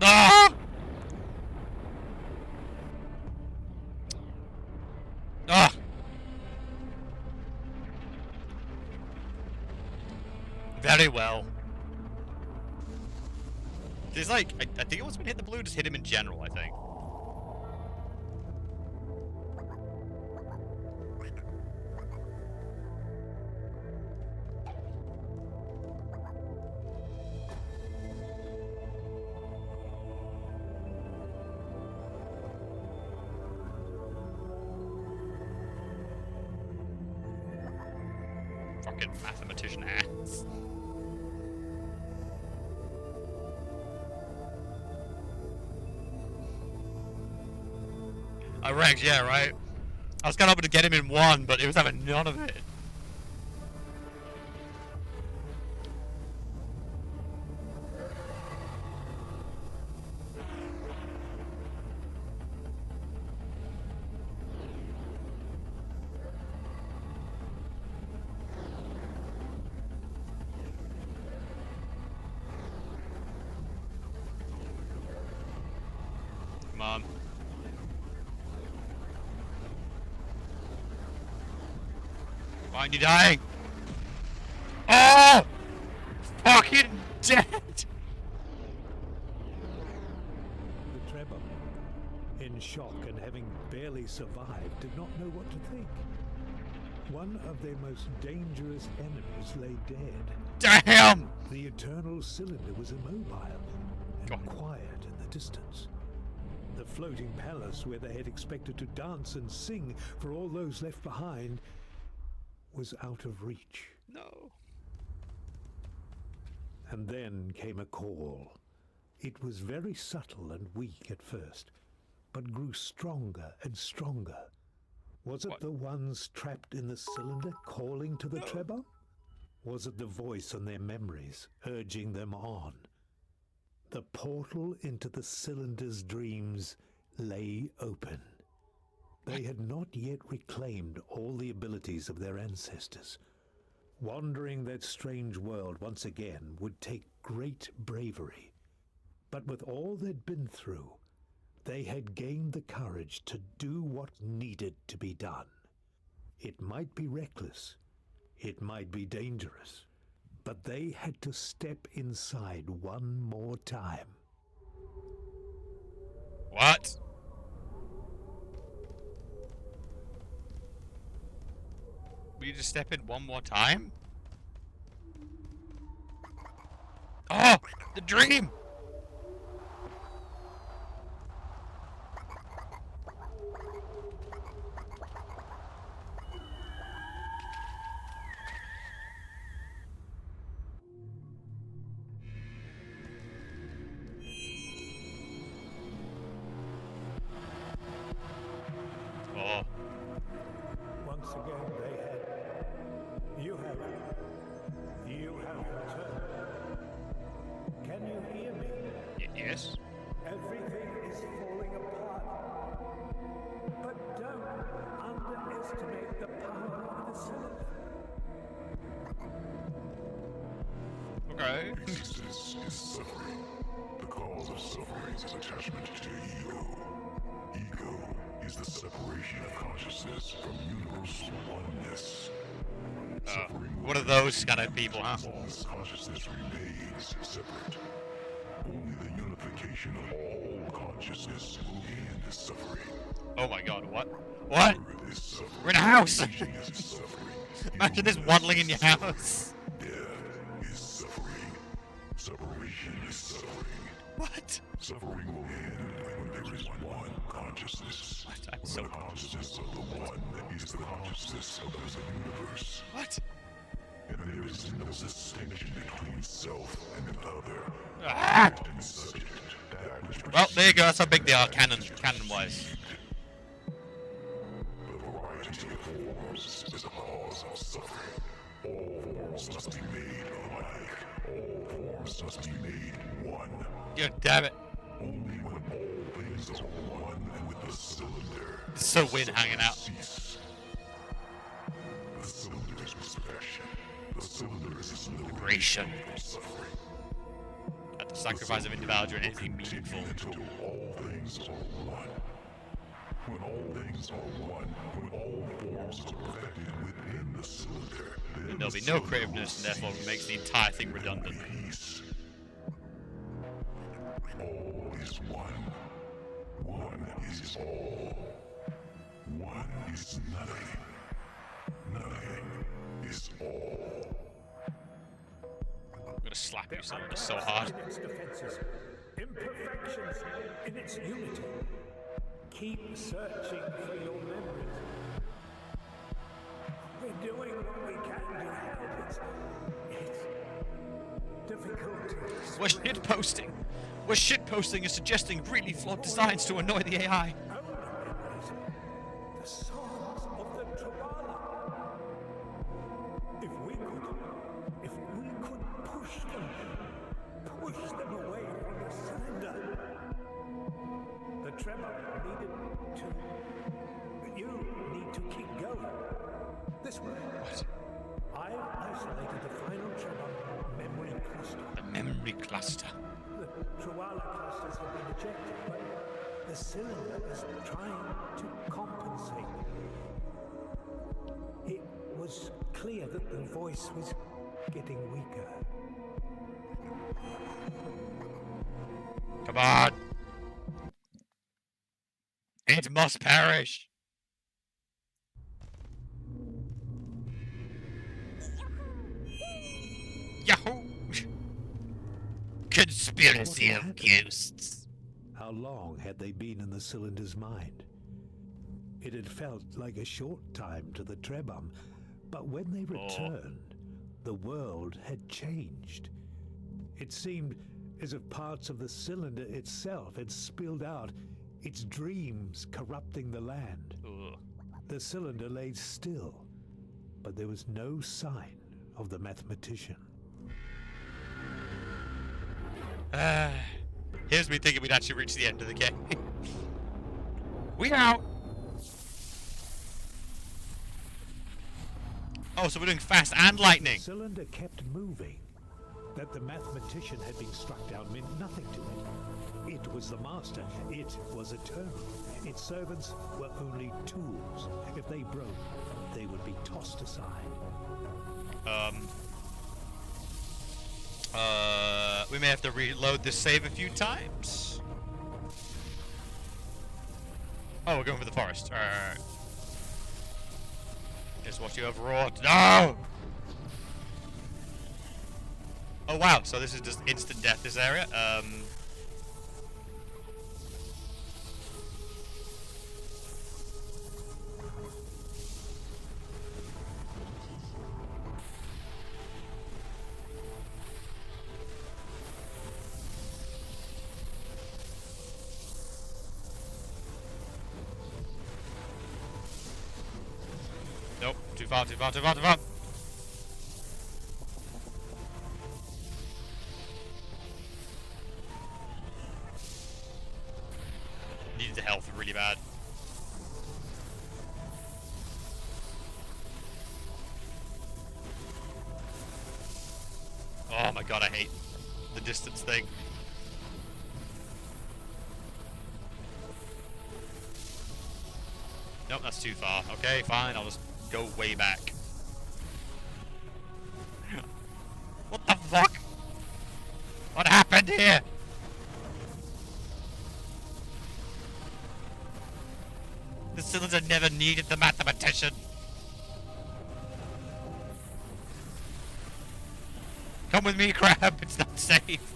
[SPEAKER 1] Ah! Ah! Very well. There's like, I think it was when hit the blue, just hit him in general, I think. Fucking mathematician ass. I wrecked, yeah, right? I was kind of hoping to get him in one, but it was having none of it. Come on. Why aren't you dying? Oh! Fucking dead!
[SPEAKER 2] The Trebhum, in shock and having barely survived, did not know what to think. One of their most dangerous enemies lay dead.
[SPEAKER 1] Damn!
[SPEAKER 2] The eternal cylinder was immobile and
[SPEAKER 1] God.
[SPEAKER 2] quiet in the distance. The floating palace where they had expected to dance and sing for all those left behind was out of reach.
[SPEAKER 1] No.
[SPEAKER 2] And then came a call. It was very subtle and weak at first, but grew stronger and stronger. Was it
[SPEAKER 1] What?
[SPEAKER 2] the ones trapped in the cylinder calling to the
[SPEAKER 1] No.
[SPEAKER 2] Trebhum? Was it the voice on their memories urging them on? The portal into the cylinder's dreams lay open. They had not yet reclaimed all the abilities of their ancestors. Wandering that strange world once again would take great bravery. But with all they'd been through, they had gained the courage to do what needed to be done. It might be reckless, it might be dangerous, but they had to step inside one more time.
[SPEAKER 1] What? Will you just step in one more time? Oh! The dream! Oh.
[SPEAKER 2] Once again they had. You have returned. Can you hear me?
[SPEAKER 1] Yes?
[SPEAKER 2] Everything is falling apart. But don't underestimate the power of the cylinder.
[SPEAKER 1] Okay.
[SPEAKER 3] Existence is suffering. The cause of suffering is attachment to ego. Ego is the separation of consciousness from universal oneness.
[SPEAKER 1] What are those kind of people, huh?
[SPEAKER 3] As long as consciousness remains separate, only the unification of all consciousness will end suffering.
[SPEAKER 1] Oh my god, what? What?
[SPEAKER 3] Birth is suffering.
[SPEAKER 1] We're in a house!
[SPEAKER 3] Aging is suffering.
[SPEAKER 1] Imagine this waddling in your house.
[SPEAKER 3] Death is suffering. Separation is suffering.
[SPEAKER 1] What?
[SPEAKER 3] Suffering will end when there is one consciousness.
[SPEAKER 1] What? I'm
[SPEAKER 3] When
[SPEAKER 1] so
[SPEAKER 3] the consciousness of the one is the consciousness of the universe.
[SPEAKER 1] What?
[SPEAKER 3] And there is no distinction between self and other.
[SPEAKER 1] Ah!
[SPEAKER 3] Object and subject, that which
[SPEAKER 1] Well, there you go. That's how big they are,
[SPEAKER 3] perceives
[SPEAKER 1] canon-wise.
[SPEAKER 3] The variety of forms is the cause of suffering. All forms must be made alike. All forms must be made one.
[SPEAKER 1] God damn it.
[SPEAKER 3] Only when all things are one and with the cylinder.
[SPEAKER 1] It's so weird hanging out.
[SPEAKER 3] Cease. The cylinder is resurrection. The cylinder is
[SPEAKER 1] Liberation.
[SPEAKER 3] from suffering.
[SPEAKER 1] At the sacrifice of individual and anything
[SPEAKER 3] Continue
[SPEAKER 1] meaningful.
[SPEAKER 3] until all things are one. When all things are one, when all forms are perfected within the cylinder, then
[SPEAKER 1] There'll
[SPEAKER 3] the
[SPEAKER 1] be no
[SPEAKER 3] cylinder
[SPEAKER 1] creativeness and therefore
[SPEAKER 3] will
[SPEAKER 1] makes the
[SPEAKER 3] cease.
[SPEAKER 1] entire thing
[SPEAKER 3] There will
[SPEAKER 1] redundant.
[SPEAKER 3] be peace. All is one. One is all. One is nothing. Nothing is all.
[SPEAKER 1] I'm gonna slap you so hard.
[SPEAKER 2] In its defenses, imperfections in its unity. Keep searching for your memories. We're doing what we can to help. It's difficult to
[SPEAKER 1] We're shitposting. We're shitposting and suggesting really flawed designs to annoy the AI.
[SPEAKER 2] the songs of the Trawala. If we could push them away from the cylinder. The tremor needed to. You need to keep going. This way.
[SPEAKER 1] What?
[SPEAKER 2] I've isolated the final tremor memory cluster.
[SPEAKER 1] The memory cluster.
[SPEAKER 2] The Trawala clusters have been ejected, but the cylinder is trying to compensate. It was clear that the voice was getting weaker.
[SPEAKER 1] Come on. It must perish. Yahoo! Conspiracy
[SPEAKER 2] What
[SPEAKER 1] of
[SPEAKER 2] happened?
[SPEAKER 1] ghosts.
[SPEAKER 2] How long had they been in the cylinder's mind? It had felt like a short time to the Trebum, but when they returned, the world had changed. It seemed as if parts of the cylinder itself had spilled out, its dreams corrupting the land.
[SPEAKER 1] Ugh.
[SPEAKER 2] The cylinder lay still, but there was no sign of the mathematician.
[SPEAKER 1] Here's me thinking we'd actually reach the end of the game. We out. Oh, so we're doing fast and lightning.
[SPEAKER 2] The cylinder kept moving. That the mathematician had been struck down meant nothing to it. It was the master. It was eternal. Its servants were only tools. If they broke, they would be tossed aside.
[SPEAKER 1] We may have to reload this save a few times. Oh, we're going for the forest. Alright. Just watch you overwrought. No! Oh wow, so this is just instant death, this area. Nope, too far, too far, too far, too far. Needed the health really bad. Oh my god, I hate the distance thing. Nope, that's too far. Okay, fine, I'll just go way back. What the fuck? What happened here? The cylinder never needed the mathematician. Come with me, crab. It's not safe.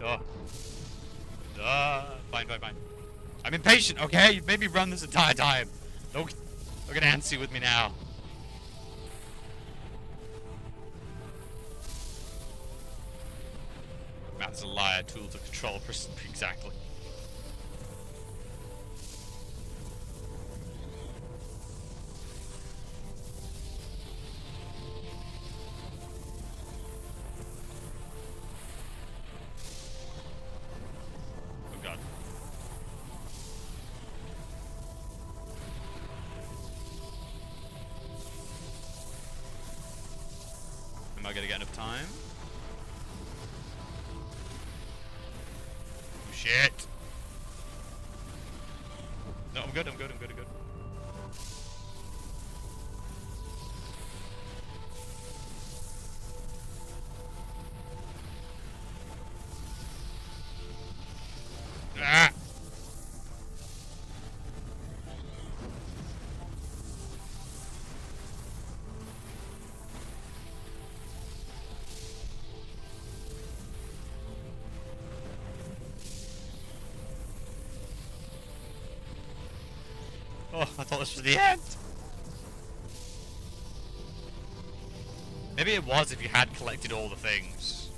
[SPEAKER 1] Oh. Fine, fine, fine. I'm impatient, okay? You've made me run this entire time. Don't get antsy with me now. Math's a liar. Tool to control person. Exactly. Oh god. Am I gonna get enough time? Oh, shit. No, I'm good, I'm good, I'm good, I'm good. Ah! Oh, I thought this was the end. Maybe it was if you had collected all the things.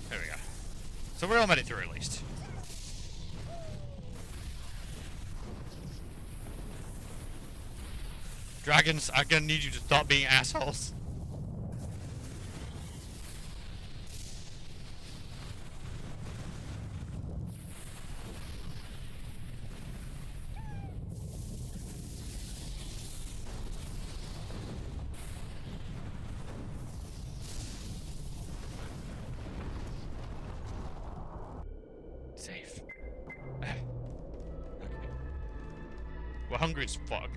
[SPEAKER 1] There we go. So we're all made it through at least. Dragons, I'm gonna need you to stop being assholes. Safe. Okay. We're hungry as fuck.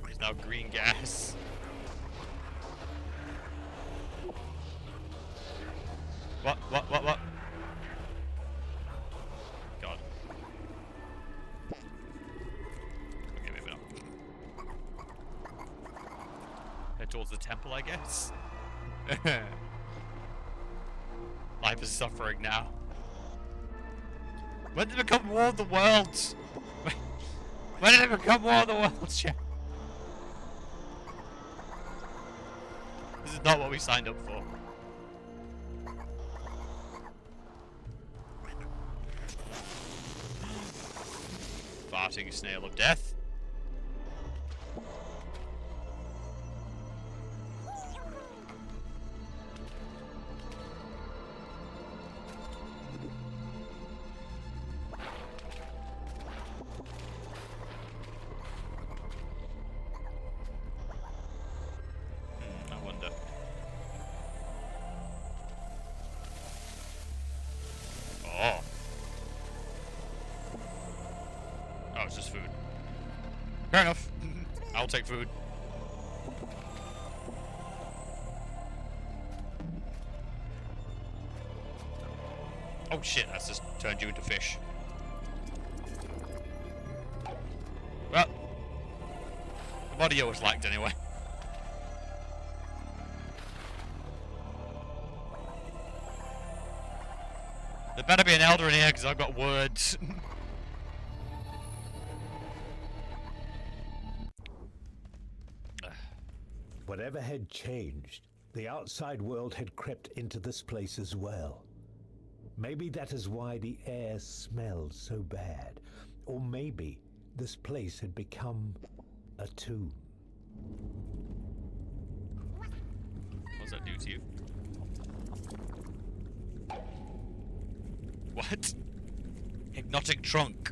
[SPEAKER 1] There's now green gas. What? God. Okay, maybe not. Head towards the temple, I guess. Life is suffering now. When did it become War of the Worlds? When did it become War of the Worlds, chat? This is not what we signed up for. Farting snail of death. it's just food. Fair enough. I'll take food. Oh shit, that's just turned you into fish. Well, the audio was lagged anyway. There better be an elder in here because I've got words.
[SPEAKER 2] Whatever had changed, the outside world had crept into this place as well. Maybe that is why the air smelled so bad. Or maybe this place had become a tomb.
[SPEAKER 1] What does that do to you? What? Hypnotic trunk.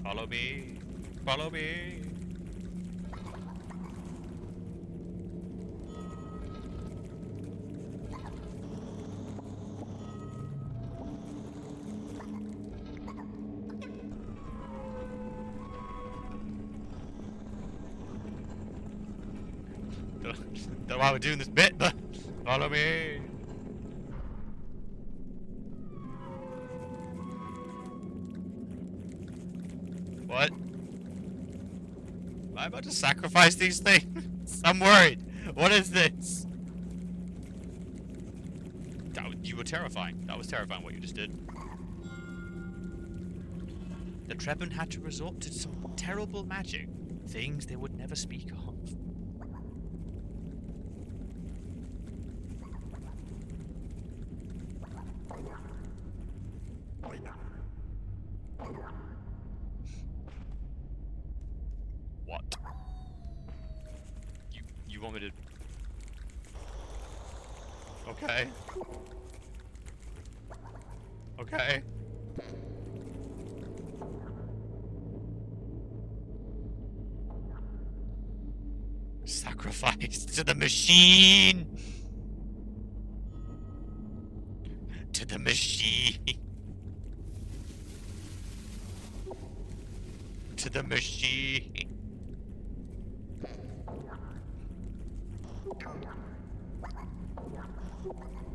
[SPEAKER 1] Follow me. Follow me. Don't know why we're doing this bit, but follow me. What? Am I about to sacrifice these things? I'm worried. What is this? You were terrifying. That was terrifying what you just did. The Trebon had to resort to some terrible magic. Things they would never speak of. What? You want me to... Okay. Okay. Sacrifice to the machine! To the machine! To the machine!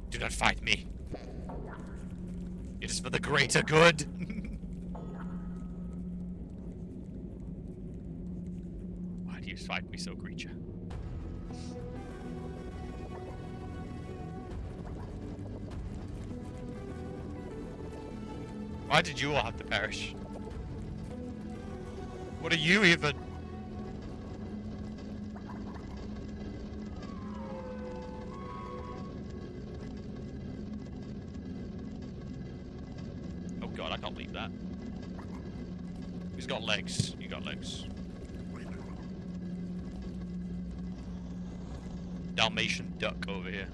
[SPEAKER 1] Do not fight me. It is for the greater good. Why do you fight me so, creature? Why did you all have to perish? What are you even? Oh god, I can't leave that. He's got legs. You got legs. Dalmatian duck over here.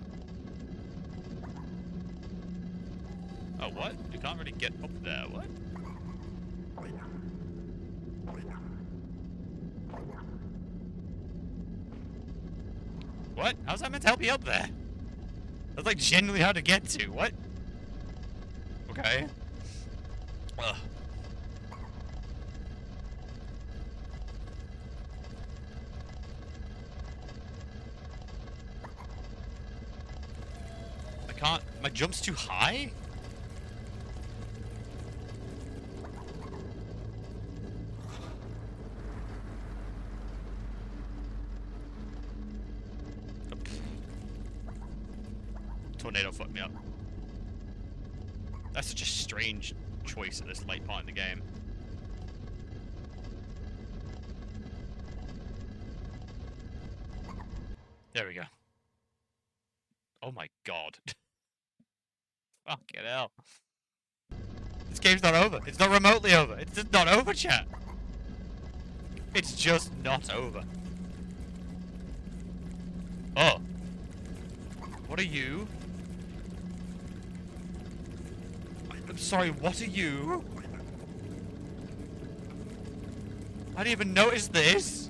[SPEAKER 1] Oh, what? You can't really get up there. What? What? How's that meant to help you up there? That's like genuinely hard to get to. What? Okay. Ugh. I can't. My jump's too high? Tornado fucked me up. That's such a strange choice at this late part in the game. There we go. Oh my god. Fucking hell. This game's not over. It's not remotely over. It's just not over, chat. It's just not over. Oh. What are you? I'm sorry, what are you? I didn't even notice this.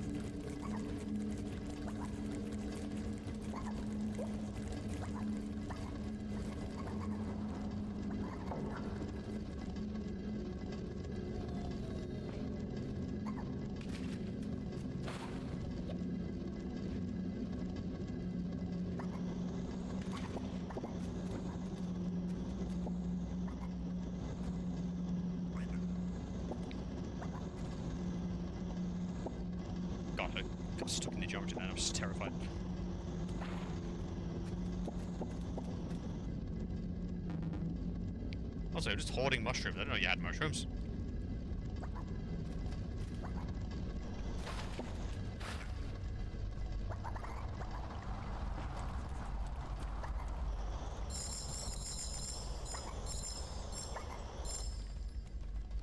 [SPEAKER 1] geometry then. I'm just terrified. Also, just hoarding mushrooms. I didn't know you had mushrooms.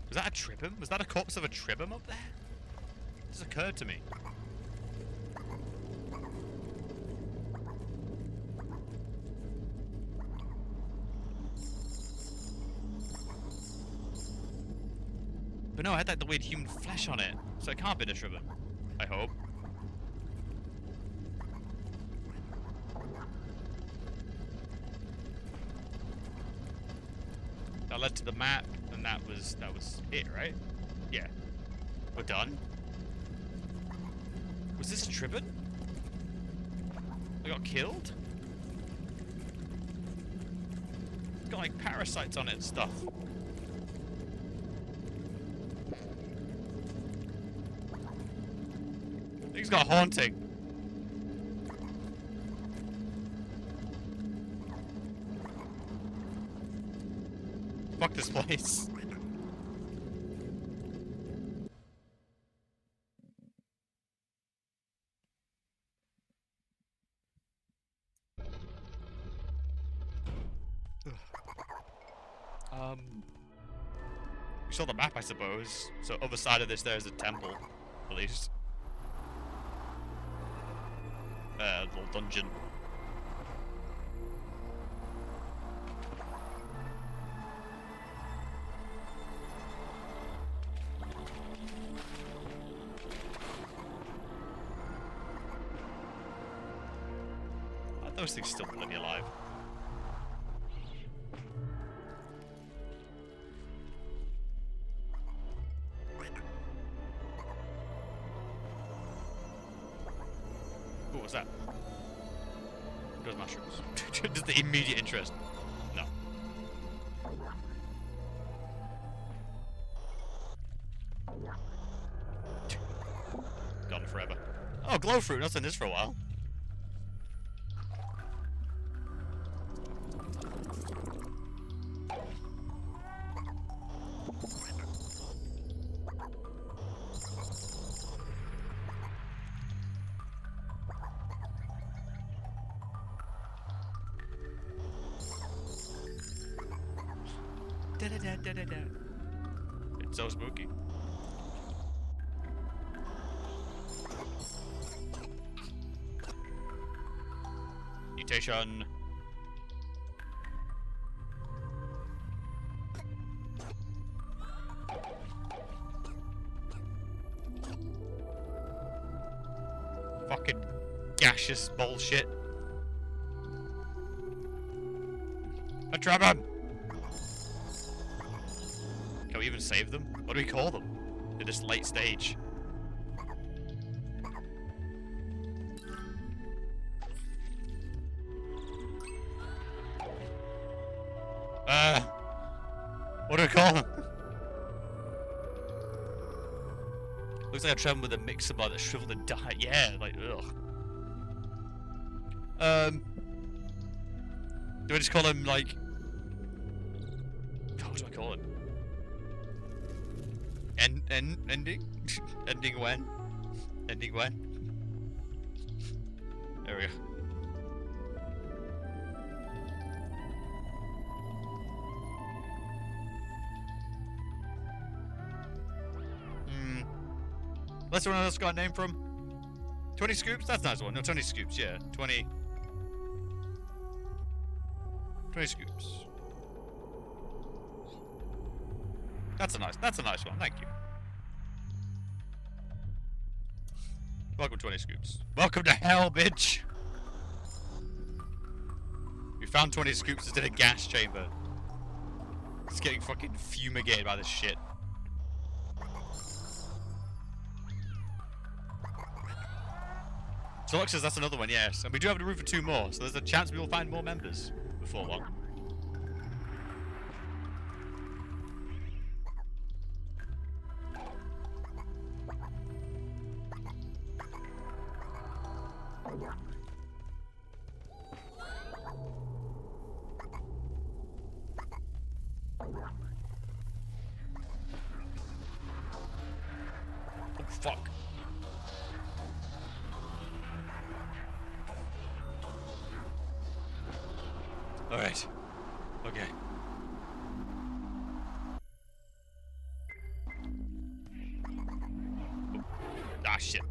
[SPEAKER 1] Was that a tribum? Was that a corpse of a tribum up there? This occurred to me. But no, I had like the weird human flesh on it, so it can't be a tribum. I hope. That led to the map, and that was it, right? Yeah. We're done. Was this a tribun? I got killed? It's got like parasites on it and stuff. I think it's got haunting. Fuck this place. We saw the map, I suppose. So other side of this, there's a temple, at least. Little dungeon. Are those things still bloody alive? What was that? Those mushrooms. Just the immediate interest. No. Gone forever. Oh, glow fruit. Not seen this for a while. It's so spooky. Mutation. Fucking gaseous bullshit. A trap. Can we even save them? What do we call them? At this late stage. What do we call them? Looks like a trem with a mixer bar that shriveled and died. Yeah, like, ugh. Do I just call him, like... What do I call him? Ending? Ending when? Ending when? There we go. Unless anyone else got a name from? 20 scoops? That's a nice one. No, 20 scoops, yeah. 20 scoops. That's a nice one, thank you. Welcome 20 scoops. Welcome to hell, bitch! We found 20 scoops instead of a gas chamber. It's getting fucking fumigated by this shit. So Lux says that's another one, yes. And we do have the room for 2 more, so there's a chance we will find more members before long. Oh, fuck. Alright. Okay. Ah, shit.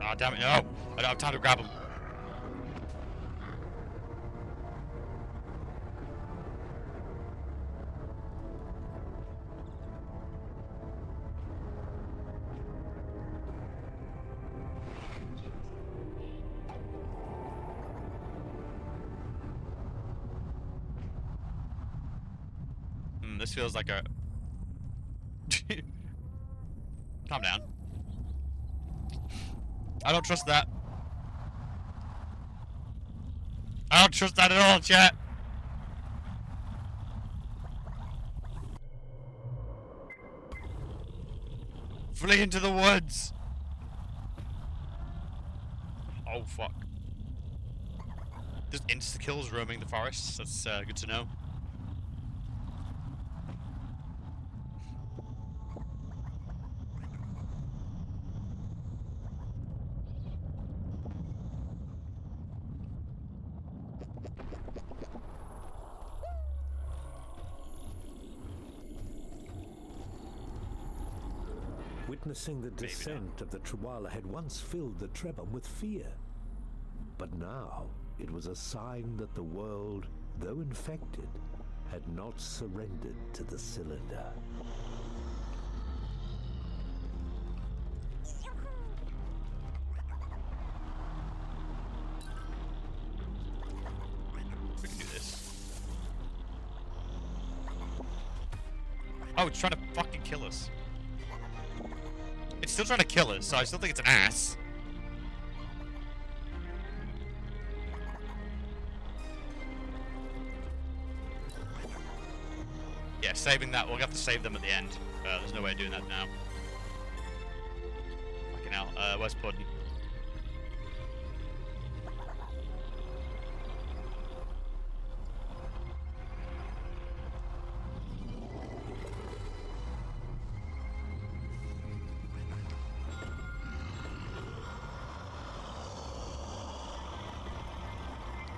[SPEAKER 1] Ah, damn it, no! I don't have time to grab him. This feels like a... Calm down. I don't trust that. I don't trust that at all, chat. Flee into the woods. Oh, fuck. There's insta-kills roaming the forests. That's good to know.
[SPEAKER 2] Witnessing the descent of the Trawala had once filled the Trebhum with fear. But now it was a sign that the world, though infected, had not surrendered to the cylinder.
[SPEAKER 1] We can do this. Oh, it's trying to fucking kill us. It's still trying to kill us, so I still think it's an ass. Yeah, saving that. We'll have to save them at the end. There's no way of doing that now. Fucking hell. Where's Puddin?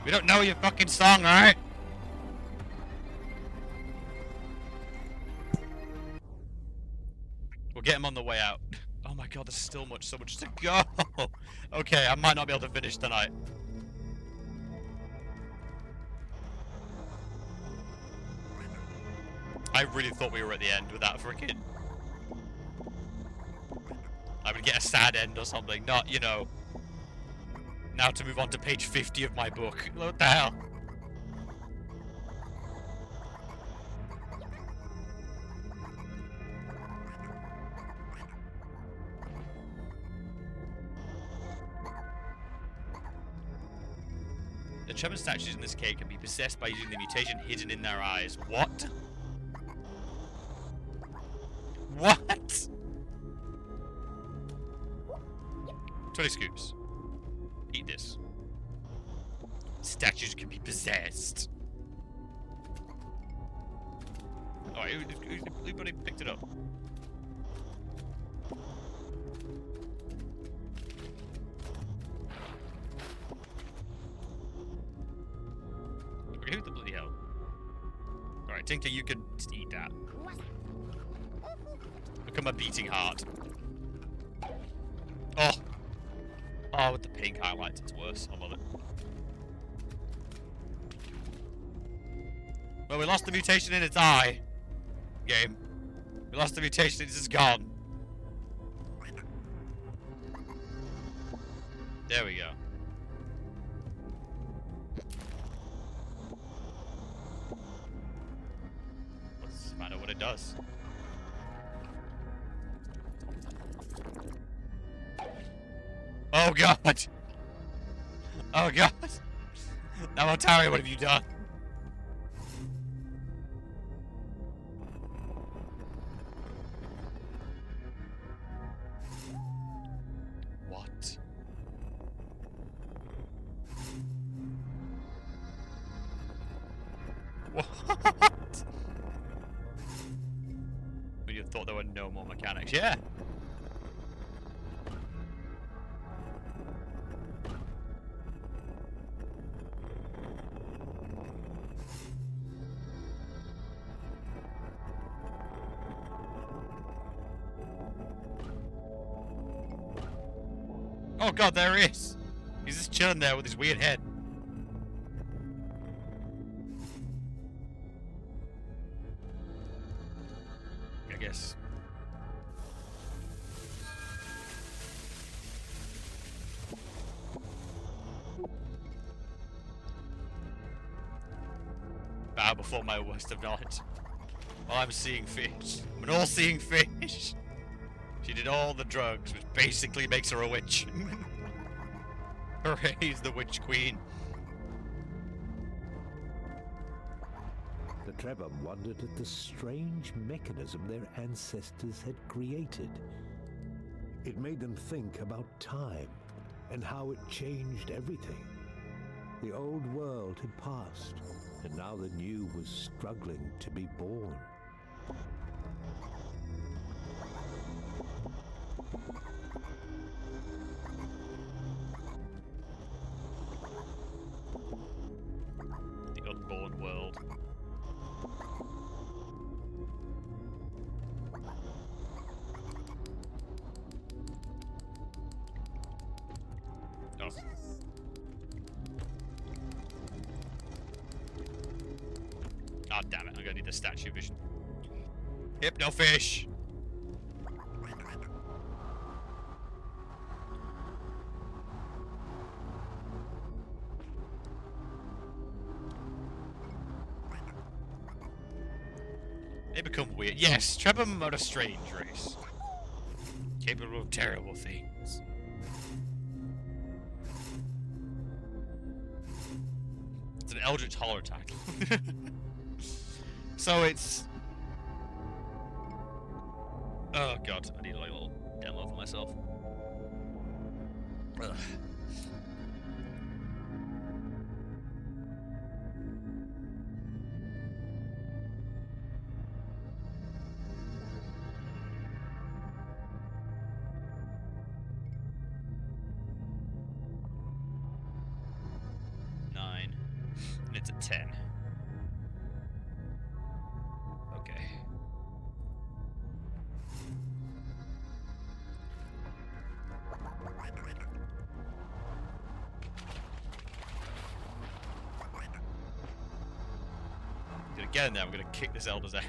[SPEAKER 1] We don't know your fucking song, alright? We'll get him on the way out. Oh my god, there's still so much to go. Okay, I might not be able to finish tonight. I really thought we were at the end with that freaking... I would get a sad end or something, not, you know... Now to move on to page 50 of my book. What the hell? The Tremor statues in this cave can be possessed by using the mutation hidden in their eyes. What? What? 20 scoops. Eat this. Statues can be possessed. Oh, everybody picked it up. Okay, who the bloody hell? Alright, Tinker, you can just eat that. Become a beating heart. Oh! Oh, with the pink highlights, it's worse. I love it. Well, we lost the mutation in its eye. Game. We lost the mutation, it's just gone. There we go. What's the matter what it does? Oh god! Oh god! Now Otari, what have you done? Would you have thought there were no more mechanics? Yeah. Oh god, there he is! He's just chilling there with his weird head. I guess. Bow before my worst of knowledge. While I'm seeing fish. I'm an all-seeing fish. She did all the drugs, which basically makes her a witch. Hooray, the witch queen.
[SPEAKER 2] The Trebhum wondered at the strange mechanism their ancestors had created. It made them think about time and how it changed everything. The old world had passed, and now the new was struggling to be born.
[SPEAKER 1] The unborn world. Oh. Oh damn it, I'm gonna need the statue vision. Hypnofish! They become weird. Yes, Trebhum are a strange race. Capable of terrible things. It's an Eldritch Holler attack. So it's... Oh god, I need like a little demo for myself. Ugh. And it's a 10. Okay. I'm gonna get in there, I'm gonna kick this elder's ass.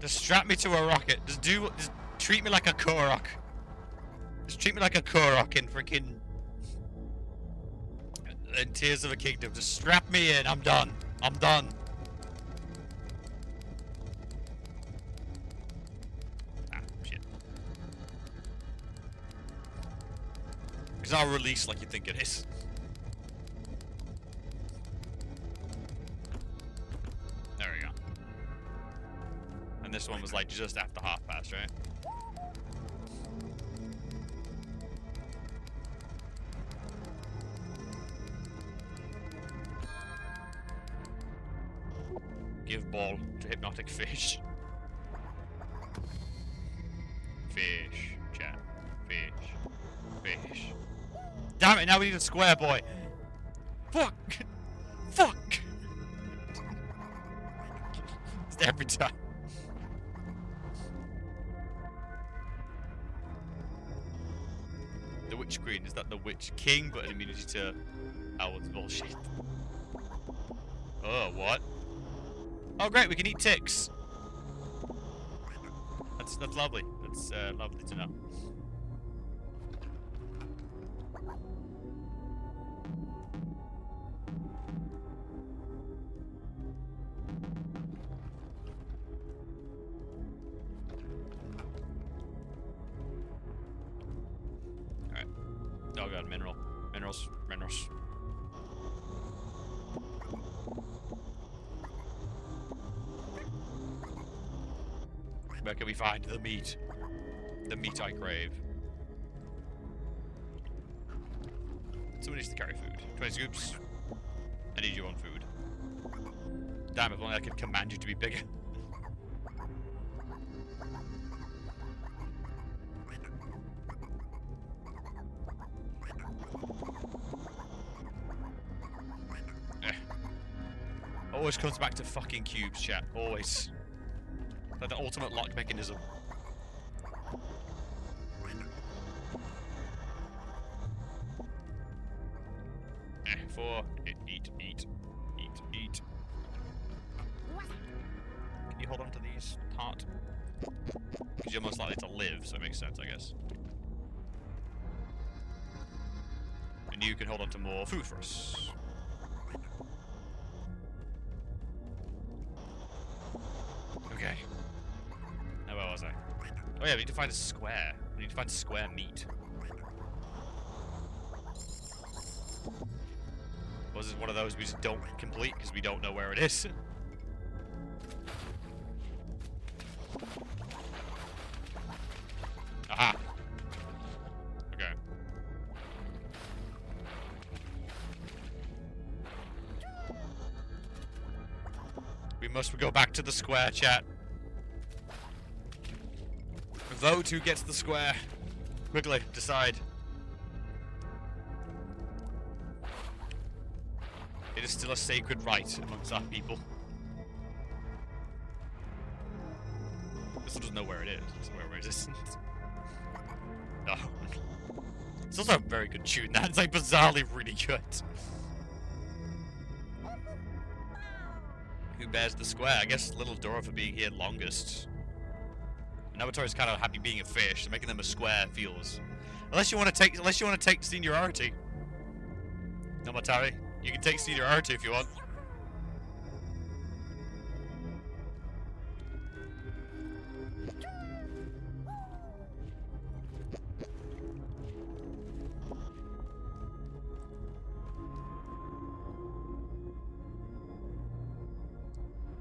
[SPEAKER 1] Just strap me to a rocket. Just treat me like a Korok. Just treat me like a Korok in freaking... in Tears of a Kingdom. Just strap me in. I'm done. I'm done. Ah, shit. It's not released like you think it is. There we go. And this one was like just after half past, right? Give ball to hypnotic fish. Fish, chat. Fish. Fish. Damn it, now we need a square boy. Fuck! Fuck! It's every time. The Witch Queen, is that the Witch King, but an immunity to Howard's bullshit? Oh, what? Oh great, we can eat ticks. That's lovely. That's lovely to know. Alright. Oh god, mineral. Minerals. Minerals. Where can we find the meat? The meat I crave. Someone needs to carry food. 20 scoops. I need you on food. Damn, if only I could command you to be bigger. Always comes back to fucking cubes, chat. Always. Like the ultimate lock mechanism. 4. Eat. Can you hold on to these? Heart. Because you're most likely to live, so it makes sense, I guess. And you can hold on to more food for us. Okay. Now where was I? Oh yeah, we need to find a square. We need to find square meat. Was it one of those we just don't complete because we don't know where it is? Aha! Okay. We must go back to the square, chat. Vote who gets the square. Quickly, decide. It is still a sacred right amongst our people. This one doesn't know where it is. It's wherever it is. No. It's also a very good tune. That's like bizarrely really good. Who bears the square? I guess Little Dora for being here longest. Nabatori's kind of happy being a fish, so making them a square feels. Unless you want to take seniority. Nabatari, you can take seniority if you want.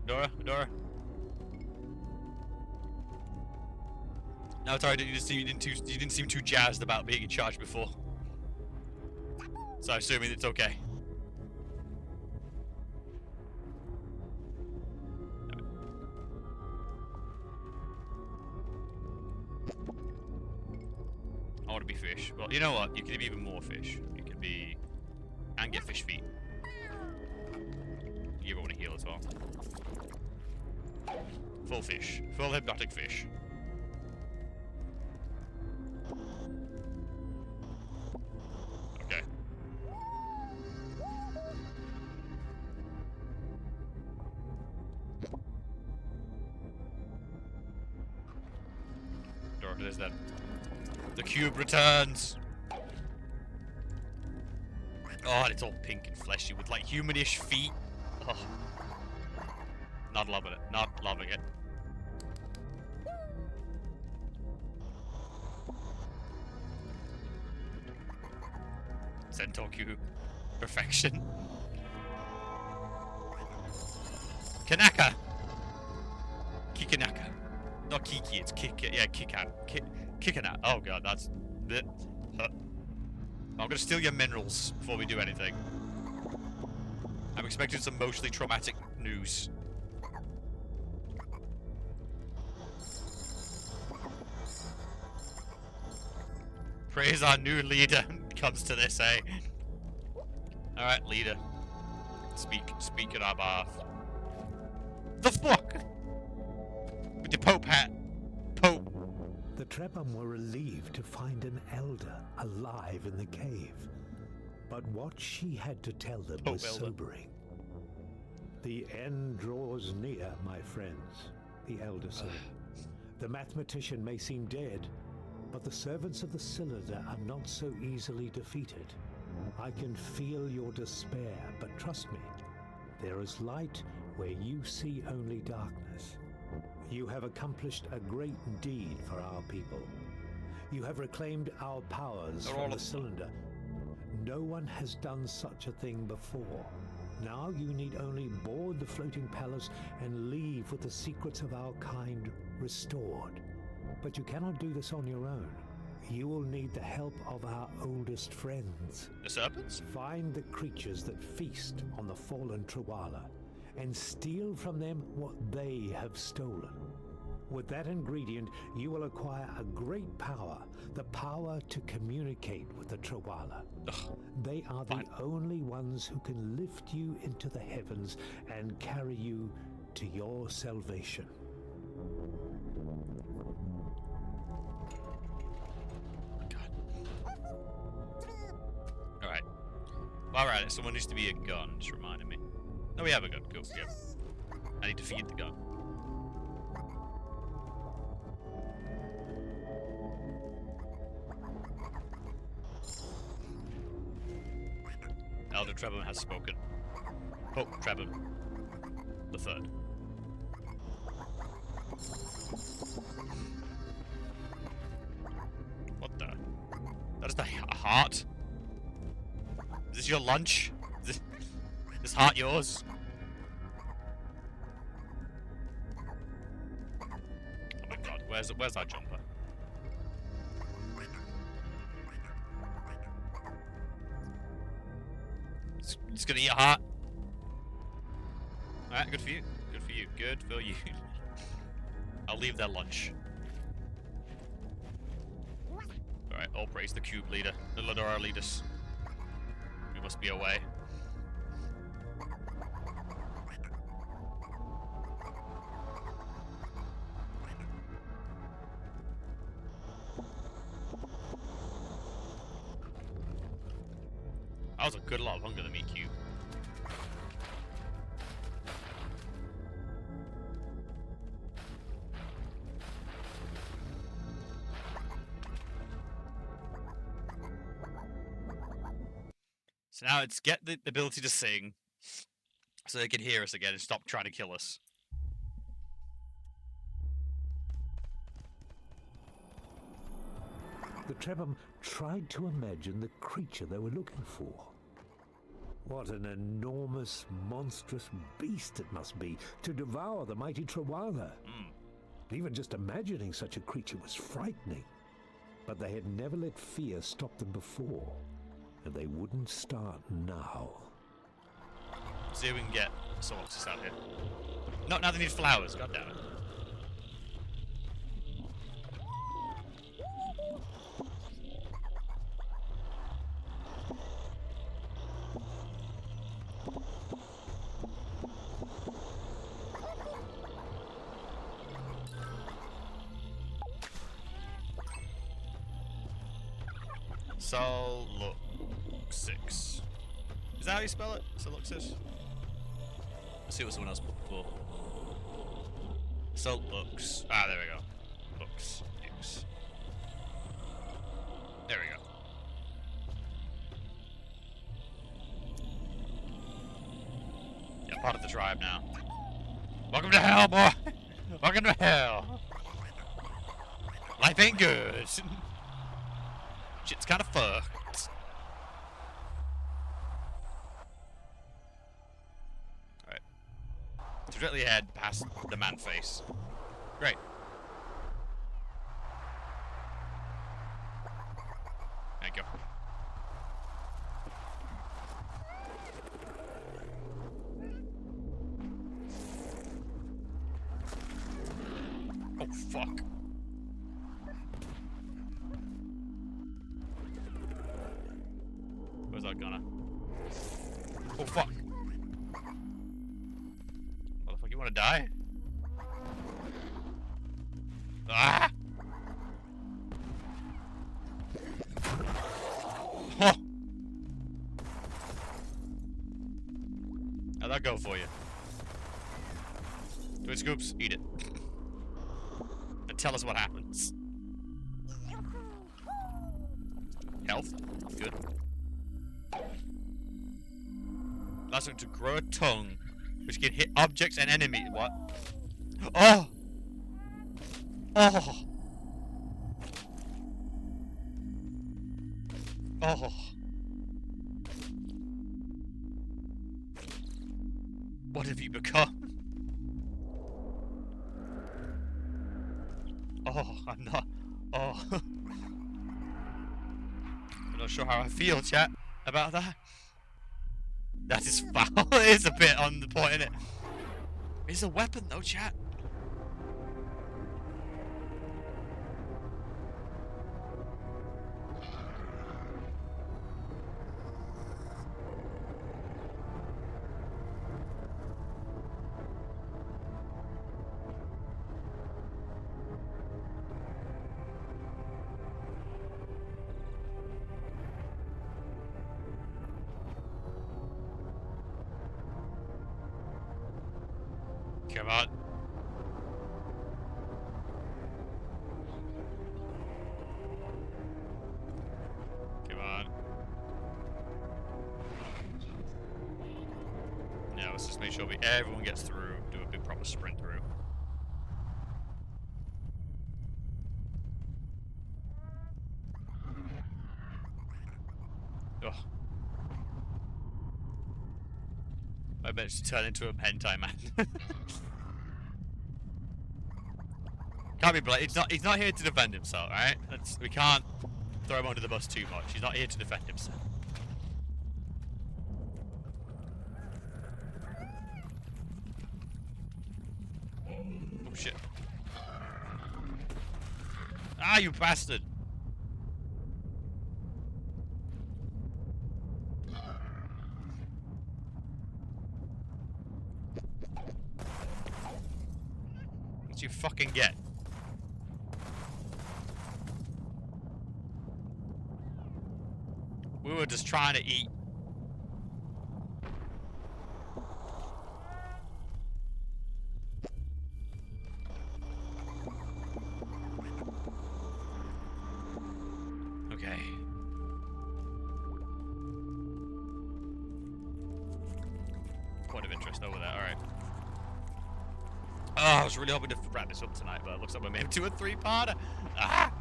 [SPEAKER 1] Dora. No, sorry, you didn't seem too jazzed about being in charge before. So I'm assuming it's okay. I want to be fish. Well, you know what? You can be even more fish. You can be... and get fish feet. You ever want to heal as well. Full fish. Full hypnotic fish. Okay. Door it is then. The cube returns! Oh, and it's all pink and fleshy with like humanish feet. Oh. Not loving it. Not loving it. Centaur cube. Perfection. Kanaka! Kikanaka. Not Kiki, it's Kika. Yeah, Kikan. Kikana. Oh god, that's... I'm gonna steal your minerals before we do anything. I'm expecting some mostly traumatic news. Praise our new leader comes to this, eh? Alright, leader. Speak in our bath. The fuck? With your Pope hat. Pope.
[SPEAKER 2] The Trebhum were relieved to find an elder alive in the cave. But what she had to tell them was sobering. The end draws near, my friends, the elder said. The mathematician may seem dead, but the servants of the cylinder are not so easily defeated. I can feel your despair, but trust me, there is light where you see only darkness. You have accomplished a great deed for our people. You have reclaimed our powers from the cylinder. No one has done such a thing before. Now you need only board the floating palace and leave with the secrets of our kind restored. But you cannot do this on your own. You will need the help of our oldest friends.
[SPEAKER 1] The serpents?
[SPEAKER 2] Find the creatures that feast on the fallen Trawala and steal from them what they have stolen. With that ingredient, you will acquire a great power, the power to communicate with the Trawala.
[SPEAKER 1] Ugh.
[SPEAKER 2] They are the only ones who can lift you into the heavens and carry you to your salvation.
[SPEAKER 1] Alright. Alright, someone needs to be a gun, just reminding me. No, we have a gun. Cool. Yep. I need to feed the gun. Elder Trebham has spoken. Pope Trebham the Third. What the? That is a heart? Is this your lunch? Is this heart yours? Oh my god, where's our jumper? It's gonna eat a heart. Alright, good for you. Good for you. Good for you. I'll leave their lunch. Alright, all praise the cube leader. The Ladora lead us. We must be away. That was a good lot of hunger to meet cube. So now it's get the ability to sing so they can hear us again and stop trying to kill us.
[SPEAKER 2] The Trebham tried to imagine the creature they were looking for. What an enormous, monstrous beast it must be to devour the mighty Trawala. Even just imagining such a creature was frightening. But they had never let fear stop them before, and they wouldn't start now.
[SPEAKER 1] See if we can get someone to stand here. Not now they need flowers, god damn it. Soluxis. Is that how you spell it? Soluxis? Let's see what someone else put before. Solux. Ah, there we go. Lux. X. There we go. Yeah, part of the tribe now. Welcome to hell, boy! Welcome to hell! Life ain't good! Shit's kind of fucked. Alright. So directly ahead, past the man face. Great. Thank you. Oh, fuck. Where's that gonna? Oh, fuck. Motherfucker, you wanna die? Ah! Oh! How'd that go for you? Twin scoops, eat it. And tell us what happens. Health? Good. Allows them to grow a tongue, which can hit objects and enemies. What? Oh! Oh! Oh! What have you become? Oh, I'm not. Oh. not sure how I feel, chat, about that. That is foul. It is a bit on the point, isn't it? It's a weapon, though, chat. Come on. Come on. Now let's just make sure everyone gets through, do a big proper sprint through. Ugh. I bet to turn into a hentai man. Can't be blamed. He's not here to defend himself, right? We can't throw him under the bus too much. He's not here to defend himself. Oh shit. Ah, you bastard! What you fucking get? We were just trying to eat. Okay. Point of interest over there, alright. Oh, I was really hoping to wrap this up tonight, but it looks like we may have to a 3-parter. Ah!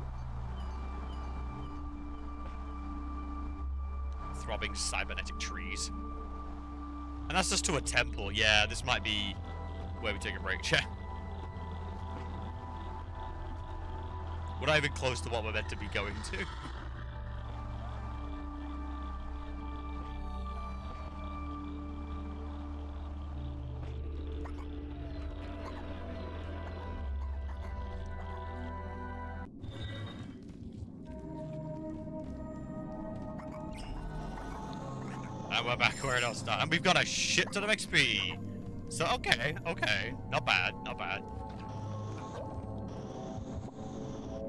[SPEAKER 1] Throbbing cybernetic trees. And that's just to a temple. Yeah, this might be where we take a break. Check. We're not even close to what we're meant to be going to. And we're back where it all started. And we've got a shit ton of XP. So, okay. Not bad, not bad.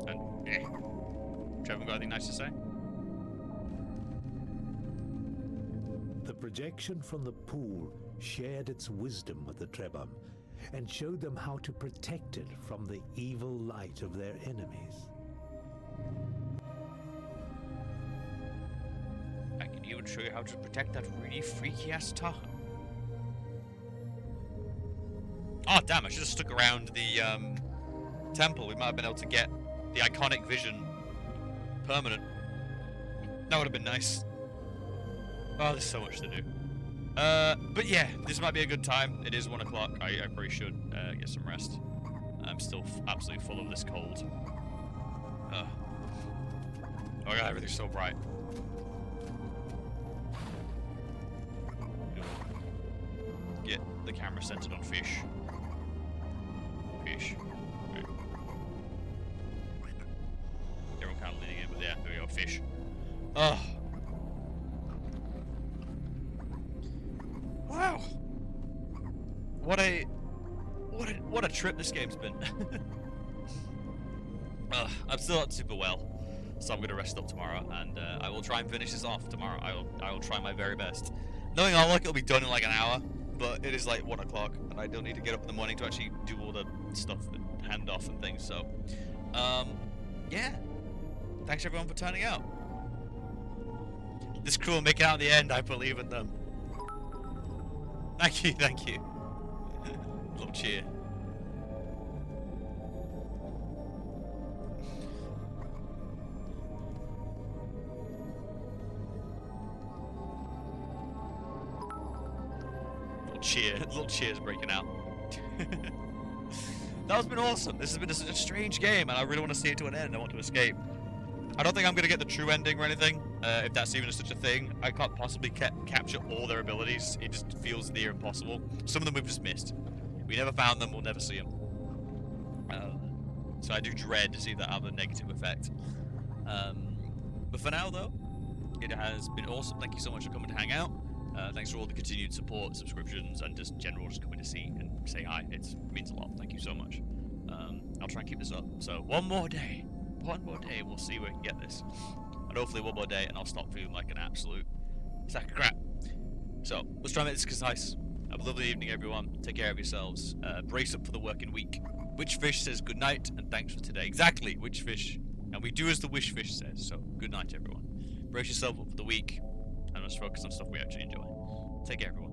[SPEAKER 1] And, eh. Trevor, got anything nice to say?
[SPEAKER 2] The projection from the pool shared its wisdom with the Trebhum and showed them how to protect it from the evil light of their enemies.
[SPEAKER 1] I can even show you how to protect that really freaky-ass Tahoe. Oh, damn, I should have stuck around the temple. We might have been able to get the iconic vision permanent. That would have been nice. Oh, there's so much to do. But yeah, this might be a good time. It is 1 o'clock. I probably should get some rest. I'm still absolutely full of this cold. Oh god, everything's so bright. Get the camera centered on fish. Fish. Okay. Everyone kind of leaning in, but yeah, there we go, fish. Oh. Wow. What a trip this game's been. I'm still not super well, so I'm gonna rest up tomorrow, and I will try and finish this off tomorrow. I will try my very best. Knowing all luck, it'll be done in like an hour, but it is like 1 o'clock, and I do need to get up in the morning to actually do all the stuff and hand off and things. So, yeah. Thanks everyone for turning out. This crew will make it out in the end. I believe in them. Thank you, thank you. Little cheer. Little cheers breaking out. That has been awesome. This has been such a strange game, and I really want to see it to an end. I want to escape. I don't think I'm gonna get the true ending or anything, if that's even such a thing. I can't possibly capture all their abilities. It just feels near impossible. Some of them we've just missed. We never found them. We'll never see them. So I do dread to see that have a negative effect. But for now, though, it has been awesome. Thank you so much for coming to hang out. Thanks for all the continued support, subscriptions, and just general just coming to see and say hi. It means a lot. Thank you so much. I'll try and keep this up. So one more day, we'll see where we can get this. And hopefully one more day, and I'll stop feeling like an absolute sack of crap. So let's try and make this concise. Have a lovely evening, everyone. Take care of yourselves. Brace up for the working week. Witchfish says good night and thanks for today. Exactly, Witchfish. And we do as the Wishfish says. So good night, everyone. Brace yourself up for the week, and let's focus on stuff we actually enjoy. Take care, everyone.